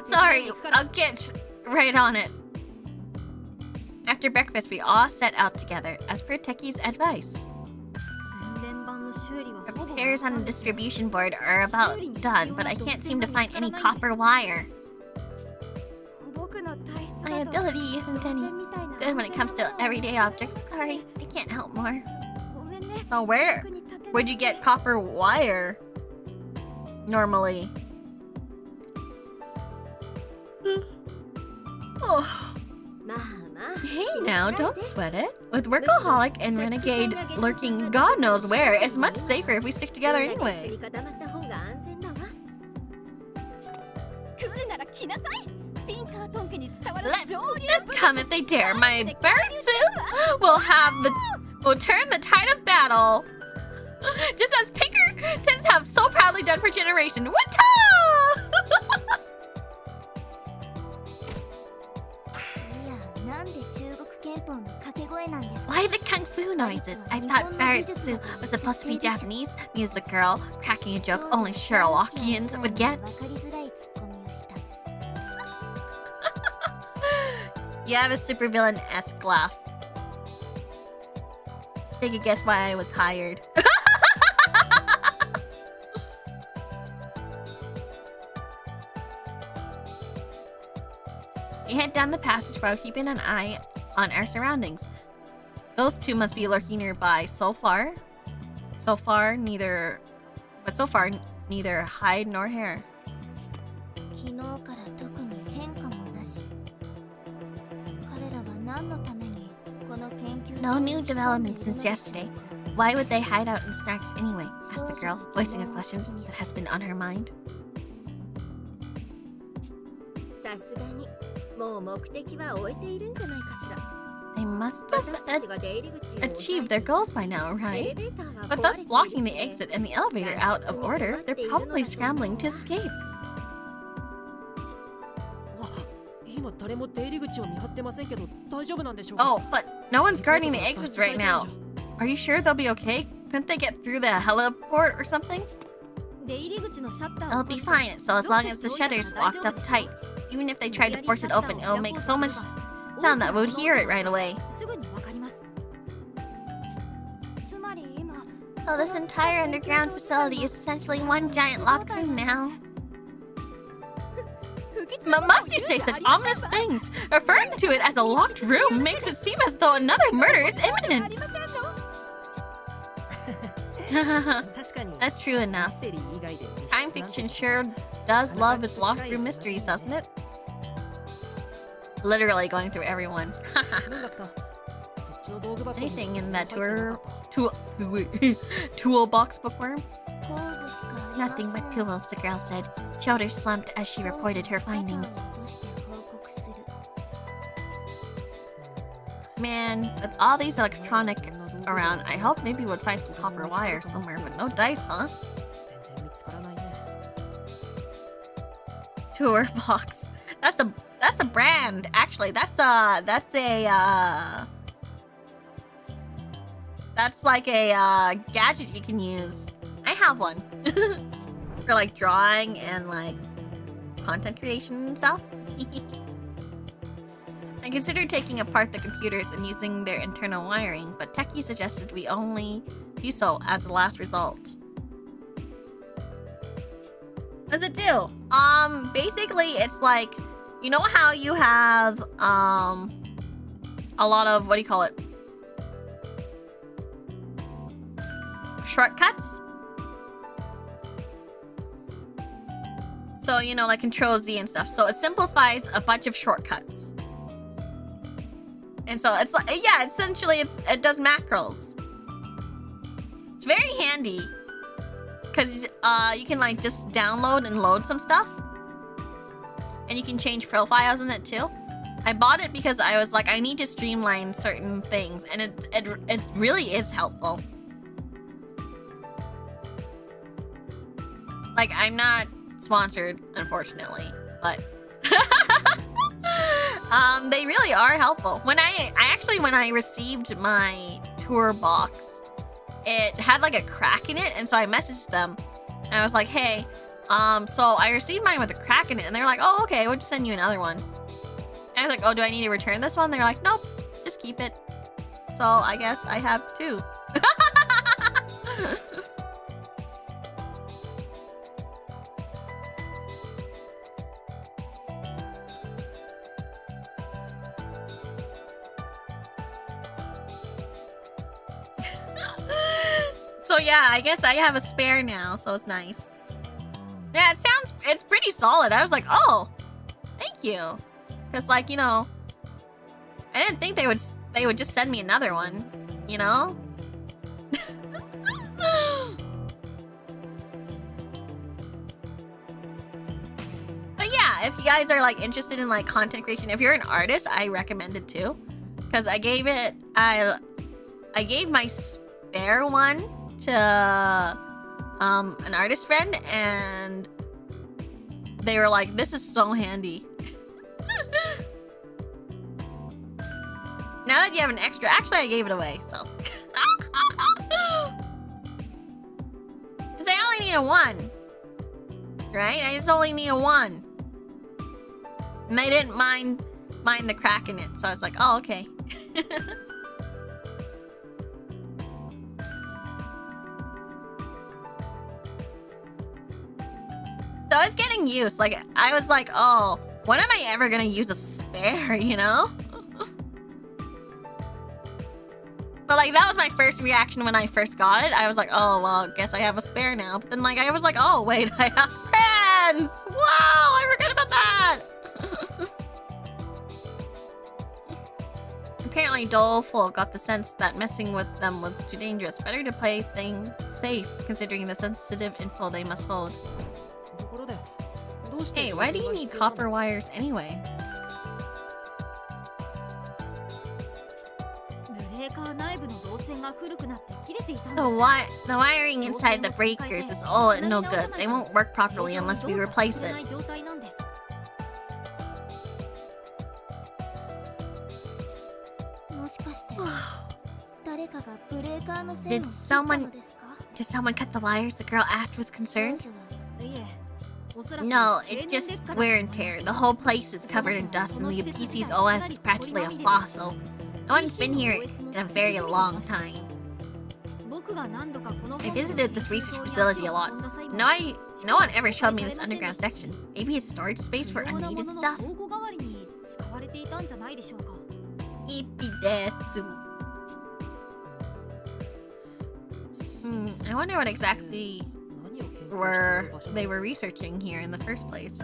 Sorry, I'll get right on it. After breakfast, we all set out together, as per Techi's advice. Repairs on the distribution board are about done, but I can't seem to find any copper wire. My ability isn't any good when it comes to everyday objects. Sorry, I can't help more. Oh, where'd you get copper wire? Normally. Oh. Hey now, don't sweat it. With Workaholic and Renegade lurking God knows where, it's much safer if we stick together anyway. Let them come if they dare. My bird suit will turn the tide of battle. Just as Pinkertons have so proudly done for generations. Wata! Why the kung fu noises? I thought Baritsu was supposed to be Japanese, mused the girl, cracking a joke only Sherlockians would get. You have a supervillain-esque laugh. Take a guess why I was hired. We head down the passage while keeping an eye on our surroundings. Those two must be lurking nearby. So far, neither hide nor hair. No new developments since yesterday. Why would they hide out in snacks anyway? Asked the girl, voicing a question that has been on her mind. They must have achieved their goals by now, right? With us blocking the exit and the elevator out of order, they're probably scrambling to escape. Oh, but no one's guarding the exits right now. Are you sure they'll be okay? Couldn't they get through the heliport or something? They'll be fine, so as long as the shutter's locked up tight. Even if they tried to force it open, it'll make so much sound that we'd hear it right away. So this entire underground facility is essentially one giant locked room now. Must you say such ominous things? Referring to it as a locked room makes it seem as though another murder is imminent. That's true enough. Crime fiction sure does love its locked room mysteries, doesn't it? Literally going through everyone. Anything in that toolbox before? Nothing but tools, the girl said. Shoulder slumped as she reported her findings. Man, with all these electronics around, I hope maybe we'd find some copper wire somewhere, but no dice, huh? Tour box. That's a brand, actually. That's like a gadget you can use. I have one. For like drawing and like content creation and stuff. I considered taking apart the computers and using their internal wiring, but Techie suggested we only do so as a last result. What does it do? Basically it's like, you know how you have a lot of, what do you call it? Shortcuts? So, you know, like Control Z and stuff. So it simplifies a bunch of shortcuts. And so it's like, yeah, essentially it does macros. It's very handy. Because you can like just download and load some stuff. And you can change profiles in it too. I bought it because I was like, I need to streamline certain things. And it really is helpful. Like, I'm not sponsored, unfortunately, but they really are helpful. When I received my tour box, it had like a crack in it, and so I messaged them and I was like, hey, so I received mine with a crack in it, and they're like, oh, okay, we'll just send you another one. And I was like, oh, do I need to return this one? They're like, nope, just keep it. So I guess I have two. So yeah, I guess I have a spare now, so it's nice. Yeah, it's pretty solid. I was like, oh, thank you. Cause like, you know, I didn't think they would just send me another one, you know? But yeah, if you guys are like interested in like content creation, if you're an artist, I recommend it too. Cause I gave my spare one to an artist friend, and they were like, this is so handy. Now that you have an extra, actually I gave it away, so. Cause I only need a 1. Right? I just only need a 1. And they didn't mind the crack in it, so I was like, oh, okay. So I was getting used. Like, I was like, oh, when am I ever gonna use a spare, you know? But like, that was my first reaction when I first got it. I was like, oh, well, guess I have a spare now. But then like, I was like, oh, wait, I have friends! Wow, I forgot about that! Apparently Doleful got the sense that messing with them was too dangerous. Better to play things safe, considering the sensitive info they must hold. Hey, why do you need copper wires anyway? The wiring inside the breakers is old and no good. They won't work properly unless we replace it. Did someone cut the wires? The girl asked with concern. No, it's just wear and tear. The whole place is covered in dust and the PC's OS is practically a fossil. No one's been here in a very long time. I visited this research facility a lot. No one ever showed me this underground section. Maybe it's storage space for unneeded stuff? I wonder what exactly they were researching here in the first place.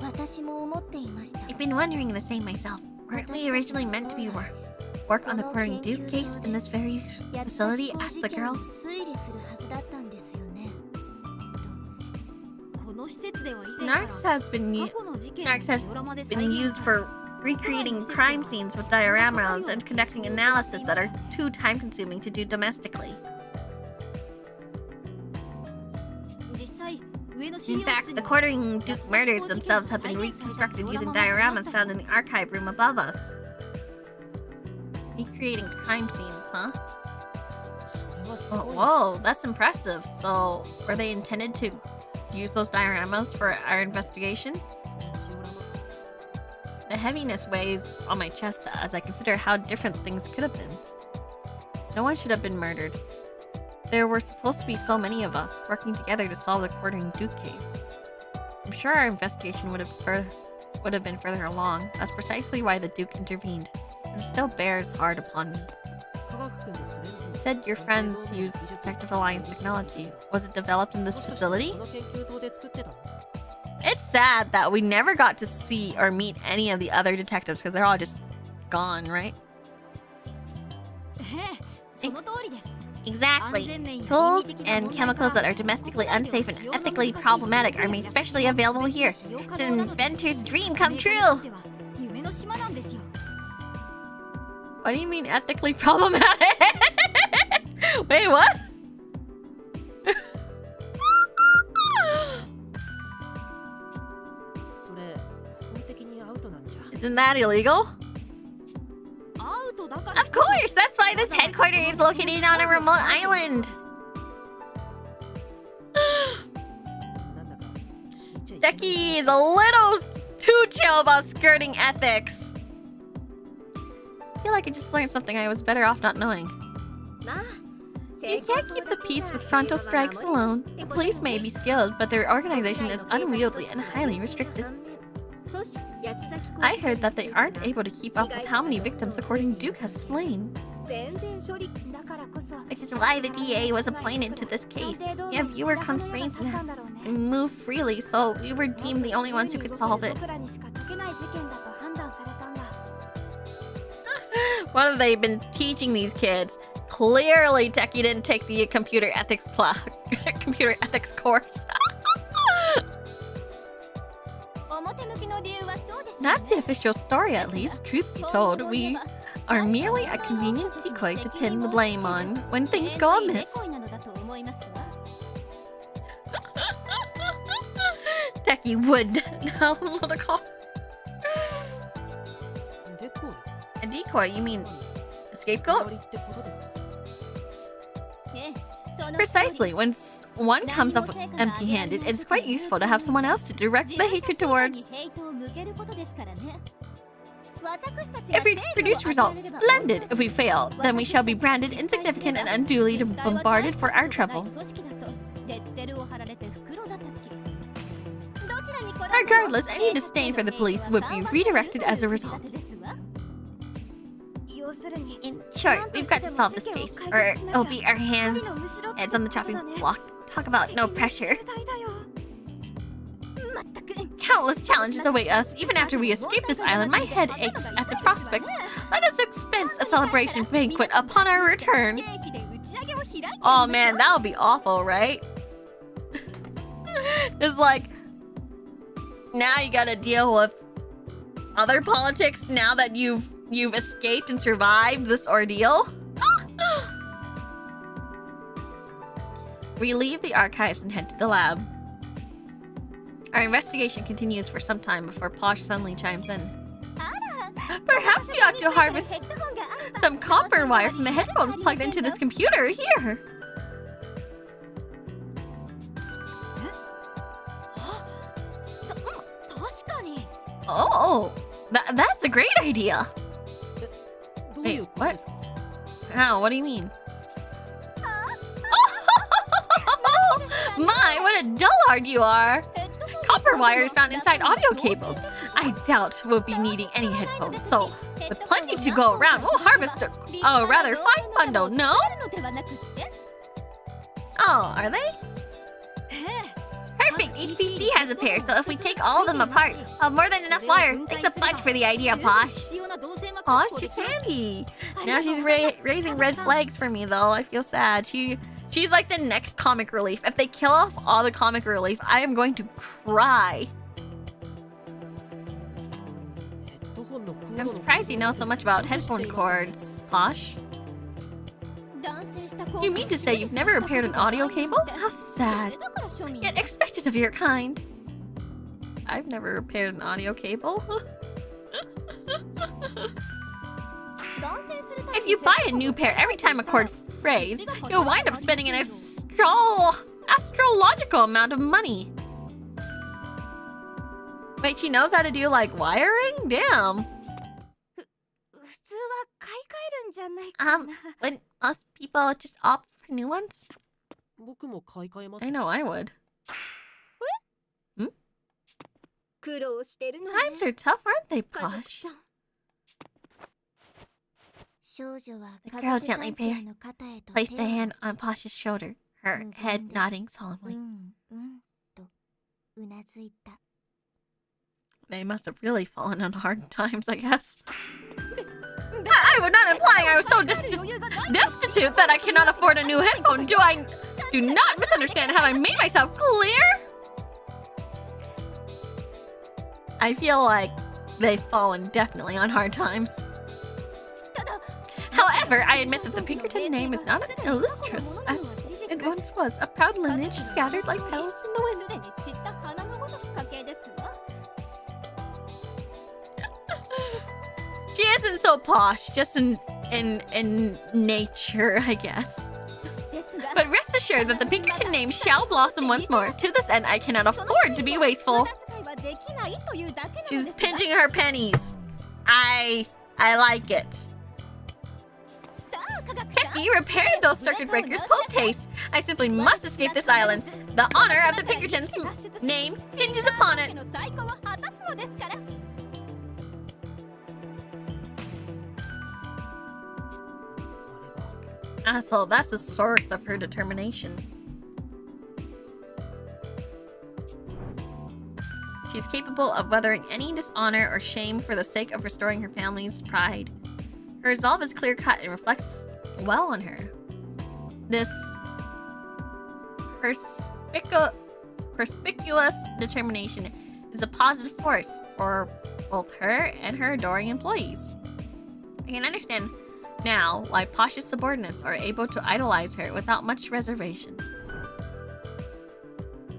I've been wondering the same myself. Weren't we originally meant to be work on the Quartering Duke case in this very facility? Asked the girl. Snarks has been used for recreating crime scenes with dioramas and conducting analysis that are too time-consuming to do domestically. In fact, the Quartering Duke murders themselves have been reconstructed using dioramas found in the archive room above us. Recreating crime scenes, huh? Oh, whoa, that's impressive. So, were they intended to use those dioramas for our investigation? The heaviness weighs on my chest as I consider how different things could have been. No one should have been murdered. There were supposed to be so many of us working together to solve the Quartering Duke case. I'm sure our investigation would have been further along. That's precisely why the Duke intervened. But it still bears hard upon me. You said your friends use Detective Alliance technology. Was it developed in this facility? It's sad that we never got to see or meet any of the other detectives because they're all just gone, right? Exactly. Tools and chemicals that are domestically unsafe and ethically problematic are made specially available here. It's an inventor's dream come true. What do you mean ethically problematic? Wait, what? Isn't that illegal? Of course! That's why this headquarters is located on a remote island! Deki is a little too chill about skirting ethics. I feel like I just learned something I was better off not knowing. You can't keep the peace with frontal strikes alone. The police may be skilled, but their organization is unwieldy and highly restricted. I heard that they aren't able to keep up with how many victims the Quartering Duke has slain. Which is why the DA was appointed to this case. We have viewer constraints and move freely, so we were deemed the only ones who could solve it. What have they been teaching these kids? Clearly, Techie didn't take the computer ethics course. That's the official story, at least. Truth be told, we are merely a convenient decoy to pin the blame on when things go amiss. Techie would know what to call. A decoy? You mean a scapegoat? Precisely. When one comes up empty-handed, it is quite useful to have someone else to direct the hatred towards. If we produce results, splendid! If we fail, then we shall be branded insignificant and unduly bombarded for our trouble. Regardless, any disdain for the police would be redirected as a result. In short, we've got to solve this case, or it'll be our heads on the chopping block. Talk about no pressure. Countless challenges await us. Even after we escape this island, my head aches at the prospect. Let us expense a celebration banquet upon our return. Oh man, that would be awful, right? It's like, now you gotta deal with other politics now that you've escaped and survived this ordeal. We leave the archives and head to the lab. Our investigation continues for some time before Posh suddenly chimes in. Perhaps we ought to harvest some copper wire from the headphones plugged into this computer here. Oh, that's a great idea. Wait, what? How? What do you mean? My, what a dullard you are! Copper wire is found inside audio cables. I doubt we'll be needing any headphones, so with plenty to go around, we'll harvest a rather fine bundle, no? Oh, are they? Perfect! Each PC has a pair, so if we take all of them apart, we'll have more than enough wire. Thanks a bunch for the idea, Posh. Posh, she's handy. Now she's raising red flags for me, though. I feel sad. She's like the next comic relief. If they kill off all the comic relief, I am going to cry. I'm surprised you know so much about headphone cords, Posh. You mean to say you've never repaired an audio cable? How sad. Yet expected of your kind. I've never repaired an audio cable. If you buy a new pair every time a cord frays, you'll wind up spending an astrological amount of money. Wait, she knows how to do like wiring? Damn. Wouldn't most people just opt for new ones? I know I would. Times are tough, aren't they, Posh? The girl gently placed the hand on Posh's shoulder, her head nodding solemnly. They must have really fallen on hard times, I guess. I was not implying I was so destitute that I cannot afford a new headphone. Do not misunderstand. Have I made myself clear? I feel like they've fallen definitely on hard times. However, I admit that the Pinkerton name is not as illustrious as it once was. A proud lineage scattered like petals in the wind. She isn't so posh, just in nature, I guess. But rest assured that the Pinkerton name shall blossom once more. To this end, I cannot afford to be wasteful. She's pinching her pennies. I like it. Kecky, repair those circuit breakers post-haste. I simply must escape this island. The honor of the Pinkertons' name hinges upon it. So that's the source of her determination. She's capable of weathering any dishonor or shame for the sake of restoring her family's pride. Her resolve is clear-cut and reflects well on her. This perspicuous determination is a positive force for both her and her adoring employees. I can understand now why Posh's subordinates are able to idolize her without much reservation.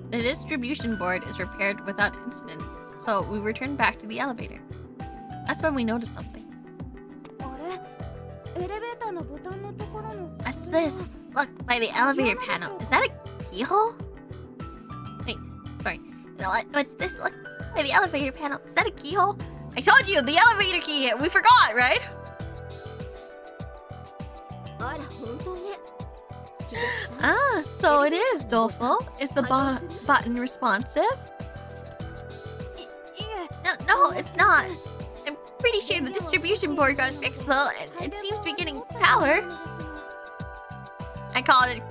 The distribution board is repaired without incident, so we return back to the elevator. That's when we notice something. What's this? Look, by the elevator panel. Is that a keyhole? Wait, sorry. You know what? What's this? Look, by the elevator panel. Is that a keyhole? I told you, the elevator key. We forgot, right? Ah, so it is doleful. Is the button responsive? No, it's not. I'm pretty sure the distribution board got fixed though, and it seems to be getting power. I called it.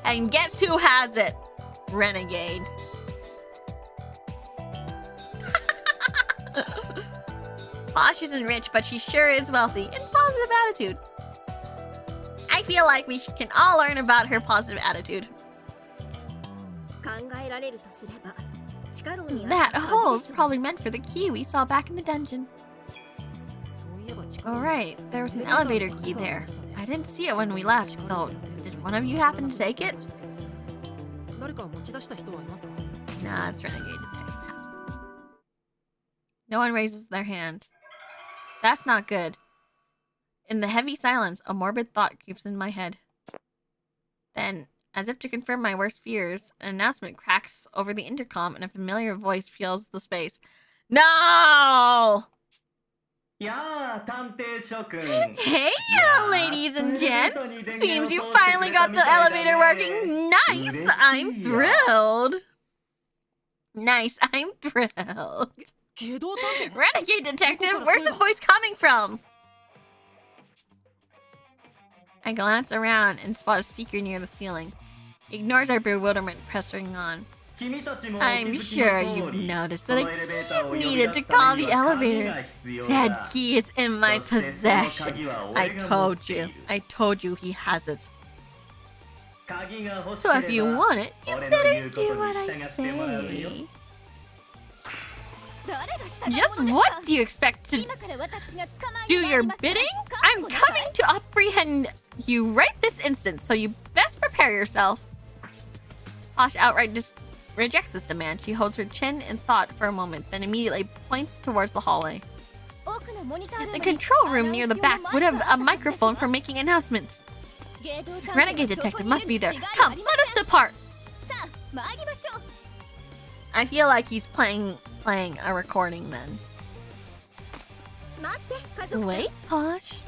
And guess who has it? Renegade. Posh isn't rich, but she sure is wealthy and positive attitude. I feel like we can all learn about her positive attitude. That hole's probably meant for the key we saw back in the dungeon. Alright, there was an elevator key there. I didn't see it when we left, though. Did one of you happen to take it? Nah, it's Renegade Detective has it. No one raises their hand. That's not good. In the heavy silence, a morbid thought creeps in my head. Then, as if to confirm my worst fears, an announcement cracks over the intercom and a familiar voice fills the space. No! Hey, ladies and gents! Seems you finally got the elevator working. Nice! I'm thrilled. Nice, I'm thrilled. Renegade Detective, where's this voice coming from? I glance around and spot a speaker near the ceiling. Ignores our bewilderment pressing on. I'm sure you've noticed that a key is needed to call the elevator. Said key is in my possession. I told you he has it. So if you want it, you better do what I say. Just what do you expect to do your bidding? I'm coming to apprehend you right this instant, so you best prepare yourself. Posh outright just rejects this demand. She holds her chin in thought for a moment, then immediately points towards the hallway. The control room near the back would have a microphone for making announcements. Renegade Detective must be there. Come, let us depart. I feel like he's playing a recording then. Wait, Posh.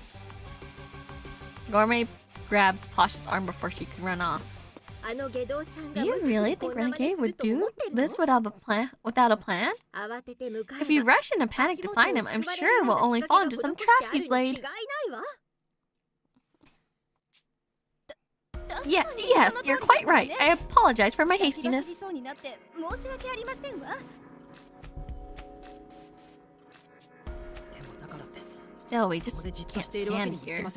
Gourmet grabs Posh's arm before she can run off. You really think Renegade would do this without a plan? If you rush in a panic to find him, I'm sure we'll only fall into some trap he's laid. Yes, you're quite right. I apologize for my hastiness. Still, we just can't stand here.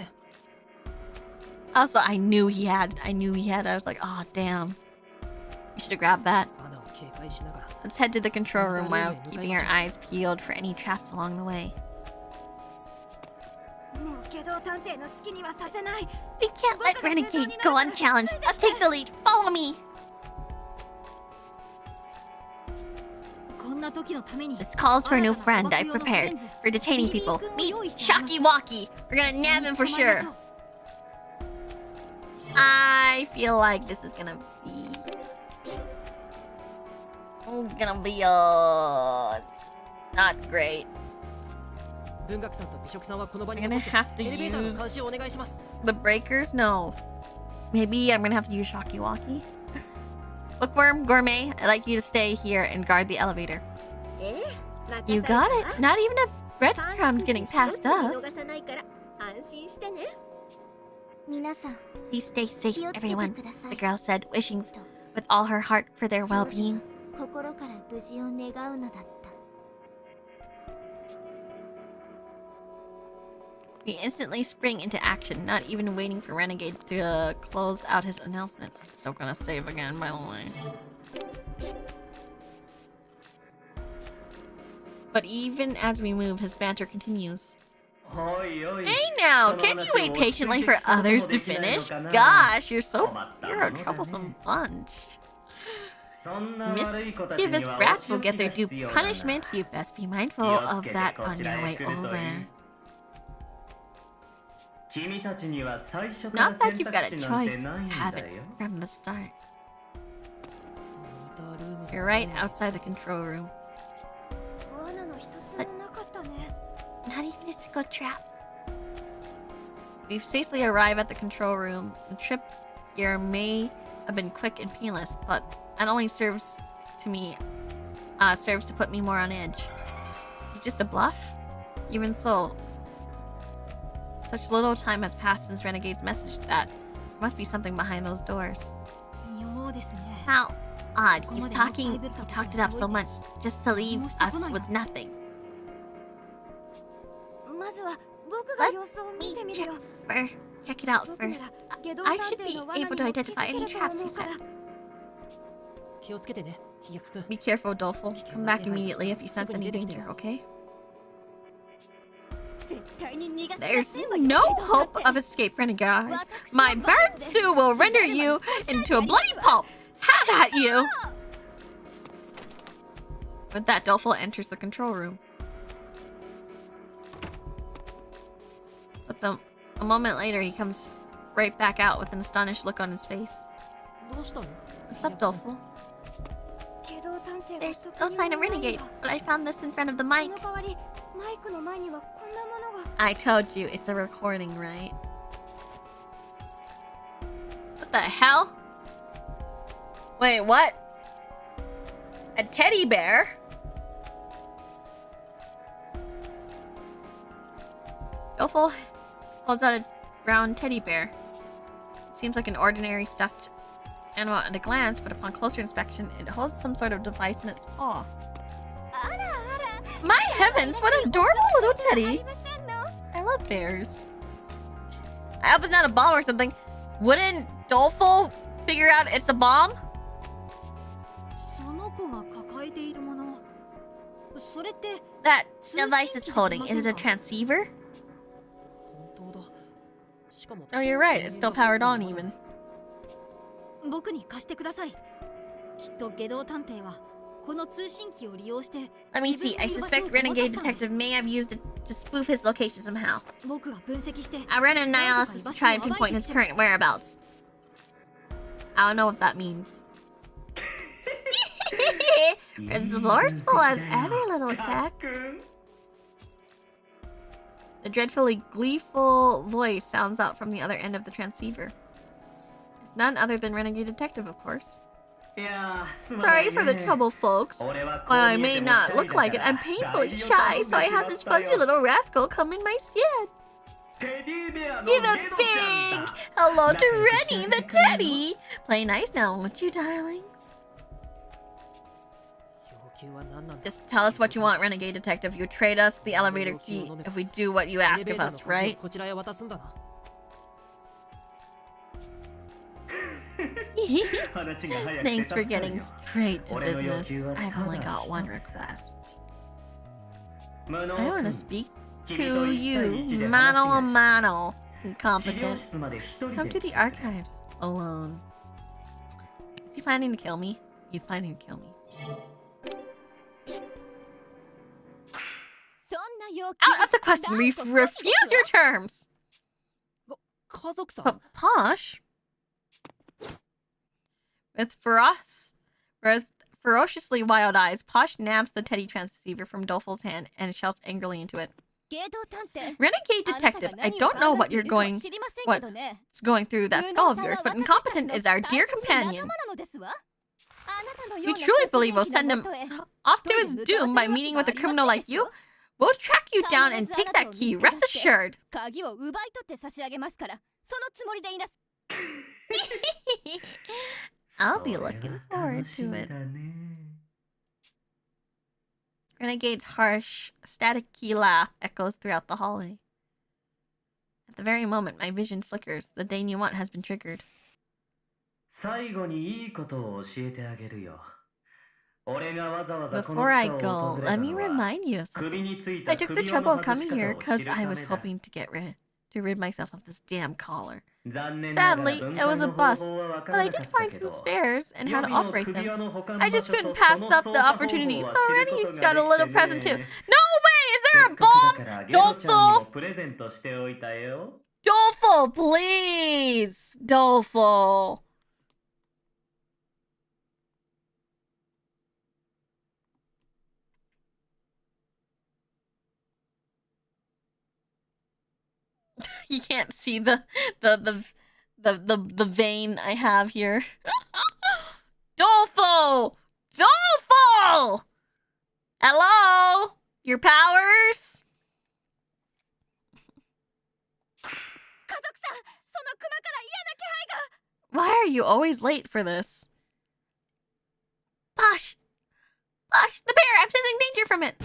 Also, I knew he had. I was like, oh, damn. We should have grabbed that. Let's head to the control room while keeping our eyes peeled for any traps along the way. We can't let Renegade go unchallenged. Let's take the lead. Follow me. This calls for a new friend I've prepared for detaining people. Meet Shocky Walkie. We're gonna nab him for sure. I feel like this is gonna be not great. I'm gonna have to use the breakers? No. Maybe I'm gonna have to use Shocky Walkie. Bookworm, Gourmet, I'd like you to stay here and guard the elevator. You got it. Not even a breadcrumb's getting past us. Please stay safe, everyone, the girl said, wishing with all her heart for their well-being. We instantly spring into action, not even waiting for Renegade to close out his announcement. I'm still gonna save again, by the way. But even as we move, his banter continues. Hey now, can't you wait patiently for others to finish? Gosh, you're a troublesome bunch. Mischievous brats will get their due punishment. You best be mindful of that on your way over. Not that you've got a choice. You have it from the start. You're right outside the control room. But not even a single trap. We've safely arrived at the control room. The trip here may have been quick and painless, but that only serves to put me more on edge. It's just a bluff? Even so, such little time has passed since Renegade's message that there must be something behind those doors. How odd. He talked it up so much just to leave us with nothing. check it out first. I should be able to identify any traps he set. Be careful, Doleful. Come back immediately if you sense any danger, okay? There's no hope of escape, Renegade. My bird Sue will render you into a bloody pulp. Have at you! With that, Doleful enters the control room. But a moment later, he comes right back out with an astonished look on his face. What's up, Doleful? There's no sign of Renegade, but I found this in front of the mic. I told you, it's a recording, right? What the hell? Wait, what? A teddy bear? Doleful holds out a brown teddy bear. It seems like an ordinary stuffed animal at a glance, but upon closer inspection, it holds some sort of device in its paw. My heavens, what an adorable little teddy! I love bears. I hope it's not a bomb or something. Wouldn't Doleful figure out it's a bomb? That device it's holding, is it a transceiver? Oh, you're right, it's still powered on even. Let me see, I suspect Renegade Detective may have used it to spoof his location somehow. I'll run an analysis to try and pinpoint his current whereabouts. I don't know what that means. As resourceful as every little attack. The dreadfully gleeful voice sounds out from the other end of the transceiver. It's none other than Renegade Detective, of course. Sorry for the trouble, folks. While I may not look like it, I'm painfully shy, so I had this fuzzy little rascal come in my stead. Give a big hello to Rennie the teddy! Play nice now, won't you, darlings? Just tell us what you want, Renegade Detective. You trade us the elevator key if we do what you ask of us, right? Thanks for getting straight to business. I've only got one request. I want to speak to you, mano a mano, incompetent. Come to the archives alone. Is he planning to kill me? He's planning to kill me. Out of the question! Refuse your terms! But Posh? With ferociously wild eyes, Posh nabs the teddy transceiver from Doleful's hand and shouts angrily into it. Renegade Detective, I don't know what's going through that skull of yours, but incompetent is our dear companion. You truly believe we'll send him off to his doom by meeting with a criminal like you? We'll track you down and take that key, rest assured. I'll be looking forward to it. Renegade's harsh, staticky laugh echoes throughout the hallway. At the very moment my vision flickers, the denouement has been triggered. Before I go, let me remind you of something. I took the trouble of coming here because I was hoping to rid myself of this damn collar. Sadly, it was a bust, but I did find some spares and how to operate them. I just couldn't pass up the opportunity, so Rennie's got a little present too. No way! Is there a bomb? Doleful! Doleful, please! Doleful! You can't see the vein I have here. Doleful! Doleful! Hello? Your powers? Why are you always late for this? Posh! Posh, the bear! I'm sensing danger from it!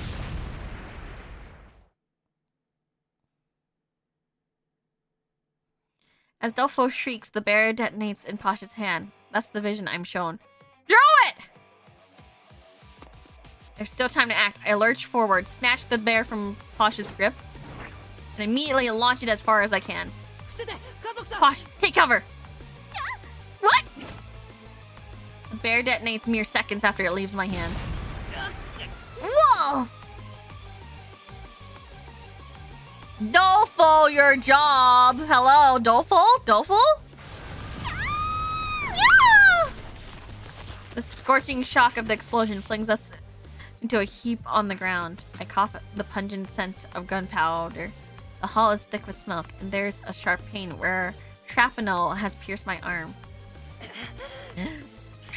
As Dofo shrieks, the bear detonates in Posh's hand. That's the vision I'm shown. Throw it! There's still time to act. I lurch forward, snatch the bear from Posh's grip, and immediately launch it as far as I can. Posh, take cover! What? The bear detonates mere seconds after it leaves my hand. Whoa! Dolfo, your job! Hello, Dolfo? Dolfo? Yeah! The scorching shock of the explosion flings us into a heap on the ground. I cough at the pungent scent of gunpowder. The hall is thick with smoke, and there's a sharp pain where shrapnel has pierced my arm.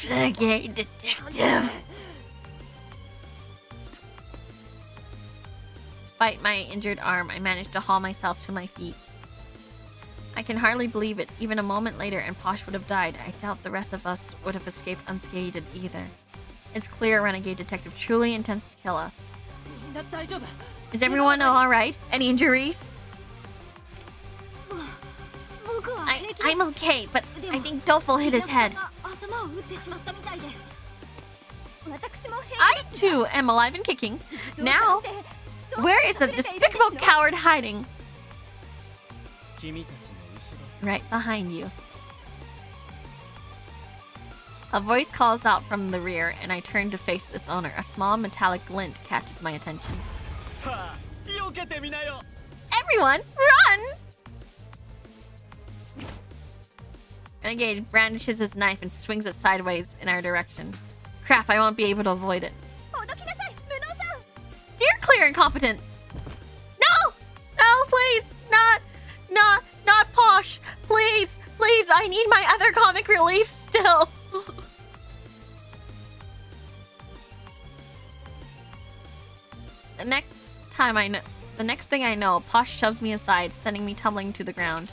Renegade detective! Despite my injured arm, I managed to haul myself to my feet. I can hardly believe it. Even a moment later and Posh would have died. I doubt the rest of us would have escaped unscathed either. It's clear a renegade detective truly intends to kill us. Is everyone alright? Any injuries? I'm okay, but I think Dofo hit his head. I too am alive and kicking. Now, where is the despicable coward hiding? Right behind you. A voice calls out from the rear, and I turn to face its owner. A small metallic glint catches my attention. Everyone, run! Renegade brandishes his knife and swings it sideways in our direction. Crap, I won't be able to avoid it. Steer clear, incompetent! No! No, please! Not Posh! Please! Please, I need my other comic relief still! The next thing I know, Posh shoves me aside, sending me tumbling to the ground.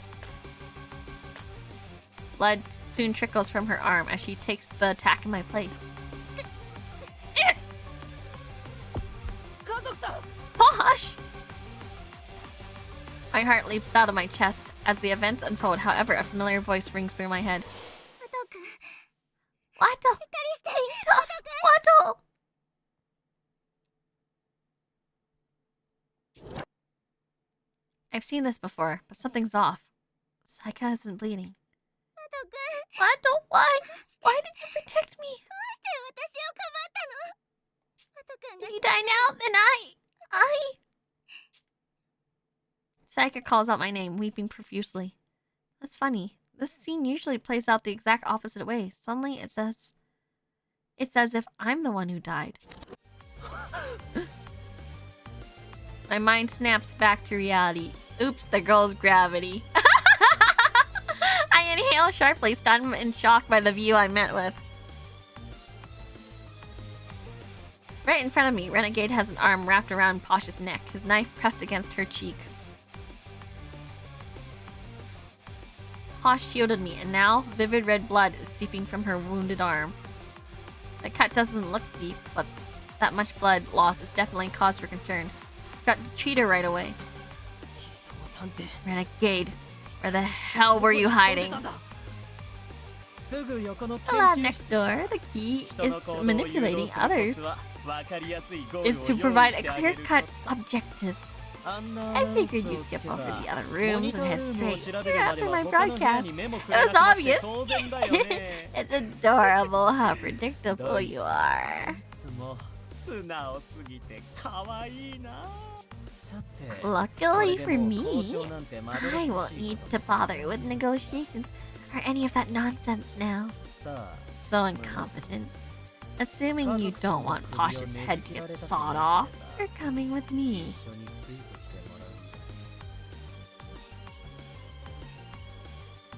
Blood soon trickles from her arm as she takes the attack in my place. Posh! My heart leaps out of my chest as the events unfold. However, a familiar voice rings through my head. Wato! Stay tough! Wato! I've seen this before, but something's off. Saika isn't bleeding. Wato, why? Why did you protect me? If you die now, then I... Saika calls out my name, weeping profusely. That's funny. This scene usually plays out the exact opposite way. Suddenly, it's as if I'm the one who died. My mind snaps back to reality. Oops, the girl's gravity. I inhale sharply, stunned and shocked by the view I met with. Right in front of me, Renegade has an arm wrapped around Posh's neck, his knife pressed against her cheek. Posh shielded me, and now vivid red blood is seeping from her wounded arm. The cut doesn't look deep, but that much blood loss is definitely cause for concern. Got to treat her right away. Renegade, where the hell were you hiding? The lab next door. The key is manipulating others. Is to provide a clear-cut objective. I figured you'd skip over the other rooms and head straight here after my broadcast. It was obvious. It's adorable how predictable you are. Luckily for me, I won't need to bother with negotiations or any of that nonsense now. So incompetent. Assuming you don't want Posh's head to get sawed off, you're coming with me.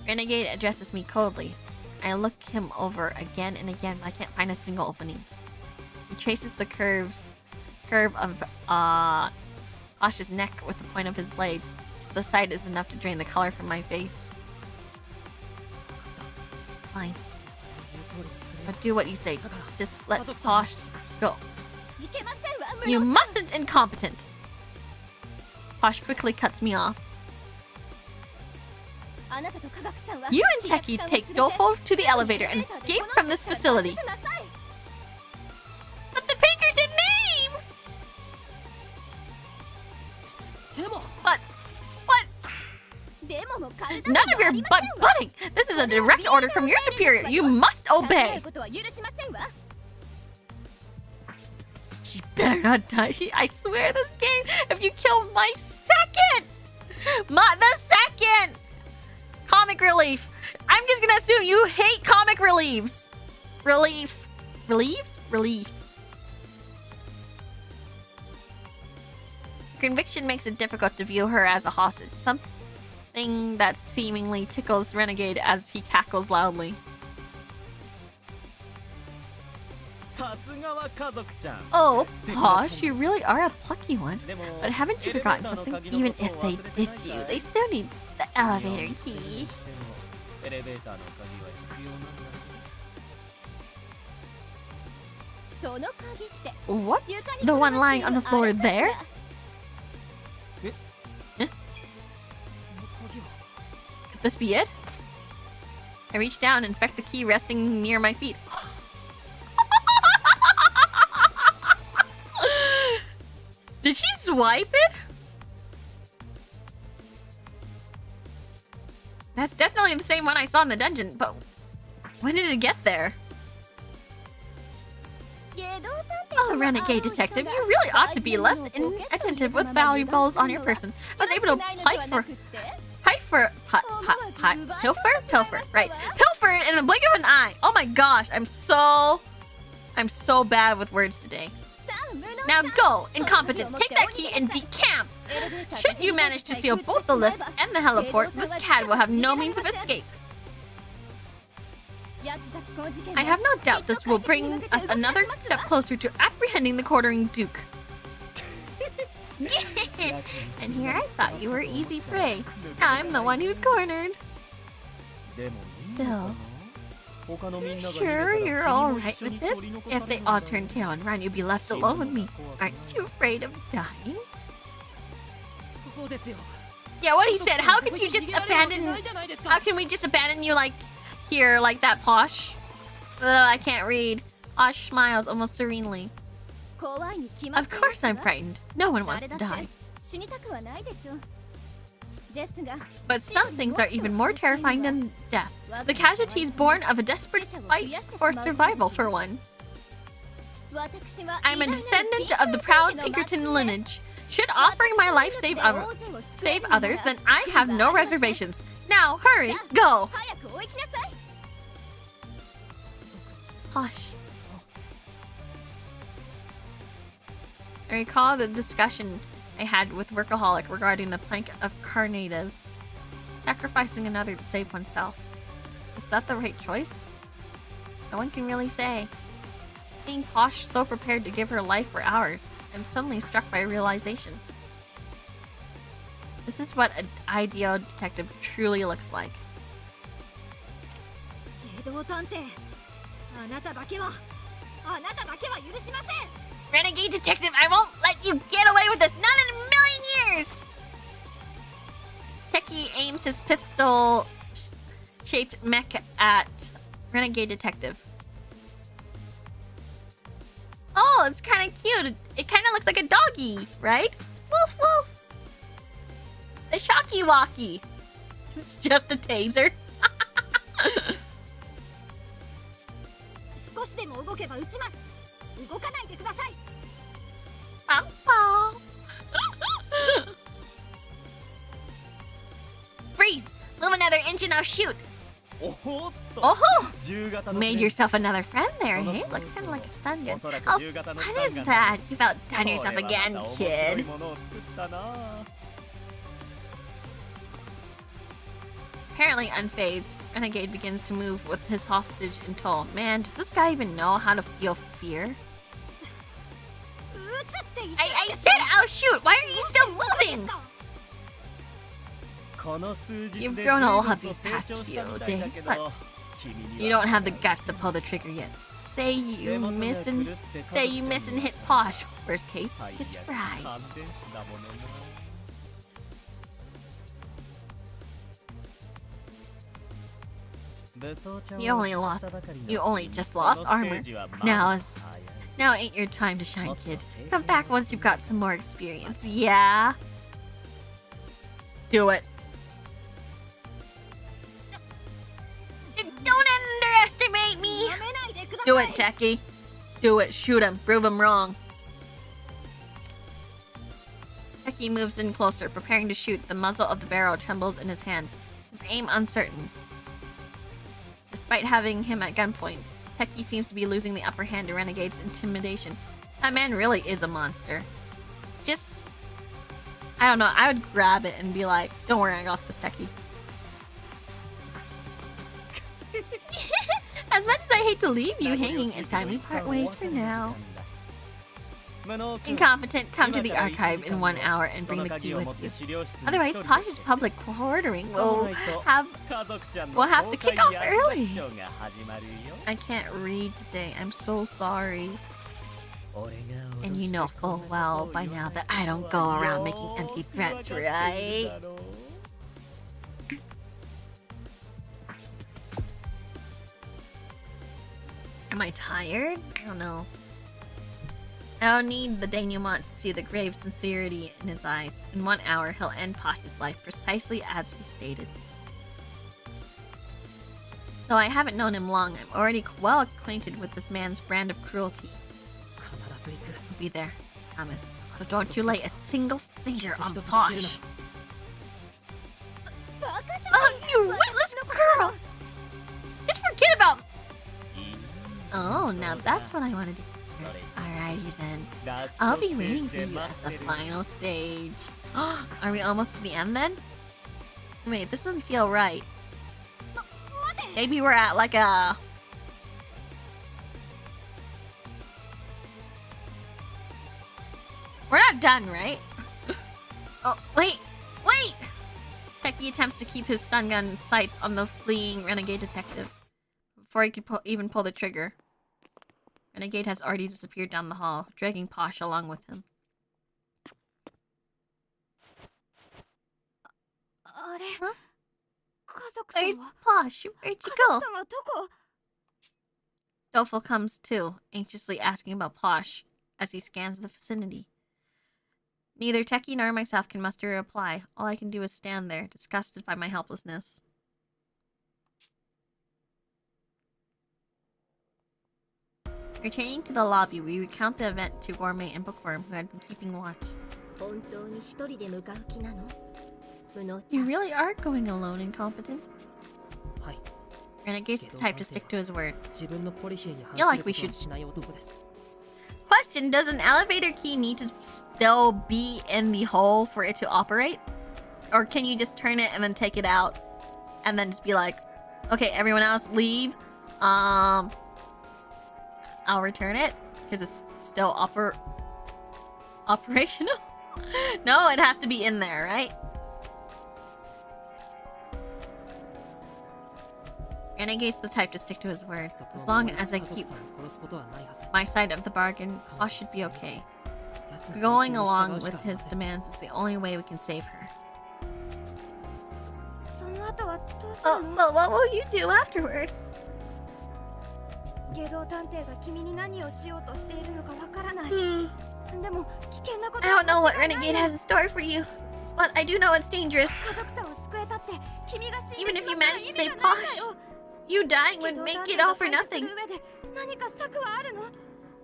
Renegade addresses me coldly. I look him over again and again, but I can't find a single opening. He traces the curve of Posh's neck with the point of his blade. Just the sight is enough to drain the color from my face. Fine. But do what you say. Just let Posh go. You mustn't, incompetent! Posh quickly cuts me off. You and Techie take Dolfo to the elevator and escape from this facility. But the Pinkerton name! But... What? None of your butt-butting! This is a direct order from your superior. You must obey! She better not die. I swear this game, if you kill my second! The second! Comic relief. I'm just gonna assume you hate comic reliefs. Relief. Conviction makes it difficult to view her as a hostage. Something that seemingly tickles Renegade as he cackles loudly. Oh, Posh, you really are a plucky one. But haven't you forgotten something? Even if they ditch you, they still need the elevator key. What? The one lying on the floor there? Huh? Could this be it? I reach down and inspect the key resting near my feet. Did she swipe it? That's definitely the same one I saw in the dungeon, but when did it get there? Oh, Renegade Detective, you really ought to be less inattentive with valuables on your person. I was able to pilfer it in the blink of an eye. Oh my gosh, I'm so bad with words today. Now go, incompetent, take that key and decamp! Should you manage to seal both the lift and the heliport, this cad will have no means of escape. I have no doubt this will bring us another step closer to apprehending the quartering Duke. And here I thought you were easy prey. I'm the one who's cornered. Still... Sure, you're alright with this? If they all turn tail and run, you'll be left alone with me. Aren't you afraid of dying? Yeah, what he said. How could you just abandon... How can we just abandon you like... Here, like that, Posh? Ugh, I can't read. Posh smiles almost serenely. Of course I'm frightened. No one wants to die. But some things are even more terrifying than death. The casualties born of a desperate fight for survival, for one. I'm a descendant of the proud Pinkerton lineage. Should offering my life save others, then I have no reservations. Now, hurry, go! Posh. I recall the discussion I had with Workaholic regarding the plank of carnatas. Sacrificing another to save oneself. Is that the right choice? No one can really say. Seeing Posh so prepared to give her life for hours, I'm suddenly struck by a realization. This is what an ideal detective truly looks like. Renegade Detective, I won't let you get away with this! Not in a million years! Techie aims his pistol-shaped mech at Renegade Detective. Oh, it's kind of cute. It kind of looks like a doggy, right? Woof woof! The shocky walkie. It's just a taser. Freeze! Move another inch and I'll shoot. Oh! Made yourself another friend there, hey? Looks kind of like a stun gun. Oh, what is that? You've outdone yourself again, kid. Apparently unfazed, Renegade begins to move with his hostage in tow. Man, does this guy even know how to feel fear? I said I'll shoot! Why are you still moving? You've grown a lot these past few days, but you don't have the guts to pull the trigger yet. Say you miss and hit Posh. Worst case, it's fried. You only just lost armor. Now ain't your time to shine, kid. Come back once you've got some more experience. Yeah? Do it. Don't underestimate me! Do it, Techie. Do it. Shoot him. Prove him wrong. Techie moves in closer, preparing to shoot. The muzzle of the barrel trembles in his hand. His aim uncertain. Despite having him at gunpoint, Techie seems to be losing the upper hand to Renegade's intimidation. That man really is a monster. Just... I don't know, I would grab it and be like, don't worry, I got this, Techie. As much as I hate to leave you hanging, it's time we part ways for now. Incompetent, come to the archive in 1 hour and bring the key with you. Otherwise, Posh's public quartering will have to kick off early. I can't read today. I'm so sorry. And you know full well by now that I don't go around making empty threats, right? Am I tired? I don't know. I don't need the denouement to see the grave sincerity in his eyes. In 1 hour, he'll end Posh's life precisely as he stated. Though I haven't known him long, I'm already well acquainted with this man's brand of cruelty. I'll be there, I promise. So don't you lay a single finger on Posh. Oh, you witless girl! Just forget about... Oh, now that's what I wanted to hear. Alrighty then. I'll be waiting for you at the final stage. Are we almost to the end then? Wait, this doesn't feel right. Maybe we're at like a... We're not done, right? Oh, wait! Wait! Techie attempts to keep his stun gun sights on the fleeing Renegade detective before he could even pull the trigger. Renegade has already disappeared down the hall, dragging Posh along with him. Huh? Where's Posh? Where'd you go? Dofo comes too, anxiously asking about Posh as he scans the vicinity. Neither Techie nor myself can muster a reply. All I can do is stand there, disgusted by my helplessness. Returning to the lobby, we recount the event to Gourmet and Bookworm, who had been keeping watch. You really are going alone, Incompetent? Renegade's the type to stick to his word. Feel like we should... Question, does an elevator key need to still be in the hole for it to operate? Or can you just turn it and then take it out? And then just be like, okay, everyone else leave. I'll return it because it's still operational. No, it has to be in there, right? Renegade's the type to stick to his word. As long as I keep my side of the bargain, Posh should be okay. Going along with his demands is the only way we can save her. Oh, well, what will you do afterwards? I don't know what Renegade has in store for you, but I do know it's dangerous. Even if you manage to save Posh, you dying would make it all for nothing.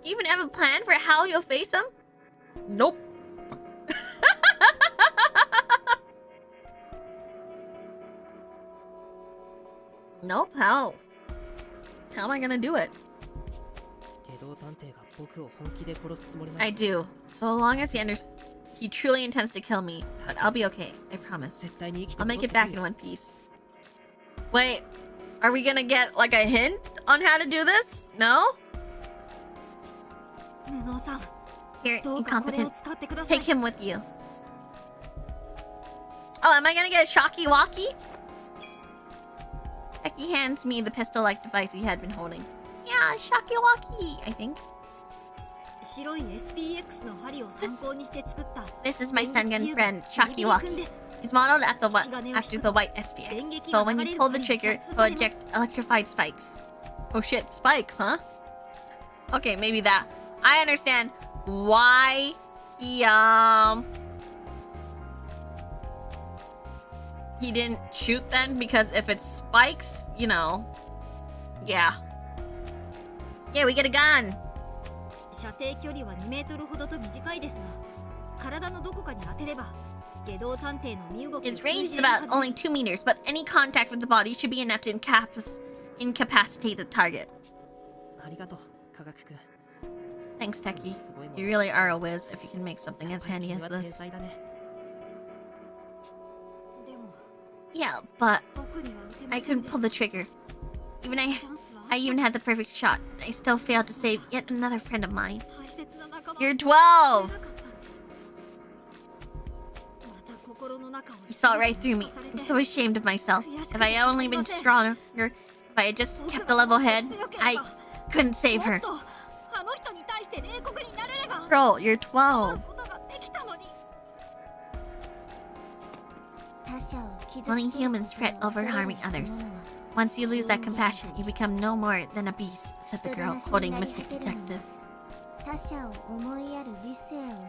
You even have a plan for how you'll face him? Nope. Nope, how? How am I gonna do it? I do. So long as he truly intends to kill me. But I'll be okay, I promise. I'll make it back in one piece. Wait, are we gonna get like a hint on how to do this? No? Here, Incompetent. Take him with you. Oh, am I gonna get a shocky-walkie? Techie hands me the pistol-like device he had been holding. Yeah, shocky-walkie, I think. This is my stun gun friend, shocky-walkie. It's modeled after the white SPX. So when you pull the trigger, it will eject electrified spikes. Oh shit, spikes, huh? Okay, maybe that. I understand why he didn't shoot then, because if it's spikes, you know. Yeah. Yeah, we get a gun. Its range is about only 2 meters, but any contact with the body should be enough to incapacitate the target. Thanks, Techie. You really are a whiz if you can make something as handy as this. Yeah, but I couldn't pull the trigger. I even had the perfect shot. I still failed to save yet another friend of mine. You're 12! You saw right through me. I'm so ashamed of myself. If I had only been stronger, if I had just kept a level head, I couldn't save her. Girl, you're 12. Only humans fret over harming others. Once you lose that compassion, you become no more than a beast, said the girl, quoting Mystic Detective.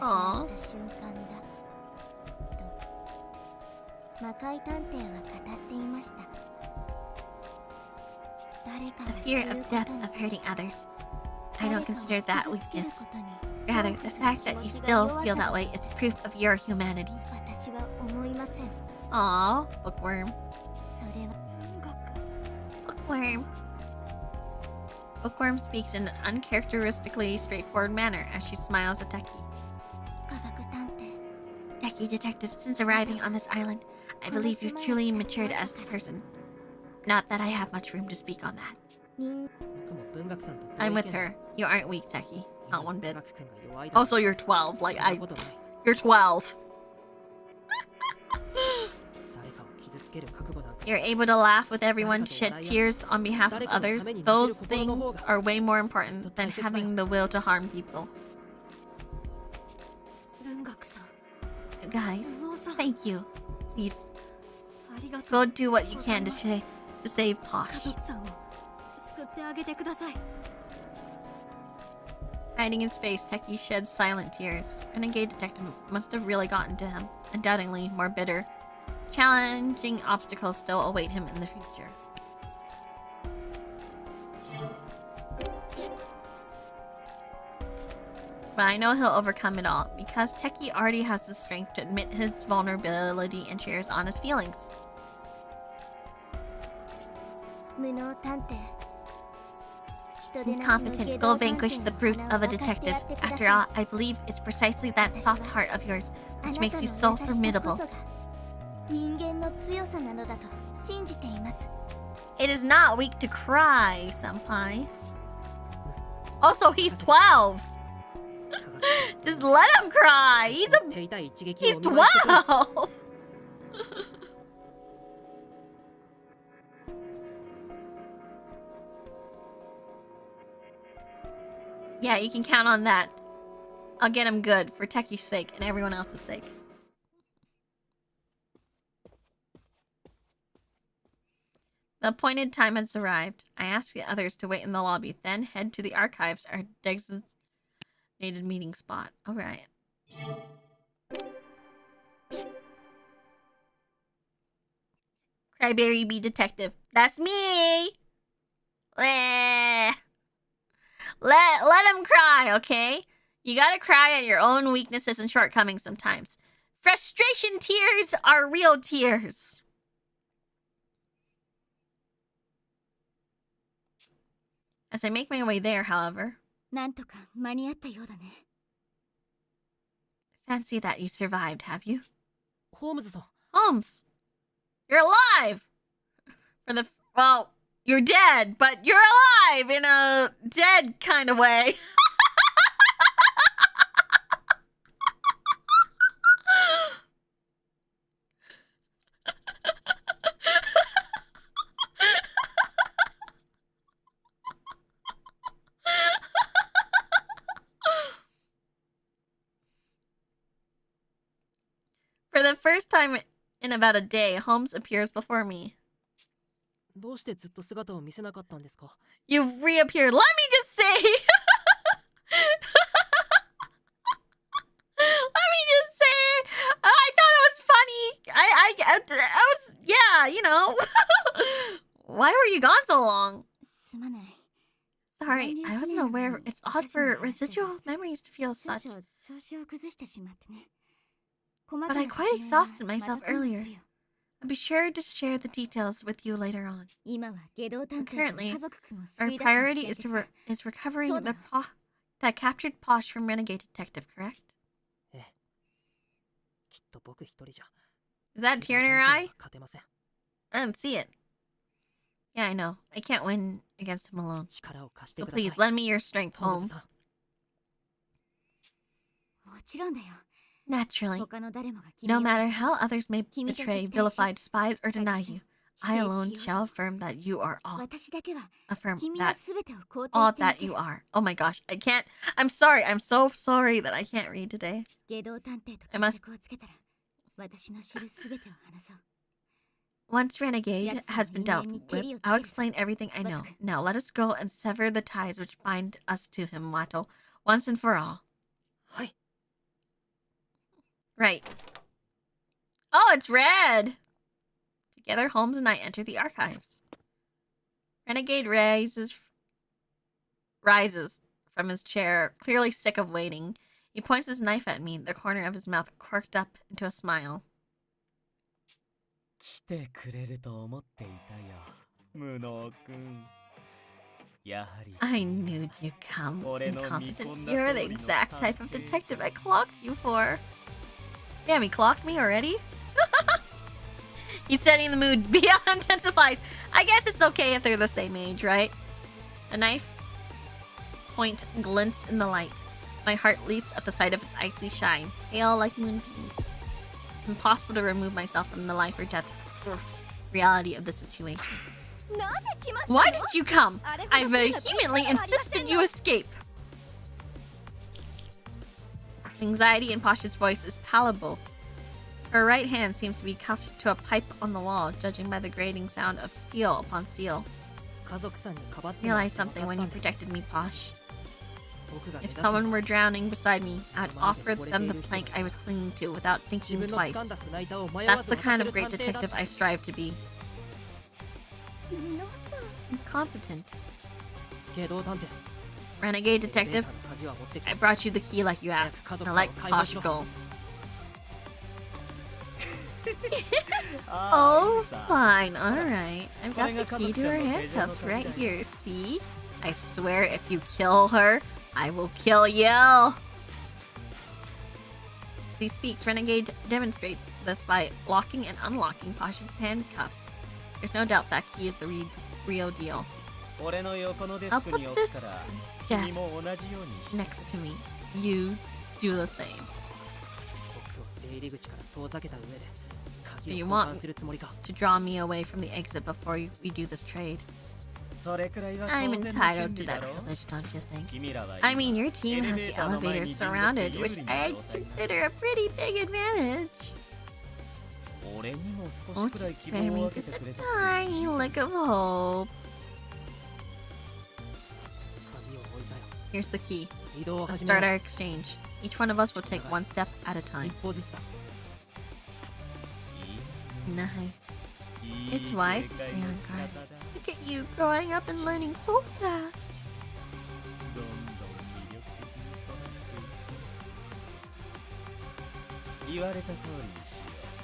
Aww. The fear of death, of hurting others. I don't consider that weakness. Rather, the fact that you still feel that way is proof of your humanity. Aww, bookworm. Bookworm. Bookworm speaks in an uncharacteristically straightforward manner as she smiles at Techie. Techie Detective, since arriving on this island, I believe you've truly matured as a person. Not that I have much room to speak on that. I'm with her. You aren't weak, Techie. Not one bit. Also, you're 12. You're 12. You're able to laugh with everyone, shed tears on behalf of others. Those things are way more important than having the will to harm people. Guys, thank you. Please, go do what you can to save Posh. Hiding his face, Techie sheds silent tears. Renegade Detective must have really gotten to him. Undoubtedly more bitter. Challenging obstacles still await him in the future. But I know he'll overcome it all, because Techie already has the strength to admit his vulnerability and shares honest feelings. Incompetent, go vanquish the brute of a detective. After all, I believe it's precisely that soft heart of yours which makes you so formidable. It is not weak to cry, senpai. Also, he's 12! Just let him cry! He's 12! Yeah, you can count on that. I'll get him good for Techie's sake and everyone else's sake. The appointed time has arrived. I ask the others to wait in the lobby, then head to the archives, our designated meeting spot. Alright. Cryberry Bee Detective. That's me! Let him cry, okay? You gotta cry at your own weaknesses and shortcomings sometimes. Frustration tears are real tears. As I make my way there, however. Fancy that you survived, have you? Holmes! You're alive! Well, you're dead, but you're alive in a dead kind of way. For the first time In about a day, Holmes appears before me. どうしてずっと姿を見せなかったんですか? You've reappeared. Let me just say. Let me just say. I thought it was funny. I was, yeah, you know. Why were you gone so long? Sorry, I wasn't aware. It's odd for residual memories to feel such. But I quite exhausted myself earlier. I'll be sure to share the details with you later on. But currently, our priority is recovering that captured Posh from Renegade Detective, correct? Is that a tear in your eye? I don't see it. Yeah, I know. I can't win against him alone. So please, lend me your strength, Holmes. Naturally. No matter how others may betray, vilify, despise, or deny you, I alone shall affirm that you are all. Affirm that all that you are. Oh my gosh, I can't. I'm sorry. I'm so sorry that I can't read today. I must. Once Renegade has been dealt with, I'll explain everything I know. Now let us go and sever the ties which bind us to him, Watto, once and for all. Right. Oh, it's red! Together, Holmes and I enter the archives. Renegade rises from his chair, clearly sick of waiting. He points his knife at me, the corner of his mouth quirked up into a smile. I knew you'd come, incompetent. You're the exact type of detective I clocked you for. Damn, he clocked me already? He's setting the mood. Beyond intensifies. I guess it's okay if they're the same age, right? The knife point glints in the light. My heart leaps at the sight of its icy shine, pale like moonbeams. It's impossible to remove myself from the life or death reality of the situation. Why did you come? I vehemently insisted you escape. Anxiety in Posh's voice is palpable. Her right hand seems to be cuffed to a pipe on the wall, judging by the grating sound of steel upon steel. I realized something when you protected me, Posh. If someone were drowning beside me, I'd offer them the plank I was clinging to without thinking twice. That's the kind of great detective I strive to be. Incompetent. Renegade detective, I brought you the key like you asked. Now let Posh go. Oh, fine, alright. I've got the key to her handcuffs right here, see? I swear if you kill her, I will kill you! As he speaks, Renegade demonstrates this by locking and unlocking Posh's handcuffs. There's no doubt that key is the real deal. I'll put this desk next to me. You do the same. You want to draw me away from the exit before we do this trade. I'm entitled to that privilege, don't you think? I mean, your team has the elevators surrounded, which I consider a pretty big advantage. Won't you spare me just a tiny lick of hope? Here's the key. Let's start our exchange. Each one of us will take one step at a time. Nice. It's wise to stay on guard. Look at you, growing up and learning so fast.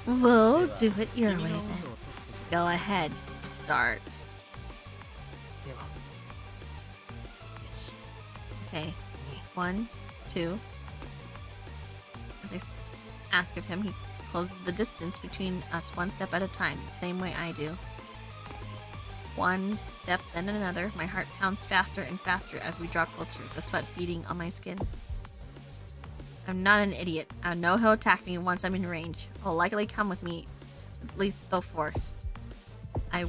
We'll do it your way then. Go ahead, start. Okay, 1, 2. As I ask of him, he closes the distance between us one step at a time, the same way I do. One step, then another. My heart pounds faster and faster as we draw closer, the sweat beading on my skin. I'm not an idiot. I know he'll attack me once I'm in range. He'll likely come with me with lethal force. I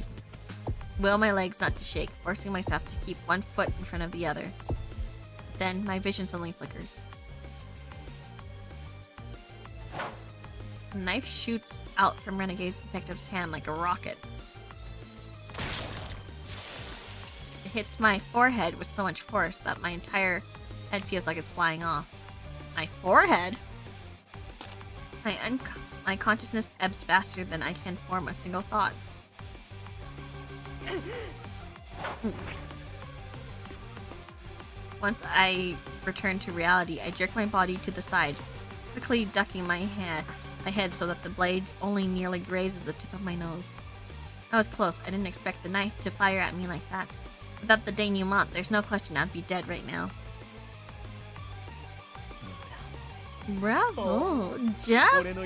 will my legs not to shake, forcing myself to keep one foot in front of the other. Then my vision suddenly flickers. The knife shoots out from Renegade's detective's hand like a rocket. It hits my forehead with so much force that my entire head feels like it's flying off. My forehead? My consciousness ebbs faster than I can form a single thought. Once I return to reality, I jerk my body to the side, quickly ducking my head so that the blade only nearly grazes the tip of my nose. I was close. I didn't expect the knife to fire at me like that. Without the denouement, there's no question I'd be dead right now. Bravo! Just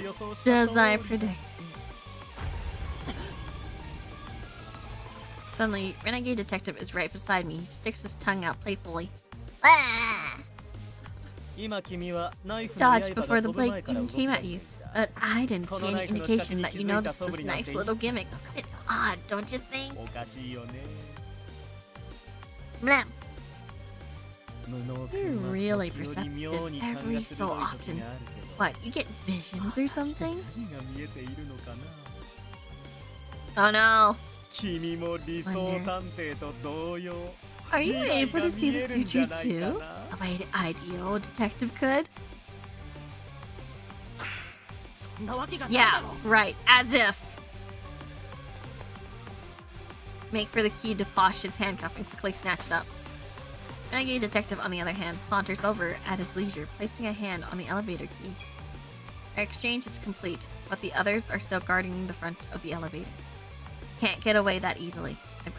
as I predicted. Suddenly, Renegade Detective is right beside me. He sticks his tongue out playfully. Ah! Dodge before the blade even came at you. But I didn't see any indication that you noticed this knife's little gimmick. It's odd, don't you think? Blah. You're really perceptive every so often. What, you get visions or something? Oh no! Wonder, are you able to see the future too? The way the ideal detective could? Yeah, right, as if. Make for the key to Posh's handcuff and quickly snatch it up. Renegade Detective, on the other hand, saunters over at his leisure, placing a hand on the elevator key. Our exchange is complete, but the others are still guarding the front of the elevator. Can't get away that easily. I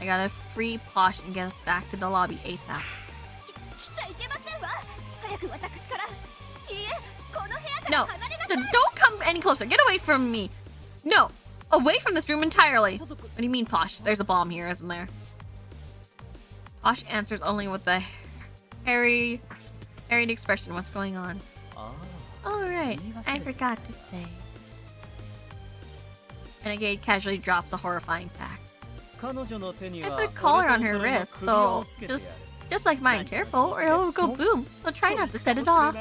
gotta free Posh and get us back to the lobby ASAP. No, don't come any closer. Get away from me. No, away from this room entirely. What do you mean, Posh? There's a bomb here, isn't there? Posh answers only with a harried expression. What's going on? Alright, I forgot to say. Renegade casually drops a horrifying fact. I put a collar on her wrist, so just like mine, careful or it'll go boom. So try not to set it off.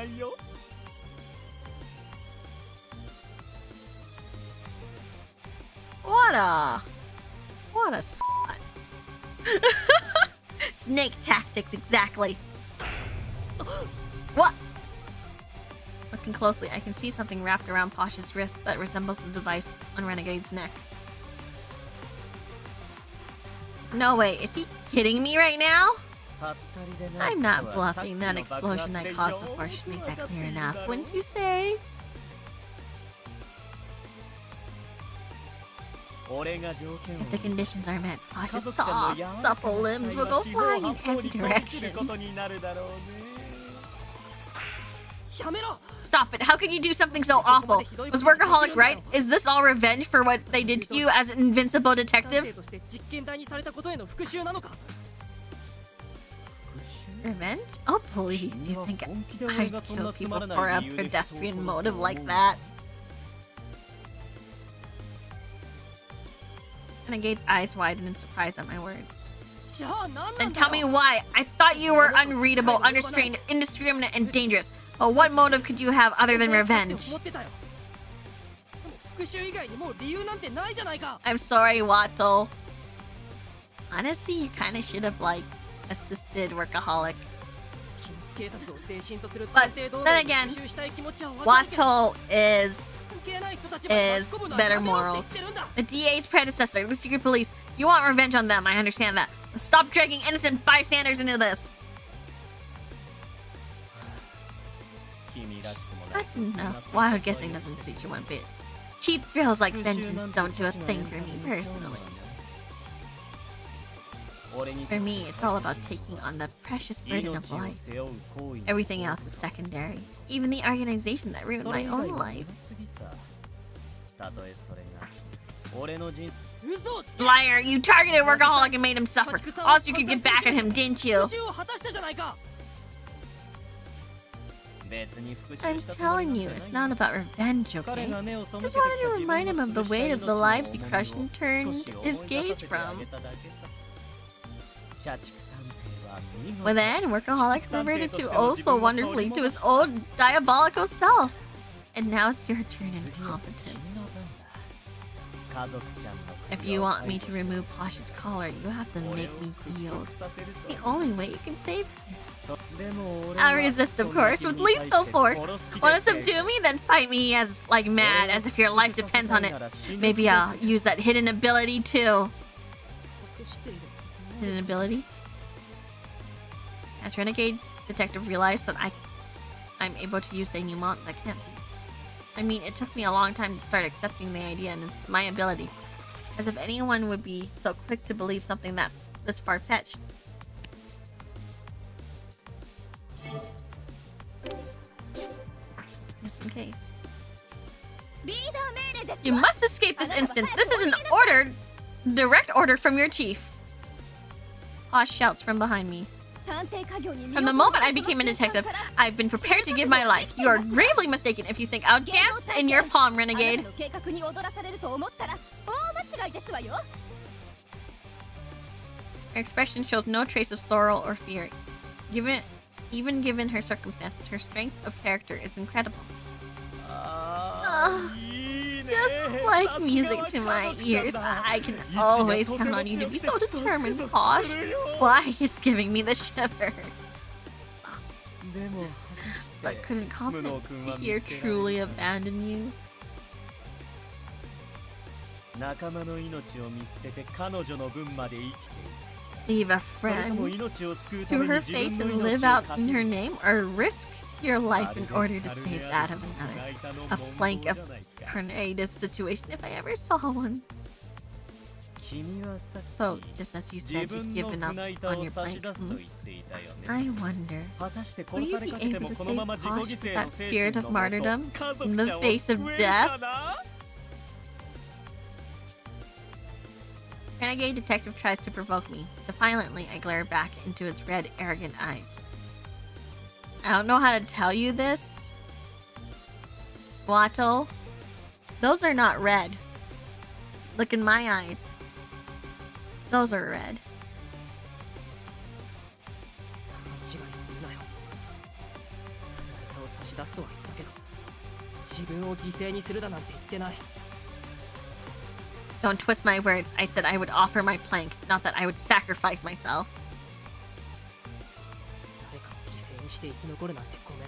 What a slut. Snake tactics, exactly. What? Looking closely, I can see something wrapped around Posh's wrist that resembles the device on Renegade's neck. No way, is he kidding me right now? I'm not bluffing. That explosion I caused before should make that clear enough, wouldn't you say? If the conditions are met, Posh's soft, supple limbs will go flying in every direction. Stop it. How could you do something so awful? Was Workaholic right? Is this all revenge for what they did to you as an invincible detective? Revenge? Oh, please. You think I'd kill people for a pedestrian motive like that? Renegade's eyes widen in surprise at my words. Then tell me why. I thought you were unreadable, unrestrained, indiscriminate, and dangerous. But what motive could you have other than revenge? I'm sorry, Watto. Honestly, you kind of should have, like, assisted Workaholic. But then again, Watto is better morals. The DA's predecessor, the secret police. You want revenge on them, I understand that. But stop dragging innocent bystanders into this. That's enough. Wild guessing doesn't suit you one bit. Cheap thrills like vengeance don't do a thing for me personally. For me, it's all about taking on the precious burden of life. Everything else is secondary. Even the organization that ruined my own life. Liar, you targeted Workaholic and made him suffer. Also, you could get back at him, didn't you? I'm telling you, it's not about revenge, okay? Just wanted to remind him of the weight of the lives he crushed and turned his gaze from. Well then, Workaholic reverted to oh so wonderfully to his old diabolical self. And now it's your turn, incompetent. If you want me to remove Posh's collar, you have to make me yield. The only way you can save him. I'll resist, of course, with lethal force. Want to subdue me? Then fight me as, like, mad, as if your life depends on it. Maybe I'll use that hidden ability, too. Hidden ability? Has Renegade Detective realized that I'm able to use the denouement? That can't be. I mean, it took me a long time to start accepting the idea, and it's my ability. As if anyone would be so quick to believe something that this far-fetched. Just in case. You must escape this instant. This is an order, direct order from your chief. Posh shouts from behind me. From the moment I became a detective, I've been prepared to give my life. You are gravely mistaken if you think I'll dance in your palm, Renegade. Her expression shows no trace of sorrow or fear. Even given her circumstances, her strength of character is incredible. Just like music to my ears, I can always count on you to be so determined, Posh. Why is giving me the shivers? But couldn't Confident here truly abandon you? Leave a friend to her fate and live out in her name, or risk your life in order to save that of another. A plank of Carnade's situation if I ever saw one. So, just as you said you'd given up on your plank, I wonder, will you be able to save Posh with that spirit of martyrdom in the face of death? Renegade Detective tries to provoke me. Defiantly, I glare back into his red, arrogant eyes. I don't know how to tell you this, Watto. Those are not red. Look in my eyes. Those are red. Don't twist my words. I said I would offer my plank, not that I would sacrifice myself.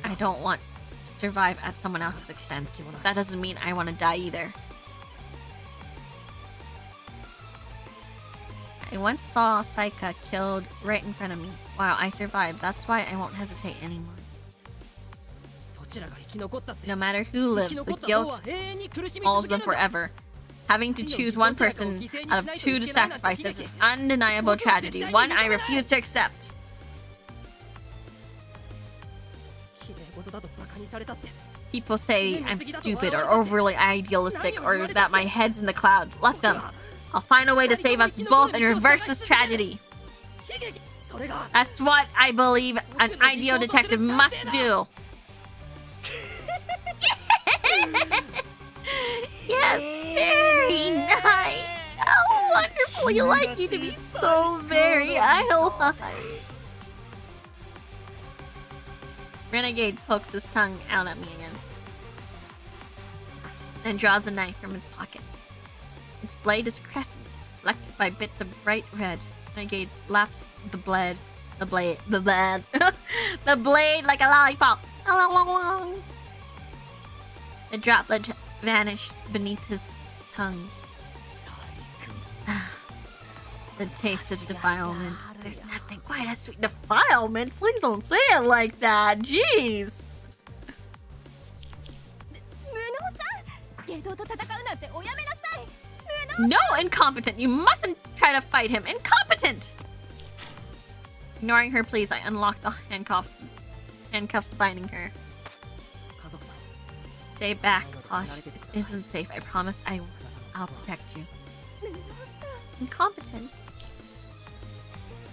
I don't want to survive at someone else's expense. That doesn't mean I want to die either. I once saw Saika killed right in front of me. Wow, I survived. That's why I won't hesitate anymore. No matter who lives, the guilt follows them forever. Having to choose one person out of two to sacrifice is an undeniable tragedy. One I refuse to accept. People say I'm stupid or overly idealistic or that my head's in the cloud. Let them. I'll find a way to save us both and reverse this tragedy. That's what I believe an ideal detective must do. Yes, very nice. How wonderfully like you to be so very idolized. Renegade pokes his tongue out at me again. Then draws a knife from his pocket. Its blade is crescent, flecked by bits of bright red. Renegade laps the blade the blade like a lollipop. The droplet vanished beneath his tongue. The taste of defilement. There's nothing quite as sweet. Defilement? Please don't say it like that. Jeez. No, incompetent. You mustn't try to fight him. Incompetent. Ignoring her pleas, I unlock the handcuffs binding her. Stay back, Posh. It isn't safe. I promise I'll protect you. Incompetent.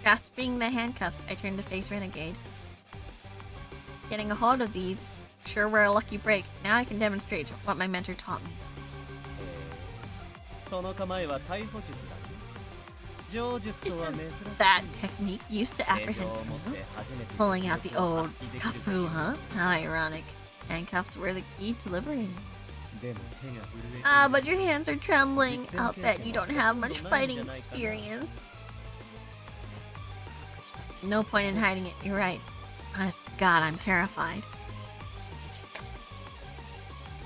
Grasping the handcuffs, I turn to face Renegade. Getting a hold of these sure were a lucky break. Now I can demonstrate what my mentor taught me. Isn't that technique used to apprehend criminals? Pulling out the old kafu, huh? How ironic. Handcuffs were the key to liberating. でも手が震えて Ah, but your hands are trembling. I'll bet you don't have much fighting experience. No point in hiding it. You're right. Honest to God, I'm terrified.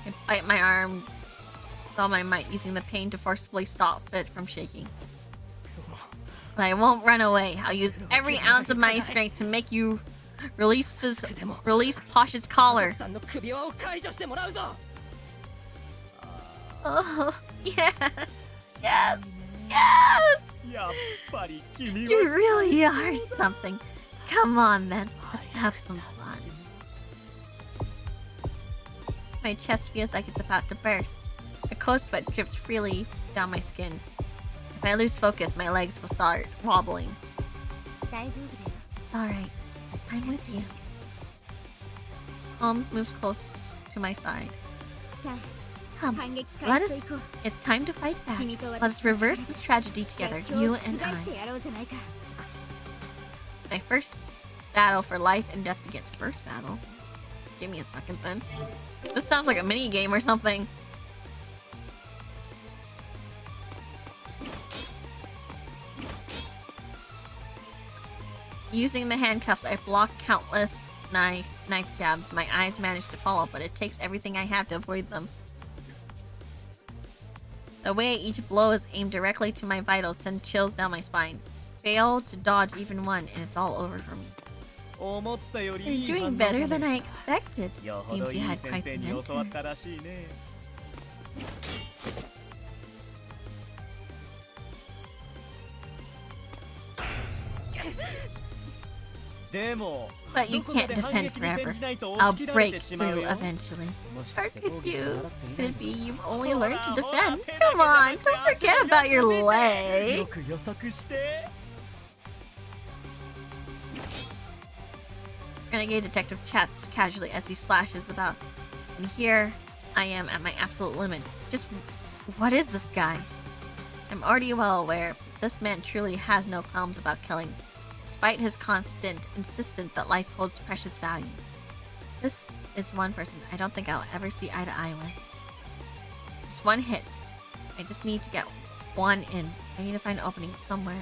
I bite my arm with all my might, using the pain to forcibly stop it from shaking. But I won't run away. I'll use every ounce of my strength to make you release Posh's collar. さんの首輪を解除してもらうぞ Oh, yes. Yes. Yes. やっぱり君 You は really are something. Come on, then. Let's have some fun. My chest feels like it's about to burst. A cold sweat drips freely down my skin. If I lose focus, my legs will start wobbling. 大丈夫だよ It's alright. I'm with you. Holmes moves close to my side. さあ Come, 反撃 let 開始 us. といこう It's time to fight back. 君と Let 私 us reverse this tragedy together, 逆境 you を覆 and し I. てやろうじゃないか My first battle for life and death begins. First battle? Give me a second then. This sounds like a mini game or something. Using the handcuffs, I block countless knife jabs. My eyes manage to follow, but it takes everything I have to avoid them. The way each blow is aimed directly to my vitals sends chills down my spine. Fail to dodge even one, and it's all over for me. 思ったよりいい You're 反 doing 応じゃ better ない than I expected. よほど Seems い you い had 先 quite 生 the に教わっ mentor. たらしいね でも But you どこか can't で反 defend 撃に転 forever. じないと I'll 押し切られ break てしまう through よ eventually. もし Or かして could 攻撃して you? もらってい Could ない it be you've only learned to ほら defend? 手だけ Come じゃ on, なくて don't 足 forget を about your よく見て leg. よく予測して Renegade detective chats casually as he slashes about. And here I am at my absolute limit. Just what is this guy? I'm already well aware this man truly has no qualms about killing, despite his constant insistence that life holds precious value. This is one person I don't think I'll ever see eye to eye with. Just one hit. I just need to get one in. I need to find an opening somewhere.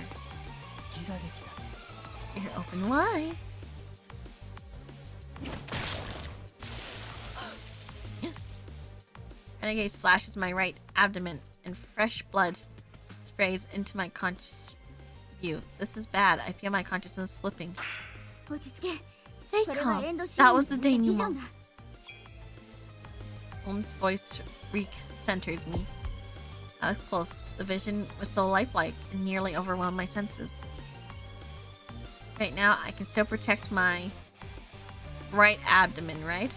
隙ができた You're open wide. Renegade slashes my right abdomen, and fresh blood sprays into my conscious view. This is bad. I feel my consciousness slipping. 落ち着け Stay それはエ calm. ンドシー That ン was the day ビ you ジョン want. だ Holmes' voice recenters me. I was close. The vision was so lifelike and nearly overwhelmed my senses. Right now, I can still protect my right abdomen, right?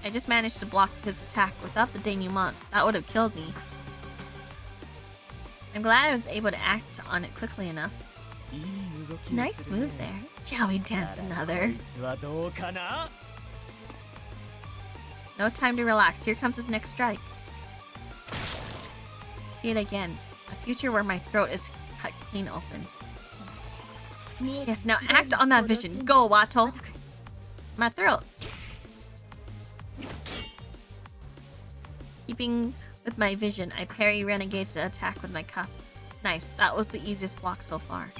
I just managed to block his attack without the denouement. That would have killed me. I'm glad I was able to act on it quickly enough. いい動きを Nice する move ね there. Shall we dance なら another? こいつはどうかな No time to relax. Here comes his next strike. See it again. A future where my throat is cut clean open. 見える Yes, now 時代 act に on that 行動す vision. るん Go, だ Watto. My throat. Keeping with my vision, I parry Renegade's attack with my cuff. Nice. That was the easiest block so far.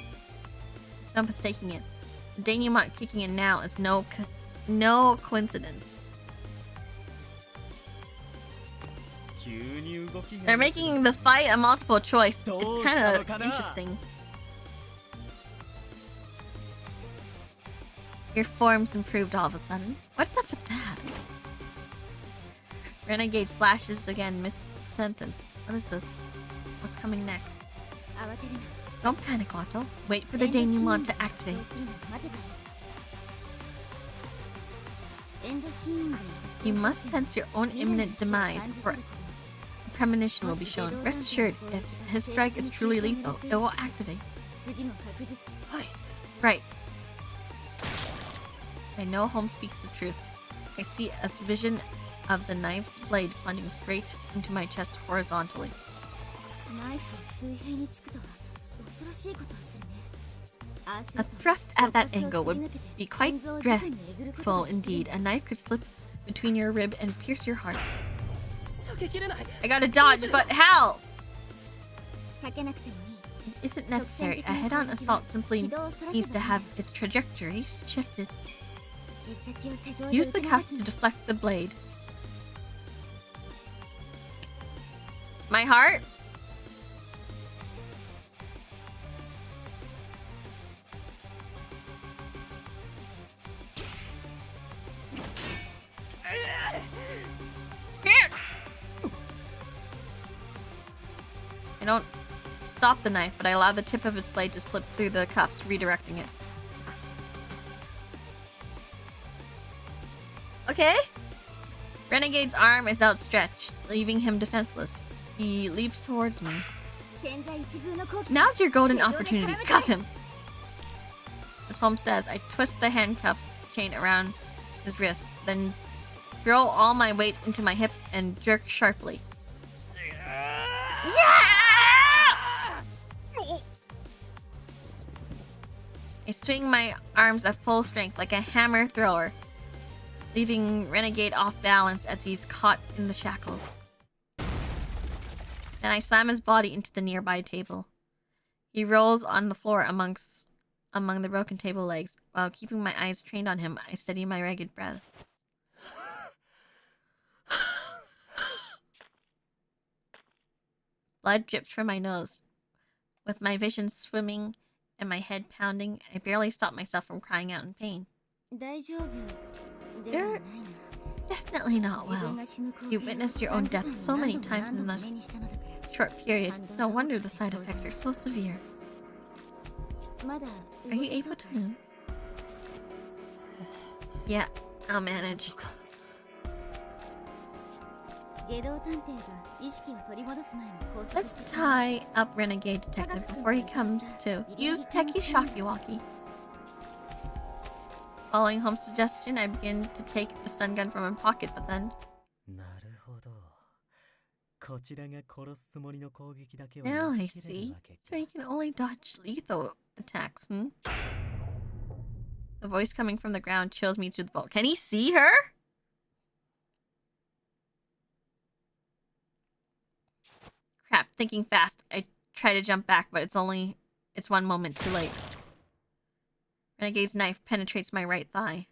No mistaking it. The denouement kicking in now is no coincidence. 急に動きが They're making the fight a multiple choice. It's どう kind したの of かな interesting. Your form's improved all of a sudden. What's up with that? Renegade slashes again, missed sentence. What is this? What's coming next? 慌てるな Don't panic, Otto. Wait for the エンドシーン denouement に to activate. 活動するのを待てばいいエンドシーンで You must sense your own imminent demise before a premonition will be shown. Rest assured, if his strike is truly lethal, it will activate. 次も確実 Right. I know Holmes speaks the truth. I see a vision of the knife's blade plunging straight into my chest horizontally. ナイフを水平につくとは恐ろしいことをするね。 A thrust at that angle would be quite dreadful indeed. A knife could slip between your rib and pierce your heart. I gotta dodge, but how? 避けなくてもいい。 It isn't necessary. A head-on assault simply needs to have its trajectory shifted. 切っ先を手錠で Use 受 the け流 cuff す to の。 deflect the blade. My heart? I don't stop the knife, but I allow the tip of his blade to slip through the cuffs, redirecting it. Okay. Renegade's arm is outstretched, leaving him defenseless. He leaps towards me. 千載一遇の好機。 Now's your golden opportunity. Cuff him! As Holmes says, I twist the handcuffs chain around his wrist, then throw all my weight into my hip and jerk sharply. Yeah! I swing my arms at full strength like a hammer thrower, leaving Renegade off balance as he's caught in the shackles. Then I slam his body into the nearby table. He rolls on the floor among the broken table legs. While keeping my eyes trained on him, I steady my ragged breath. Blood drips from my nose. With my vision swimming and my head pounding, I barely stop myself from crying out in pain. 大丈夫ではないな。 Definitely not 自分 well. が死ぬ光 You 景を witnessed your own death so many 何度も times in 何 the 度も目にしたのだから short period. It's no wonder the side effects are so severe. まだ Are you 動け able そう to move? Yeah, I'll manage. 外道探偵が意識を取り戻す前に拘束して Let's しまう tie up Renegade Detective before he comes to. Use Techie Shakiwaki. Following Holmes' suggestion, I begin to take the stun gun from my pocket, but then... なるほど。こちらが殺すつもりの攻撃だけを Now 見 I つけれる see. わけか So you can only dodge lethal attacks, hmm? The voice coming from the ground chills me to the bone. Can he see her? Crap, thinking fast. I try to jump back, but it's one moment too late. Renegade's knife penetrates my right thigh.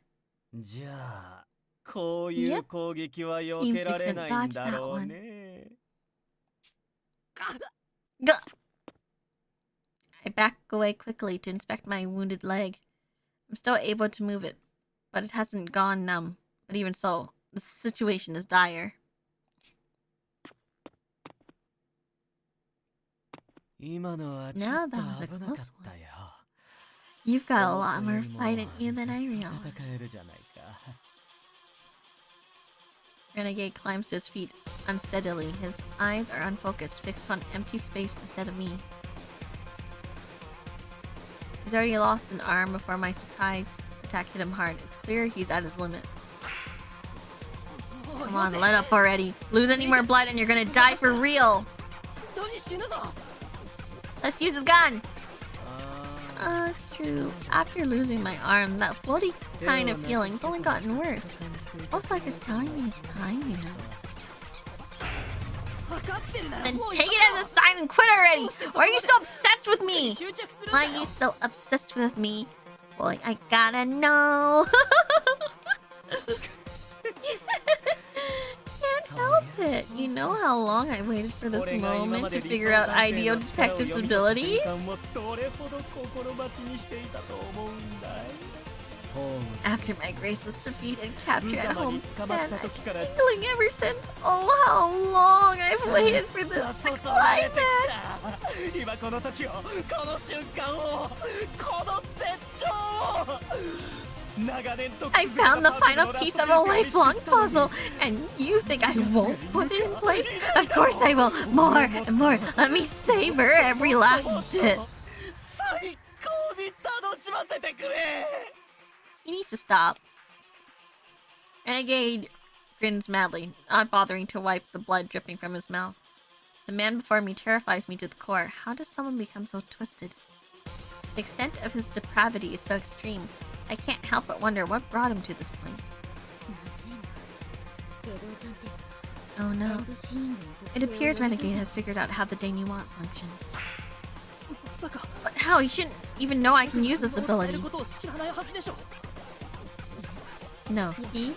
じゃあこういう Yep. 攻撃は避 Seems け you られ couldn't ない dodge んだ that ろう one. ね。 Gah! I back away quickly to inspect my wounded leg. I'm still able to move it, but it hasn't gone numb. But even so, the situation is dire. 今のはちょ Now っと that was a 危なかっ close た one. よ。 You've got a この lot 子 more よりも fight in you than I ずっ realized. と戦えるじゃないか。 Renegade climbs to his feet unsteadily. His eyes are unfocused, fixed on empty space instead of me. He's already lost an arm before my surprise attack hit him hard. It's clear he's at his limit. Come on, let up already. Lose any more blood and you're gonna die for real. 本当に死ぬぞ。 Let's use the gun. あ True. After losing my arm, that floaty kind of feeling's only gotten worse. Most like it's telling me it's time, you know. 分かってるなら Then もう take it as a sign and quit already! Why are you so obsessed with me? 集中するん Why だ are よ you so obsessed with me? Boy, I gotta know. Can't help it. You know how long I waited for this 俺が今 moment ま to で理 figure 想 out 探偵 ideal の力を detective's 読み解く abilities? 瞬間をどれほど心待ちにしていたと思うんだい。ホームズ After my graceless defeat and capture at 無様に Homestead, 捕まった I've 時から been tingling ever since. Oh, how long I've waited for this 注がれて climax! きた。今この時を、この瞬間を、この絶頂を。長年と I found the final piece of a lifelong puzzle, and you think I won't put it in place? Of course I will. More and more. Let me savor every last bit. 最高に楽しませてくれ。 He needs to stop. Renegade grins madly, not bothering to wipe the blood dripping from his mouth. The man before me terrifies me to the core. How does someone become so twisted? The extent of his depravity is so extreme. I can't help but wonder what brought him to this point. Oh no. It appears Renegade has figured out how the denouement functions. But how? He shouldn't even know I can use this ability. No, he?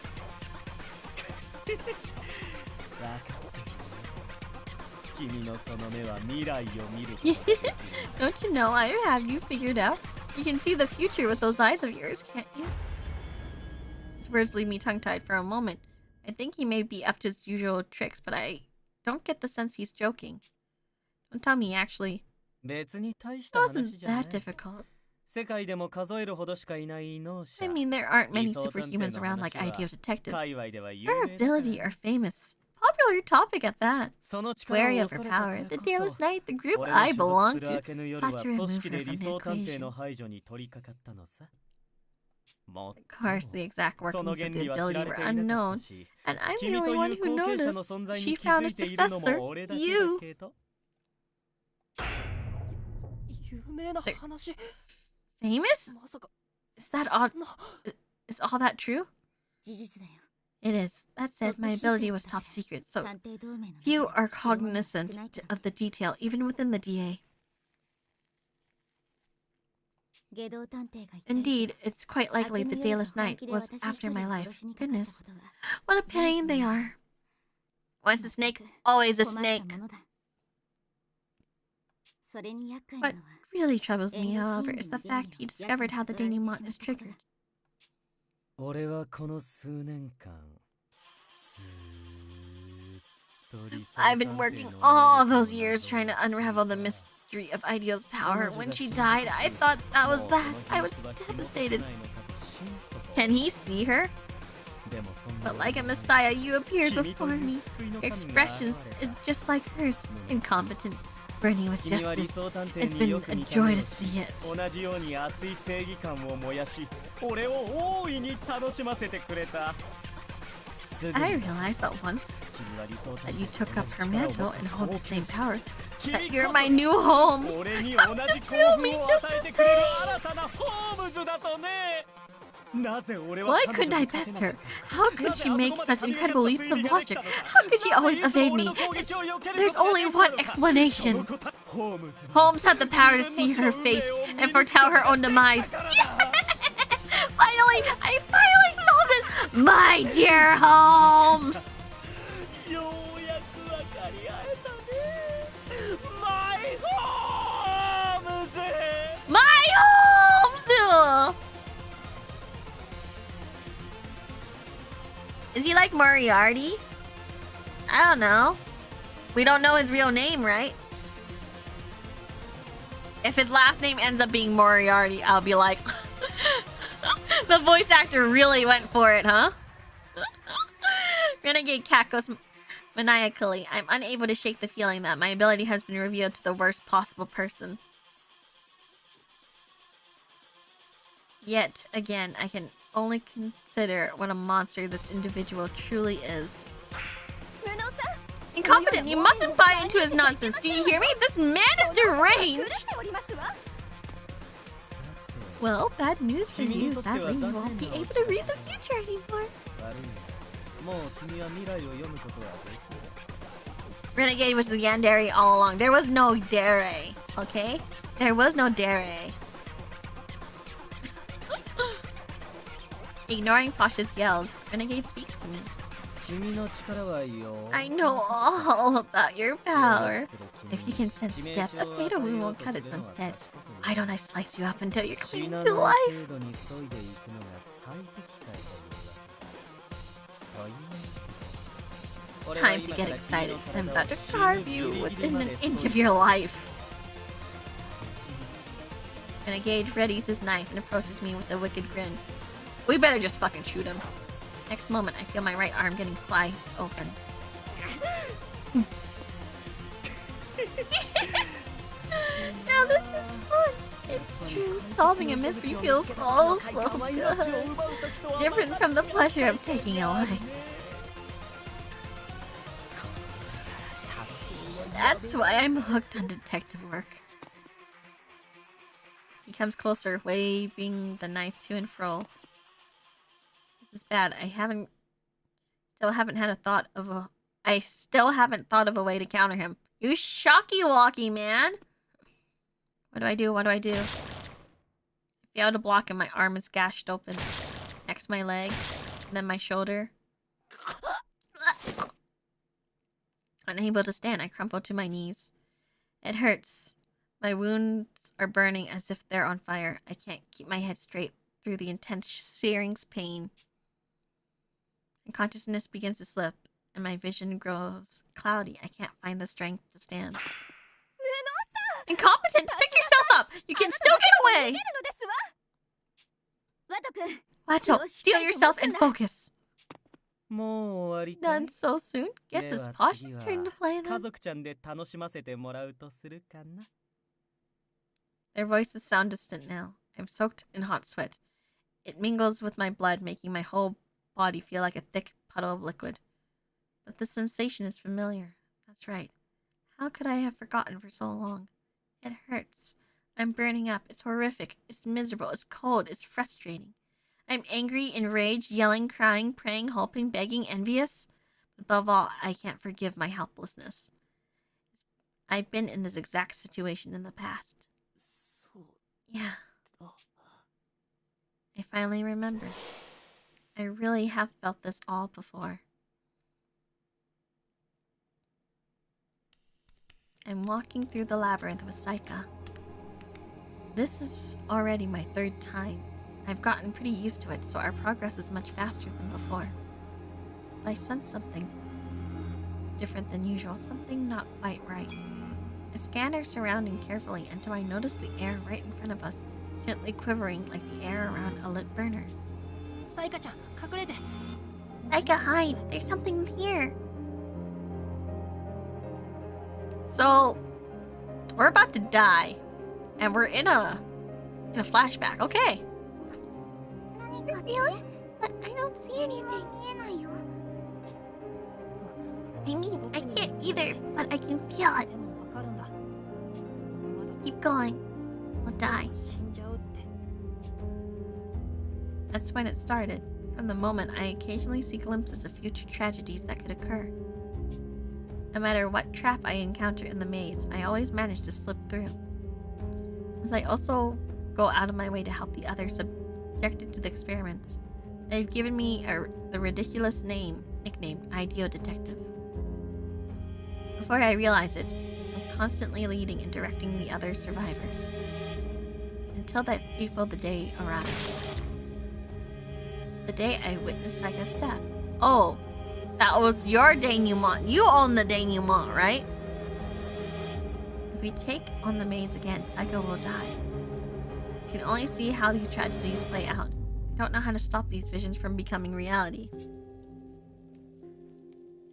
Don't you know I have you figured out? You can see the future with those eyes of yours, can't you? His words leave me tongue-tied for a moment. I think he may be up to his usual tricks, but I don't get the sense he's joking. Don't tell me, actually. It wasn't that difficult. I mean, there aren't many superhumans around like Ideal Detective. Her ability are famous. Popular topic at that. Wary of her power, the Dayless Knight, the group I belong to, thought to remove her from the equation. Of course, the exact workings of the ability were unknown, and I'm the only one who noticed. She found a successor, you. Famous? Is that odd? Is all that true? It is. That said, my ability was top secret, so few are cognizant of the detail, even within the DA. Indeed, it's quite likely the Dayless Knight was after my life. Goodness, what a pain they are. Once a snake, always a snake. What really troubles me, however, is the fact he discovered how the denouement is triggered. I've been working all those years trying to unravel the mystery of Ideal's power. When she died, I thought that was that. I was devastated. Can he see her? But like a messiah, you appeared before me. Your expressions is just like hers, incompetent, burning with justice. It's been a joy to see it. I realized that once that you took up her mantle and hold the same power, that you're my new home. Come to feel me just the same. Why couldn't I best her? How could she make such incredible leaps of logic? How could she always evade me? There's only one explanation. Holmes had the power to see her fate and foretell her own demise. Finally, I finally solved it! My dear Holmes! My Holmes! Is he like Moriarty? I don't know. We don't know his real name, right? If his last name ends up being Moriarty, I'll be like... The voice actor really went for it, huh? Renegade cackles maniacally. I'm unable to shake the feeling that my ability has been revealed to the worst possible person. Yet, again, I can only consider what a monster this individual truly is. Incompetent! You mustn't buy into his nonsense! Do you hear me? This man is deranged! Well, bad news for you. Sadly, you won't be able to read the future anymore. Renegade was the yandere all along. There was no dere, okay? There was no dere. Ignoring Posh's yells, Renegade speaks to me. I know all about your power. If you can sense death, a fatal wound won't cut its own stead. Why don't I slice you up until you're clinging to life? Time to get excited, because I'm about to carve you within an inch of your life. Renegade readies his knife and approaches me with a wicked grin. We better just fucking shoot him. Next moment, I feel my right arm getting sliced open. Now this is fun. It's true. Solving a mystery feels oh so good. Different from the pleasure of taking a life. That's why I'm hooked on detective work. He comes closer, waving the knife to and fro. This is bad. I still haven't thought of a way to counter him. You shocky walkie, man! What do I do? What do I do? I fail to block him. My arm is gashed open. Next my leg, and then my shoulder. Unable to stand, I crumple to my knees. It hurts. My wounds are burning as if they're on fire. I can't keep my head straight through the intense searing pain. And consciousness begins to slip, and my vision grows cloudy. I can't find the strength to stand. Incompetent! Pick yourself up! You can still get away! Wato, steel yourself and focus. Done so soon? Guess it's Posh's turn to play then. Their voices sound distant now. I'm soaked in hot sweat. It mingles with my blood, making my whole body feel like a thick puddle of liquid. But the sensation is familiar. That's right. How could I have forgotten for so long? It hurts. I'm burning up. It's horrific. It's miserable. It's cold. It's frustrating. I'm angry, enraged, yelling, crying, praying, hoping, begging, envious. But above all, I can't forgive my helplessness. I've been in this exact situation in the past. Yeah. I finally remember. I really have felt this all before. I'm walking through the labyrinth with Saika. This is already my third time. I've gotten pretty used to it, so our progress is much faster than before. But I sense something. It's different than usual, something not quite right. I scan our surrounding carefully until I notice the air right in front of us, gently quivering like the air around a lit burner. Saika, hide! There's something here! So, we're about to die, and we're in a flashback. Okay. Really? But I don't see anything. I mean, I can't either, but I can feel it. Keep going. We'll die. That's when it started. From the moment I occasionally see glimpses of future tragedies that could occur. No matter what trap I encounter in the maze, I always manage to slip through. As I also go out of my way to help the others subjected to the experiments, they've given me the ridiculous nickname, Ideo Detective. Before I realize it, I'm constantly leading and directing the other survivors. Until that fateful day arrives. The day I witnessed Saika's death. Oh, that was your denouement. You own the denouement, right? If we take on the maze again, Saika will die. I can only see how these tragedies play out. I don't know how to stop these visions from becoming reality.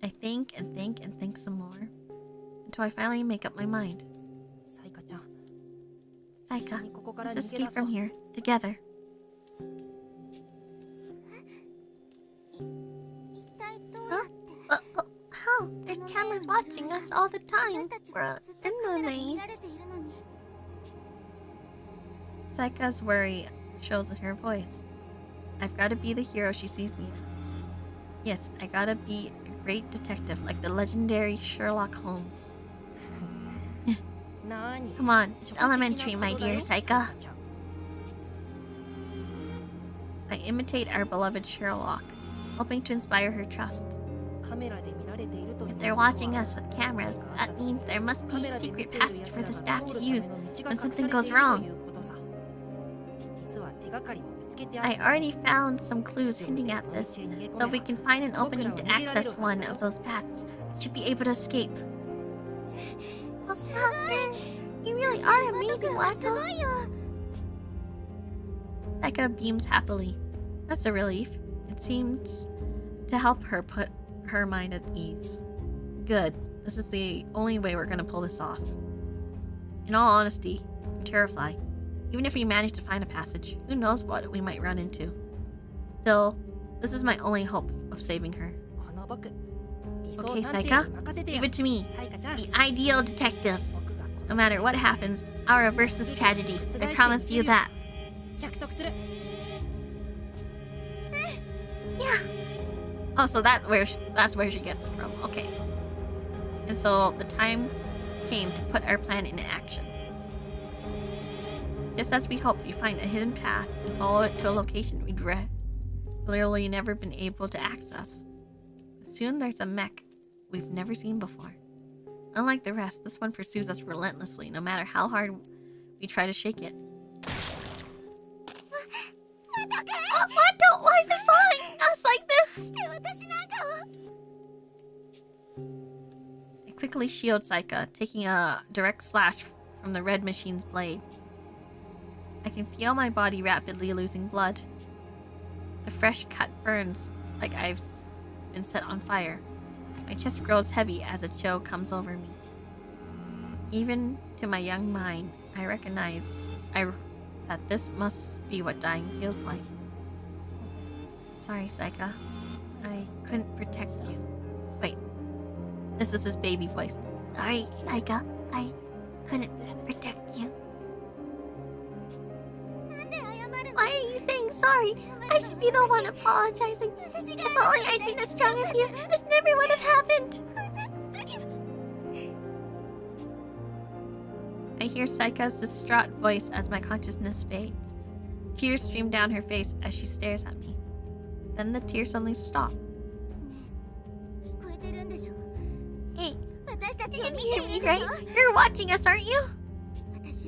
I think and think and think some more, until I finally make up my mind. Saika, let's escape from here, together. How? There's cameras watching us all the time. We're in the maze. Saika's worry shows in her voice. I've got to be the hero she sees me as. Yes, I gotta be a great detective like the legendary Sherlock Holmes. Come on, it's elementary, my dear Saika. I imitate our beloved Sherlock, hoping to inspire her trust. If they're watching us with cameras, that means there must be a secret passage for the staff to use when something goes wrong. I already found some clues hinting at this, so if we can find an opening to access one of those paths, we should be able to escape. You really are amazing, Wato. Saika beams happily. That's a relief. It seems to help her put her mind at ease. Good. This is the only way we're gonna pull this off. In all honesty, I'm terrified. Even if we manage to find a passage, who knows what we might run into. Still, this is my only hope of saving her. Okay, Saika, leave it to me. The ideal detective. No matter what happens, I'll reverse this tragedy. I promise you that. 約束する Yeah. Oh, so that's where she gets it from. Okay. And so the time came to put our plan into action. Just as we hoped, we find a hidden path and follow it to a location we'd literally never been able to access. Soon there's a mech we've never seen before. Unlike the rest, this one pursues us relentlessly, no matter how hard we try to shake it. What? Why is it following us like this? I quickly shield Saika, taking a direct slash from the red machine's blade. I can feel my body rapidly losing blood. The fresh cut burns like I've been set on fire. My chest grows heavy as a chill comes over me. Even to my young mind, I recognize that this must be what dying feels like. Sorry, Saika. I couldn't protect you. Wait. This is his baby voice. Sorry, Saika. I couldn't protect you. Why are you saying sorry? I should be the one apologizing. If only I'd been as strong as you, this never would have happened. I hear Saika's distraught voice as my consciousness fades. Tears stream down her face as she stares at me. Then the tears suddenly stop. Hey, you can hear me, right? You're watching us, aren't you?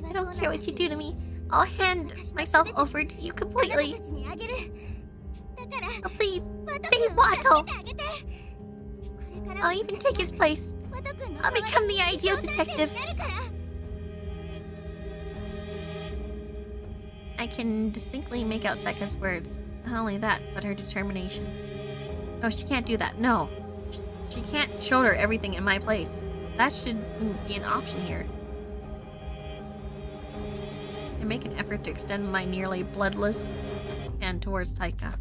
I don't care what you do to me. I'll hand myself over to you completely. Oh, please, save Watto. I'll even take his place. I'll become the ideal detective. I can distinctly make out Saika's words. Not only that, but her determination. No, she can't do that. No. She can't shoulder everything in my place. That shouldn't be an option here. I make an effort to extend my nearly bloodless hand towards Taika.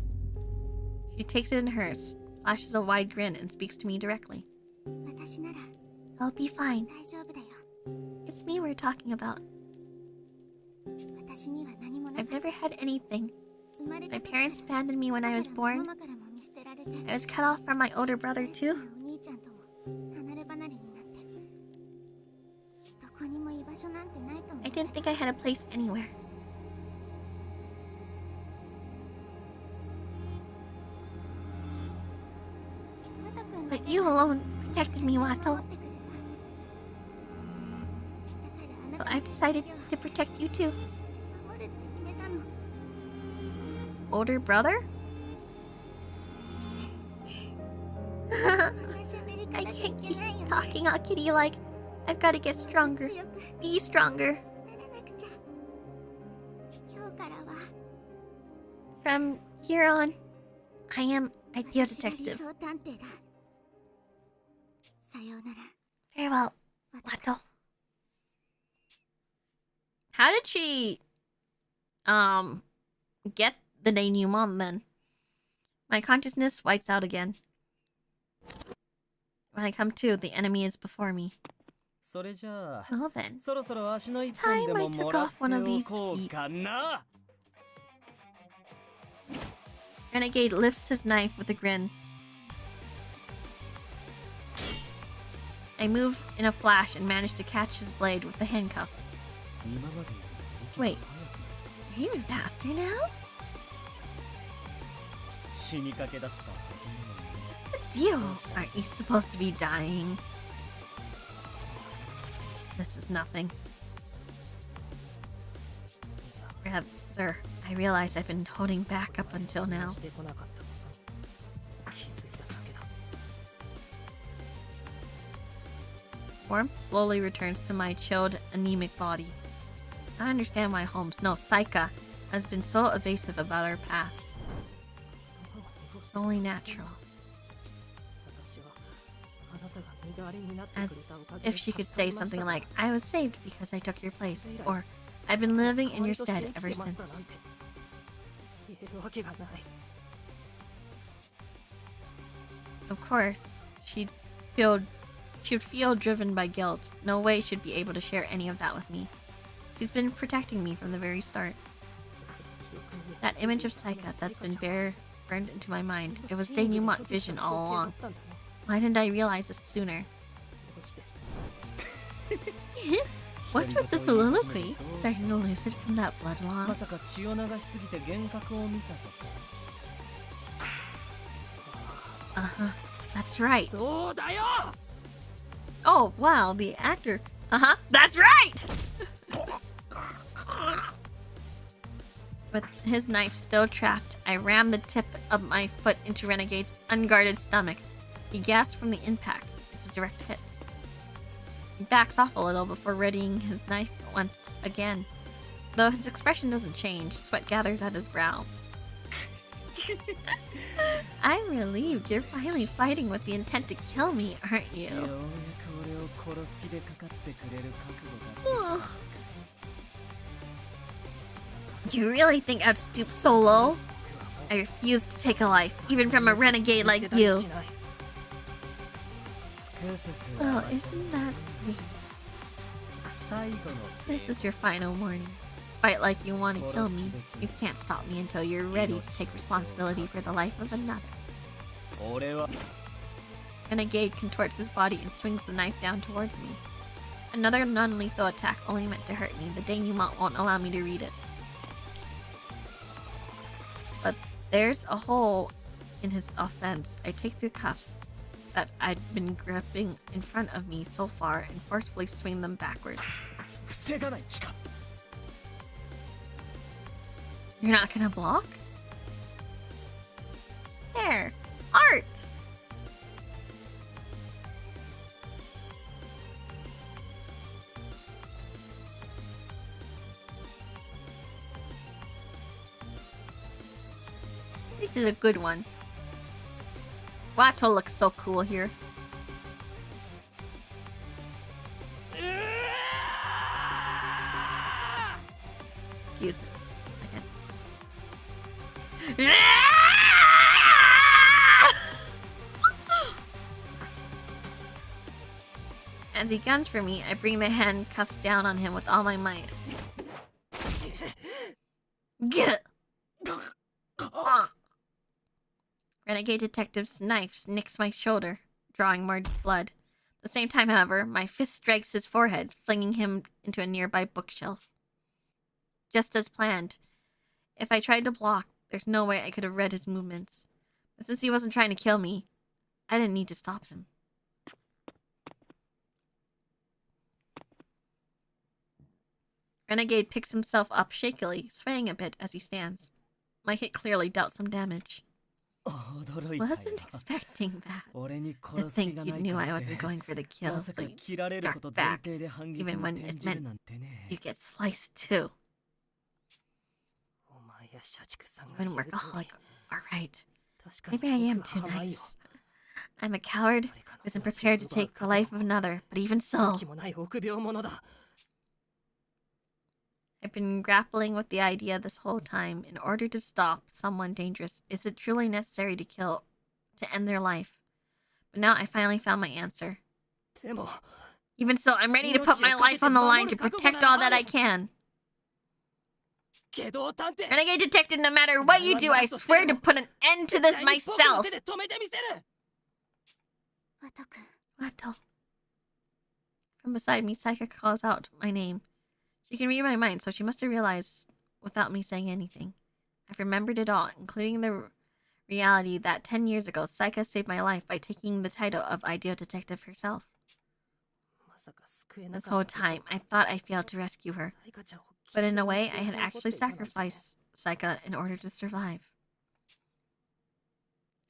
She takes it in hers, flashes a wide grin, and speaks to me directly. I'll be fine. It's me we're talking about. I've never had anything. My parents abandoned me when I was born. I was cut off from my older brother too. I didn't think I had a place anywhere. But you alone protected me, Watto. So I've decided to protect you too. Older brother? I can't keep talking all kitty-like. I've got to get stronger. Be stronger. From here on, I am ideal detective. Farewell, Watto. How did she get the denouement then? My consciousness whites out again. When I come to, the enemy is before me. Well then, it's time I took off one of these feet. Renegade lifts his knife with a grin. I move in a flash and manage to catch his blade with the handcuffs. Wait, are you faster now? What's the deal? Aren't you supposed to be dying? This is nothing. Rather, I realize I've been holding back up until now. Warmth slowly returns to my chilled, anemic body. I understand why Holmes, no, Saika, has been so evasive about our past. It's only natural. As if she could say something like, I was saved because I took your place, or I've been living in your stead ever since. Of course, she'd feel driven by guilt. No way she'd be able to share any of that with me. She's been protecting me from the very start. That image of Saika that's been burned into my mind. It was denouement vision all along. Why didn't I realize this sooner? What's with the soliloquy? Starting to lucid from that blood loss. Uh-huh. That's right. Oh, wow, the actor. Uh-huh. That's right! With his knife still trapped, I rammed the tip of my foot into Renegade's unguarded stomach. He gasped from the impact. It's a direct hit. He backs off a little before readying his knife once again. Though his expression doesn't change, sweat gathers at his brow. I'm relieved you're finally fighting with the intent to kill me, aren't you? You really think I'd stoop so low? I refuse to take a life, even from a renegade like you. Oh, isn't that sweet? This is your final warning. Fight like you want to kill me. You can't stop me until you're ready to take responsibility for the life of another. Renegade contorts his body and swings the knife down towards me. Another non-lethal attack only meant to hurt me. The denouement won't allow me to read it. But there's a hole in his offense. I take the cuffs that I'd been gripping in front of me so far and forcefully swing them backwards. You're not gonna block? There! Art! This is a good one. Wato looks so cool here. Excuse me a second. As he guns for me, I bring the handcuffs down on him with all my might. Get. Renegade Detective's knife nicks my shoulder, drawing more blood. At the same time, however, my fist strikes his forehead, flinging him into a nearby bookshelf. Just as planned. If I tried to block, there's no way I could have read his movements. But since he wasn't trying to kill me, I didn't need to stop him. Renegade picks himself up shakily, swaying a bit as he stands. My hit clearly dealt some damage. Wasn't expecting that. To think you knew I wasn't going for the kill, so you struck back, even when it meant you get sliced too. When workaholic, alright. Maybe I am too nice. I'm a coward who isn't prepared to take the life of another, but even so. I've been grappling with the idea this whole time. In order to stop someone dangerous, is it truly necessary to kill, to end their life? But now I finally found my answer. Even so, I'm ready to put my life on the line to protect all that I can. Renegade Detective, no matter what you do, I swear to put an end to this myself. Wato. From beside me, Saika calls out my name. She can read my mind, so she must have realized without me saying anything. I've remembered it all, including the reality that 10 years ago, Saika saved my life by taking the title of Ideal Detective herself. This whole time, I thought I failed to rescue her. But in a way, I had actually sacrificed Saika in order to survive.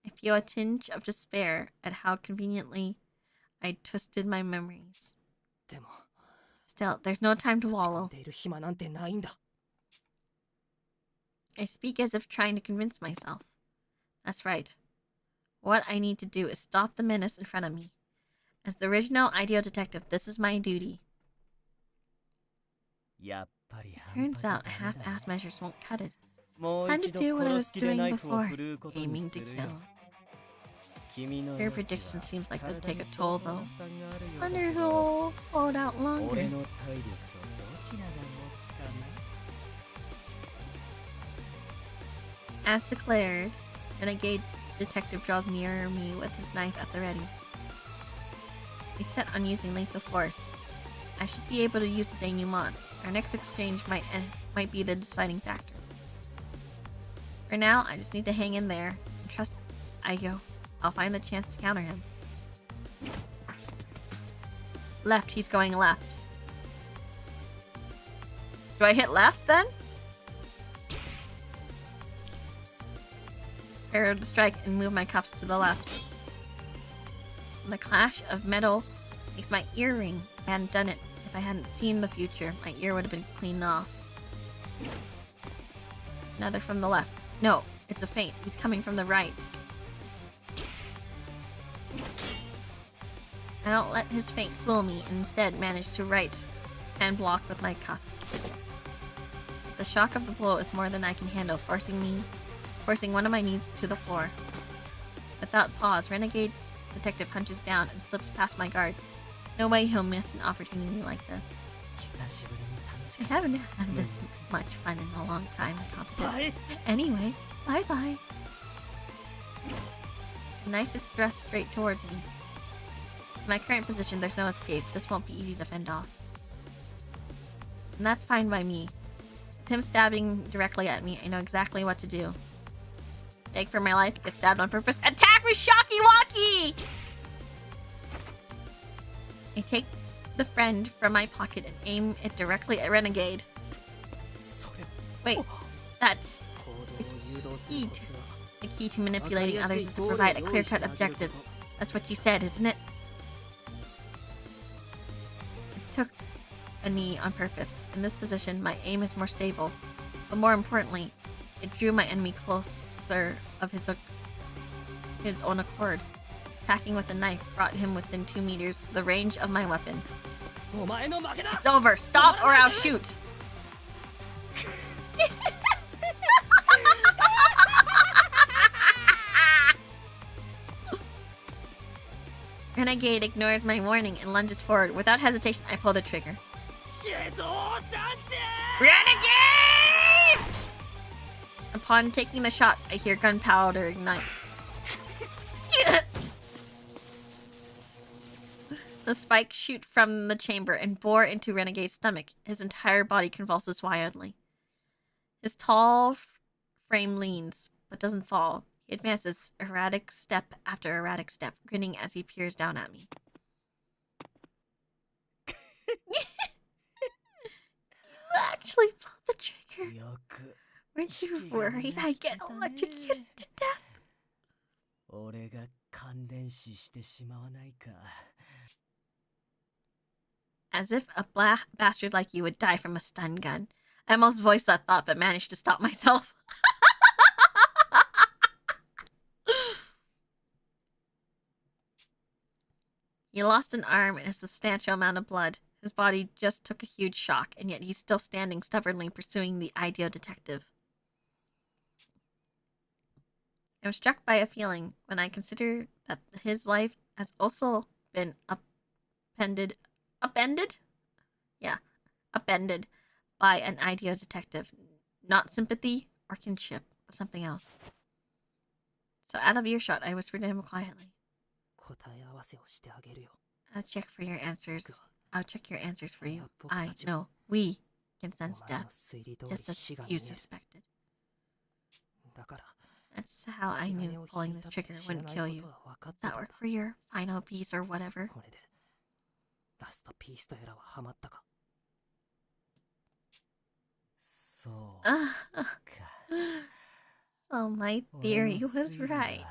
I feel a tinge of despair at how conveniently I twisted my memories. Still, there's no time to wallow. I speak as if trying to convince myself. That's right. What I need to do is stop the menace in front of me. As the original Ideal Detective, this is my duty. Turns out half-assed measures won't cut it. Time to do what I was doing before, aiming to kill. Your prediction seems like they'll take a toll, though. Wonder who'll hold out longer. As declared, Renegade Detective draws nearer me with his knife at the ready. He's set on using lethal force. I should be able to use the denouement. Our next exchange might be the deciding factor. For now, I just need to hang in there and trust Ayo. I'll find the chance to counter him. Left, he's going left. Do I hit left then? Prepare to strike and move my cuffs to the left. And the clash of metal makes my ear ring. If I hadn't done it, if I hadn't seen the future, my ear would have been cleaned off. Another from the left. No, it's a feint. He's coming from the right. I don't let his feint fool me and instead manage to right and block with my cuffs. The shock of the blow is more than I can handle, forcing one of my knees to the floor. Without pause, Renegade Detective punches down and slips past my guard. No way he'll miss an opportunity like this. I haven't had this much fun in a long time. Anyway, bye-bye. The knife is thrust straight towards me. In my current position, there's no escape. This won't be easy to fend off. And that's fine by me. With him stabbing directly at me, I know exactly what to do. Beg for my life, get stabbed on purpose. Attack with Shocky Walkie! I take the friend from my pocket and aim it directly at Renegade. Wait, that's the key to manipulating others is to provide a clear-cut objective. That's what you said, isn't it? I took a knee on purpose. In this position, my aim is more stable. But more importantly, it drew my enemy closer of his own accord. Attacking with a knife brought him within 2 meters the range of my weapon. It's over. Stop or I'll shoot. Renegade ignores my warning and lunges forward. Without hesitation, I pull the trigger. Renegade! Upon taking the shot, I hear gunpowder ignite. The spikes shoot from the chamber and bore into Renegade's stomach. His entire body convulses wildly. His tall frame leans, but doesn't fall. He advances erratic step after erratic step, grinning as he peers down at me. You actually pulled the trigger. Weren't you worried I'd get electrocuted to death? As if a bastard like you would die from a stun gun. I almost voiced that thought, but managed to stop myself. He lost an arm and a substantial amount of blood. His body just took a huge shock, and yet he's still standing stubbornly pursuing the ideal detective. I'm struck by a feeling when I consider that his life has also been upended by an ideal detective. Not sympathy or kinship, but something else. So out of earshot, I whispered to him quietly. I'll check for your answers. I'll check your answers for you. We can sense death, just as you suspected. That's how I knew pulling this trigger wouldn't kill you. Does that work for your final piece or whatever? So my theory was right.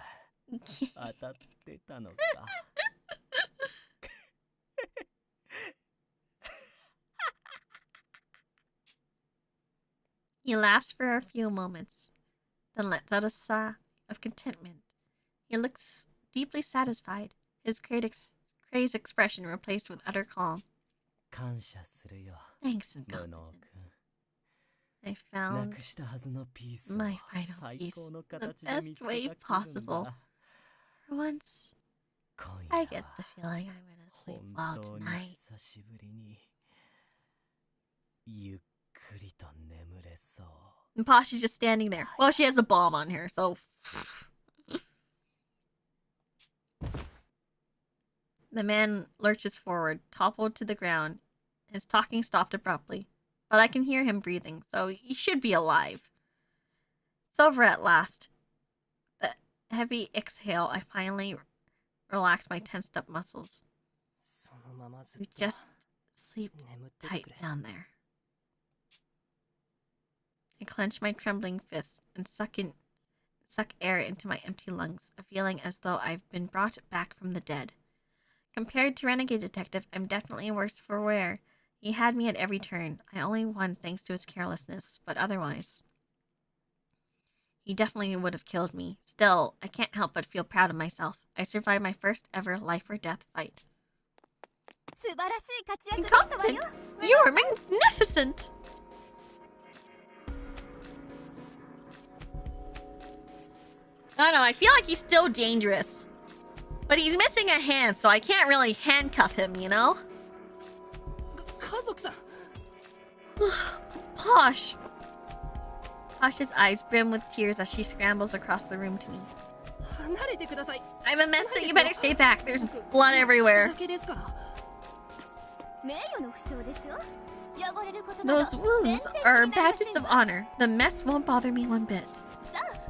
He laughs for a few moments, then lets out a sigh of contentment. He looks deeply satisfied, his crazed expression replaced with utter calm. Thanks, incompetent. I found my final piece the best way possible. For once, I get the feeling I'm gonna sleep well tonight. And Posh is just standing there. Well, she has a bomb on her, so... The man lurches forward, toppled to the ground. His talking stopped abruptly, but I can hear him breathing, so he should be alive. It's over at last. The heavy exhale, I finally relaxed my tensed up muscles. You just sleep tight down there. I clench my trembling fists and suck air into my empty lungs, a feeling as though I've been brought back from the dead. Compared to Renegade Detective, I'm definitely worse for wear. He had me at every turn. I only won thanks to his carelessness, but otherwise... he definitely would have killed me. Still, I can't help but feel proud of myself. I survived my first ever life or death fight. Incompetent! You are magnificent! I don't know, I feel like he's still dangerous. But he's missing a hand, so I can't really handcuff him, you know? Posh! Posh's eyes brim with tears as she scrambles across the room to me. I'm a mess, so you better stay back. There's blood everywhere. Those wounds are badges of honor. The mess won't bother me one bit.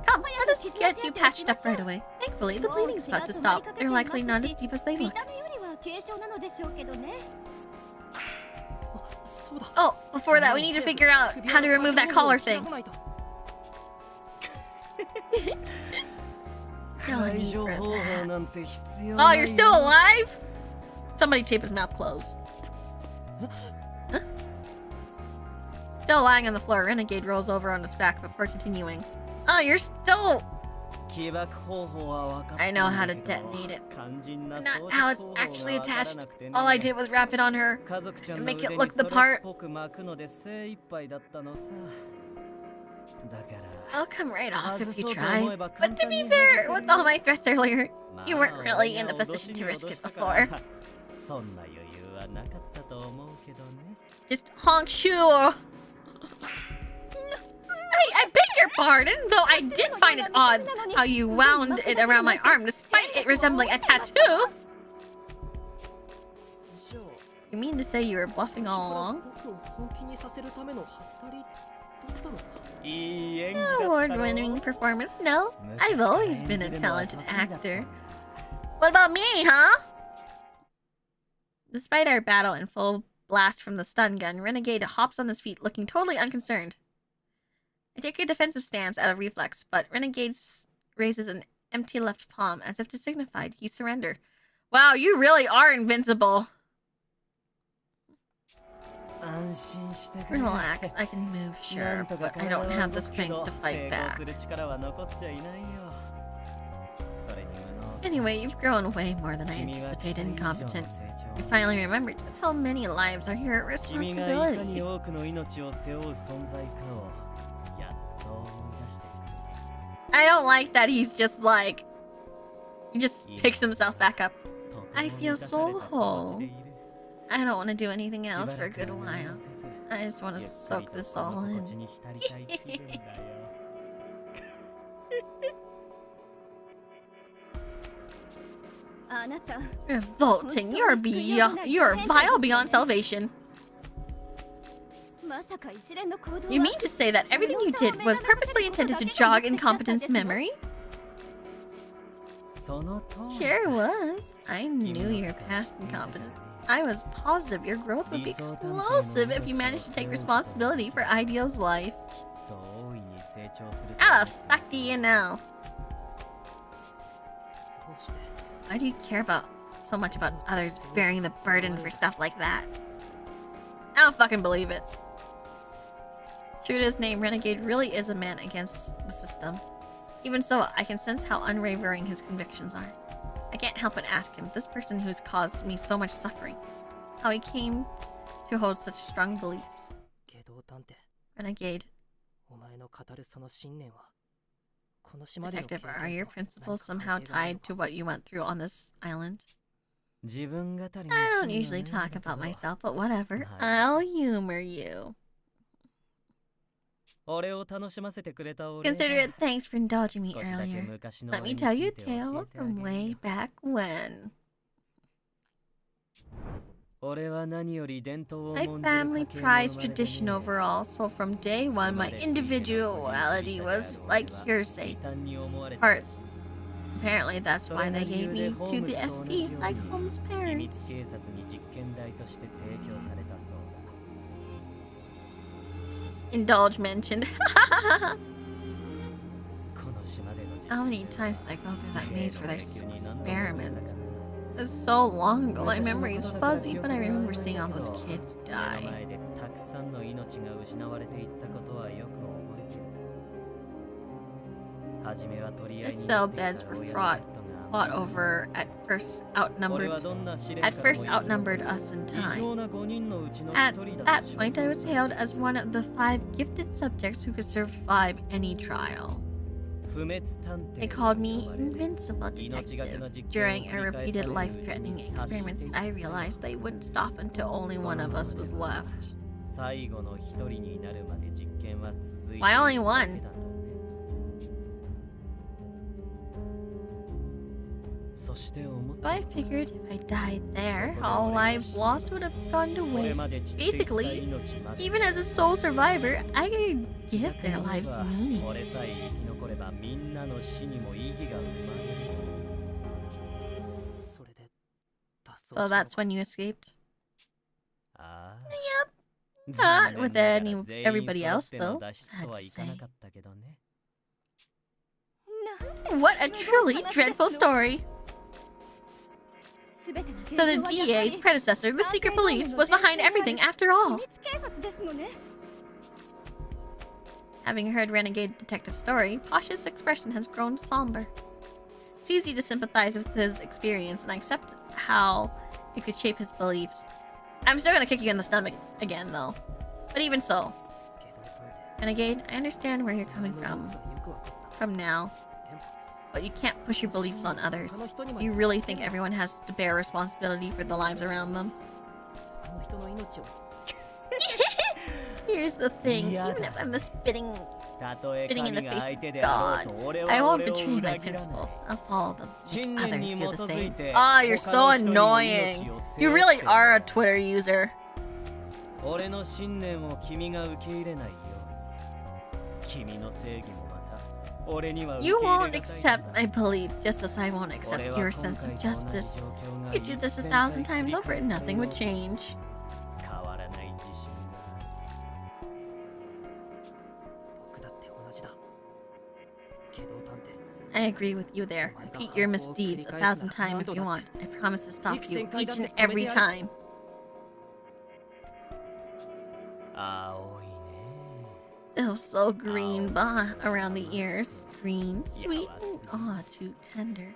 Come, let us get you patched up right away. Thankfully, the bleeding's about to stop. They're likely not as deep as they look. Oh, before that, we need to figure out how to remove that collar thing. Oh, you're still alive? Somebody tape his mouth closed. Huh? Still lying on the floor, Renegade rolls over on his back before continuing. Oh, you're still... I know how to detonate it. Not how it's actually attached. All I did was wrap it on her and make it look the part. I'll come right off if you try. But to be fair, with all my threats earlier, you weren't really in the position to risk it before. Just honk sure. I beg your pardon, though I did find it odd how you wound it around my arm despite it resembling a tattoo. You mean to say you were bluffing all along? Award-winning performance? No, I've always been a talented actor. What about me, huh? Despite our battle and full blast from the stun gun, Renegade hops on his feet looking totally unconcerned. I take a defensive stance out of reflex, but Renegade raises an empty left palm as if to signify he surrender. Wow, you really are invincible. Relax, I can move, sure, but I don't have the strength to fight back. Anyway, you've grown way more than I anticipated, incompetent. You finally remembered just how many lives are your responsibility. I don't like that he's just like... he just picks himself back up. I feel so whole. I don't want to do anything else for a good while. I just want to soak this all in. Revolting. You're vile beyond salvation. You mean to say that everything you did was purposely intended to jog incompetence memory? Sure was. I knew your past incompetence. I was positive your growth would be explosive if you managed to take responsibility for Ideal's life. How the fuck do you know? Why do you care so much about others bearing the burden for stuff like that? I don't fucking believe it. True to his name, Renegade really is a man against the system. Even so, I can sense how unwavering his convictions are. I can't help but ask him, this person who's caused me so much suffering, how he came to hold such strong beliefs. Renegade. Detective, are your principles somehow tied to what you went through on this island? I don't usually talk about myself, but whatever. I'll humor you. Consider it thanks for indulging me earlier. Let me tell you a tale from way back when. My family prized tradition overall, so from day one my individuality was like hearsay. Apparently that's why they gave me to the SP, like Holmes' parents. Indulge mentioned. How many times did I go through that maze for their experiments? It's so long ago, my memory is fuzzy, but I remember seeing all those kids die. The cell beds were fought over at first outnumbered us in time. At that point, I was hailed as one of the 5 gifted subjects who could survive any trial. They called me Invincible Detective. During our repeated life-threatening experiments, I realized they wouldn't stop until only one of us was left. Why only one? So I figured if I died there, all lives lost would have gone to waste. Basically, even as a sole survivor, I could give their lives meaning. So that's when you escaped? Yep. Not with everybody else, though. Sad to say. What a truly dreadful story! So the DA's predecessor, the secret police, was behind everything after all. Having heard Renegade Detective's story, Posh's expression has grown somber. It's easy to sympathize with his experience and accept how it could shape his beliefs. I'm still gonna kick you in the stomach again, though. But even so. Renegade, I understand where you're coming from now. But you can't push your beliefs on others. You really think everyone has to bear responsibility for the lives around them? Here's the thing, even if I'm the spitting in the face of God, I won't betray my principles. I'll follow them, make others do the same. Ah, you're so annoying. You really are a Twitter user. You won't accept my belief, just as I won't accept your sense of justice. You could do this 1,000 times over and nothing would change. I agree with you there. Repeat your misdeeds 1,000 times if you want. I promise to stop you each and every time. Still so green around the ears. Green, sweet, and aw, too tender.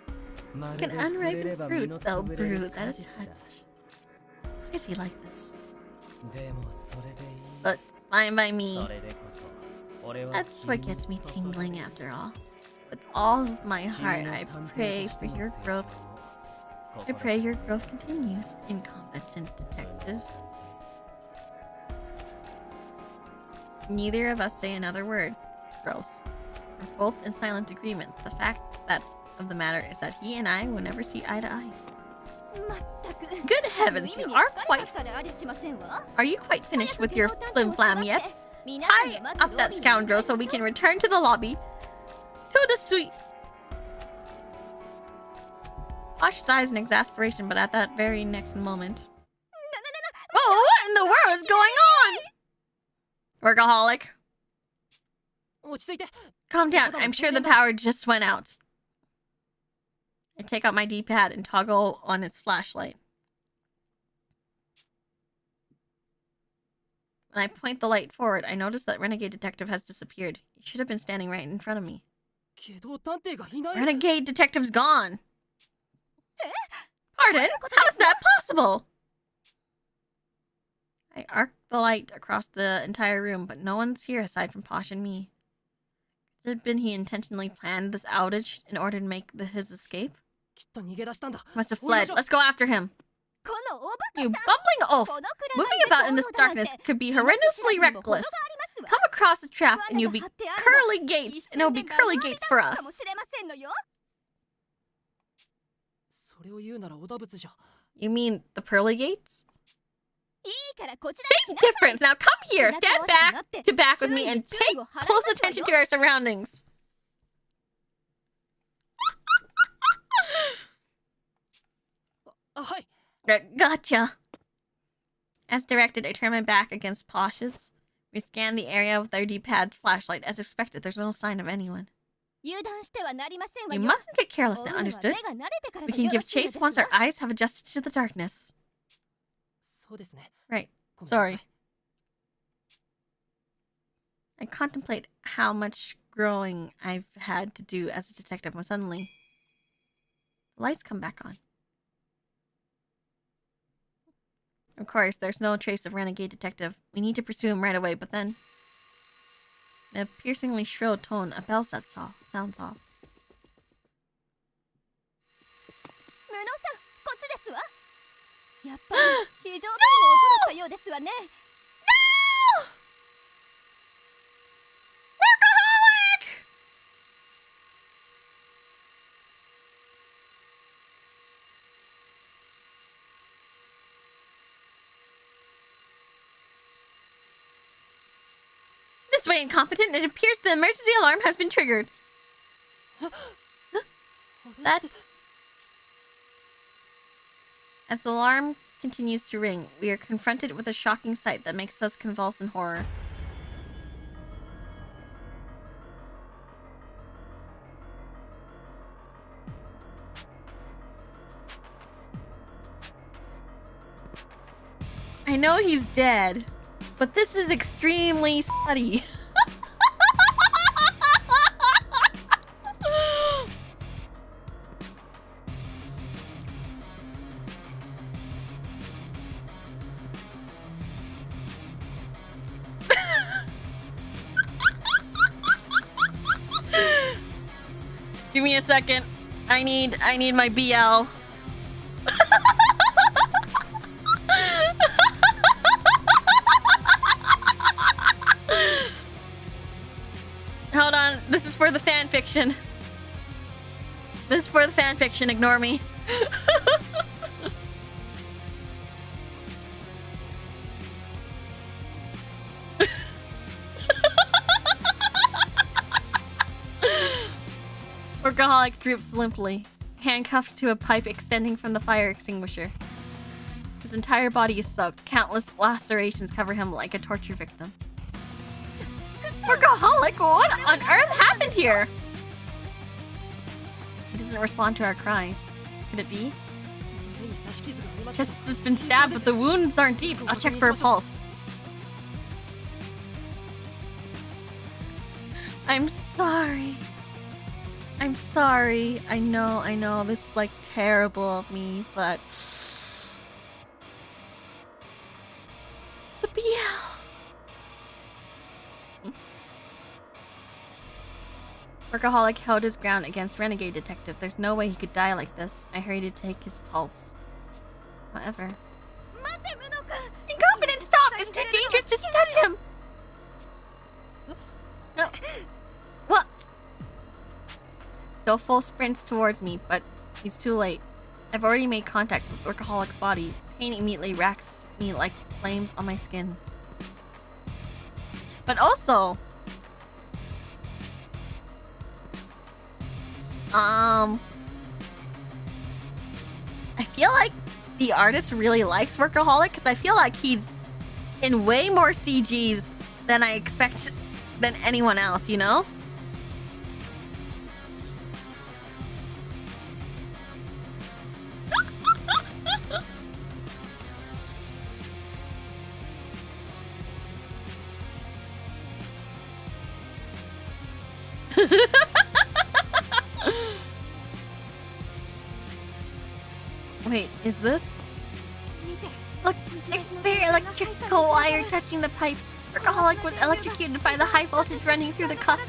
Like an unripened fruit they'll bruise at a touch. Why is he like this? But fine by me. That's what gets me tingling after all. With all of my heart, I pray for your growth. I pray your growth continues, incompetent detective. Neither of us say another word. Gross. We're both in silent agreement. The fact of the matter is that he and I will never see eye to eye. Good heavens, Are you quite finished with your flim-flam yet? Tie up that scoundrel so we can return to the lobby. To the suite. Posh sighs in exasperation, but at that very next moment... Oh, what in the world is going on? Workaholic. Calm down, I'm sure the power just went out. I take out my D-pad and toggle on its flashlight. When I point the light forward, I notice that Renegade Detective has disappeared. He should have been standing right in front of me. Renegade Detective's gone! Pardon? How is that possible? I arc the light across the entire room, but no one's here aside from Posh and me. Could it have been he intentionally planned this outage in order to make his escape? きっと逃げ出したんだ Must have fled. Let's go after him. このおバ You bumbling oaf! Moving about in this darkness could be horrendously reckless. Come across the trap and you'll be curly gates, and it'll be curly gates for us. もしれませんのよ。それを言うなら織田仏じゃ You mean the pearly gates? いいからこちら Same difference. Now come here, stand back to back with me, and pay close attention to our surroundings. Hi. Gotcha. As directed, I turn my back against Posh's. We scan the area with our D-pad flashlight. As expected, there's no sign of anyone. 油断してはなりませんわ You よ。 mustn't get careless now, お前は understood? 目が慣れてから We で can よろ give しいので chase す once わ our eyes have adjusted to the darkness. そうですね Right. ごめんなさい Sorry. I contemplate how much growing I've had to do as a detective when suddenly the lights come back on. Of course, there's no trace of Renegade detective. We need to pursue him right away, but then in a piercingly shrill tone, a bell sounds off. 無能さん、こっちですわ。やっぱり非常ベルの音だったようですわね。No! Workaholic! This way, incompetent. It appears the emergency alarm has been triggered. That's... As the alarm continues to ring, we are confronted with a shocking sight that makes us convulse in horror. I know he's dead, but this is extremely slutty. Give me a second. I need my BL. Hold on. This is for the fan fiction. This is for the fan fiction. Ignore me. Workaholic droops limply, handcuffed to a pipe extending from the fire extinguisher. His entire body is soaked. Countless lacerations cover him like a torture victim. Workaholic? What on earth happened here? He doesn't respond to our cries. Could it be? 目に刺し傷があります Chest has been stabbed, but the wounds aren't deep. I'll check for a pulse. I'm sorry. I'm sorry. I know. This is like terrible of me, but... The BL. Workaholic held his ground against Renegade Detective. There's no way he could die like this. I hurried to take his pulse. However... Incompetent, stop! It's too dangerous to touch him! No. What? Joe full sprints towards me, but he's too late. I've already made contact with Workaholic's body. Pain immediately racks me like flames on my skin. But also... I feel like the artist really likes Workaholic because I feel like he's in way more CGs than I expect than anyone else, you know? Wait, is this? Look, there's very electrical wire touching the pipe. Workaholic was electrocuted by the high voltage running through the cuffs.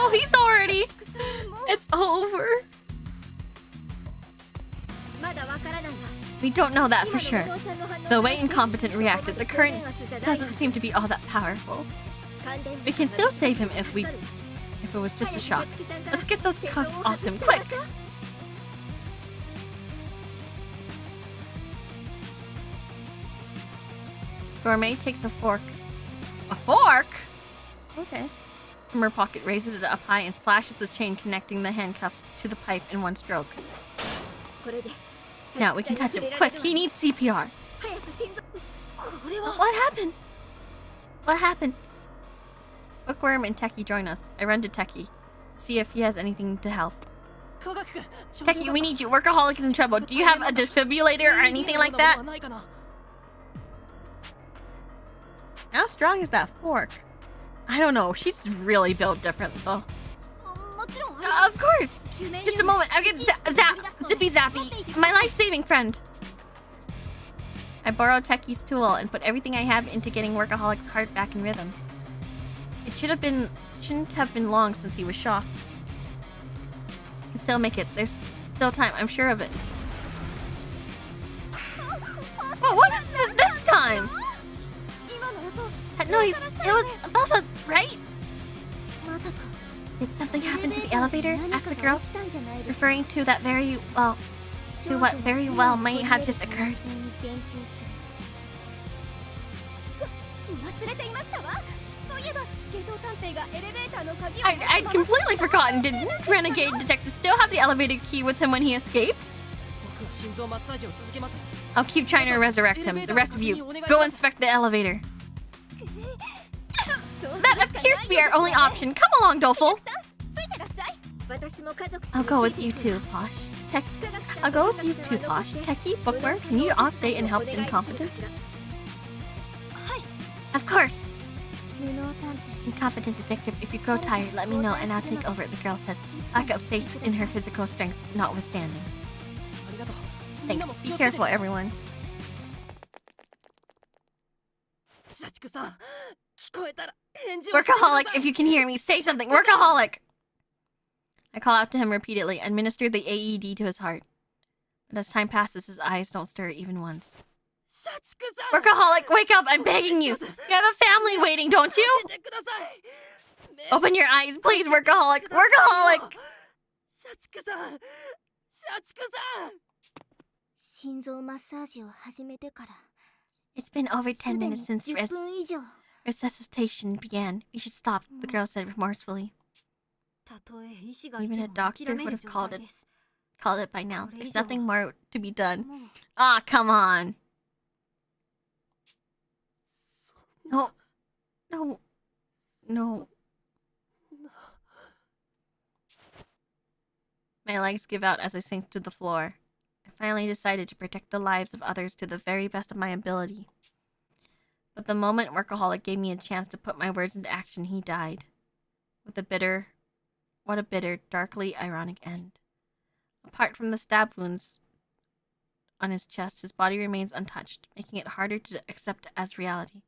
no, he's already. It's over. We don't know that for sure. The way Incompetent reacted, the current doesn't seem to be all that powerful. We can still save him if it was just a shock. Let's get those cuffs off him, quick! Gourmet takes a fork. A fork? Okay. From her pocket, raises it up high and slashes the chain connecting the handcuffs to the pipe in one stroke. Now we can touch him. Quick, he needs CPR. What happened? What happened? Bookworm and Techie join us. I run to Techie to see if he has anything to help. Techie, we need you. Workaholic is in trouble. Do you have a defibrillator or anything like that? How strong is that fork? I don't know. She's really built different, though. Of course! Just a moment. I'll get Zippy Zappy, my life-saving friend. I borrowed Techie's tool and put everything I have into getting Workaholic's heart back in rhythm. It shouldn't have been long since he was shocked. He can still make it. There's still time. I'm sure of it. Oh, what is this time? That noise. It was above us, right? Did something happen to the elevator? Asked the girl, referring to that very well, to what very well might have just occurred. I'd completely forgotten. Didn't Renegade Detective still have the elevator key with him when he escaped? I'll keep trying to resurrect him. The rest of you, go inspect the elevator. That appears to be our only option. Come along, Doleful. I'll go with you too, Posh. I'll go with you too, Posh. Techie, Bookworm, can you all stay and help Incompetent? Of course. Incompetent Detective, if you grow tired, let me know and I'll take over, the girl said, lack of faith in her physical strength notwithstanding. Thanks. Be careful, everyone. Workaholic, if you can hear me, say something. Workaholic! I call out to him repeatedly, administer the AED to his heart. But as time passes, his eyes don't stir even once. Workaholic, wake up! I'm begging you! You have a family waiting, don't you? Open your eyes, please, Workaholic! Workaholic! It's been over 10 minutes since resuscitation began. We should stop, the girl said remorsefully. Even a doctor would have called it by now. There's nothing more to be done. Ah, come on. No. No. No. My legs give out as I sink to the floor. I finally decided to protect the lives of others to the very best of my ability. But the moment Workaholic gave me a chance to put my words into action, he died. What a bitter, darkly ironic end. Apart from the stab wounds on his chest, his body remains untouched, making it harder to accept as reality.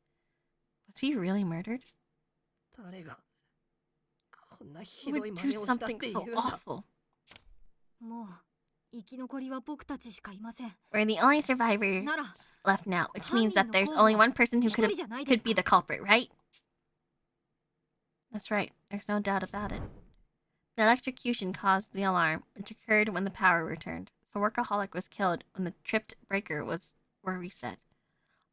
Was he really murdered? Who would do something so awful? We're the only survivors left now, which means that there's only one person who could be the culprit, right? That's right. There's no doubt about it. The electrocution caused the alarm, which occurred when the power returned. So Workaholic was killed when the tripped breaker were reset.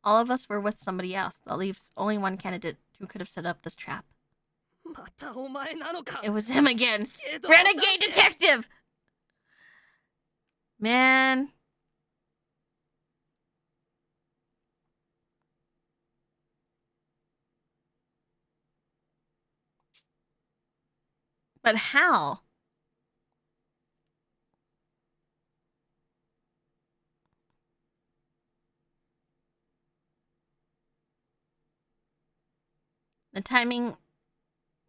All of us were with somebody else. That leaves only one candidate who could have set up this trap. It was him again. Renegade Detective! Man. But how? The timing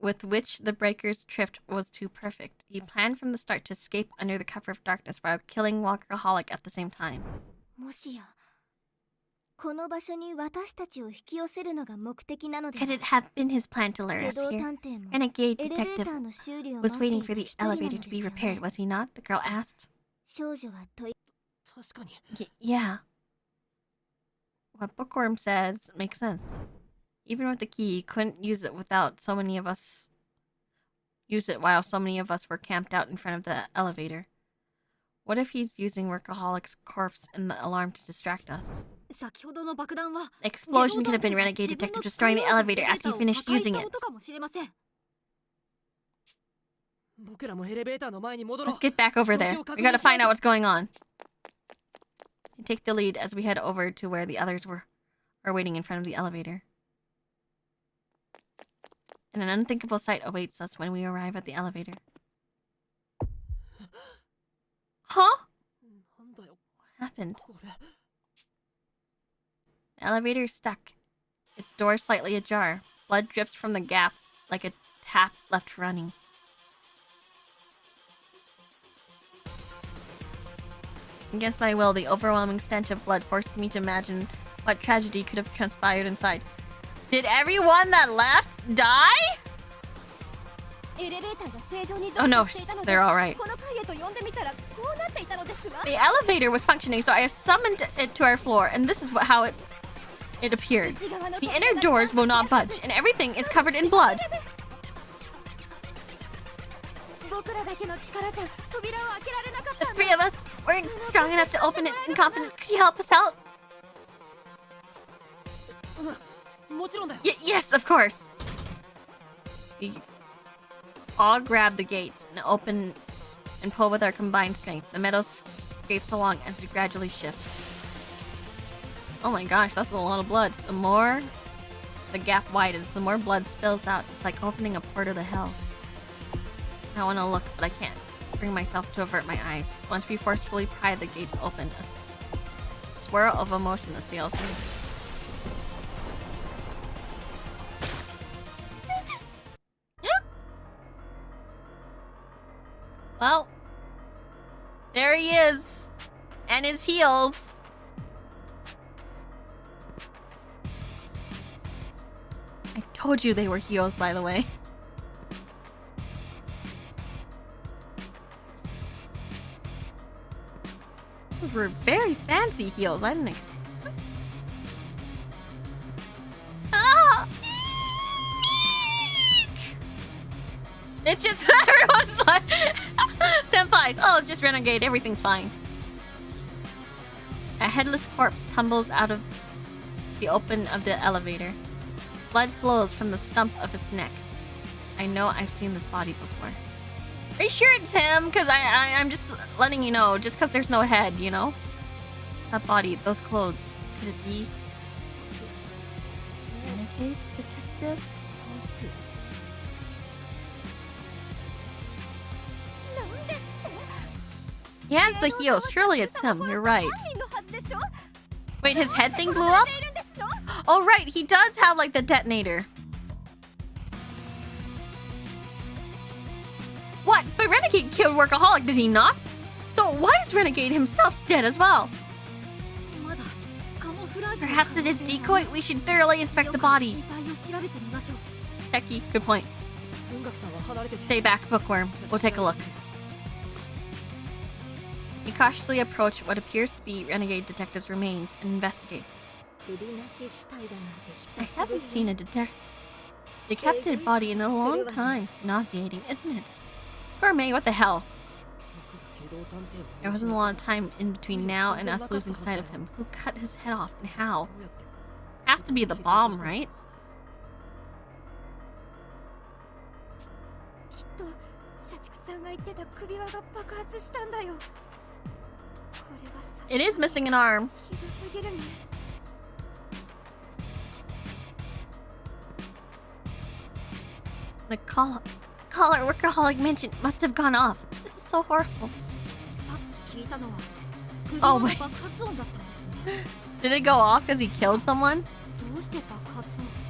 with which the breakers tripped was too perfect. He planned from the start to escape under the cover of darkness while killing Workaholic at the same time. この場所に私たちを引き寄せるのが目的なので Could it have been his plan to lure 手 us 動 here? 探偵も Renegade エレベー detective ターの修理を was 待って waiting い for た the 一人なの elevator で to す be よ repaired, ね was he not? The girl asked. 少女は問い確かに Yeah. What Bookworm says makes sense. Even with the key, you couldn't use it without so many of us... Use it while so many of us were camped out in front of the elevator. What if he's using Workaholic's corpse and the alarm to distract us? 先ほどの爆弾は The explosion could have been Renegade detective destroying the elevator after he finished using it. かもしれません僕らもエレベーターの前に戻ろう Let's get back over there. We gotta find out what's going on. You take the lead as we head over to where the others are waiting in front of the elevator. And an unthinkable sight awaits us when we arrive at the elevator. Huh? なんだよ What happened? これ The elevator is stuck. Its door slightly ajar. Blood drips from the gap like a tap left running. Against my will, the overwhelming stench of blood forces me to imagine what tragedy could have transpired inside. Did everyone that left die? エレベーターが正常に Oh no, していたので they're alright. この階へと呼んでみたらこうなっていたのですわ The elevator was functioning, so I summoned it to our floor, and this is how it appeared. 内側の The inner doors will not budge, and everything is covered in blood. 僕らだけの力じゃ扉を開けられなかった The three of us weren't strong enough to open it and confident. Could you help us out? もちろんだよ Yes, of course. We all grab the gates and open and pull with our combined strength. The metal scrapes along as it gradually shifts. Oh my gosh, that's a lot of blood. The more the gap widens, the more blood spills out. It's like opening a portal to hell. I want to look, but I can't bring myself to avert my eyes. Once we forcefully pry the gates open, a swirl of emotion assails me. Well, there he is, and his heels. I told you they were heels, by the way. Those were very fancy heels. I didn't. Ah! It's just everyone's like, senpais. Oh, it's just Renegade. Everything's fine. A headless corpse tumbles out of the open of the elevator. Blood flows from the stump of his neck. I know I've seen this body before. Are you sure it's him? Because I'm just letting you know. Just because there's no head, you know? That body, those clothes. Could it be Renegade detective? He has the heels. Surely it's him. You're right. Wait, his head thing blew up? Oh, right. He does have, like, the detonator. What? But Renegade killed Workaholic, did he not? So why is Renegade himself dead as well? Perhaps it is decoy. We should thoroughly inspect the body. Techie, good point. Stay back, Bookworm. We'll take a look. We cautiously approach what appears to be Renegade Detective's remains and investigate. I haven't seen a decapitated body in a long time. Nauseating, isn't it? Gourmet, what the hell? There wasn't a lot of time in between now and us losing sight of him. Who cut his head off and how? Has to be the bomb, right? It is missing an arm. The collar Workaholic mentioned must have gone off. This is so horrible. Oh wait. Did it go off because he killed someone?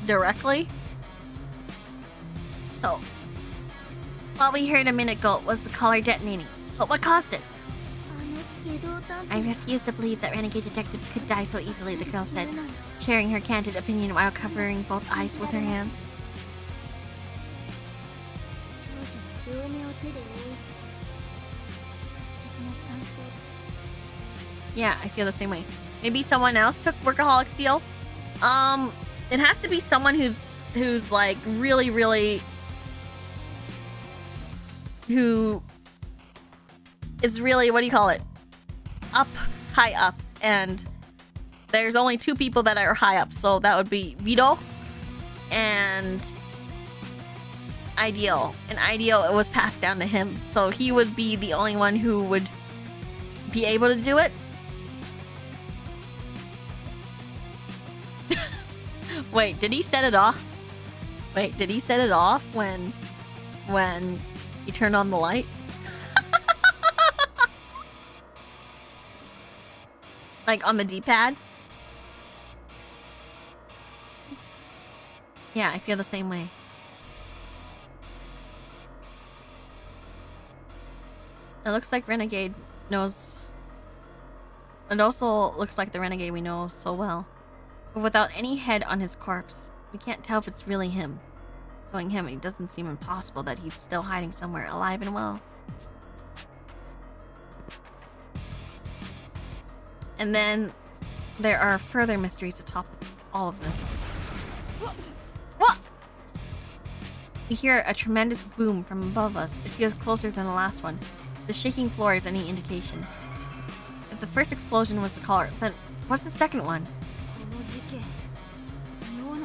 Directly? So, what we heard a minute ago was the collar detonating. But what caused it? I refuse to believe that Renegade Detective could die so easily, the girl said, sharing her candid opinion while covering both eyes with her hands. Yeah, I feel the same way. Maybe someone else took Workaholic's deal. It has to be someone who's like really who is really, what do you call it? High up, and there's only 2 people that are high up, so that would be Vito and Ideal. And Ideal, it was passed down to him, so he would be the only one who would be able to do it. Wait, did he set it off? Wait, did he set it off when he turned on the light? Like on the D-pad? Yeah, I feel the same way. It looks like Renegade knows... It also looks like the Renegade we know so well. But without any head on his corpse, we can't tell if it's really him. Knowing him, it doesn't seem impossible that he's still hiding somewhere alive and well. And then there are further mysteries atop all of this. What? We hear a tremendous boom from above us. It feels closer than the last one. The shaking floor is any indication. If the first explosion was the caller, then what's the second one?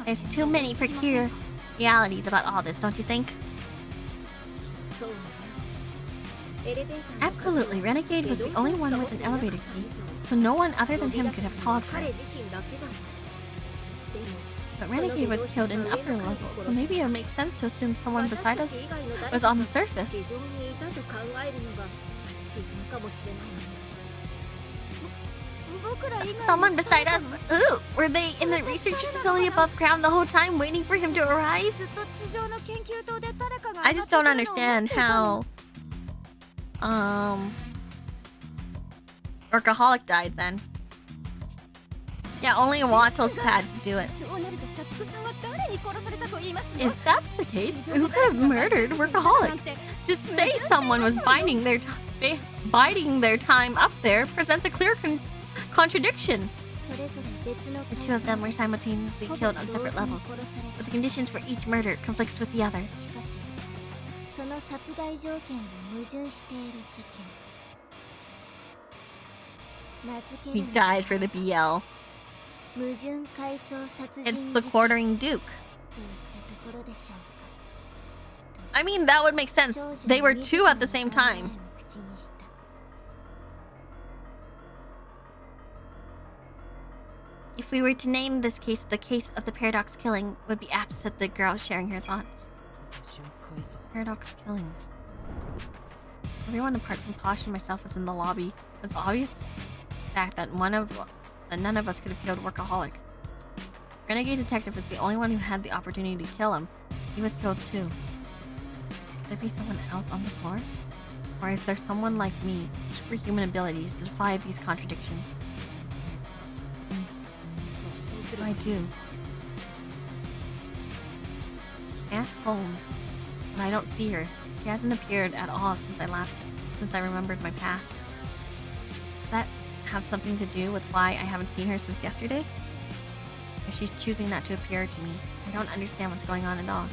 There's too many peculiarities about all this, don't you think? Absolutely, Renegade was the only one with an elevator key, so no one other than him could have called for it. But Renegade was killed in the upper level, so maybe it makes sense to assume someone beside us was on the surface. Someone beside us? Ooh, were they in the research facility above ground the whole time waiting for him to arrive? I just don't understand how... Workaholic died then. Yeah, only Wato's pad could do it. If that's the case, who could have murdered Workaholic? To say someone was biding their time up there presents a clear contradiction. The 2 of them were simultaneously killed on separate levels, but the conditions for each murder conflicts with the other. He died for the BL. It's the quartering Duke. I mean, that would make sense. They were 2 at the same time. If we were to name this case the case of the Paradox killing, would be apt, said the girl, sharing her thoughts. Paradox killings. Everyone apart from Posh and myself was in the lobby. It was obvious fact that none of us could have killed Workaholic. Renegade Detective was the only one who had the opportunity to kill him. He was killed too. Could there be someone else on the floor? Or is there someone like me with superhuman abilities to defy these contradictions? I do. Ask Holmes, but I don't see her. She hasn't appeared at all since I remembered my past. Does that have something to do with why I haven't seen her since yesterday? Or she's choosing not to appear to me? I don't understand what's going on at all.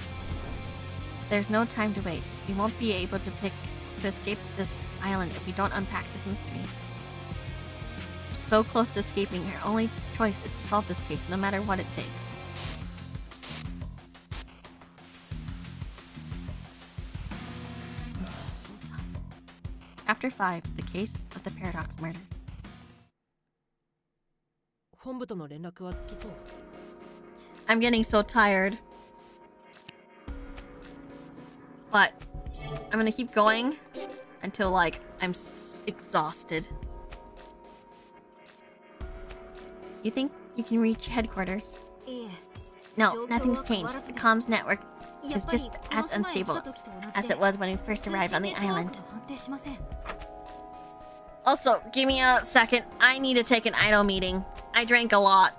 There's no time to wait. We won't be able to escape this island if we don't unpack this mystery. We're so close to escaping, our only choice is to solve this case, no matter what it takes. Chapter 5, The Case of the Paradox Murders. I'm getting so tired. But I'm gonna keep going until, like, I'm exhausted. You think you can reach headquarters? No, nothing's changed. The comms network is just as unstable as it was when we first arrived on the island. Also, give me a second. I need to take an idol meeting. I drank a lot.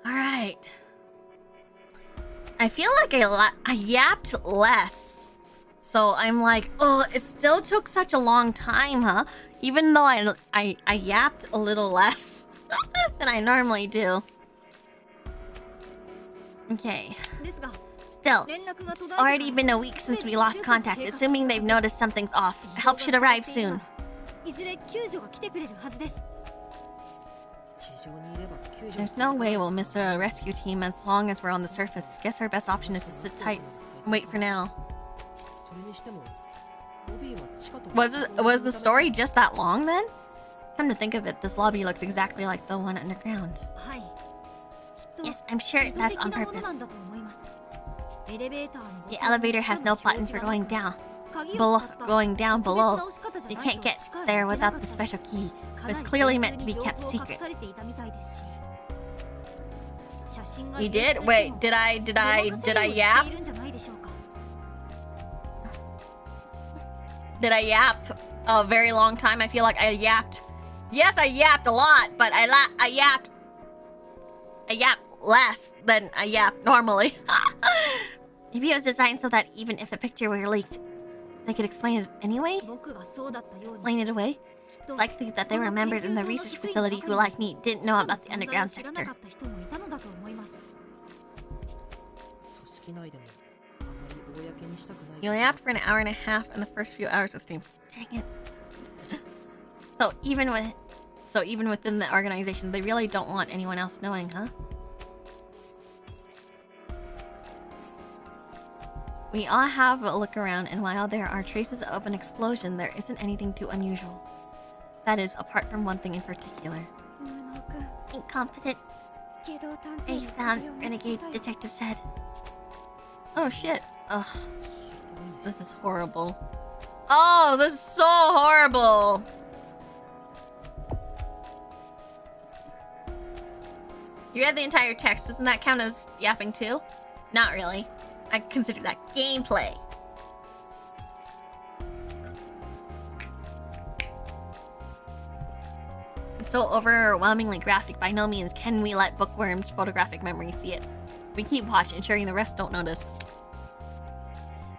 Alright. I feel like I yapped less. So I'm like, oh, it still took such a long time, huh? Even though I yapped a little less than I normally do. Okay. Still, it's already been a week since we lost contact. Assuming they've noticed something's off. Help should arrive soon. There's no way we'll miss a rescue team as long as we're on the surface. Guess our best option is to sit tight and wait for now. Was the story just that long then? Come to think of it, this lobby looks exactly like the one underground. Yes, I'm sure that's on purpose. The elevator has no button for going down. Below. You can't get there without the special key. But it's clearly meant to be kept secret. You did? Wait, did I yap? Did I yap a very long time? I feel like I yapped. Yes, I yapped a lot, but I yapped less than I yap normally. Maybe it was designed so that even if a picture were leaked, they could explain it anyway? Explain it away? It's likely that there were members in the research facility who, like me, didn't know about the underground sector. You yapped for an hour and a half in the first few hours of stream. Dang it. So even within the organization, they really don't want anyone else knowing, huh? We all have a look around, and while there are traces of an explosion, there isn't anything too unusual. That is, apart from one thing in particular. Incompetent. They found Renegade detective said. Oh shit. Ugh. This is horrible. Oh, this is so horrible. You read the entire text. Doesn't that count as yapping too? Not really. I consider that gameplay. It's so overwhelmingly graphic. By no means can we let bookworms' photographic memory see it. We keep watch, ensuring the rest don't notice.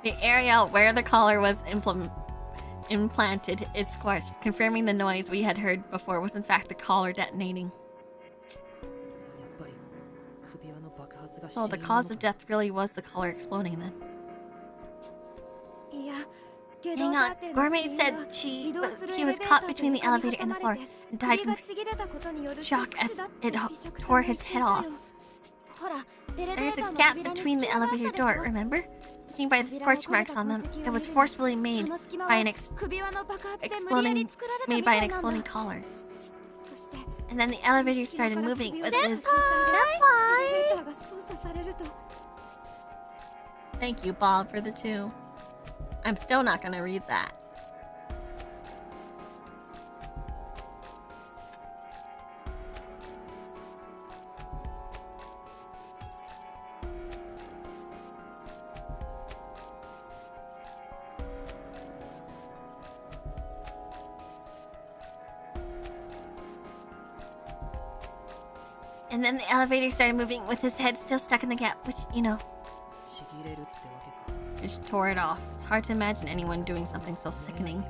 The area where the collar was implanted is squashed, confirming the noise we had heard before was in fact the collar detonating. So the cause of death really was the collar exploding then. Hang on, Gourmet said he was caught between the elevator and the floor and died from shock as it tore his head off. There's a gap between the elevator door, remember? Judging by the scorch marks on them, it was forcefully made by an exploding collar. And then the elevator started moving with his... Thank you, Bob, for the 2. I'm still not gonna read that. And then the elevator started moving with his head still stuck in the gap, which, you know, just tore it off. It's hard to imagine anyone doing something so sickening.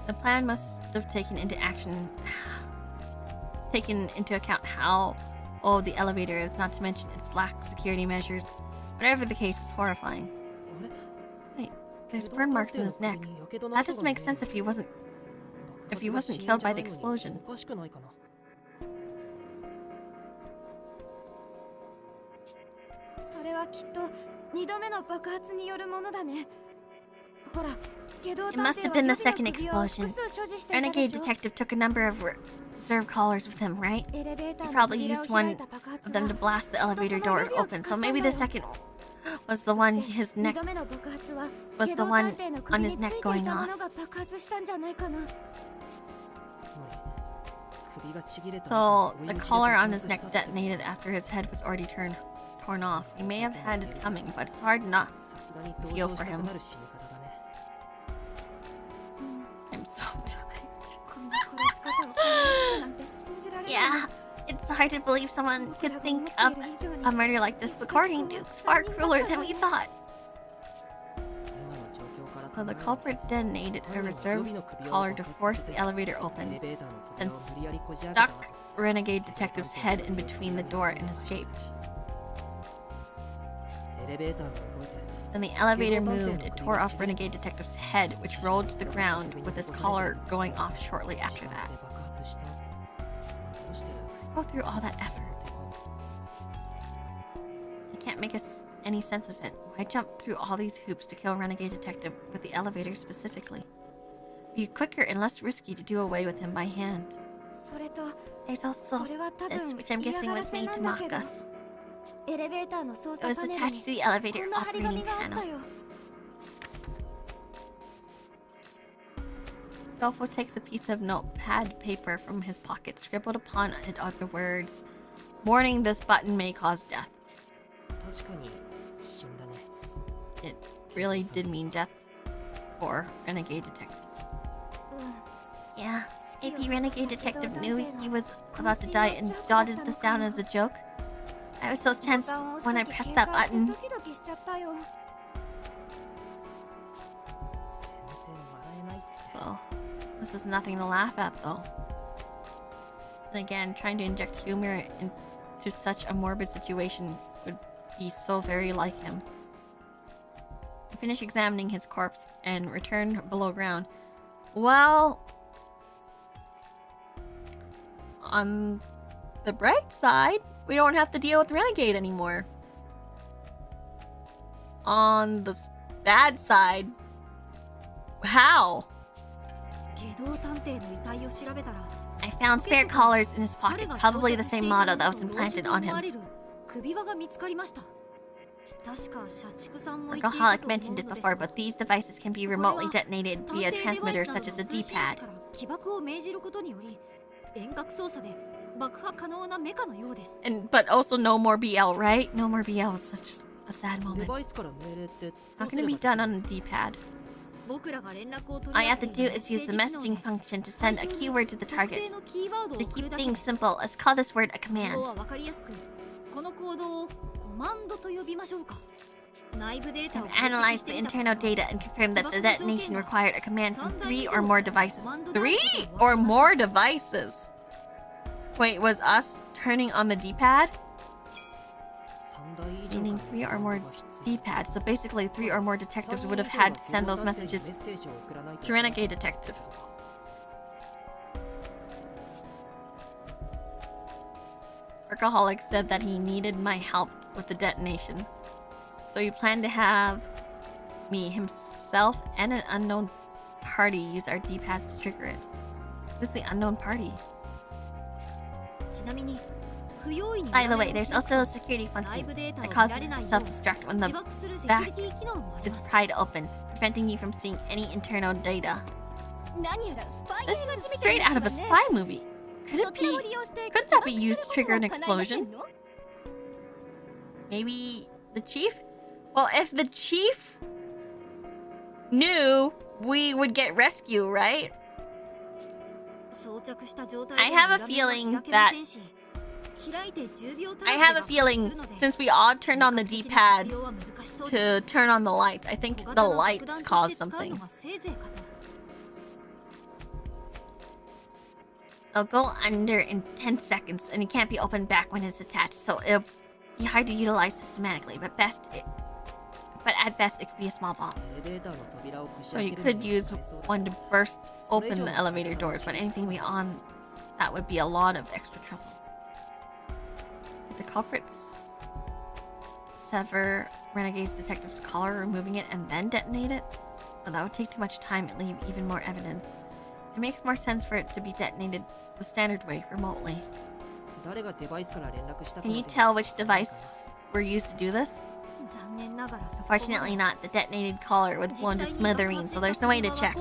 The plan must have taken into account how old the elevator is, not to mention its lack of security measures. Whatever the case, it's horrifying. Wait, there's burn marks in his neck. That doesn't make sense if he wasn't killed by the explosion. It must have been the second explosion. Renegade detective took a number of reserve collars with him, right? He probably used one of them to blast the elevator door open, so maybe the second was the one on his neck going off. So the collar on his neck detonated after his head was already torn off. He may have had it coming, but it's hard not to feel for him. I'm so tired. Yeah, it's hard to believe someone could think of a murder like this. According to Duke's far crueler than we thought. So the culprit detonated a reserve collar to force the elevator open, and stuck Renegade detective's head in between the door and escaped. Then the elevator moved and tore off Renegade detective's head, which rolled to the ground with its collar going off shortly after that. Go through all that effort. I can't make any sense of it. Why jump through all these hoops to kill Renegade detective with the elevator specifically? Be quicker and less risky to do away with him by hand. There's also this, which I'm guessing was made to mock us. It was attached to the elevator operating panel. Dolfo takes a piece of notepad paper from his pocket. Scribbled upon it are the words, "Warning, this button may cause death." really did mean death for Renegade Detective. Yeah, maybe Renegade Detective knew he was about to die and jotted this down as a joke. I was so tense when I pressed that button. So, this is nothing to laugh at though. And again, trying to inject humor into such a morbid situation would be so very like him. I finished examining his corpse and returned below ground. Well, on the bright side, we don't have to deal with Renegade anymore. On the bad side, how? I found spare collars in his pocket, probably the same motto that was implanted on him. Workaholic mentioned it before, but these devices can be remotely detonated via transmitters such as a D-pad. But also no more BL, right? No more BL was such a sad moment. How can it be done on a D-pad? All you have to do is use the messaging function to send a keyword to the target. To keep things simple, let's call this word a command. I've analyzed the internal data and confirmed that the detonation required a command from 3 or more devices. 3 or more devices? Wait, was us turning on the D-pad? Meaning 3 or more D-pads. So basically 3 or more detectives would have had to send those messages to Renegade Detective. Workaholic said that he needed my help with the detonation. So he planned to have me, himself, and an unknown party use our D-pads to trigger it. Who's the unknown party? By the way, there's also a security function that causes it to self-destruct when the back is pried open, preventing you from seeing any internal data. This is straight out of a spy movie. Couldn't that be used to trigger an explosion? Maybe the chief? Well, if the chief knew, we would get rescue, right? I have a feeling since we all turned on the D-pads to turn on the lights, I think the lights caused something. It'll go under in 10 seconds and it can't be opened back when it's attached, so it'll be hard to utilize systematically, but at best it could be a small bomb. So you could use one to burst open the elevator doors, but anything beyond that would be a lot of extra trouble. Did the culprits sever Renegade's detective's collar, removing it and then detonate it? Oh, that would take too much time and leave even more evidence. It makes more sense for it to be detonated the standard way, remotely. Can you tell which device were used to do this? Unfortunately not. The detonated collar was blown to smithereens, so there's no way to check.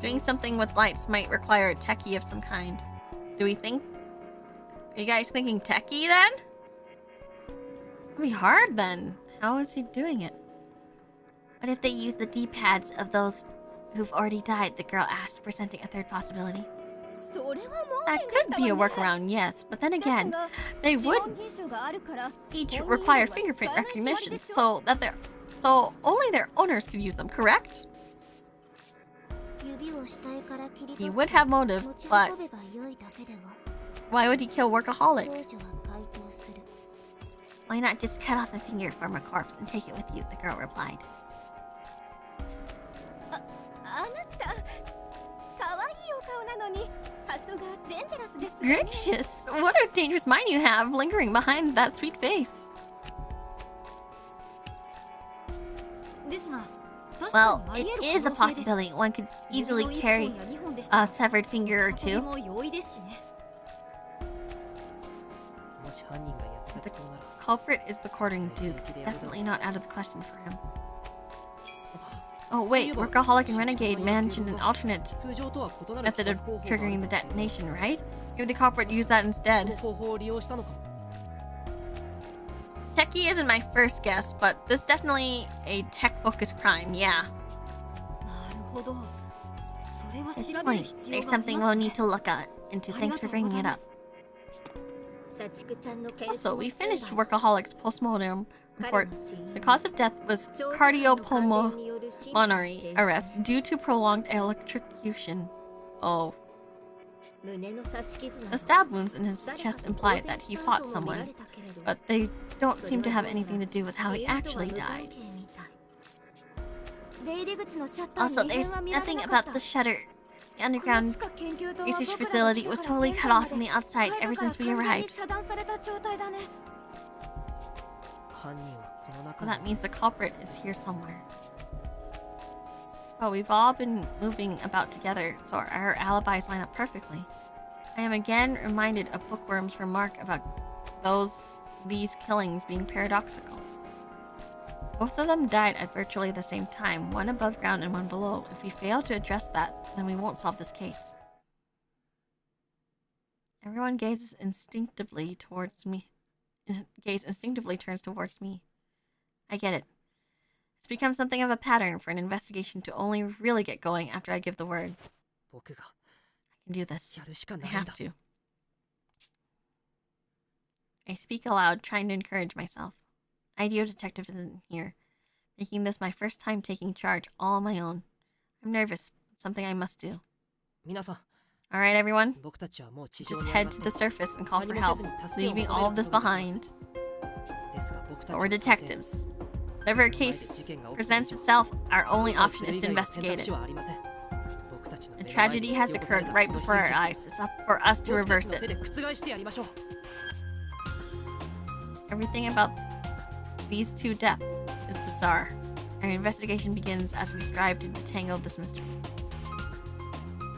Doing something with lights might require a techie of some kind. Do we think? Are you guys thinking techie then? It'll be hard then. How is he doing it? What if they use the D-pads of those who've already died? The girl asked, presenting a third possibility. That could be a workaround, yes, but then again, they would each require fingerprint recognition, so only their owners could use them, correct? He would have motive, but why would he kill Workaholic? Why not just cut off a finger from a corpse and take it with you? The girl replied. Gracious, what a dangerous mind you have lingering behind that sweet face. Well, it is a possibility. One could easily carry a severed finger or two. The culprit is the courting duke. It's definitely not out of the question for him. Oh wait, Workaholic and Renegade mentioned an alternate 通常とは異なる method of 方法がある triggering the detonation, right? Maybe the culprit used that こ instead. の方法を利用したのかも Techie isn't my first guess, but this definitely a tech-focused crime, yeah. なるほどそれは Good 調べる point. 必要 There's があり something ま we'll すね need to look into. あり Thanks がと for うご bringing ざい it ま up. す社畜ちゃんの検 Also, 証 we をすれ finished ば Workaholic's postmortem 彼 report. の死因 The cause of death was 長時間の感電 cardiopulmonary による心肺停止 arrest due to prolonged electrocution. Oh. 胸の刺し傷な The ど stab wounds in his 誰か chest と implied 交 that 戦 he した fought 後も見ら someone, れたけれど but they don't それ seem to have はどうや anything to do with how ら he 死因とは actually 無関 died. 係みたい出入り口のシャッター Also, に異 there's 変は見られ nothing なかっ about た the shutter. The この underground 地下研究棟は research 僕らが facility 来た was から totally 玄 cut 関 off from the ま outside で ever 階段 since か we ら完全に arrived. 遮断された状態だね犯人はこの So 中 that に means the culprit is here somewhere. Oh, we've all been moving about together, so our alibis line up perfectly. I am again reminded of Bookworm's remark about these killings being paradoxical. Both of them died at virtually the same time, one above ground and one below. If we fail to address that, then we won't solve this case. Everyone gazes instinctively towards me. Gaze instinctively turns towards me. I get it. It's become something of a pattern for an investigation to only really get going after I give the word. 僕が I can do this. やるしか I ないん have だ to. I speak aloud, trying to encourage myself. Ideo Detective isn't here, making this my first time taking charge all on my own. I'm nervous, but something I must do. 皆さん Alright, everyone. 僕たちはもう地上 Just に head 上 to が the って surface and call for help, leaving all of this behind. ですが僕た But ち we're にとって detectives. Whatever case presents itself, our only option is to investigate it. A tragedy has occurred right before our eyes. It's up for us to reverse it. Everything about these two deaths is bizarre. Our investigation begins as we strive to detangle this mystery.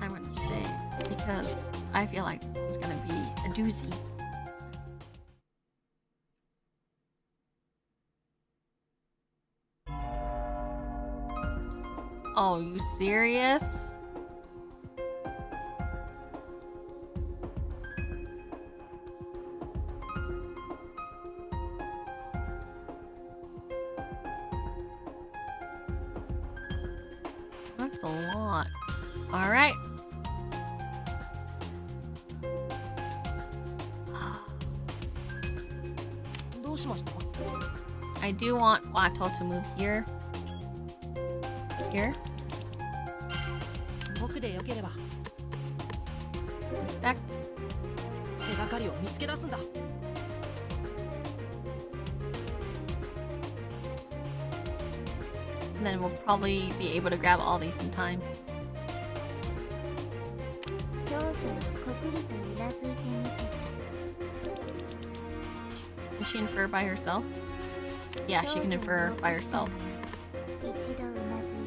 I'm gonna say, because I feel like it's gonna be a doozy. Oh, you serious? That's a lot. All right. I do want Watto to move here. Here. 僕でよければ Inspect. 手がかりを見つけ出すんだ And then we'll probably be able to grab all these in time. 少々こくりとうなずいてみせた Can she infer by herself? Yeah, she can infer by herself. 一度うなずい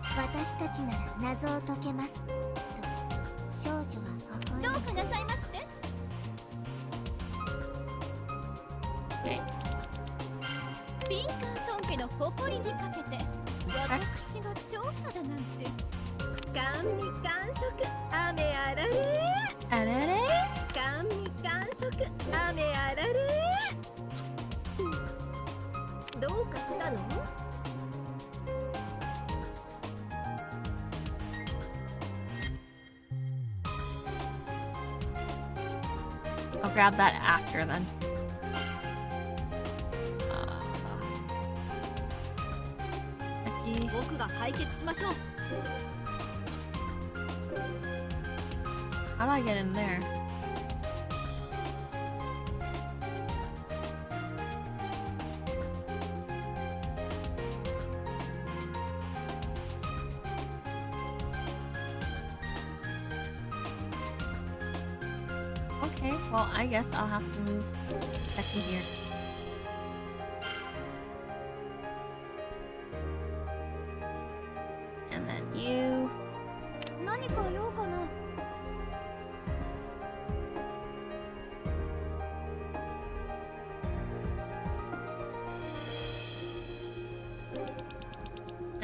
た私たちなら謎を解けますと少女は微笑んだどうかなさいまして Okay. ビンカートン家の誇りにかけて私が調査だなんて甘味完食雨あられ Arere? 甘味完食雨あられどうかしたの I'll grab that after then. Becky. 僕が解決しましょう How do I get in there? Okay, well, I guess I'll have to move Becky here. And then you. 何か用かな Okay.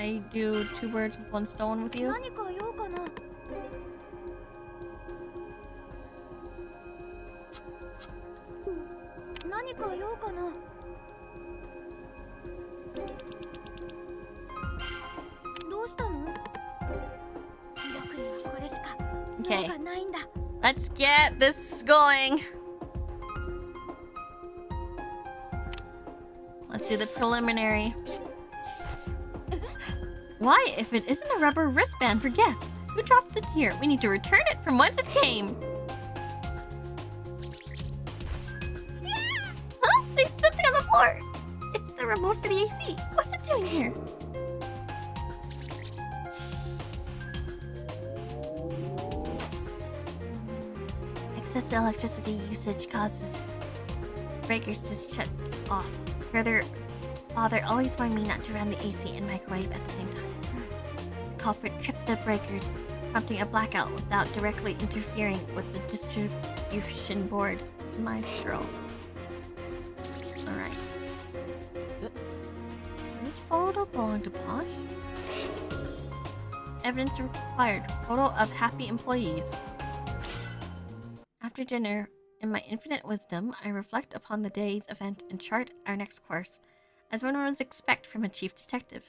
I do 2 birds with 1 stone with you? 何か用かな。何か用かな。どうしたの？僕にはこれしか用がないんだ。Let's get this going. Let's do the preliminary. Why, if it isn't a rubber wristband for guests? Who dropped it here? We need to return it from whence it came. Huh? There's something on the floor. It's the remote for the AC. What's it doing here? Excessive electricity usage causes breakers to shut off. Further, Father always warned me not to run the AC and microwave at the same time. The culprit tripped the breakers, prompting a blackout without directly interfering with the distribution board. It's my girl. Alright. Does this photo belong to Posh? Evidence required. Photo of happy employees. After dinner, in my infinite wisdom, I reflect upon the day's event and chart our next course, as one would expect from a chief detective.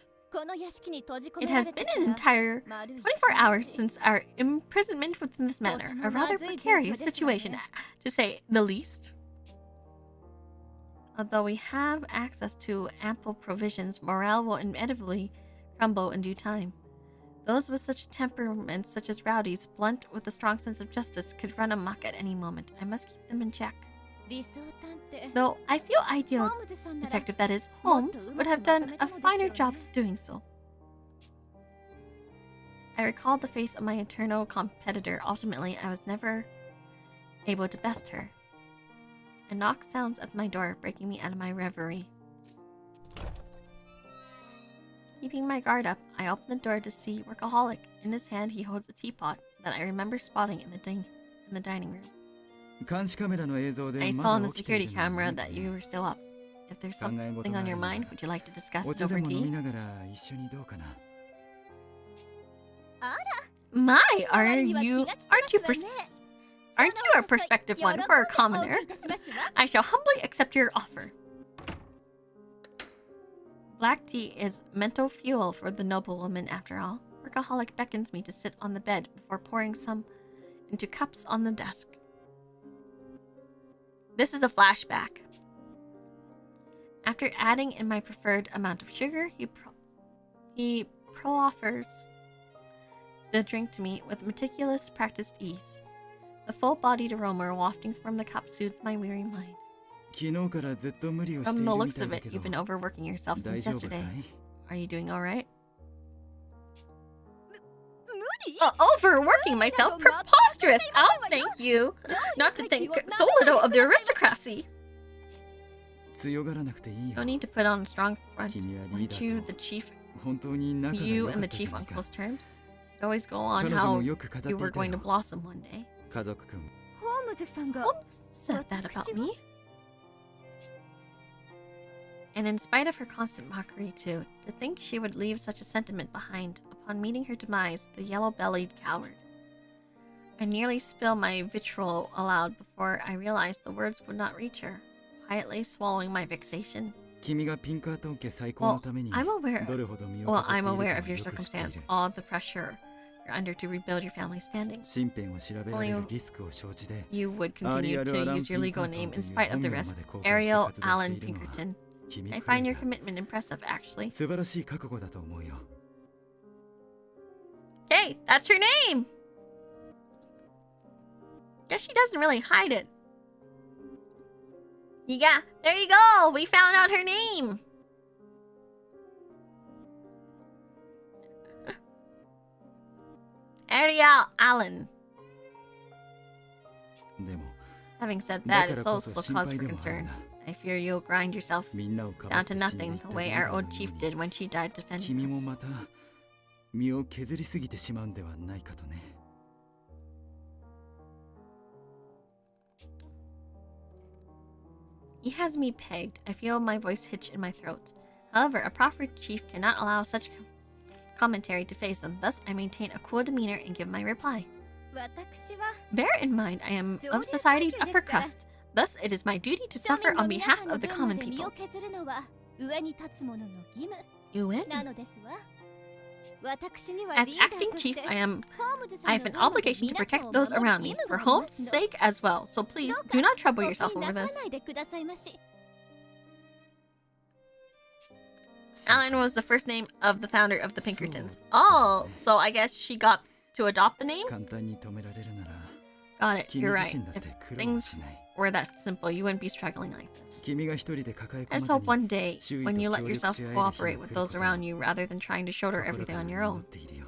It has been an entire 24 hours since our imprisonment within this manor, a rather precarious situation, to say the least. Although we have access to ample provisions, morale will inevitably crumble in due time. Those with such temperaments, such as Rowdy's, blunt with a strong sense of justice, could run amok at any moment. I must keep them in check. Though I feel ideal detective, that is, Holmes, would have done a finer job of doing so. I recalled the face of my eternal competitor. Ultimately, I was never able to best her. A knock sounds at my door, breaking me out of my reverie. Keeping my guard up, I open the door to see Workaholic. In his hand, he holds a teapot that I remember spotting in the dining room. I saw on the security camera that you were still up. If there's something on your mind, would you like to discuss it over tea? My, aren't you a prospective one for a commoner? I shall humbly accept your offer. Black tea is mental fuel for the noblewoman, after all. Workaholic beckons me to sit on the bed before pouring some into cups on the desk. This is a flashback. After adding in my preferred amount of sugar, he proffers the drink to me with meticulous, practiced ease. The full-bodied aroma wafting from the cup soothes my weary mind. From the looks of it, you've been overworking yourself since yesterday. Are you doing alright? Overworking myself? Preposterous! I'll thank you! Not to think so little of the aristocracy! No need to put on a strong front. Aren't you the chief? You and the chief on close terms? You'd always go on how you were going to blossom one day. Holmes said that about me. And in spite of her constant mockery too, to think she would leave such a sentiment behind upon meeting her demise, the yellow-bellied coward. I nearly spilled my vitriol aloud before I realized the words would not reach her, quietly swallowing my vexation. Well, I'm aware of your circumstance, all the pressure you're under to rebuild your family standing. Only you would continue to use your legal name in spite of the risk. Ariel Allen Pinkerton. I find your commitment impressive, actually. Hey, that's her name! Guess she doesn't really hide it. Yeah, there you go! We found out her name! Ariel Allen. Having said that, it's also cause for concern. I fear you'll grind yourself down to nothing the way our old chief did when she died defending us. He has me pegged. I feel my voice hitch in my throat. However, a proper chief cannot allow such commentary to face them. Thus, I maintain a cool demeanor and give my reply. 私は Bear in mind, I am of society's upper crust. Thus, it is my duty to suffer on behalf of the common 身 people. を削るのは上に立つ者の義務 You win. なのですわ。私には As リーダー acting として chief, I ホームズさ I ん have の an 分まで obligation to 皆さん protect を those 守る around 義 me 務 for がありま home's すの sake as well. So please どうか do not trouble お yourself 気に over な this. さらないでくださいまし。 Alan was the first name of the founder of the Pinkertons. Oh, so I guess she got to adopt the name? 簡単に止められるなら Got it, 君 you're 自 right. 身だっ If て苦労 things しない were that simple, you wouldn't be struggling like this. 君が一人で抱え込 I ま just ず hope に one day, 周囲 when と you let 協力 yourself し合える日が cooperate 来 with る those ことを around you rather than trying to shoulder 心 everything から on 見 your 守 own. っているよ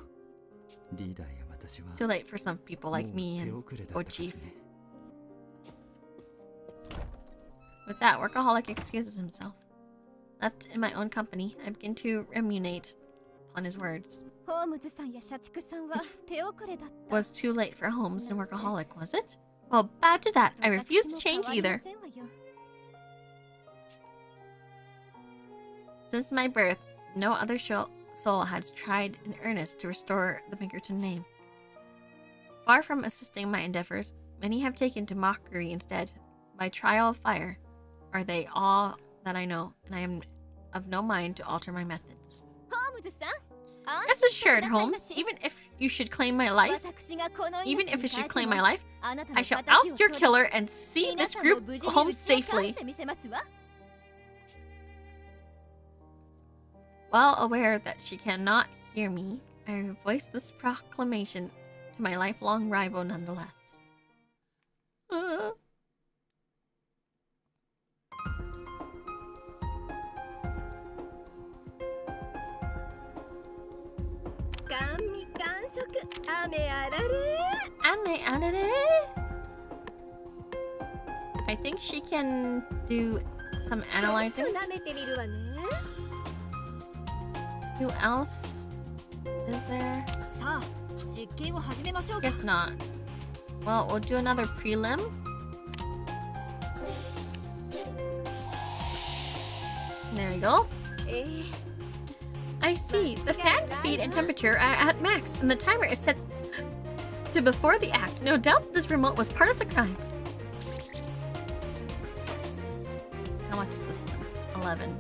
リーダーや私は Too late for some people も like う me 手 and 遅れだったから Chief. ね With that, Workaholic excuses himself. Left in my own company, I begin to ruminate upon his words. ホームズさんや社畜さんは手遅れだった。 Was too late for Holmes and Workaholic, was it? Well, bad to that. I refuse to 私も change 変わりま either. せんわよ。 Since my birth, no other soul has tried in earnest to restore the Pinkerton name. Far from assisting my endeavors, many have taken to mockery instead. By trial of fire are they all that I know, and I am of no mind to alter my methods. ホームズさん、 Rest assured, Holmes, even if you should claim my life, 私がこの even 命 if に it should 変えて claim も my life, あなた I の shall 仇を oust your 取り killer and see 皆 this さんを group 無事に home 打ち明か safely. してみせますわ。 Well aware that she cannot hear me, I voice this proclamation to my lifelong rival nonetheless. Uh. 甘味感触雨あられ。 I think she can do some analyzing. ちょっと舐めてみるわね。 Who else is there? さあ、実験を始めましょうか。 Guess not. Well, we'll do another prelim. There we go. えー I see. The fan speed and temperature are at max, and the timer is set to before the act. No doubt this remote was part of the crime. How much is this one? 11.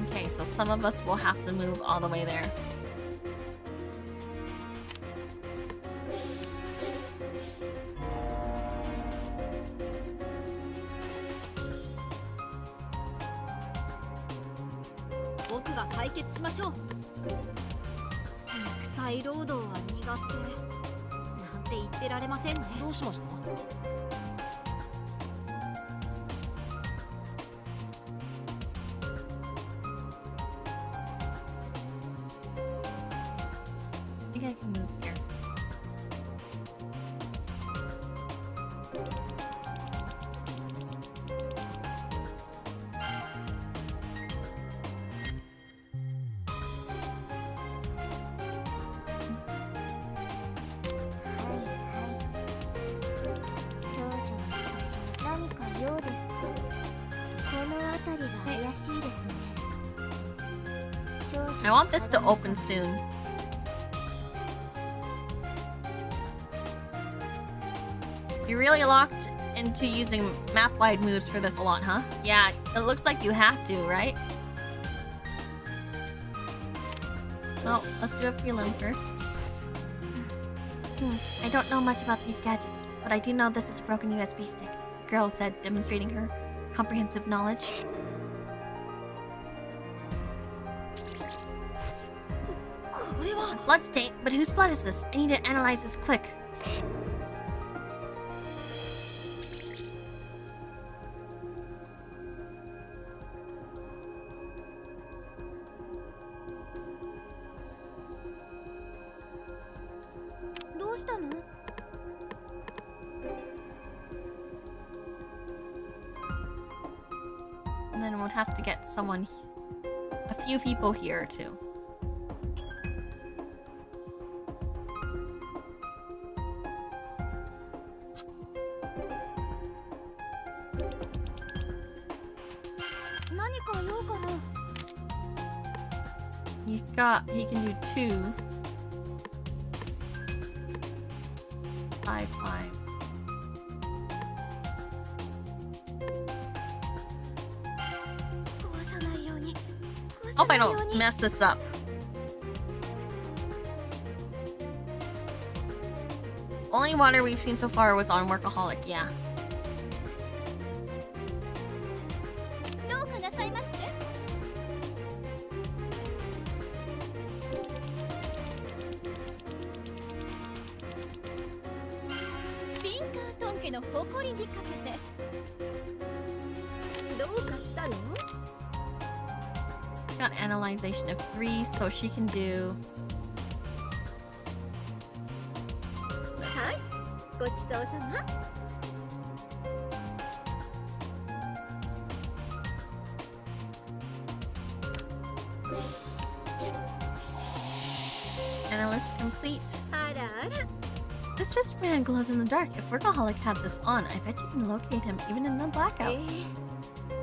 Okay, so some of us will have to move all the way there.「僕が解決しましょう」「肉体労働は苦手」なんて言ってられませんね。どうしました？ I think I can move here. I want this to open soon. You're really locked into using map-wide moves for this a lot, huh? Yeah, it looks like you have to, right? Well, let's do a prelim first. I don't know much about these gadgets, but I do know this is a broken USB stick, the girl said, demonstrating her comprehensive knowledge. A blood stain, but whose blood is this? I need to analyze this quick. And then we'll have to get someone, a few people here too. He can do 2. 5, 5. Hope I don't mess this up. Only water we've seen so far was on Workaholic, yeah. どうかなさいまして。ビンカートン家の誇りにかけて。どうかしたの？ She's got analyzation of 3, so she can do. はい、ごちそうさま。 Analyst complete. あらあら。 This just man glows in the dark. If Workaholic had this on, I bet you can locate him even in the blackout.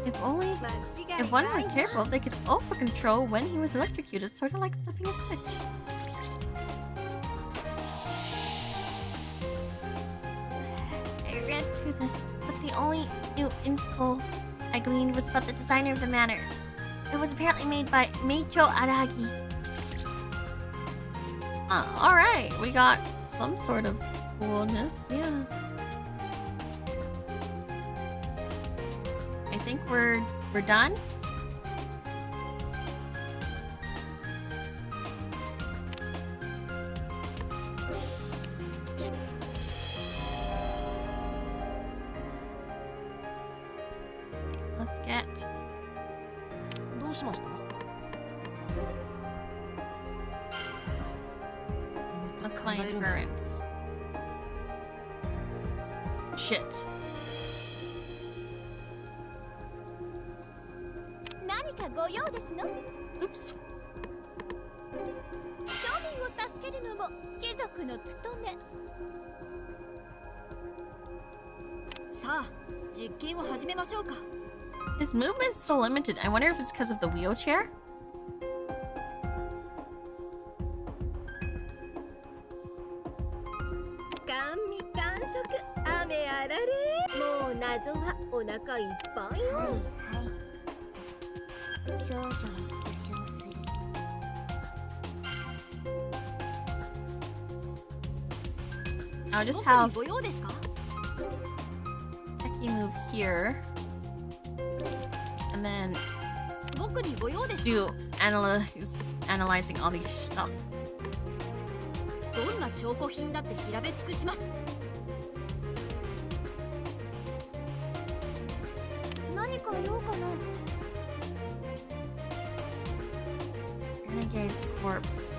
If only, 間違い if one な were いわ。 careful, they could also control when he was electrocuted, sort of like flipping a switch. I read through this, but the only new info I gleaned was about the designer of the manor. It was apparently made by Meicho Aragi. Alright, we got some sort of coolness, yeah. I think we're done. Let's get どうしました？ the client currents. Shit. 何かご用ですの？ Oops. 庶民を助けるのも貴族の務め。さあ、実験を始めましょうか。 His movement's so limited. I wonder if it's because of the wheelchair? 甘味完食、雨あられ。もう謎はお腹いっぱいよ。少々負傷する。 I'll just 僕に have ご用ですか？ Techie move here. And then 僕にご用ですか？ do analyzing all these stuff. どんな証拠品だって調べ尽くします。何か用かな？ Renegade's corpse.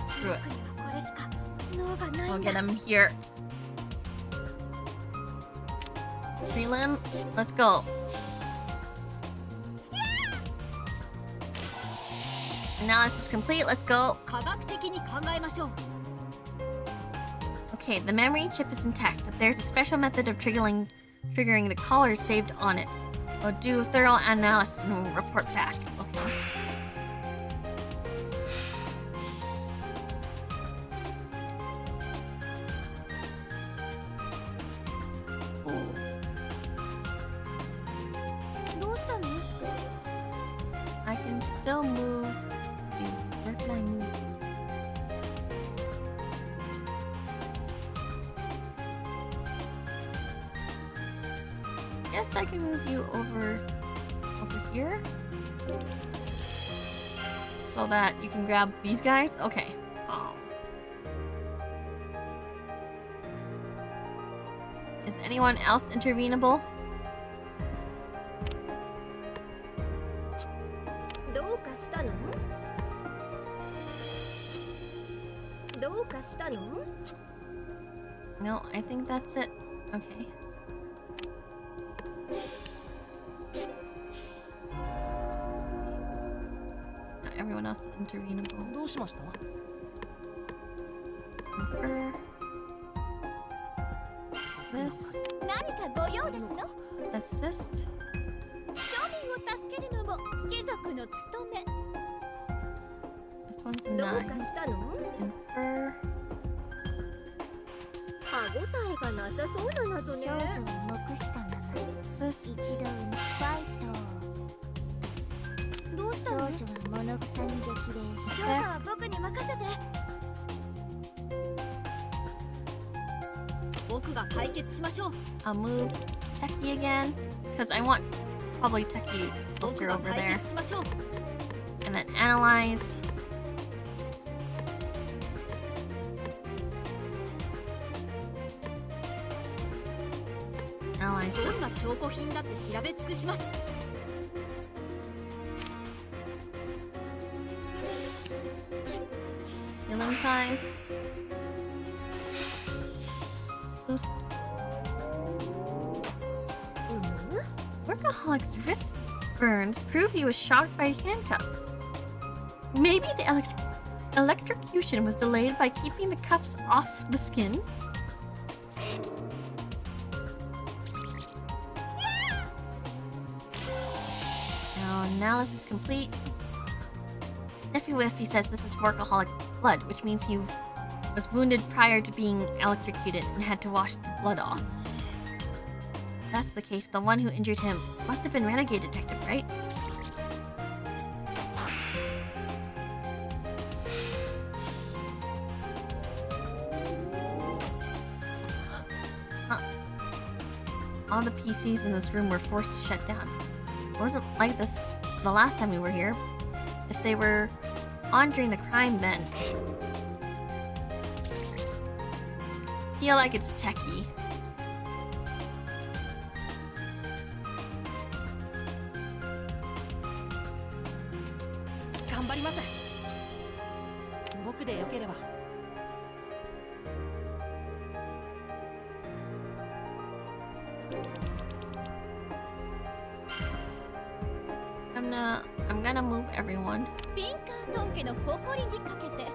Screw it. これしか脳がない We'll ん get だ。 him here. Freeland, let's go. Analysis complete, let's go. 科学的に考えましょう。 Okay, the memory chip is intact, but there's a special method of triggering the collars saved on it. We'll do a thorough analysis and we'll report back. Okay. Ooh. どうしたの？ I can still move. Where can I move? Yes, I can move you over here. So that you can grab these guys? Okay. Is anyone else intervenable? どうかしたの？どうかしたの？ No, I think that's it. Okay. Not everyone else is intervenable. どうしました？ Confer. This. 何かご用ですの？ Assist. 庶民を助けるのも貴族の務め。 This one's a どう 9. かしたの？ Confer. 歯ごたえがなさそうな謎ね。少女は目したまま Assist. 一度ファイト。どうしたの？少女は物臭に激励し。調査は僕に任せて。僕が解決しましょう。 I'll move Techie again. Because I want probably Techie 僕 closer が over 解 there. 決しましょう。 And then analyze. Analyze どんな this. 証拠品だって調べ尽くします。 Healing time. Boost. Workaholic's wrist burns prove he was shocked by handcuffs. Maybe the electrocution was delayed by keeping the cuffs off the skin? Now, analysis complete. Sniffy Whiffy says this is workaholic blood, which means he was wounded prior to being electrocuted and had to wash the blood off. If that's the case, the one who injured him must have been Renegade Detective, right? Huh. All the PCs in this room were forced to shut down. It wasn't like this the last time we were here. If they were on during the crime, then feel like it's techie. I'm gonna move everyone. ビンカートン家の誇りにかけて。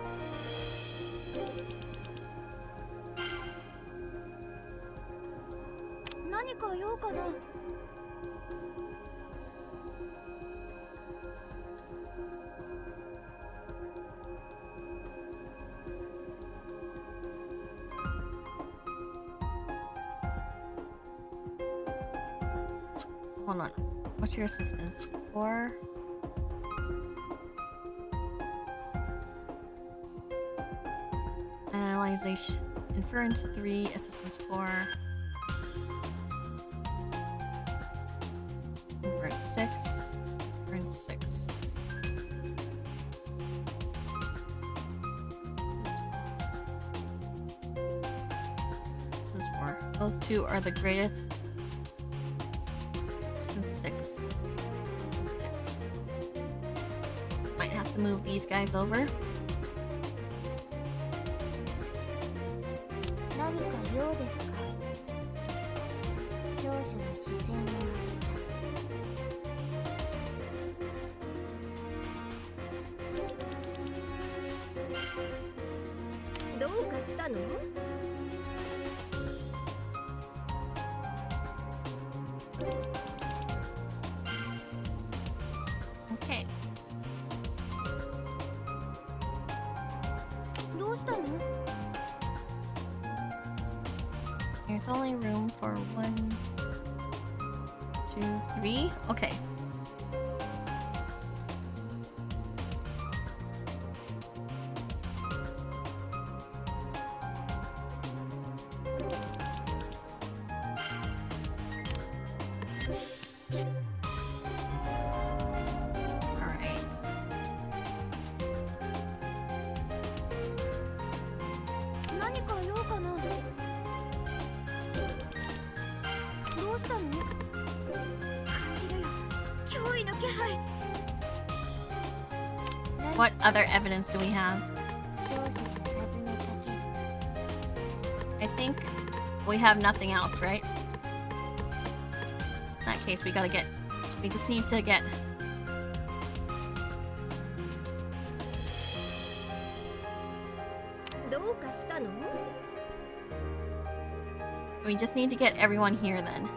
何か用かな。Hold on. What's your assistance? 4. Analyzation. Inference 3. Assistance 4. Inference 6. Inference 6. This is 4. Those two are the greatest. Assistance 6. Assistance 6. Might have to move these guys over. 何か用ですか。少女は視線を上げた。どうかしたの？ Okay. どうしたの？ There's only room for 1, 2, 3. Okay. Alright. What other evidence do we have? I think We have nothing else, right? In that case, we just need to get... We just need to get everyone here then.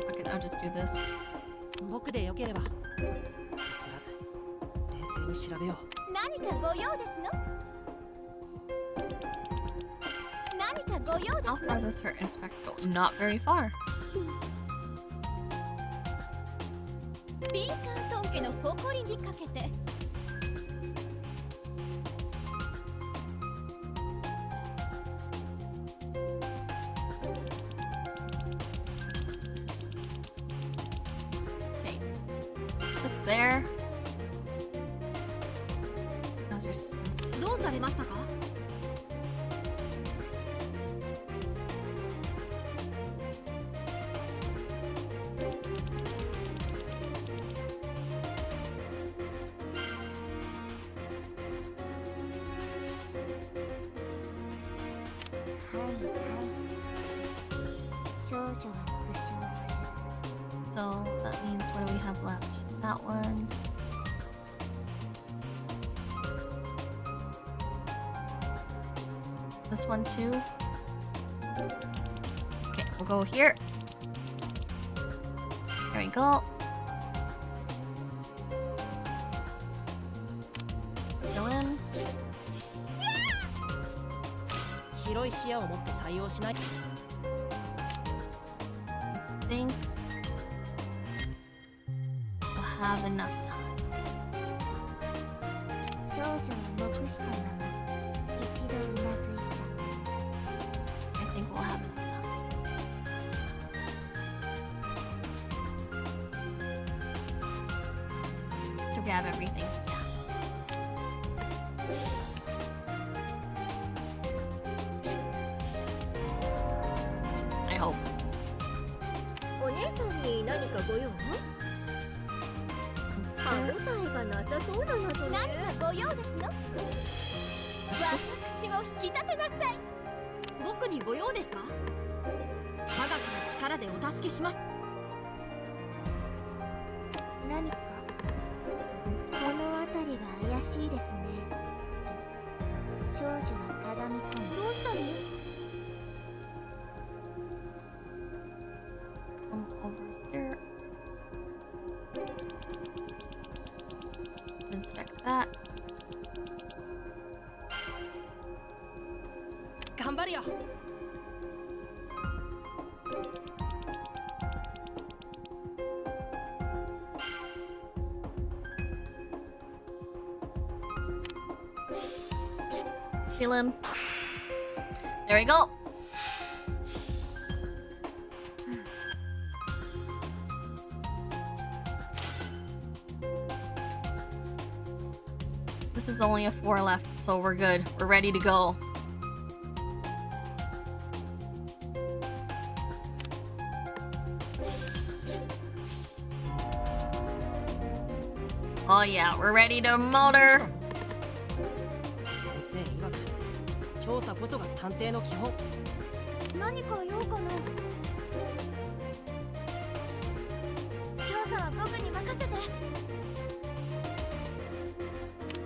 Okay, I'll just do this. 僕でよければ。焦らず冷静に調べよう。何かご用ですの？何かご用です How far does her inspect go? Not very far. ビンカートン家の誇りにかけて。There. How's your assistance? どうされましたか? So that means what do we have left? That one. This one too. Okay, we'll go here. There we go. Go in. 広い視野を持って採用しない。I think we'll have enough time. 少女を残したまま一度うなずいた。 I think we'll have enough time to grab everything. I hope. お姉さんに何かご用？歯応えがなさそうな謎ね。何かご用ですの？私を引き立てなさい。僕にご用ですか？科学の力でお助けします。何かこの辺りが怪しいですね。少女はかがみ込む。どうしたの？Come over here. Inspect that. 頑張るよ。Feel him. There we go. This is only a 4 left, so we're good. We're ready to go. Oh yeah, we're ready to motor. 先生曰く調査こそが探偵の基本。何か用かな。調査は僕に任せて。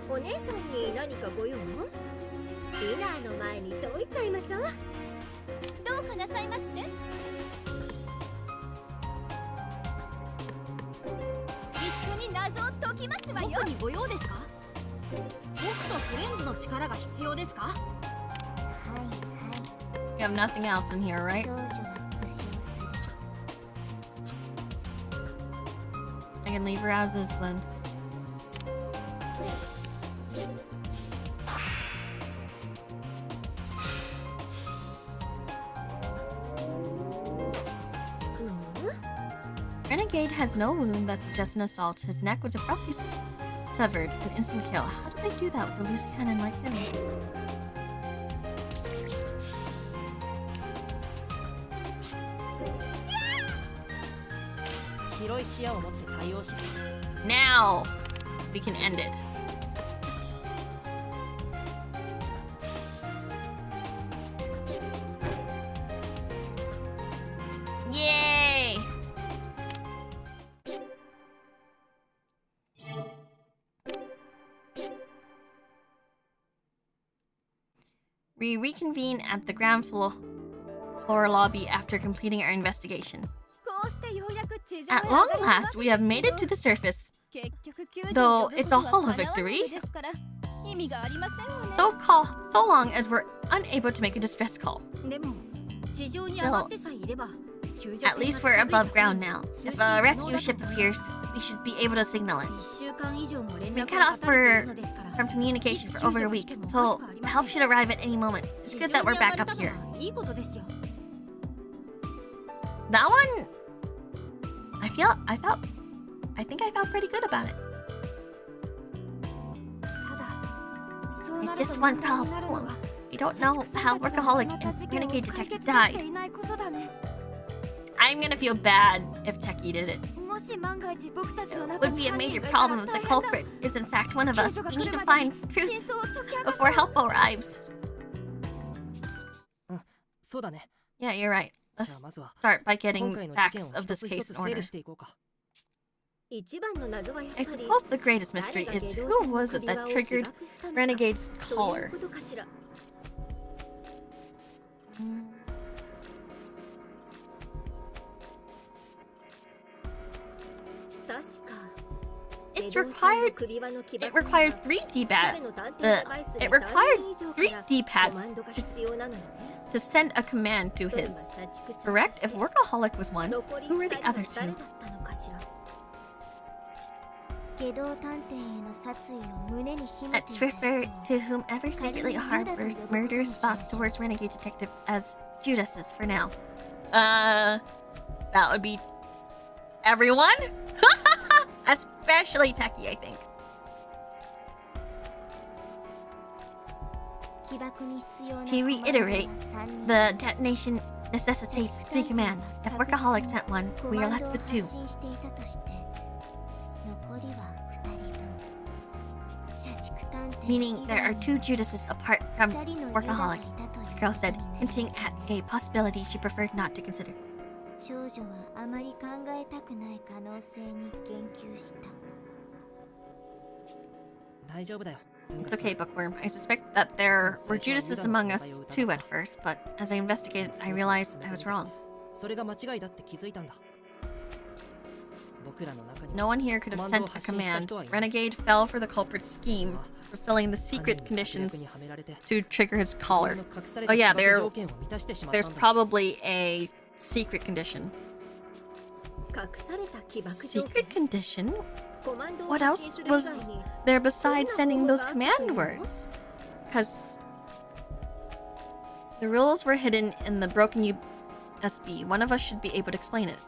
お姉さんに何かご用？ディナーの前に解いちゃいましょう。どうかなさいまして？一緒に謎を解きますわよ。僕にご用ですか？僕とフレンズの力が必要ですか？はいはい。 You have nothing else in here, right? 少女が復唱する。 I can leave her as is then. Renegade has no wound that suggests an assault. His neck was abruptly severed. An instant kill. How did they do that with a loose cannon like him? Now we can end it. Yay! We reconvene at the ground floor lobby after completing our investigation. At long last, we have made it to the surface. Though it's a hollow victory. So long as we're unable to make a distress call. Still, at least we're above ground now. If a rescue ship appears, we should be able to signal it. We've been cut off from communication for over a week, so help should arrive at any moment. It's good that we're back up here. That one, I think I felt pretty good about it. There's just one problem. We don't know how Workaholic and Renegade Detective died. I'm gonna feel bad if Techie did it. It would be a major problem if the culprit is in fact one of us. We need to find truth before help arrives. Yeah, you're right. Let's start by getting facts of this case in order. I suppose the greatest mystery is who was it that triggered Renegade's collar? It required 3 D-pads. It required 3 D-pads to send a command to his. Correct? If Workaholic was one, who were the other 2? Let's refer to whomever secretly harbors murderous thoughts towards Renegade Detective as Judas's for now. That would be everyone? Especially Techie, I think. To reiterate, the detonation necessitates 3 commands. If Workaholic sent one, we are left with 2. Meaning there are 2 Judases apart from Workaholic, the girl said, hinting at a possibility she preferred not to consider. It's okay, Bookworm. I suspect that there were Judases among us too at first, but as I investigated, I realized I was wrong. No one here could have sent a command. Renegade fell for the culprit's scheme, fulfilling the secret conditions to trigger his collar. Oh yeah, there's probably a secret condition. Secret condition? What else was there besides sending those command words? Because the rules were hidden in the broken USB. One of us should be able to explain it.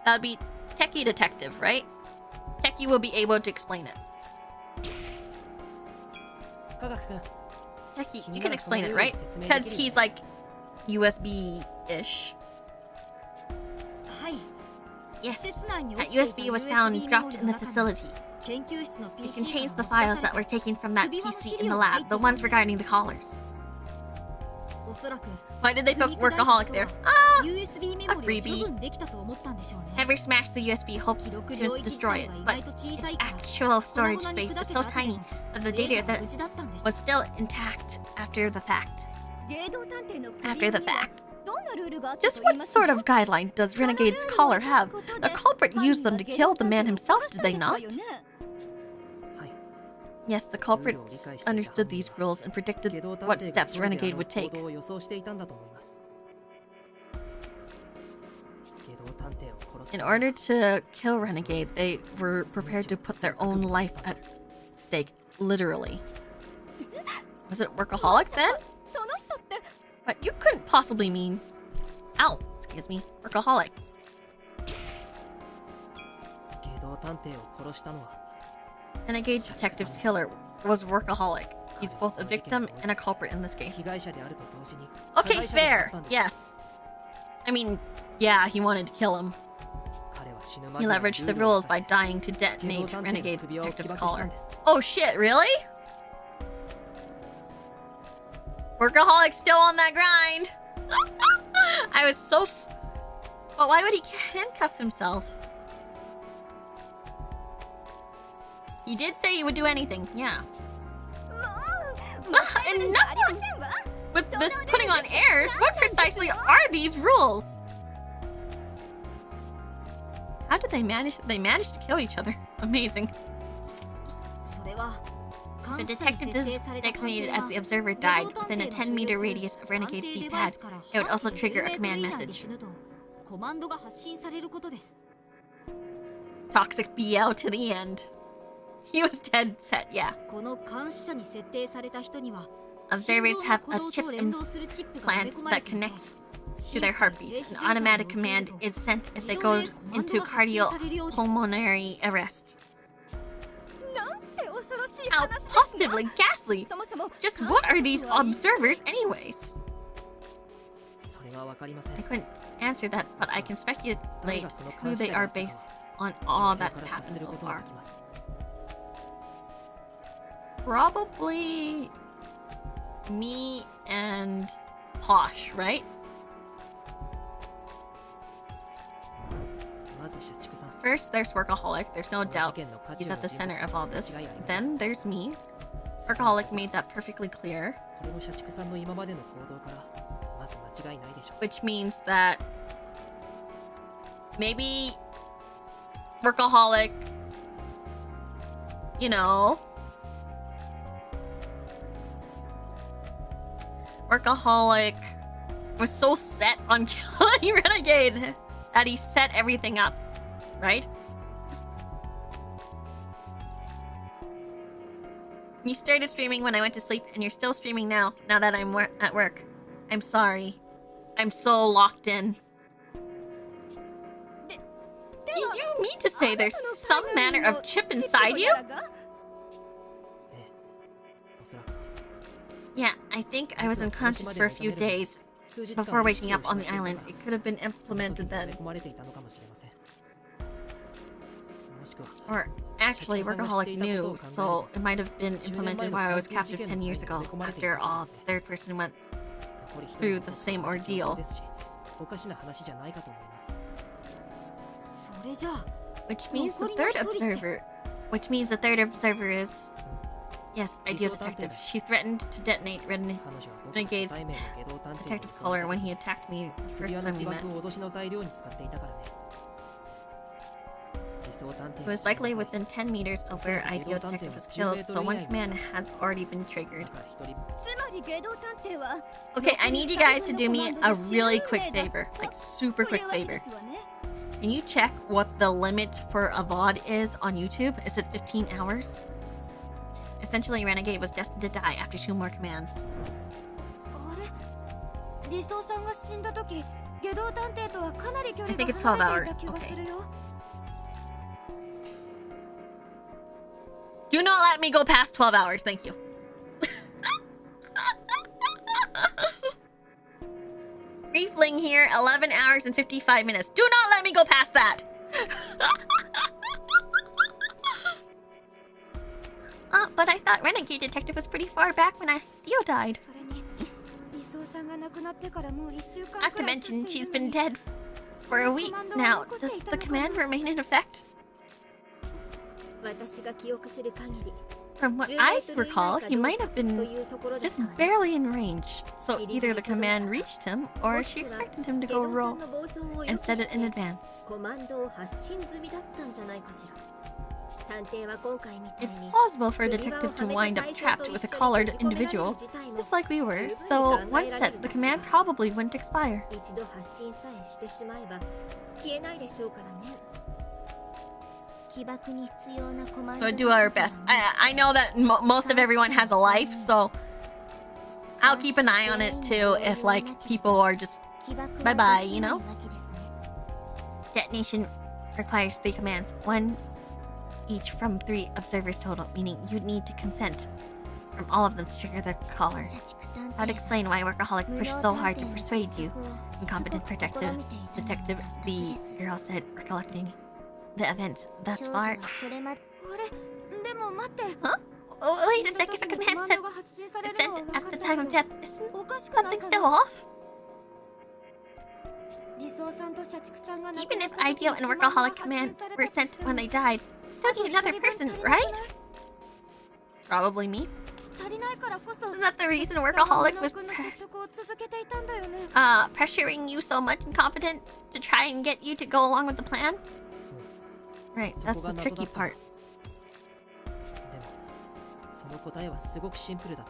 That would be Techie Detective, right? Techie will be able to explain it. Techie, you can explain it, right? Because he's like USB-ish. Yes, that USB was found dropped in the facility. It contains the files that were taken from that PC in the lab, the ones regarding the collars. Why did they put Workaholic there? Ah! A freebie. Whoever smashed the USB hoped to destroy it, but its actual storage space is so tiny that the data was still intact after the fact. Just what sort of guideline does Renegade's collar have? The culprit used them to kill the man himself, did they not? Yes, the culprits understood these rules and predicted what steps Renegade would take. In order to kill Renegade, they were prepared to put their own life at stake, literally. Was it Workaholic then? What you couldn't possibly mean... Ow, excuse me, Workaholic. Renegade detective's killer was workaholic. He's both a victim and a culprit in this case. Okay, fair. Yes. I mean, yeah, he wanted to kill him. He leveraged the rules by dying to detonate Renegade's detective's collar. Oh shit, really? Workaholic still on that grind. I was so... But why would he handcuff himself? He did say he would do anything, yeah. Enough with this putting on airs. What precisely are these rules? How did they manage? They managed to kill each other. Amazing. The detective designated as the observer died within a 10-meter radius of Renegade's D-pad. It would also trigger a command message. Toxic BL to the end. He was dead set, yeah. Observers have a chip implant that connects to their heartbeat. An automatic command is sent if they go into cardiopulmonary arrest. How positively ghastly! Just what are these observers anyways? I couldn't answer that, but I can speculate who they are based on all that happened so far. Probably me and Posh, right? First, there's Workaholic. There's no doubt he's at the center of all this. Then there's me. Workaholic made that perfectly clear. Which means that maybe Workaholic, you know, Workaholic was so set on killing Renegade that he set everything up, right? You started streaming when I went to sleep, and you're still streaming now that I'm at work. I'm sorry. I'm so locked in. You mean to say there's some manner of chip inside you? Yeah, I think I was unconscious for a few days before waking up on the island. It could have been implemented then. Or actually, Workaholic knew, so it might have been implemented while I was captive 10 years ago. After all, the third person went through the same ordeal. Which means the third observer is... Yes, ideal detective. She threatened to detonate Renegade's detective collar when he attacked me the first time we met. It was likely within 10 meters of where Ideal Detective was killed, so one command had already been triggered. Okay, I need you guys to do me a really quick favor, like super quick favor. Can you check what the limit for a VOD is on YouTube? Is it 15 hours? Essentially, Renegade was destined to die after 2 more commands. I think it's 12 hours. Okay. Do not let me go past 12 hours, thank you. Refling here, 11 hours and 55 minutes. Do not let me go past that! But I thought Renegade Detective was pretty far back when Dio died. Not to mention, she's been dead for a week now. Does the command remain in effect? From what I recall, he might have been just barely in range. So either the command reached him, or she expected him to go roll and set it in advance. It's plausible for a detective to wind up trapped with a collared individual, just like we were, so once set, the command probably wouldn't expire. So do our best. I know that most of everyone has a life, so I'll keep an eye on it too if like people are just bye-bye, you know? Detonation requires 3 commands. 1 each from 3 observers total, meaning you'd need to consent from all of them to trigger the caller. That would explain why Workaholic pushed so hard to persuade you. Incompetent detective, the girl said, recollecting the events thus far. あれでも待って Huh? Oh, wait a second, if a command says consent at the time of death, isn't something still off? Even if Ideal and Workaholic command were sent when they died, still need another person, right? Probably me. Isn't that the reason Workaholic was pressuring you so much, Incompetent, to try and get you to go along with the plan? Right, that's the tricky part. その答えはすごくシンプルだっ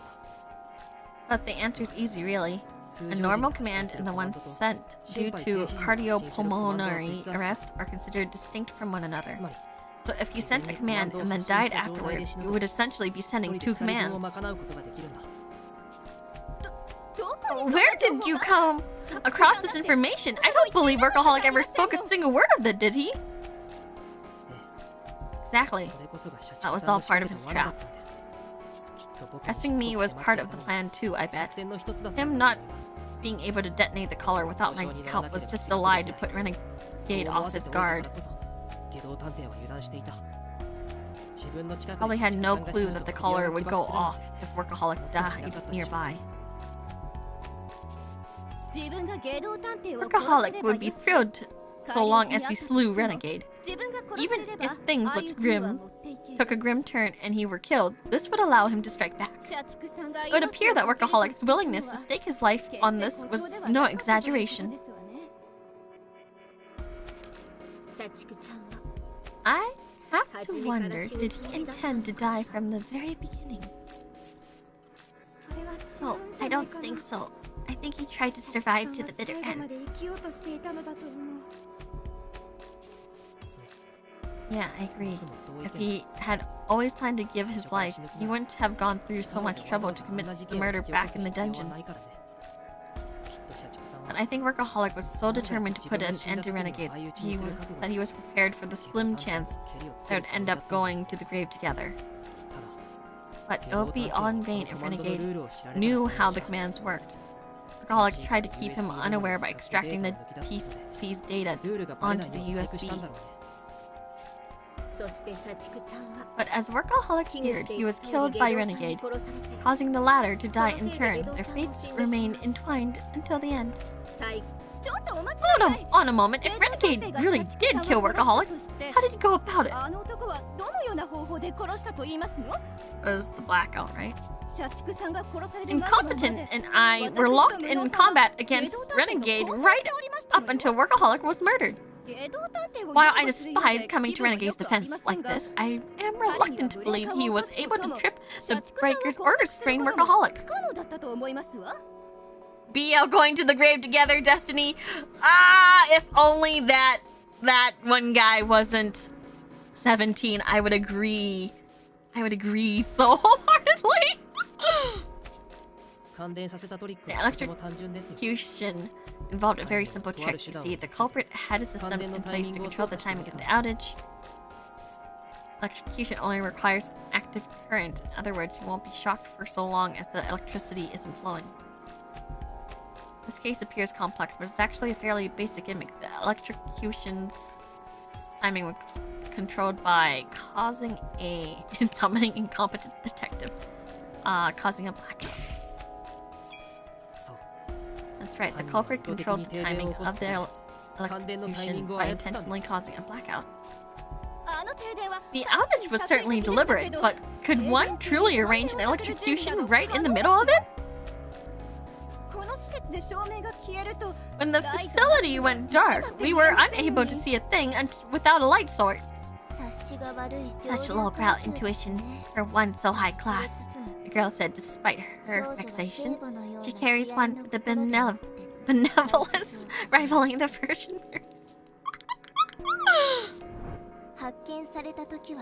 た。 But the answer's easy, really. A normal command and the one sent due to cardiopulmonary arrest are considered distinct from one another. So if you sent a command and then died afterwards, you would essentially be sending 2 commands. Where did you come across this information? I don't believe Workaholic ever spoke a single word of it, did he? Exactly. That was all part of his trap. Arresting me was part of the plan too, I bet. Him not being able to detonate the collar without my help was just a lie to put Renegade off his guard. Probably had no clue that the collar would go off if Workaholic died nearby. Workaholic would be thrilled so long as he slew Renegade. Even if things looked grim, took a grim turn, and he were killed, this would allow him to strike back. It would appear that Workaholic's willingness to stake his life on this was no exaggeration. I have to wonder, did he intend to die from the very beginning? Oh, I don't think so. I think he tried to survive to the bitter end. Yeah, I agree. If he had always planned to give his life, he wouldn't have gone through so much trouble to commit the murder back in the dungeon. But I think Workaholic was so determined to put an end to Renegade that he was prepared for the slim chance they would end up going to the grave together. But it would be all in vain if Renegade knew how the commands worked. Workaholic tried to keep him unaware by extracting the PC's data onto the USB. But as Workaholic feared, he was killed by Renegade, causing the latter to die in turn. Their fates remained entwined until the end. Hold on a moment, if Renegade really did kill Workaholic, how did he go about it? It was the blackout, right? Incompetent and I were locked in combat against Renegade right up until Workaholic was murdered. While I despise coming to Renegade's defense like this, I am reluctant to believe he was able to trip the Breaker's or restrain Workaholic. BL going to the grave together, Destiny. If only that one guy wasn't 17, I would agree. I would agree so wholeheartedly. The electrocution involved a very simple trick. You see, the culprit had a system in place to control the timing of the outage. Electrocution only requires active current. In other words, you won't be shocked for so long as the electricity isn't flowing. This case appears complex, but it's actually a fairly basic gimmick. The electrocution's timing was controlled by summoning incompetent detective, causing a blackout. That's right, the culprit controlled the timing of the electrocution by intentionally causing a blackout. The outage was certainly deliberate, but could one truly arrange an electrocution right in the middle of it? When the facility went dark, we were unable to see a thing without a light source. Such lowbrow intuition for one so high class, the girl said despite her vexation. She carries one with the benevolence rivaling the Virgin Mary's.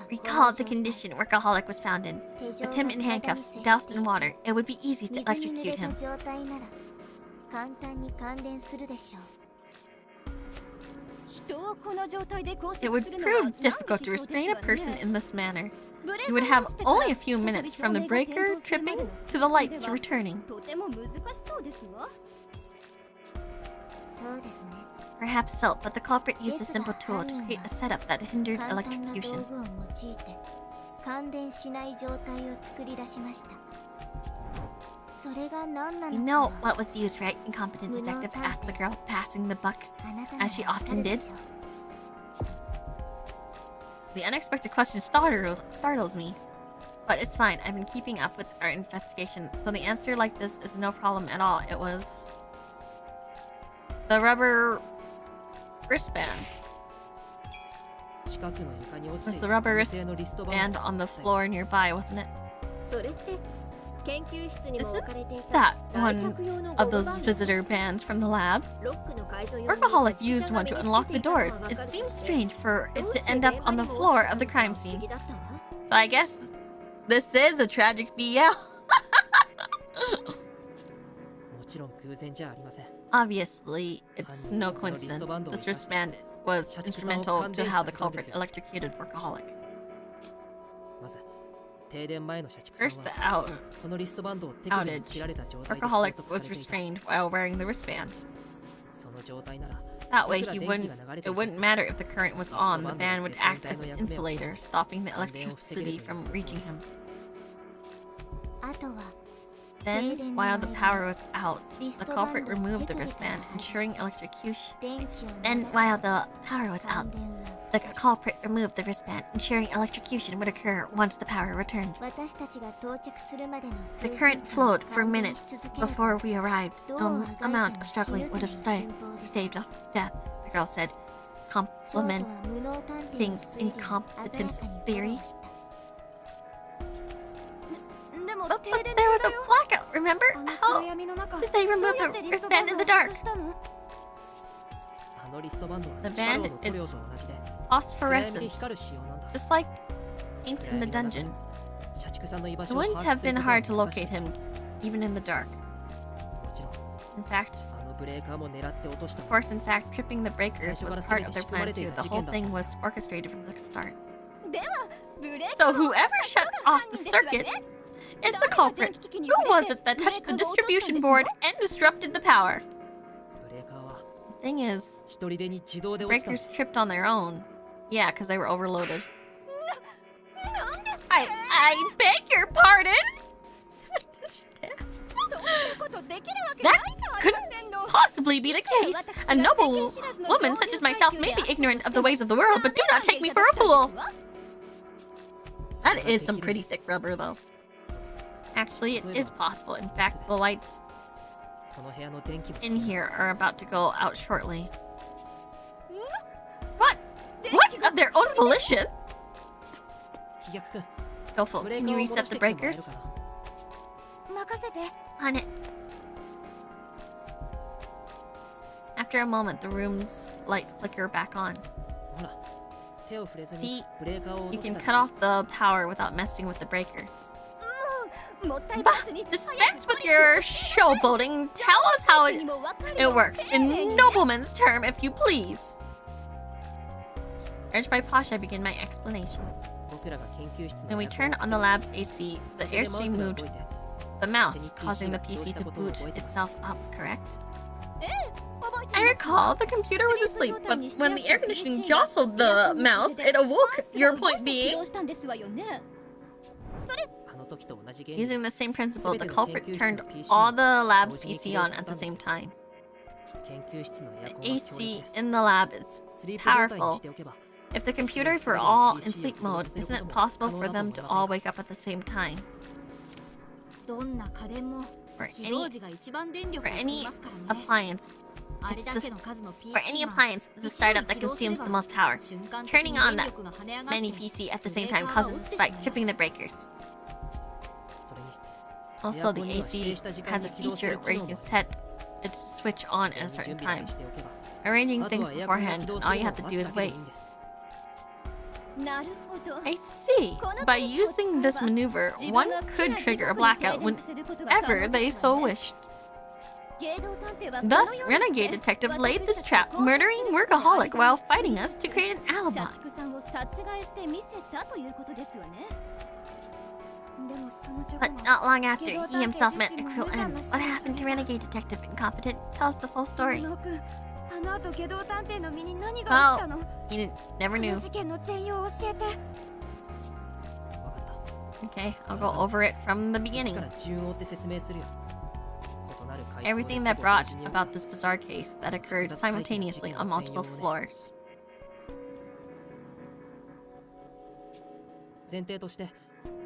Recall the condition Workaholic was found in. With him in handcuffs, doused in water, it would be easy to electrocute him. It would prove difficult to restrain a person in this manner. You would have only a few minutes from the breaker tripping to the lights returning. Perhaps so, but the culprit used a simple tool to create a setup that hindered electrocution. You know what was used, right? Incompetent detective asked the girl, passing the buck, as she often did. The unexpected question startles me. But it's fine, I've been keeping up with our investigation, so the answer like this is no problem at all. It was... the rubber wristband. It was the rubber wristband on the floor nearby, wasn't it? Isn't that one of those visitor bands from the lab? Workaholic used one to unlock the doors. It seems strange for it to end up on the floor of the crime scene. So I guess this is a tragic BL. Obviously, it's no coincidence. This wristband was instrumental to how the culprit electrocuted Workaholic. First outage, Workaholic was restrained while wearing the wristband. That way, it wouldn't matter if the current was on. The band would act as an insulator, stopping the electricity from reaching him. Then, while the power was out, the culprit removed the wristband, ensuring electrocution. Would occur once the power returned. The current flowed for minutes before we arrived. No amount of struggling would have staved off death, the girl said, complimenting incompetence theory. But there was a blackout, remember? How did they remove the wristband in the dark? The band is phosphorescent, just like paint in the dungeon. It wouldn't have been hard to locate him, even in the dark. In fact, tripping the breakers was part of their plan too. The whole thing was orchestrated from the start. So whoever shut off the circuit is the culprit. Who was it that touched the distribution board and disrupted the power? The thing is, the breakers tripped on their own. Yeah, because they were overloaded. I beg your pardon? That couldn't possibly be the case. A noble woman such as myself may be ignorant of the ways of the world, but do not take me for a fool. That is some pretty thick rubber, though. Actually, it is possible. In fact, the lights in here are about to go out shortly. What? What? Of their own volition? Go, can you reset the breakers? On it. After a moment, the room's light flicker back on. See, you can cut off the power without messing with the breakers. Bah, dispense with your showboating. Tell us how it works in nobleman's term, if you please. Urged by Posh, I begin my explanation. When we turned on the lab's AC, the airstream moved the mouse, causing the PC to boot itself up, correct? I recall the computer was asleep, but when the air conditioning jostled the mouse, it awoke, your point being? Using the same principle, the culprit turned all the lab's PC on at the same time. The AC in the lab is powerful. If the computers were all in sleep mode, isn't it possible for them to all wake up at the same time? For any appliance, the startup that consumes the most power. Turning on that many PC at the same time causes a spike, tripping the breakers. Also, the AC has a feature where you can set it to switch on at a certain time. Arranging things beforehand, and all you have to do is wait. I see. By using this maneuver, one could trigger a blackout whenever they so wished. Thus, Renegade Detective laid this trap, murdering Workaholic while fighting us to create an alibi. 社畜さんを殺害してみせたということですよね。でもその直 But 後 not long after, he himself met a cruel end. What happened to Renegade Detective Incompetent? Tell us the full story. あの後下道探偵の身に何が起きたの？ You never こ knew. の事件の全容を教えて。 Okay, I'll go over it from the beginning. Everything that brought about this bizarre case that occurred simultaneously on multiple floors.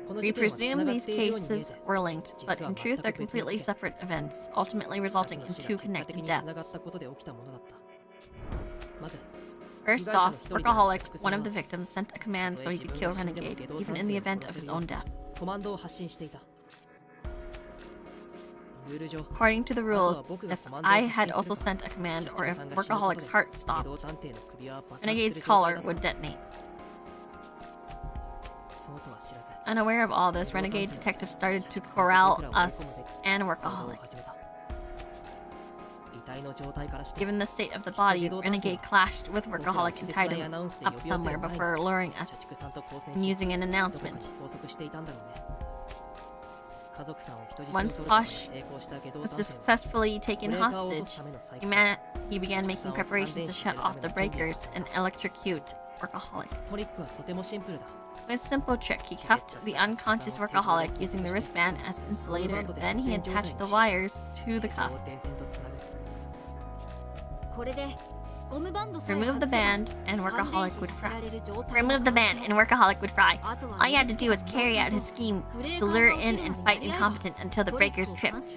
We presume these cases were linked, but in truth they're completely separate events, ultimately resulting in two connected deaths. First off, Workaholic, one of the victims, sent a command so he could kill Renegade, even in the event of his own death. According to the rules, if I had also sent a command, or if Workaholic's heart stopped, Renegade's collar would detonate. Unaware of all this, Renegade Detective started to corral us and Workaholic. Given the state of the body, Renegade clashed with Workaholic and tied him up somewhere before luring us and using an announcement. Once Posh was successfully taken hostage, he began making preparations to shut off the breakers and electrocute Workaholic. With a simple trick, he cuffed the unconscious Workaholic using the wristband as insulator. Then he attached the wires to the cuffs. Remove the band and Workaholic would fry. All you had to do was carry out his scheme to lure in and fight Incompetent until the breakers tripped.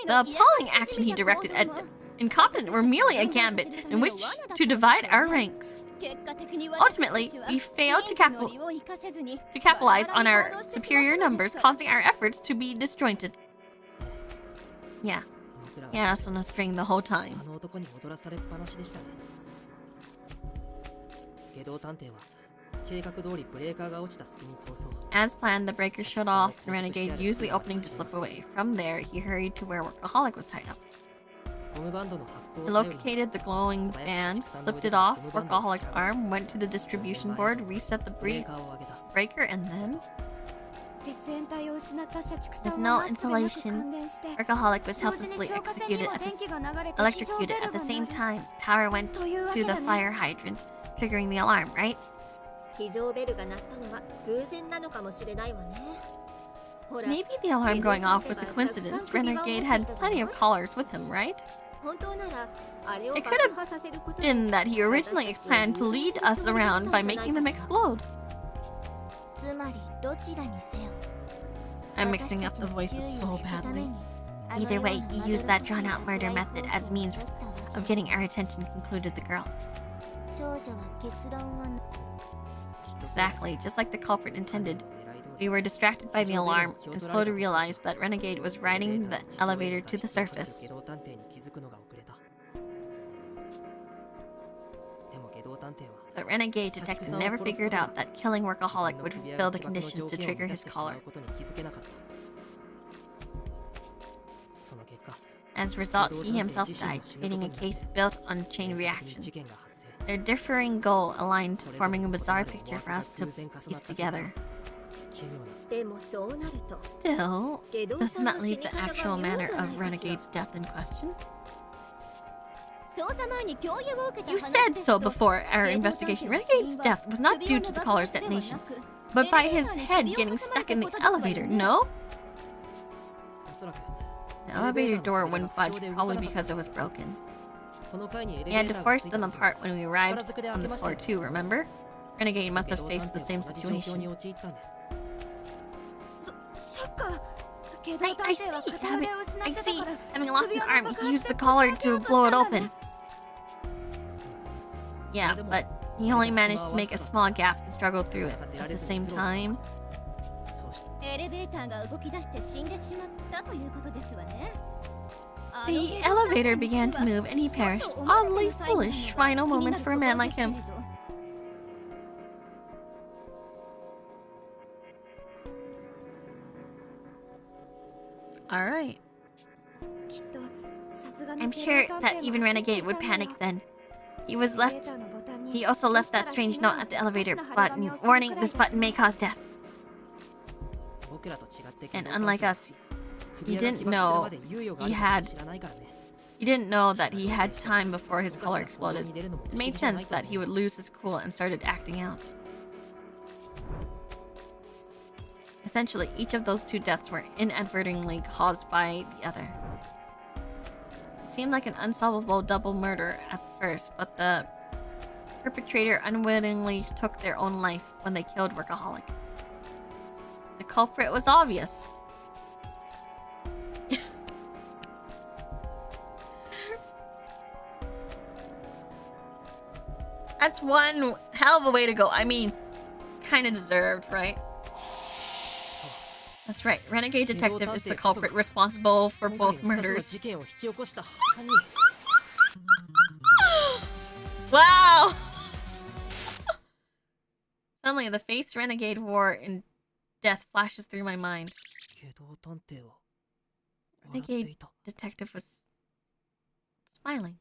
The appalling action he directed at Incompetent were merely a gambit in which to divide our ranks. Ultimately, we failed to capitalize on our superior numbers, causing our efforts to be disjointed. Yeah. He had us on a string the whole time. As planned, the breaker shut off and Renegade used the opening to slip away. From there, he hurried to where Workaholic was tied up. He located the glowing band, slipped it off Workaholic's arm, went to the distribution board, reset the breaker, and then... With no insulation, Workaholic was helplessly electrocuted at the same time. Power went to the fire hydrant, triggering the alarm, right? Maybe the alarm going off was a coincidence. Renegade had plenty of callers with him, right? It could have been that he originally planned to lead us around by making them explode. I'm mixing up the voices so badly. Either way, he used that drawn-out murder method as means of getting our attention, concluded the girl. Exactly, just like the culprit intended. We were distracted by the alarm and slow to realize that Renegade was riding the elevator to the surface. But Renegade Detective never figured out that killing Workaholic would fulfill the conditions to trigger his collar. As a result, he himself died, creating a case built on chain reaction. Their differing goal aligned, forming a bizarre picture for us to piece together. Still, doesn't that leave the actual manner of Renegade's death in question? You said so before our investigation. Renegade's death was not due to the collar's detonation, but by his head getting stuck in the elevator, no? The elevator door wouldn't budge, probably because it was broken. We had to force them apart when we arrived on this floor too, remember? Renegade must have faced the same situation. I see. Having lost an arm, he used the collar to blow it open. Yeah, but he only managed to make a small gap and struggled through it. At the same time... The elevator began to move and he perished. Oddly foolish final moments for a man like him. Alright. きっとさすがの I'm 警 sure 官 that 探偵 even も焦って Renegade い would たんだ panic よ then. He was エレベー left. ターのボタンに He also left that 押したら strange 死ぬ note at the elevator 私の張り button 紙をするくらい warning です this button may cause death. 僕らと違って And unlike us, he didn't know he had he didn't know that he had time before his collar exploded. It made sense that he would lose his cool and started acting out. Essentially, each of those two deaths were inadvertently caused by the other. It seemed like an unsolvable double murder at first, but the perpetrator unwittingly took their own life when they killed Workaholic. The culprit was obvious. That's one hell of a way to go. I mean, kind of deserved, right? That's right. Renegade Detective is the culprit responsible for both murders. Wow! Suddenly, the face Renegade wore in death flashes through my mind. Renegade Detective was smiling.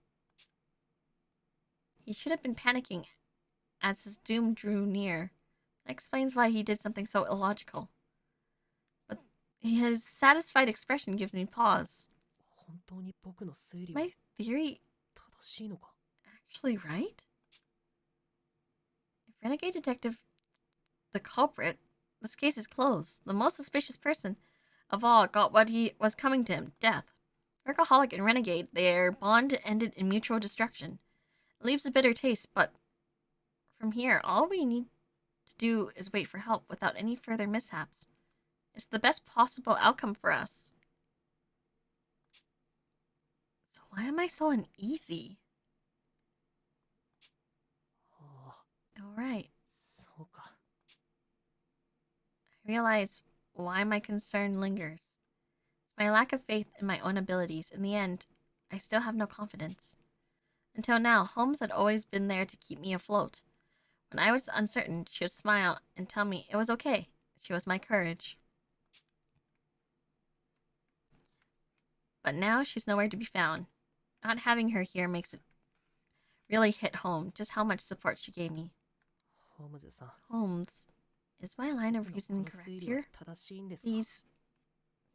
He should have been panicking as his doom drew near. That explains why he did something so illogical. But his satisfied expression gives me pause. My theory actually right? If Renegade Detective the culprit, this case is closed. The most suspicious person of all got what he was coming to him, death. Workaholic and Renegade, their bond ended in mutual destruction. It leaves a bitter taste, but from here, all we need to do is wait for help without any further mishaps. It's the best possible outcome for us. So why am I so uneasy? Alright. I realize why my concern lingers. It's my lack of faith in my own abilities. In the end, I still have no confidence. Until now, Holmes had always been there to keep me afloat. When I was uncertain, she would smile and tell me it was okay. She was my courage. But now she's nowhere to be found. Not having her here makes it really hit home just how much support she gave me. Holmes, is my line of reasoning correct here? Please,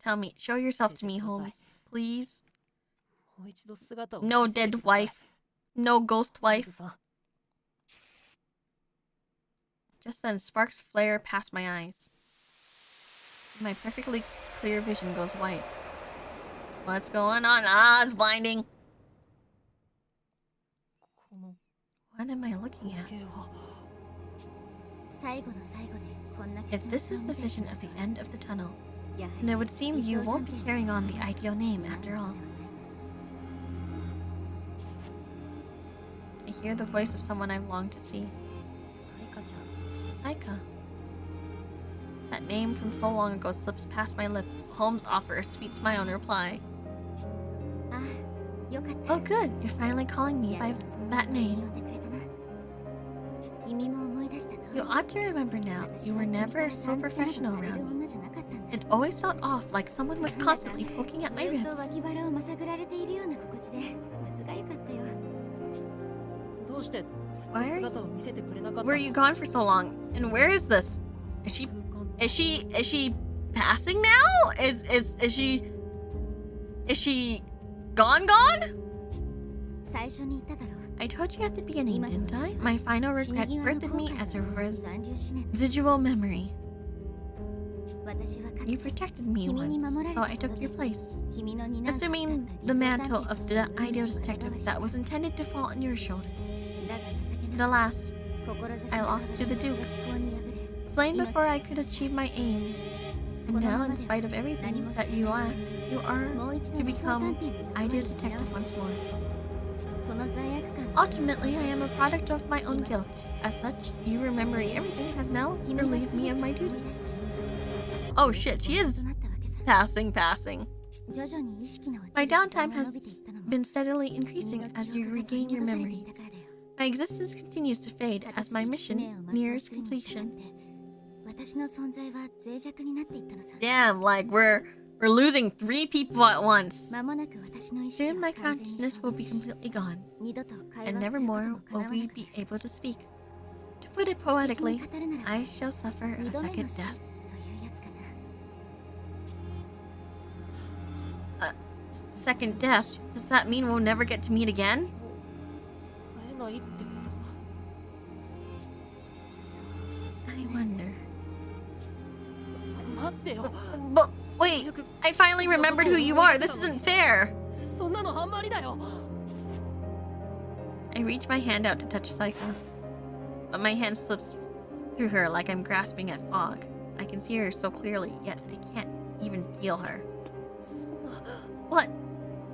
tell me. Show yourself to me, Holmes. Please. No dead wife. No ghost wife. Just then, sparks flare past my eyes. My perfectly clear vision goes white. What's going on? Ah, it's blinding. What am I looking at? If this is the vision of the end of the tunnel, then it would seem you won't be carrying on the ideal name after all. I hear the voice of someone I've longed to see. Saika. That name from so long ago slips past my lips. Holmes offers a sweet smile in reply. Oh good, you're finally calling me by that name. You ought to remember now, you were never so professional around me. It always felt off, like someone was constantly poking at my ribs. Why were you gone for so long? And where is this? Is she passing now? Is she gone? I told you at the beginning, didn't I? My final regret birthed me as a residual memory. You protected me once, so I took your place. Assuming the mantle of the ideal detective that was intended to fall on your shoulders. And alas, I lost to the Duke. Slain before I could achieve my aim. And now, in spite of everything that you lack, you are to become ideal detective once more. Ultimately, I am a product of my own guilt. As such, you remembering everything has now relieved me of my duty. Oh shit, she is passing. My downtime has been steadily increasing as you regain your memories. My existence continues to fade as my mission nears completion. Damn, like we're We're losing 3 people at once. 間もなく私の意識 Soon は my 完全に consciousness will be 消滅し completely gone, 二度と会 and 話すること nevermore も叶 will わ we なく be なる able to speak. To put it poetically, 詩的に語るなら I shall suffer 二 a 度目 second の死 death. というやつかな Second death? Does that mean we'll never get to meet again? 会えないってこと？そう I wonder. 待ってよ。 But wait, I finally remembered who you are. This isn't fair. そんなのあんまりだよ。 I reach my hand out to touch Saika, but my hand slips through her like I'm grasping at fog. I can see her so clearly, yet I can't even feel her. そんな。 What?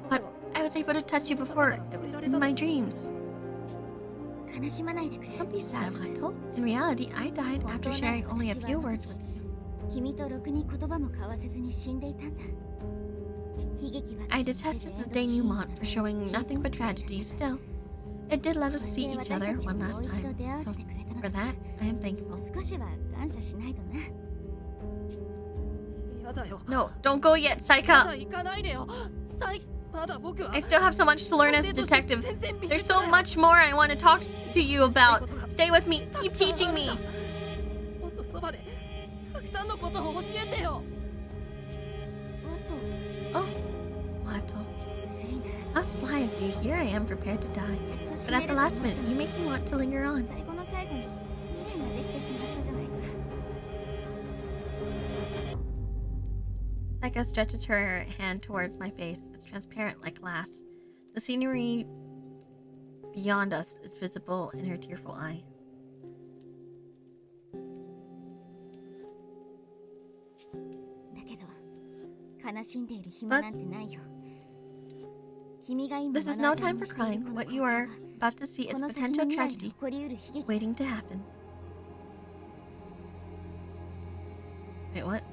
But I was able to touch you before in my dreams. 悲しまないでくれ Don't be sad, Vato. In reality, I died after sharing only a few words with you. 君とろくに言葉も交わせずに死んでいたんだ悲劇は I detested the denouement for showing nothing but tragedy. Still, it did let us see each other one last time. So for that, I am thankful. 少しは感謝しないとなやだよ。 No, don't go yet, ま Saika. だ行かないでよ。まだ僕は。 I still have so much to learn as a detective. There's so much more I want to talk to you about. Stay with me. Keep teaching me. もっとそばでたくさんのことを教えてよ。おっ Oh, Vato. とずるいな How sly of you. Here I am prepared to die. But at the last minute, you make me want to linger on. 最後の最後に未練ができてしまったじゃないか Saika stretches her hand towards my face. It's transparent like glass. The scenery beyond us is visible in her tearful eye. だけど悲しんでいる暇なんてないよ君が今 This is no time for crying. What you are about to see is こ a の先の potential 未来に tragedy 起こりうる悲劇 waiting to happen. Wait, what?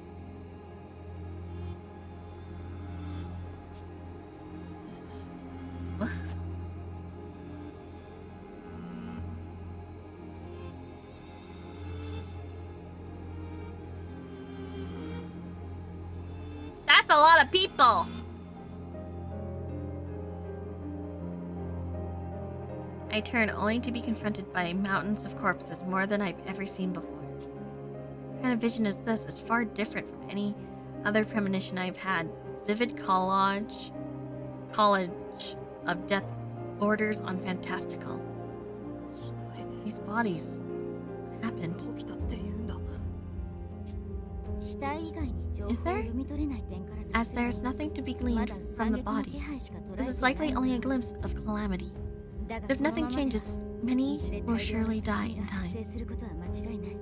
What? That's a lot of people! I turn only to be confronted by mountains of corpses more than I've ever seen before. What kind of vision is this? It's far different from any other premonition I've had. Vivid collage of death borders on fantastical. 死体 These bodies. What happened? 起きたって言うんだ。死体以外に情報を Is there? 読み取れない点から As させる there's nothing to be ま gleaned だ from 惨 the 劇の気配 bodies. しか捉 This え is てない likely の only a glimpse of calamity. だが But if この nothing ままでは changes, い many ずれ will 大量の surely 人 die 死 in が発生 time. することは間違いない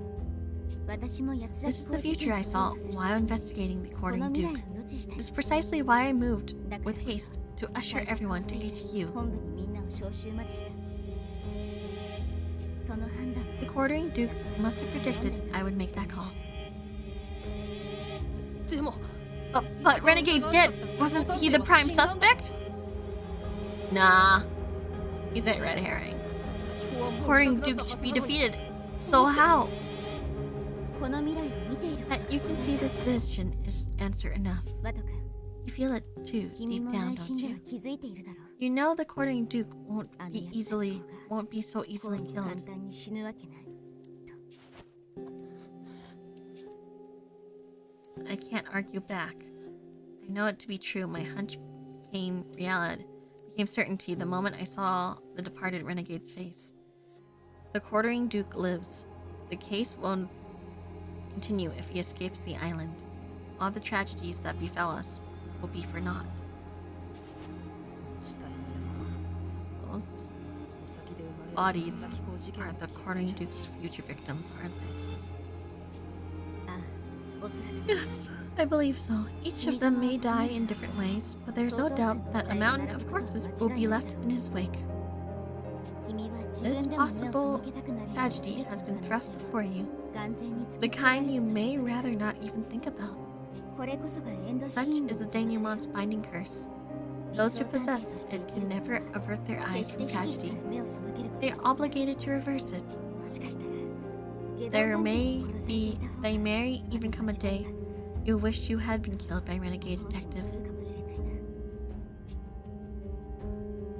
私も八つ This is 咲 the き工事 future I 件 saw を捜査する while investigating the この courting 未来 Duke. を予知したい This is precisely why I moved だから with こそ haste to usher 対策を everyone せ to ず HQ. 本部にみんなを招集までしたその判断 The quartering Duke must have predicted I would make that call. でも But Renegade's dead. Wasn't he the prime suspect? Nah. He's a red herring. 八崎公はもう Courting 亡く Duke なった should は be ずなのに defeated. So how? この未来を見ていること That you can see this vision is answer enough. ワト君 You feel it too, 君 deep も down, 内心 don't では you? 気づいているだろう You know the courting Duke won't be あの奴たちの方が won't be so こう easily に簡 killed. 単に死ぬわけない I can't argue back. I know it to be true. My hunch became certainty the moment I saw the departed renegade's face. The quartering Duke lives. The case won't continue if he escapes the island. All the tragedies that befell us will be for naught. 死体の山は Those この先で生まれる bodies 八崎公事件 are の the 犠牲 quartering 者 Duke's future victims, aren't they? ああおそらく Yes, I believe so. Each of them may die in different ways, but there's no doubt that a mountain of corpses will be left in his wake. 君は自 This 分でも目を possible 背けたくなるような tragedy 悲劇 has の been 可能 thrust 性を before you, 完全に突 the きつけられ kind た you と may いうことさ rather not even think about. これこそがエンドシ Such ーン is the denouement's binding curse. Those who possess it can never avert their 決 eyes して from 悲劇 tragedy. から目を背けること They は are obligated to reverse it. もしかしたら下道 There 探偵 may に殺されて be, いた方が they may even come a day You wish you had been killed by Renegade Detective. 来るかもしれない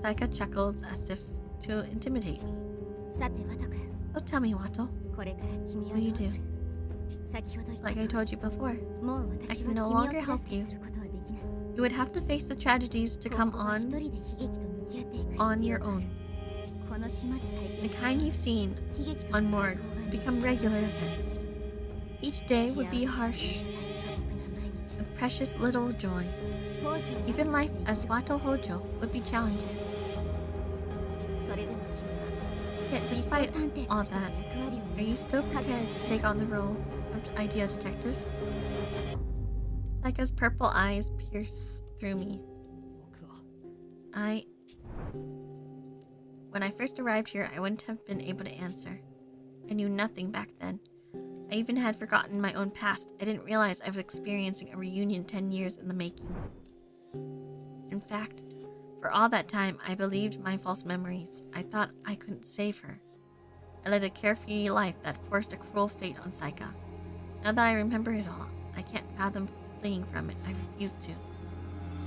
な。 Saika chuckles as if to intimidate me. さてワト君、 So tell me, Watto, これから君は what will ど you うす do? る？先ほど言った Like I told you before, もう私 I は can no 君を longer 手 help 助け you. することはできない。 You would have to face the tragedies to こ come こは一 on 人で悲劇と向き合っていく on 必要 your がある。 own. この島で体 The 験した kind you've seen 悲劇と on の Morgue 抵抗が become 日常に regular なる events. Each day would be 幸せ harsh で過酷な毎日。 with precious little joy. 北条を Even 渡 life して生き as ること Watto Hojo would be challenging. それでも君は Yet 理想 despite 探偵 all としての that, 役割を are you still prepared to take on the role of ideal detective? Saika's purple eyes pierce through me. 僕は When I first arrived here, I wouldn't have been able to answer. I knew nothing back then. I even had forgotten my own past. I didn't realize I was experiencing a reunion 10 years in the making. In fact, for all that time, I believed my false memories. I thought I couldn't save her. I led a carefree life that forced a cruel fate on Saika. Now that I remember it all, I can't fathom fleeing from it. I refuse to.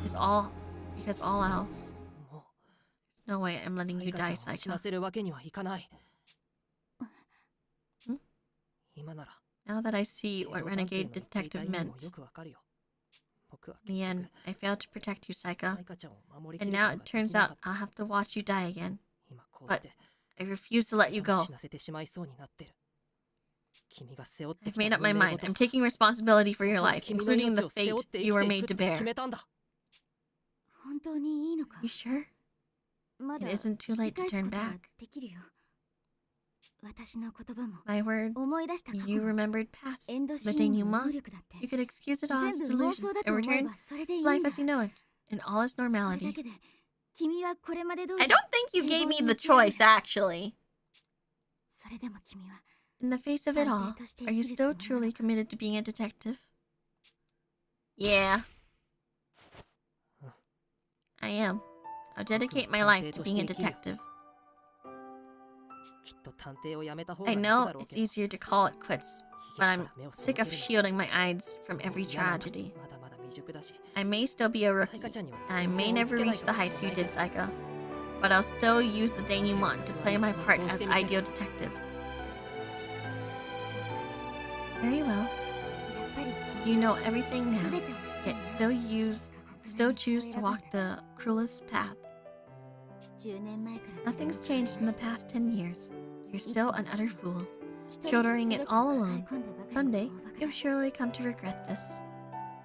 It's all because all else. も There's no way I'm う letting you サイカ die, ちゃんを死な Saika. せるわけにはいかない。ん今なら Now that I see what 警護探偵 Renegade の言っていた Detective 意味 meant, もよくわかるよ。僕は in the 結 end, 局 I failed to protect you, サ Saika. イカちゃんを守りき And る now こと it ができ turns なか out った。 I'll have to watch you die again. 今こう But して I refuse to let you 人を go. 死なせてしまいそうになってる。君が背負って I've きた made up my 運命 mind. ごと I'm taking responsibility for your 僕は life, 君の including 命 the を背負 fate って生 you き were てい made く to って決 bear. めたんだ。本当にいいのか？ You sure? まだ It isn't too late to 引き返す turn ことは back. できるよ。私の言葉も My words, 思い出した過去 you も remembered past, エンドシ the ーンの能 denouement. 力だって You could excuse it all as 全部妄 delusion 想だ and と思え return ばそれでいい to ん life だ。 as you know it, in all its それだ normality. けで君はこれまで通 I り don't think you gave me the choice, actually. それでも君は In the face of it all, are you still truly committed to being a detective? Yeah. I am. I'll dedicate my life to being a detective. きっと探偵をやめた方 I が楽 know だろう it's けど。 easier to call it quits, 悲劇か but ら I'm 目を背 sick け of るの shielding my eyes from every 嫌なの tragedy. まだまだ未熟だし。 I may still be a サ rookie, イカちゃんには and I 全 may 然追い never つけない reach か the もし heights れ you ないけ did, ど。 Saika. But I'll still use the denouement to play my part as ideal detective. Very well. やっぱり君 You know everything 全 now, てを知ってる yet still choose to walk the cruelest path. 10年前から Nothing's changed in the past 10 years. You're still an utter fool. 一人で shouldering it 全てを all 抱 alone. え込んだばかりの Someday, 大バカ you'll surely come to regret this.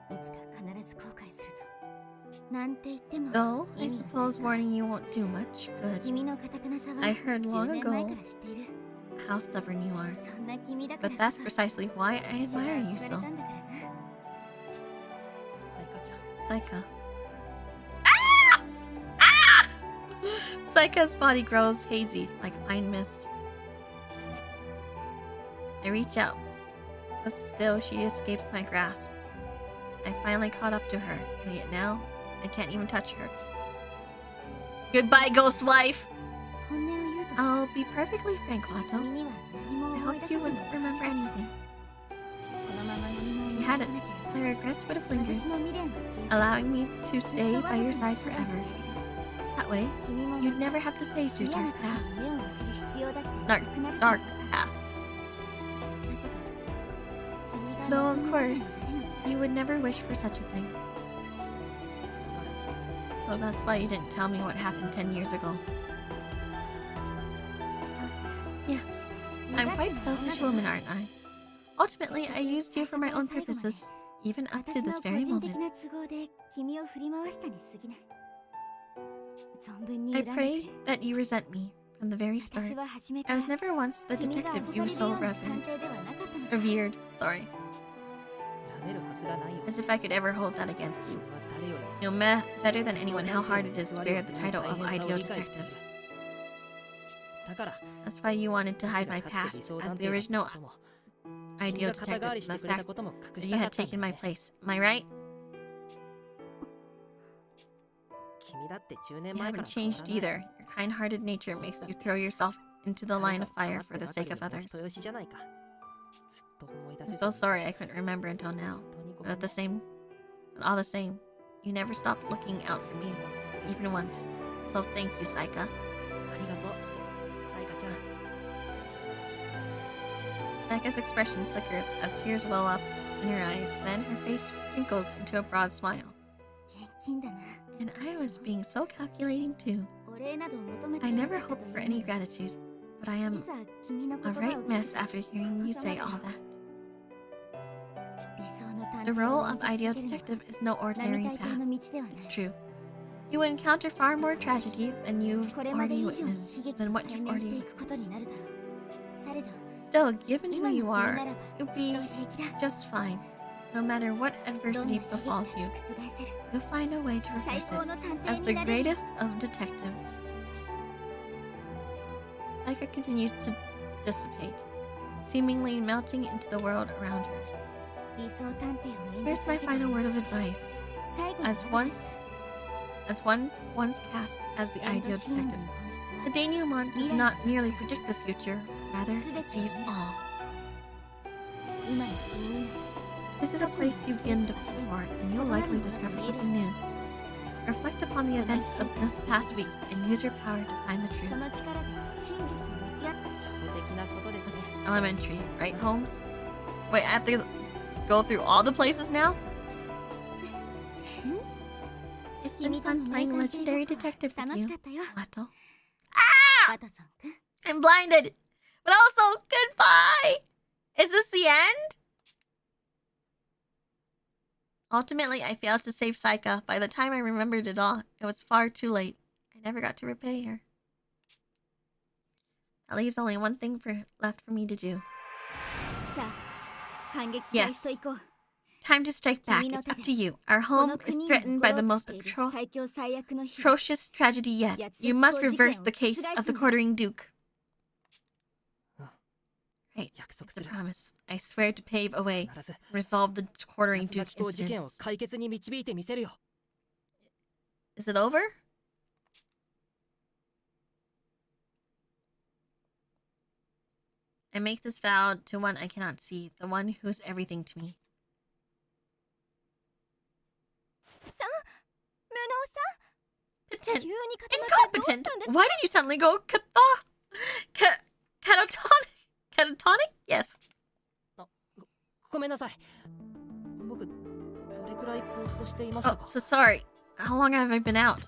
いつか必ず後悔するぞ。なんて言っても Though 意 I 味がない suppose warning you won't do much good. 君の堅くなさは I heard 10 long 年 ago 前から知っている。 how stubborn you are. そんな君だか But ら that's こそ precisely why I 私は admire you 憧れ so. たんだからな。サイカちゃん。 Saika. Ah! Ah! Saika's body grows hazy like fine mist. I reach out, but still she escapes my grasp. I finally caught up to her, and yet now I can't even touch her. Goodbye, ghost wife! 本音を言うと I'll be perfectly frank, 君 Watto. には何も I 思い hoped 出 you さずに wouldn't remember 私は anything. このまま何も思い You 出 had さ it. なけれ My regrets would have ば lingered, 私の未練は消えず allowing me to ずっ stay と by 我が your 子の side そばに forever. いられる。 That way, 君も you'd また never have to face your 嫌な dark 過去 path. に目を向ける必要だって Dark, なくなると dark 思った。 past. そんなことは君が Though 望 of むわけでも course, ないのに。 you would never wish for such a thing. だ So から that's why you didn't tell me what happened 10 years ago. そうさ。 Yes, I'm quite a selfish woman, aren't I? Ultimately, I used you for my own purposes, even up to 私 this の個 very 人的 moment. な都合で君を振り回したに過ぎない。存分に I 恨んでく pray れ。 that you resent me from the very 私 start. は初めか I ら was never once the 君が detective 憧 you れ were る so ような探 revered. 偵ではなかったのさ。 Revered, sorry. 恨めるはずがないよ。 As if I could ever hold that against 君 you. は誰よりも You know better than anyone how hard it is to bear the title of ideal detective. だから That's why you wanted to hide my 君がかつて past 理想 as 探 the 偵だっ original たことも ideal 君が肩代わ detective, りし the てくれた fact ことも隠 that し you たか had ったんだ taken よ my ね。 place. Am I right? 君だって10年 You 前から haven't 変わ changed らない。 either. Your kind-hearted nature makes you throw yourself into the line of fire for the sake of 人 others. よしじゃないか。ずっと思い出せ I'm ず so に sorry I couldn't remember until now. 本当に But all the same, you never stopped looking out for me, even once. So thank you, Saika. ありがとうサイカちゃん Saika's expression flickers as tears well up in her eyes. Then her face wrinkles into a broad smile. 現金だな。 And I was being so calculating too. お礼など求めて I な never かったと hoped for いう any のだ。 gratitude, but I い am ざ君の a 言葉を right 聞い mess た after hearing you say all that. 理想の探 The 偵 role を演 of じ ideal 続けるのは detective is no 並 ordinary 大抵 path. の道ではない It's true. You will encounter far more tragedy than you've これまで already 以上に witnessed, 悲劇 than に what 対 you've 面して already いくことに witnessed. なるだろう。されど Still, given 今 who の you 君 are, ならば you'll きっと be 平気だ。 just fine. No matter what どんな adversity 悲劇だ befalls って you, 覆せる。 you'll find a way to 最 reverse 高 it. の探 As 偵 the になれる。 greatest of detectives. Saika continues to dissipate, seemingly melting into the world around her. 理想探偵を演じ Here's 続 my けた final の word は of advice. 最後の As ことだ。 one once cast as the エンド ideal シーンの detective, 本質 the は denouement does not merely predict the future, rather it 全てを sees 見る。 all. 今の君にも Visit a place you've been to before, and you'll likely discover something new. Reflect upon the events of this past week and use your power to find the そ truth. の力で真実を見極め初歩的なことです It's ね elementary, right, Holmes? Wait, I have to go through all the places now? It's been 君と fun の playing 名探偵 legendary ごっこ detective 楽 with し you, かったよ。 Watto. ワトソン君。 I'm blinded, but also goodbye. Is this the end? Ultimately, I failed to save Saika. By the time I remembered it all, it was far too late. I never got to repay her. That leaves only one thing left for me to do. さあ、反撃 Yes. 開始と行こう。 Time to strike back. It's up to you. Our home この is 国に threatened by the 残ろう most としている最強最悪の日。 atrocious tragedy yet. You must reverse the case of the quartering duke. Right, 約束 it's す a る promise. I swear to pave a way, 必ず resolve the quartering 八 duke 崎港事件を incidents. 解決に導いてみせるよ Is it over? I make this vow to one I cannot see, the one who's everything to me. さん無能さん Potent. 急に固まってどうし Incompetent. たんです Why did you suddenly go catatonic? Catatonic? Yes. ごめんなさい僕どれくらいぼーっとしていました Oh, か so sorry. How long have I been out?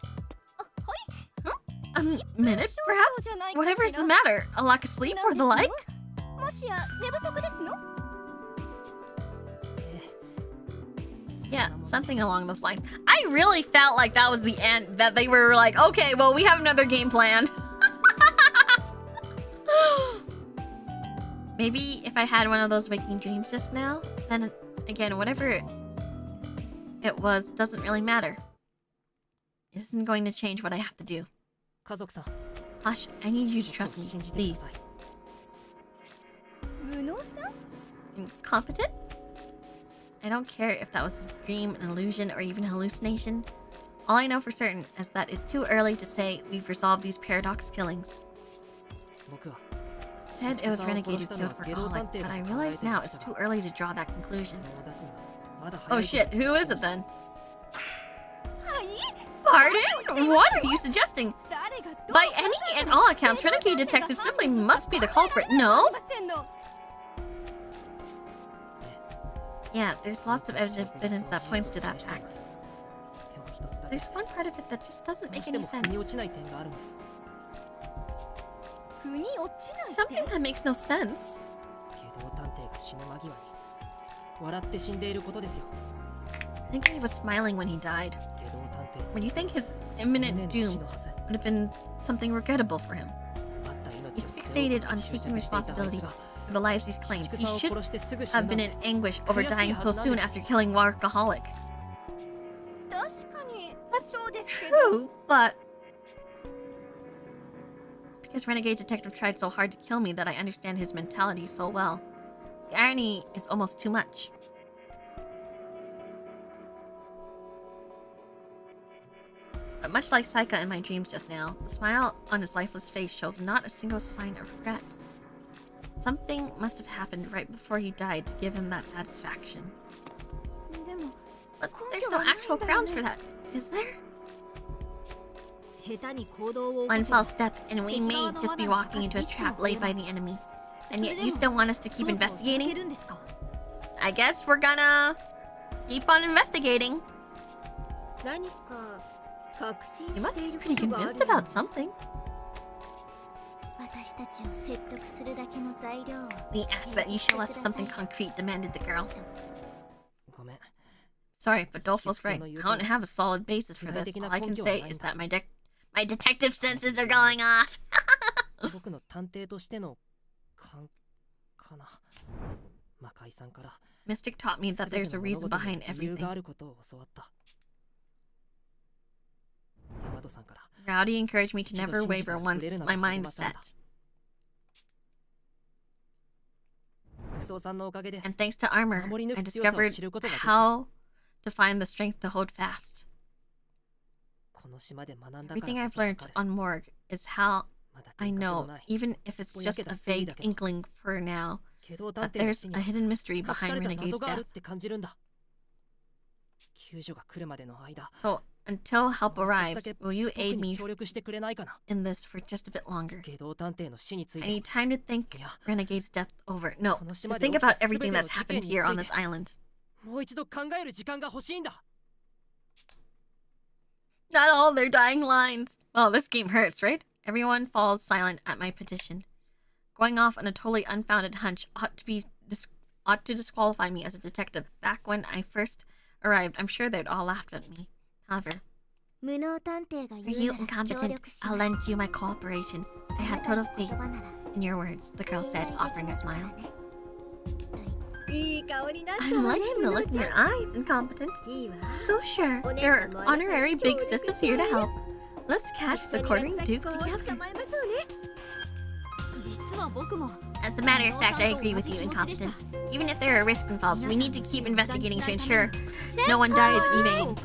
A minute, perhaps? Whatever's the matter. A lack of sleep or the like? もしや寝不足ですの Yeah, something along those lines. I really felt like that was the end. That they were like, okay, well, we have another game planned. Maybe if I had one of those waking dreams just now, then again, whatever it was doesn't really matter. It isn't going to change what I have to do. 家族さん Posh, I need you to trust me, 信じてくださ please. い 無能さん Incompetent? I don't care if that was a dream, an illusion, or even hallucination. All I know for certain is that it's too early to say we've resolved these paradox killings. 僕は Said it was Renegade who killed Workaholic, but I realize now it's too early to draw that conclusion. 質問を出すにはまだ Oh 早い shit, who is it then? はい Pardon? What are you suggesting? 誰がどう By any and all accounts, Renegade Detective simply must be the culprit, no? ませんの Yeah, there's lots of evidence that points to that fact. でも一つだけ There's one part of it that just doesn't どう make して any も腑に sense. 落ちない点があるんです 腑に落ちない Something って that makes no sense. 下道探偵が死ぬ間際に笑って死んでいることですよ I think he was smiling when he died. 下道探偵 When you think his 無 imminent 念の死 doom のはず would have been something regrettable for him. 奪った命 He's を背負 fixated う on 執 taking 着していたあいつ responsibility が for the lives he's claimed. 畜 He 産を should 殺してすぐ死 have んだ been in anguish over dying so soon Yes. after killing Workaholic. 確かにそうですけど True, but it's because Renegade Detective tried so hard to kill me that I understand his mentality so well. The irony is almost too much. But much like Saika in my dreams just now, the smile on his lifeless face shows not a single sign of regret. Something must have happened right before he died to give him that satisfaction. There's no actual grounds for that, is there? One false step, and we may just be walking into a trap laid by the enemy. And yet you still want us to keep investigating? I guess we're gonna keep on investigating. You must be pretty convinced about something. We ask that you show us something concrete, demanded the girl. Sorry, but Dolfo's right. I don't have a solid basis for this. All I can say is that my detective senses are going off. Mystic taught me that there's a reason behind everything. Rowdy encouraged me to never waver once my mind is set. And thanks to armor, I discovered how to find the strength to hold fast. Everything I've learned on Morgue is how I know, even if it's just a vague inkling for now, that there's a hidden mystery behind Renegade's death. So, until help arrives, will you aid me in this for just a bit longer? I need time to think Renegade's death over. No, to think about everything that's happened here on this island. Not all their dying lines. Well, this game hurts, right? Everyone falls silent at my petition. Going off on a totally unfounded hunch ought to disqualify me as a detective. Back when I first arrived, I'm sure they'd all laughed at me. However, are you incompetent? I'll lend you my cooperation. I have total faith in your words, the girl said, offering a smile. I'm liking the look in your eyes, incompetent. So sure, your honorary big sis is here to help. Let's catch the quartering duke together. As a matter of fact, I agree with you, incompetent. Even if there are risks involved, we need to keep investigating to ensure no one dies in vain.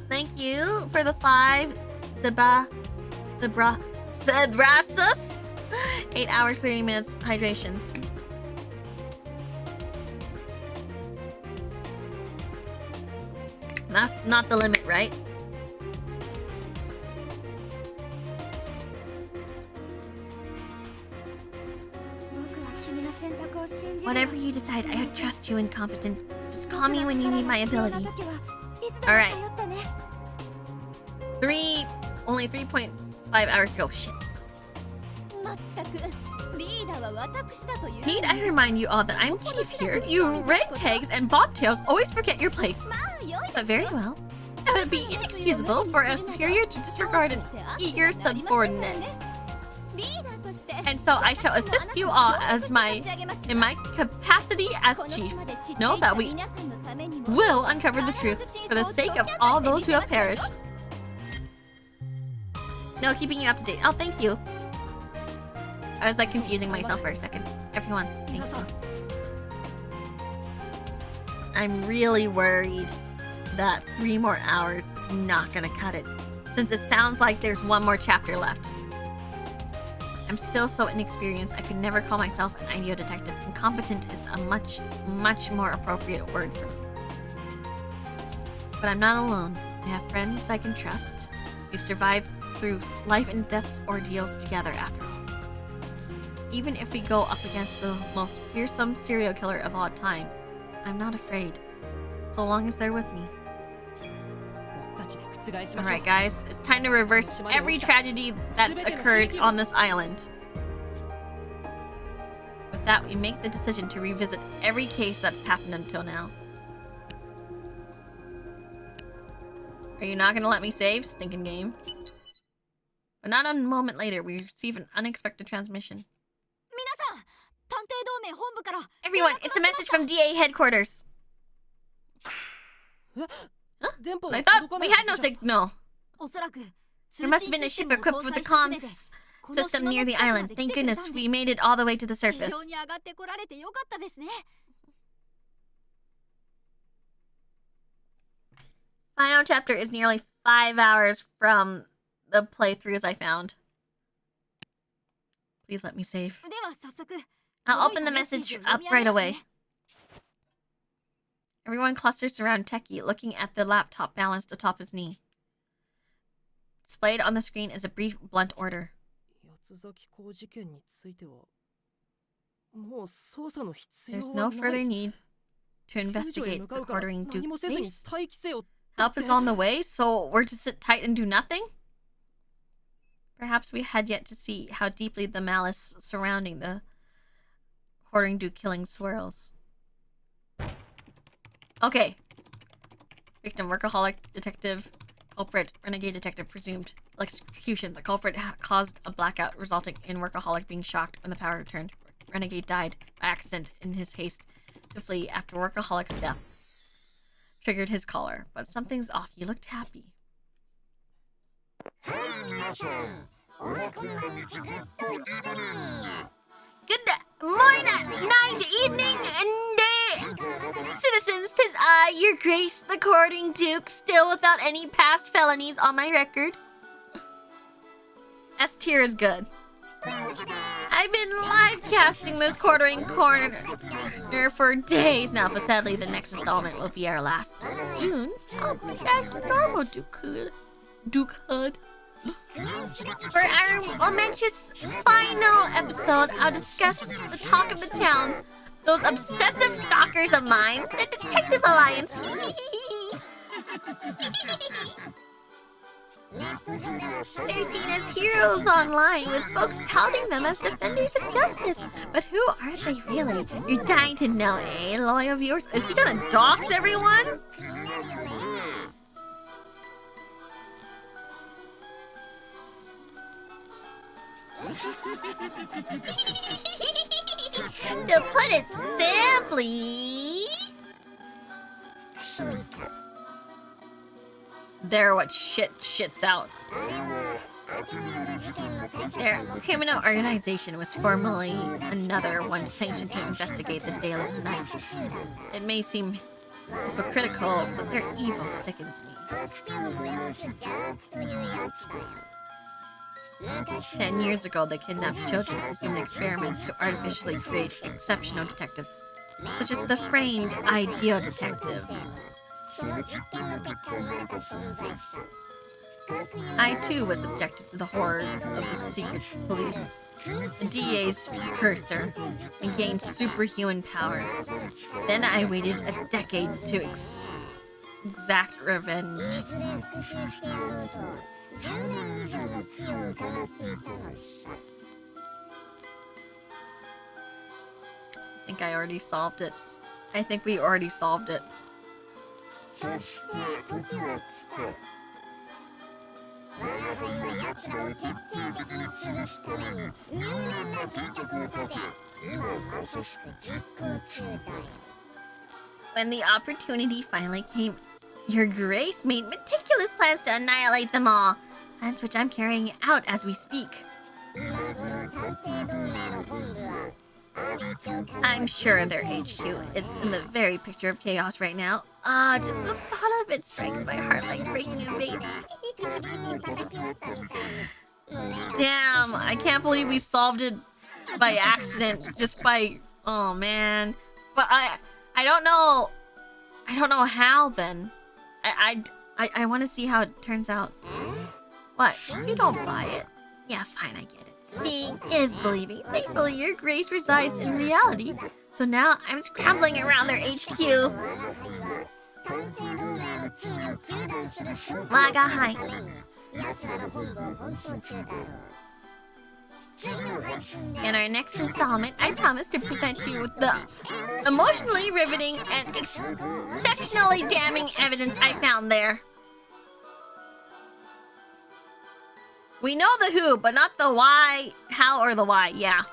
Thank you for the 5 Zebrasus. 8 hours, 30 minutes hydration. That's not the limit, right? Whatever you decide, I trust you, incompetent. Just call me when you need my ability. Alright. Only 3.5 hours to go. Shit. Need I remind you all that I'm chief here? You ragtags and bobtails always forget your place. But very well. It would be inexcusable for a superior to disregard an eager subordinate. And so I shall assist you all in my capacity as chief. Know that we will uncover the truth for the sake of all those who have perished. No, keeping you up to date. Oh, thank you. I was like confusing myself for a second. Everyone, thank you. I'm really worried that 3 more hours is not gonna cut it, since it sounds like there's 1 more chapter left. I'm still so inexperienced, I could never call myself an ideal detective. Incompetent is a much, much more appropriate word for me. But I'm not alone. I have friends I can trust. We've survived through life and death ordeals together after all. Even if we go up against the most fearsome serial killer of all time, I'm not afraid, so long as they're with me. Alright guys, it's time to reverse every tragedy that's occurred on this island. With that, we make the decision to revisit every case that's happened until now. Are you not gonna let me save, stinking game? But not a moment later, we receive an unexpected transmission. Everyone, it's a message from DA headquarters. Huh? I thought we had no signal. There must have been a ship equipped with a comms system near the island. Thank goodness we made it all the way to the surface. Final chapter is nearly 5 hours from the playthroughs I found. Please let me save. では早速 I'll open the message up right away. Everyone clusters around Techie, looking at the laptop balanced atop his knee. Displayed on the screen is a brief, blunt order. 八崎港事件についてはもう捜査の必要 There's は no ない further need to 救助へ investigate 向か the うから quartering 何もせずに Duke. 待機せよ Help is on the way, so we're to sit tight and do nothing? Perhaps we had yet to see how deeply the malice surrounding the quartering Duke killing swirls. Okay. Victim, workaholic, detective, culprit, renegade detective, presumed. Electrocution. The culprit caused a blackout, resulting in workaholic being shocked when the power returned. Renegade died by accident in his haste to flee after workaholic's death triggered his collar. But something's off. He looked happy. Good morning, night, evening, and day. Citizens, 'tis I, your grace, the courting duke, still without any past felonies on my record. S tier is good. I've been live casting this quartering corner for days now, but sadly the next installment will be our last. Soon, I'll be back to normal dukehood. For our momentous final episode, I'll discuss the talk of the town, those obsessive stalkers of mine, the Detective Alliance. They're seen as heroes online, with folks touting them as defenders of justice. But who are they really? You're dying to know, eh, loyal viewers? Is he gonna dox everyone? To put it simply, they're what shits out. Their criminal organization was formerly another one sanctioned to investigate the Dallas Night. It may seem hypocritical, but their evil sickens me. 10 years ago, they kidnapped children for human experiments to artificially create exceptional detectives, such as the framed ideal detective. I too was subjected to the horrors of the secret police, the DA's precursor, and gained superhuman powers. Then I waited a decade to exact revenge. I think I already solved it. I think we already solved it. When the opportunity finally came, Your Grace made meticulous plans to annihilate them all. Plans which I'm carrying out as we speak. I'm sure their HQ is in the very picture of chaos right now. Just the thought of it strikes my heart like breaking a baby. Damn, I can't believe we solved it by accident, just by, oh man. But I don't know how then. I want to see how it turns out. What? You don't buy it? Yeah, fine, I get it. Seeing is believing. Thankfully, Your Grace resides in reality. So now I'm scrambling around their HQ. Maga hi. In our next installment, I promise to present you with the emotionally riveting and exceptionally damning evidence I found there. We know the who, but not the why, how, or the why, yeah.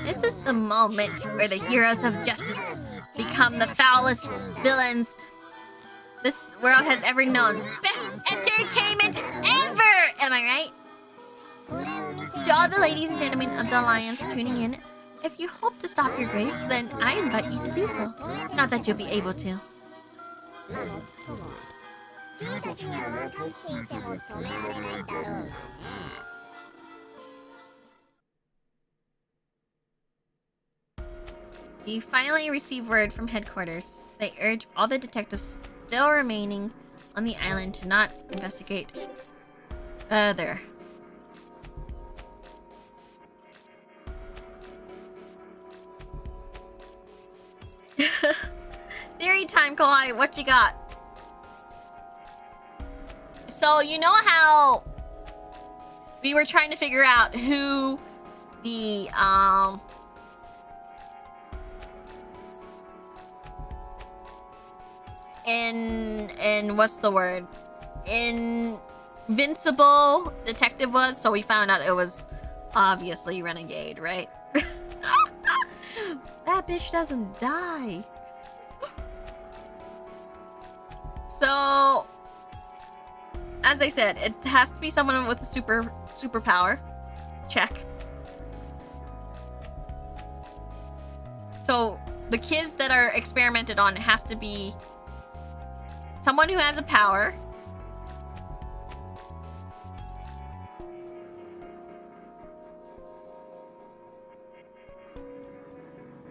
This is the moment where the heroes of justice become the foulest villains this world has ever known. Best entertainment ever! Am I right? To all the ladies and gentlemen of the Alliance tuning in, if you hope to stop Your Grace, then I invite you to do so. Not that you'll be able to. We finally receive word from headquarters. They urge all the detectives still remaining on the island to not investigate further. Theory time, Kalai. What you got? So, you know how we were trying to figure out who the, in what's the word? Invincible detective was, so we found out it was obviously Renegade, right? That bitch doesn't die. So, as I said, it has to be someone with a superpower. Check. So, the kids that are experimented on has to be someone who has a power.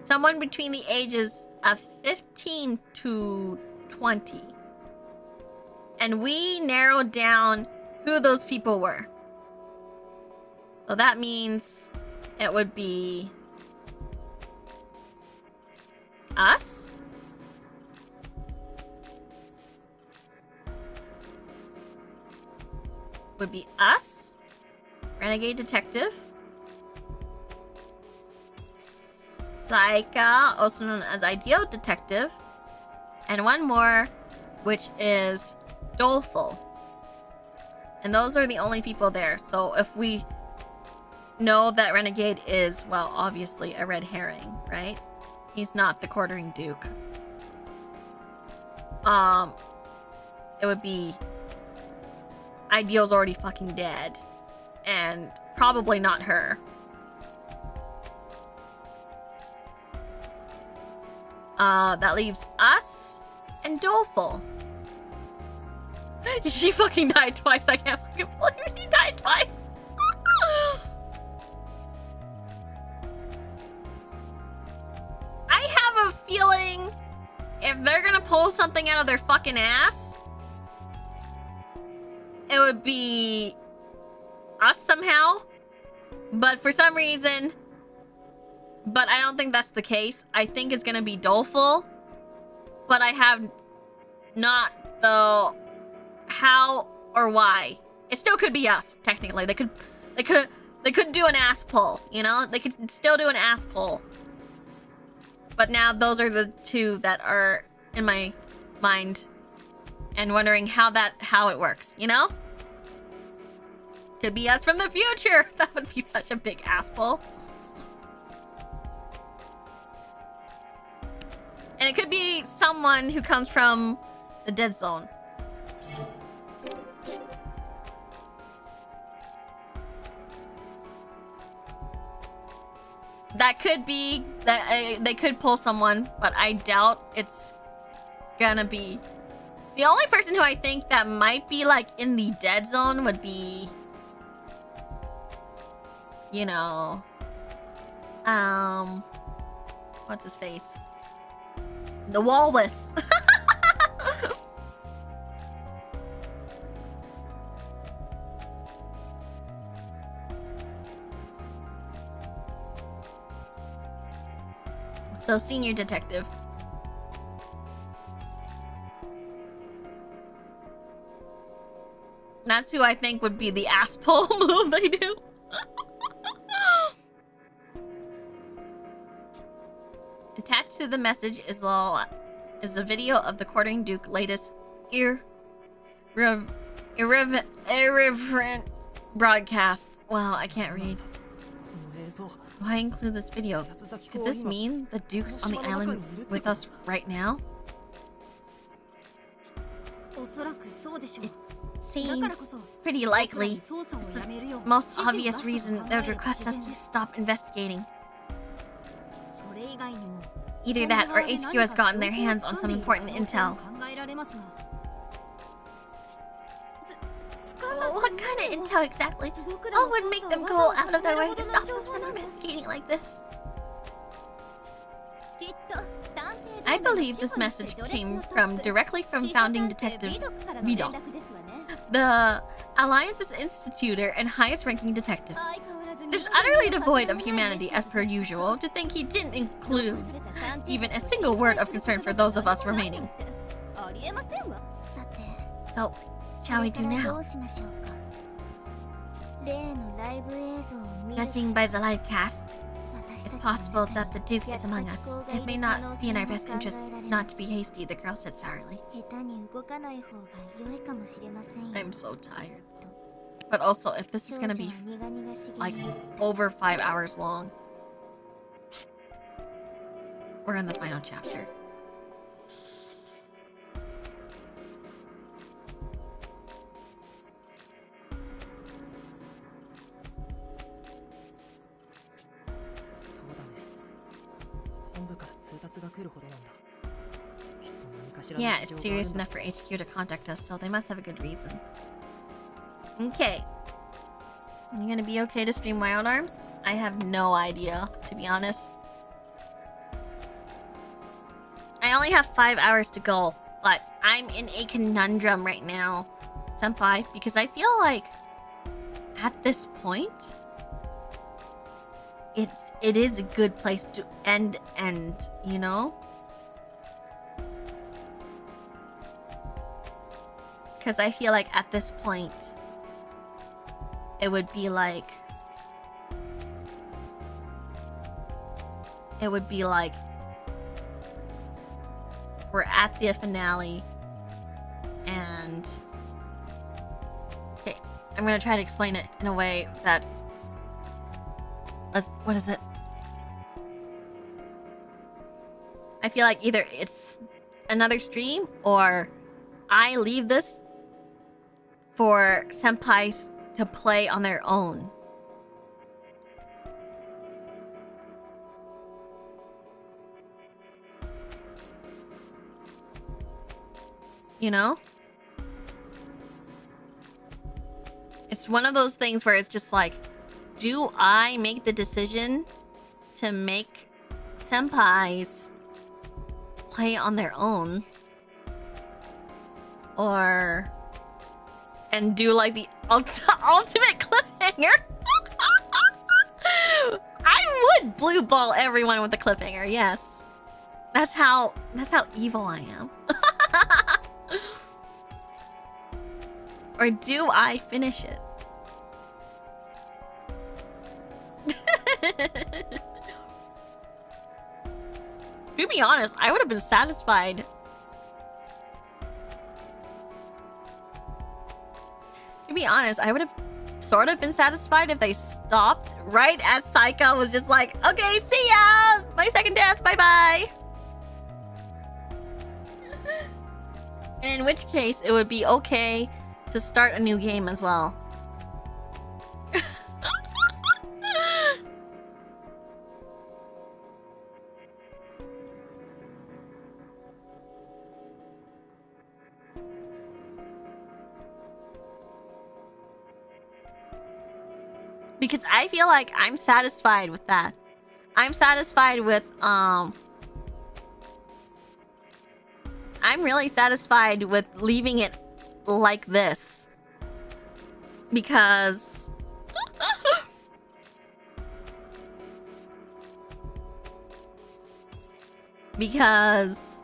Someone between the ages of 15 to 20. And we narrowed down who those people were. So that means it would be us. Would be us. Renegade Detective. Saika, also known as Ideal Detective. And one more, which is Doleful. And those are the only people there. So if we know that Renegade is, well, obviously a red herring, right? He's not the quartering duke. It would be Ideal's already fucking dead. And probably not her. That leaves us and Doleful. She fucking died twice. I can't fucking believe she died twice. I have a feeling if they're gonna pull something out of their fucking ass, it would be us somehow. But for some reason, but I don't think that's the case. I think it's gonna be Doleful. But I have not the how or why. It still could be us, technically. They could do an ass pull, you know? They could still do an ass pull. But now those are the two that are in my mind and wondering how it works, you know? Could be us from the future. That would be such a big ass pull. And it could be someone who comes from the dead zone. That could be that they could pull someone, but I doubt it's gonna be. The only person who I think that might be like in the dead zone would be, you know, what's his face? The walrus. So, senior detective. That's who I think would be the ass pull move they do. Attached to the message is a video of the quartering duke latest irreverent broadcast. Well, I can't read. Why include this video? Could this mean the duke's on the island with us right now? It seems pretty likely. It's the most obvious reason they would request us to stop investigating. Either that or HQ has gotten their hands on some important intel. What kind of intel exactly? What would make them go out of their way to stop us from investigating like this? I believe this message came directly from founding detective Vidal, the Alliance's institutor and highest-ranking detective. It's utterly devoid of humanity, as per usual, to think he didn't include even a single word of concern for those of us remaining. So, shall we do now? Judging by the live cast, it's possible that the Duke is among us. It may not be in our best interest not to be hasty, the girl said sourly. I'm so tired. But also, if this is gonna be, like, over 5 hours long, we're in the final chapter. Yeah, it's serious enough for HQ to contact us, so they must have a good reason. Okay. You gonna be okay to stream Wild Arms? I have no idea, to be honest. I only have 5 hours to go, but I'm in a conundrum right now, senpai, because I feel like at this point, it is a good place to end, you know? Because I feel like at this point, it would be like... we're at the finale, and... Okay, I'm gonna try to explain it in a way that... what is it? I feel like either it's another stream, or I leave this for senpais to play on their own. You know? It's one of those things where it's just like, do I make the decision to make senpais play on their own? Or... and do like the ultimate cliffhanger? I would blue ball everyone with a cliffhanger, yes. That's how evil I am. Or do I finish it? To be honest, I would have been satisfied. To be honest, I would have sort of been satisfied if they stopped right as Saika was just like, okay, see ya! My second death, bye-bye! In which case, it would be okay to start a new game as well. Because I feel like I'm satisfied with that. I'm satisfied with, I'm really satisfied with leaving it like this. Because... because...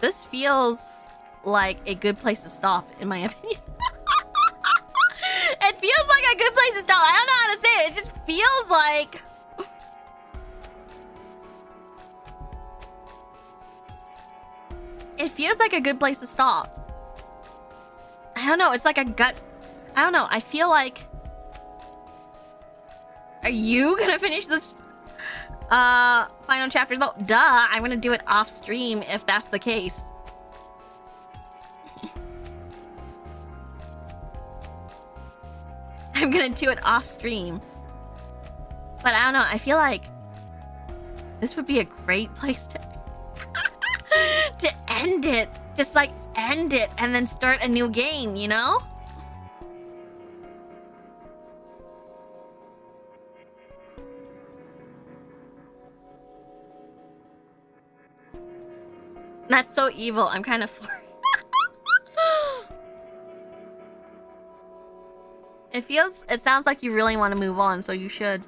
this feels like a good place to stop, in my opinion. It feels like a good place to stop. I don't know how to say it. It just feels like... it feels like a good place to stop. I don't know. It's like a gut... I don't know. I feel like... are you gonna finish this final chapter though? Duh. I'm gonna do it off stream if that's the case. I'm gonna do it off stream. But I don't know, I feel like this would be a great place to to end it. Just like end it and then start a new game, you know? That's so evil. I'm kind of floored. It sounds like you really want to move on, so you should.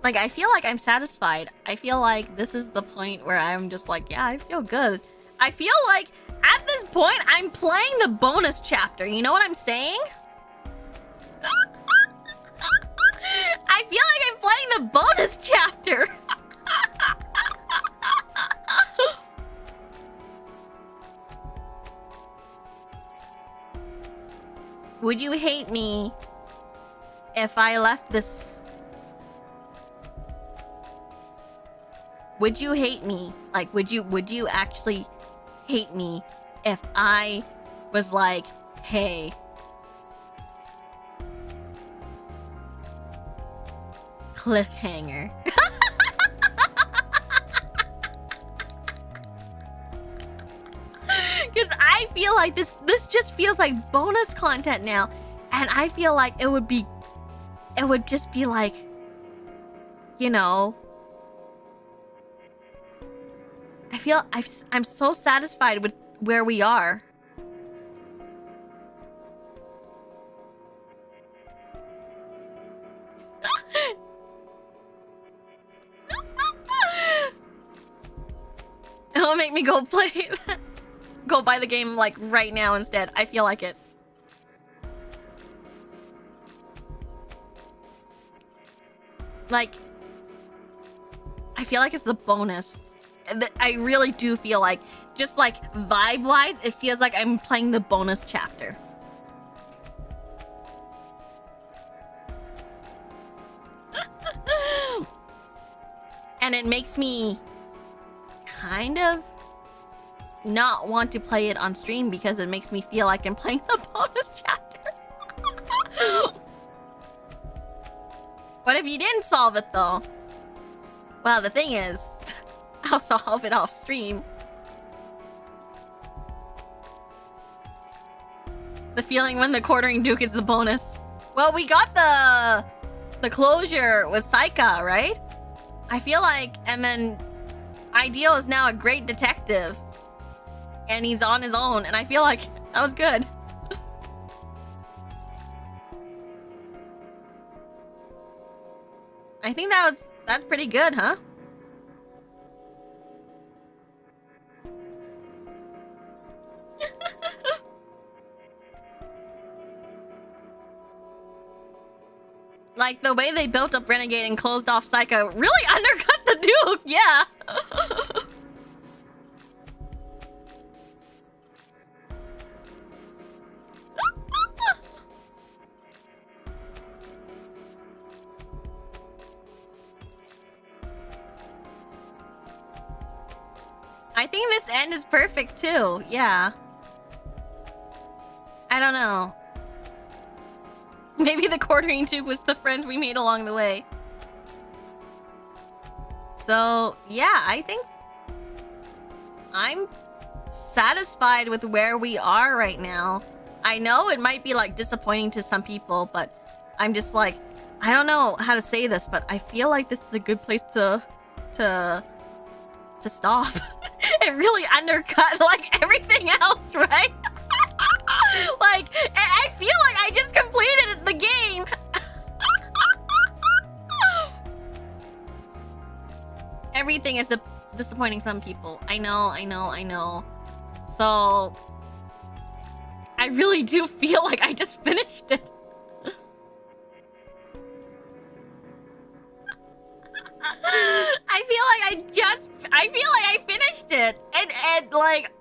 Like, I feel like I'm satisfied. I feel like this is the point where I'm just like, yeah, I feel good. I feel like at this point, I'm playing the bonus chapter. You know what I'm saying? I feel like I'm playing the bonus chapter. Would you hate me if I left this? Would you hate me? Like, would you actually hate me if I was like, hey, cliffhanger? Because I feel like this just feels like bonus content now, and I feel like it would just be like, you know, I'm so satisfied with where we are. It'll make me go play go buy the game like right now instead. I feel like it. Like, I feel like it's the bonus. I really do feel like, just like vibe-wise, it feels like I'm playing the bonus chapter. And it makes me kind of not want to play it on stream because it makes me feel like I'm playing the bonus chapter. What if you didn't solve it though? Well, the thing is, I'll solve it off stream. The feeling when the quartering duke is the bonus. Well, we got the closure with Saika, right? I feel like, and then Ideal is now a great detective. And he's on his own, and I feel like that was good. I think that's pretty good, huh? Like, the way they built up Renegade and closed off Saika really undercut the Duke, yeah! I think this end is perfect too, yeah. I don't know. Maybe the quartering tube was the friend we made along the way. So, yeah, I think I'm satisfied with where we are right now. I know it might be like disappointing to some people, but I'm just like, I don't know how to say this, but I feel like this is a good place to stop. It really undercut like everything else, right? Like, I feel like I just completed the game. Everything is disappointing some people. I know. So, I really do feel like I just finished it. I feel like I finished it. And like,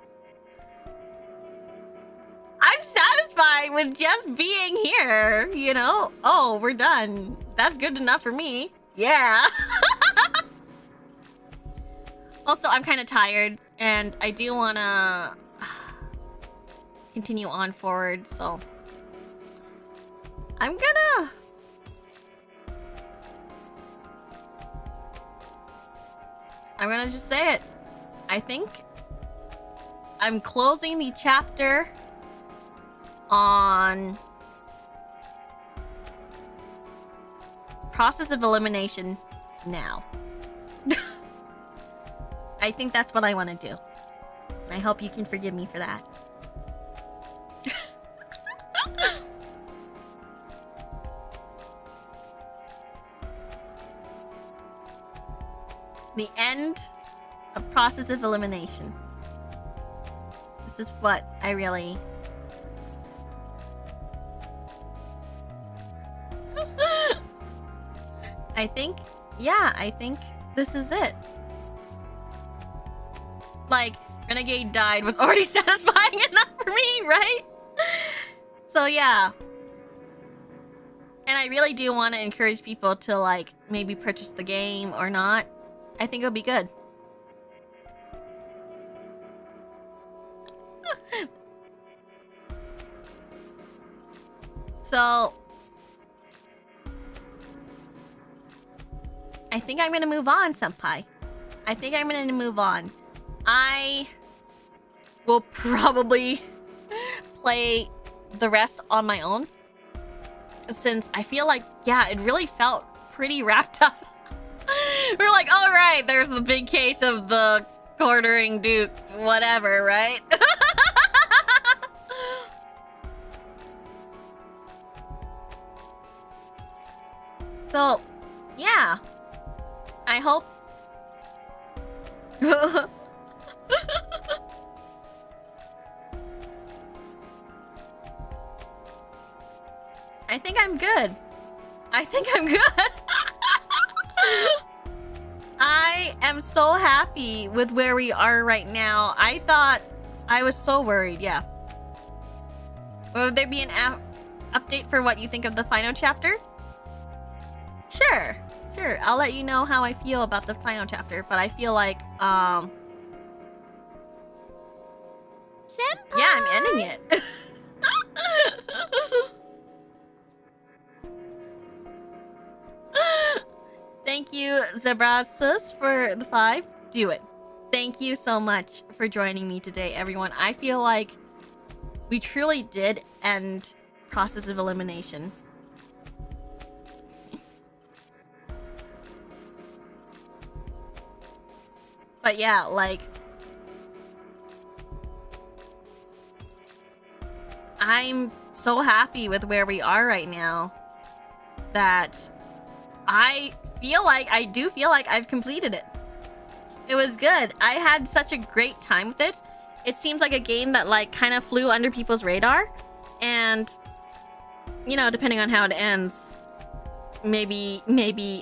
I'm satisfied with just being here, you know? Oh, we're done. That's good enough for me. Yeah. Also, I'm kind of tired, and I do want to continue on forward, so I'm gonna just say it. I think I'm closing the chapter on process of elimination now. I think that's what I want to do. I hope you can forgive me for that. The end of process of elimination. This is what I really... I think this is it. Like, Renegade died was already satisfying enough for me, right? So yeah. And I really do want to encourage people to, like, maybe purchase the game or not. I think it'll be good. So I think I'm gonna move on, senpai. I think I'm gonna move on. I will probably play the rest on my own, since I feel like, yeah, it really felt pretty wrapped up. We're like, all right, there's the big case of the quartering Duke, whatever, right? So, yeah. I hope... I think I'm good. I think I'm good. I am so happy with where we are right now. I thought... I was so worried, yeah. Will there be an update for what you think of the final chapter? Sure. Sure, I'll let you know how I feel about the final chapter, but I feel like, Senpai! yeah, I'm ending it. Thank you, Zebrasus, for the 5. Do it. Thank you so much for joining me today, everyone. I feel like we truly did end process of elimination. But yeah, like, I'm so happy with where we are right now that I do feel like I've completed it. It was good. I had such a great time with it. It seems like a game that, like, kind of flew under people's radar, and, you know, depending on how it ends, maybe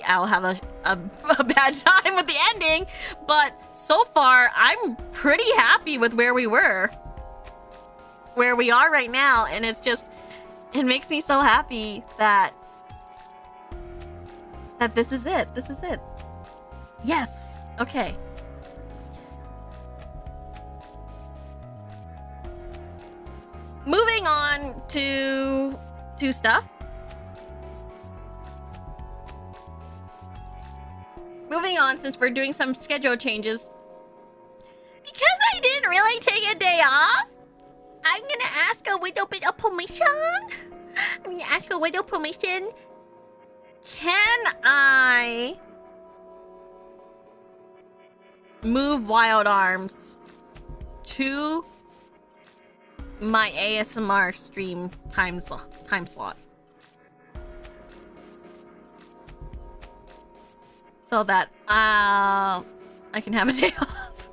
I'll have a bad time with the ending, but so far I'm pretty happy with where we are right now, and it's just, it makes me so happy that this is it. Yes. Okay. Moving on to stuff. Moving on, since we're doing some schedule changes. Because I didn't really take a day off, I'm gonna ask a little bit of permission. Can I move Wild Arms to my ASMR stream time slot? So that I can have a day off.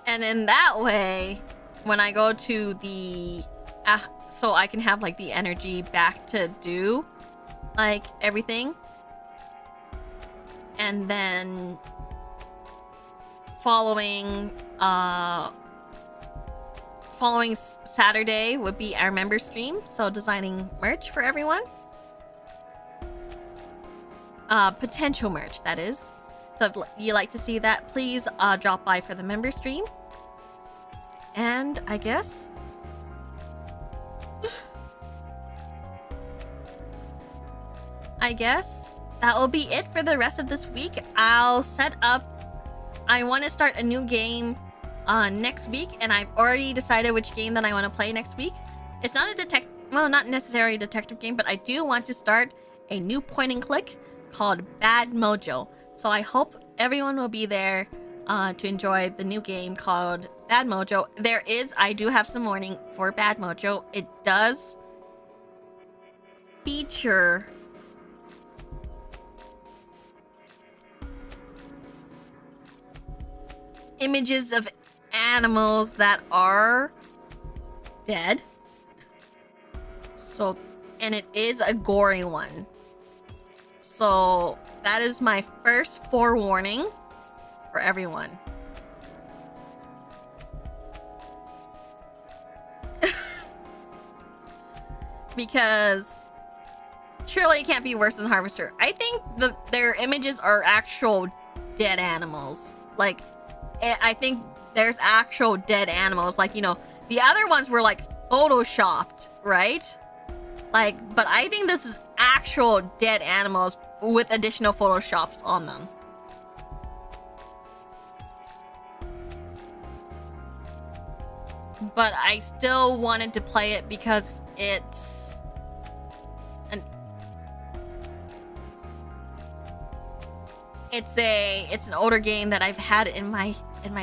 And in that way, when I go to the... so I can have, like, the energy back to do, like, everything. And then... Following Saturday would be our member stream. So designing merch for everyone. Potential merch, that is. So if you like to see that, please drop by for the member stream. And I guess that will be it for the rest of this week. I'll set up... I want to start a new game next week, and I've already decided which game that I want to play next week. It's not a well, not necessarily a detective game, but I do want to start a new point and click called Bad Mojo. So I hope everyone will be there to enjoy the new game called Bad Mojo. I do have some warning for Bad Mojo. It does feature images of animals that are dead. So, and it is a gory one. So that is my first forewarning for everyone. Because surely it can't be worse than Harvester. I think their images are actual dead animals. Like, I think there's actual dead animals. Like, you know, the other ones were like photoshopped, right? Like, but I think this is actual dead animals with additional photoshops on them. But I still wanted to play it because it's an older game that I've had in my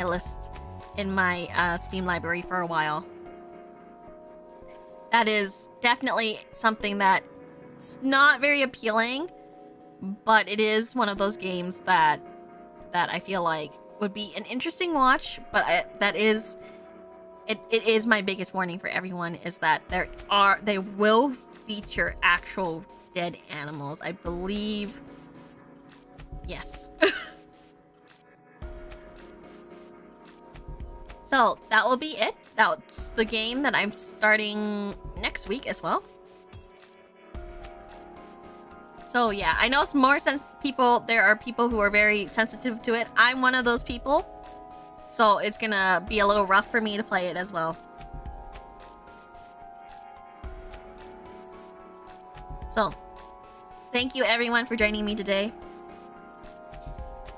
list in my Steam library for a while. That is definitely something that's not very appealing, but it is one of those games that I feel like would be an interesting watch. But it is my biggest warning for everyone, is that they will feature actual dead animals. I believe. Yes. So that will be it. That's the game that I'm starting next week as well. So yeah, I know it's more there are people who are very sensitive to it. I'm one of those people. So it's gonna be a little rough for me to play it as well. So, thank you everyone for joining me today.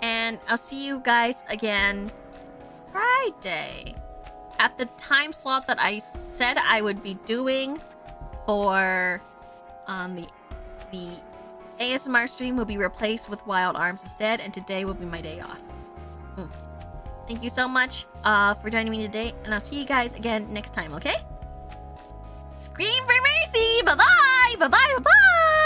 And I'll see you guys again Friday at the time slot that I said I would be doing for the ASMR stream will be replaced with Wild Arms instead, and today will be my day off. Thank you so much for joining me today, and I'll see you guys again next time, okay? Scream for mercy! Bye-bye! Bye-bye! Bye-bye!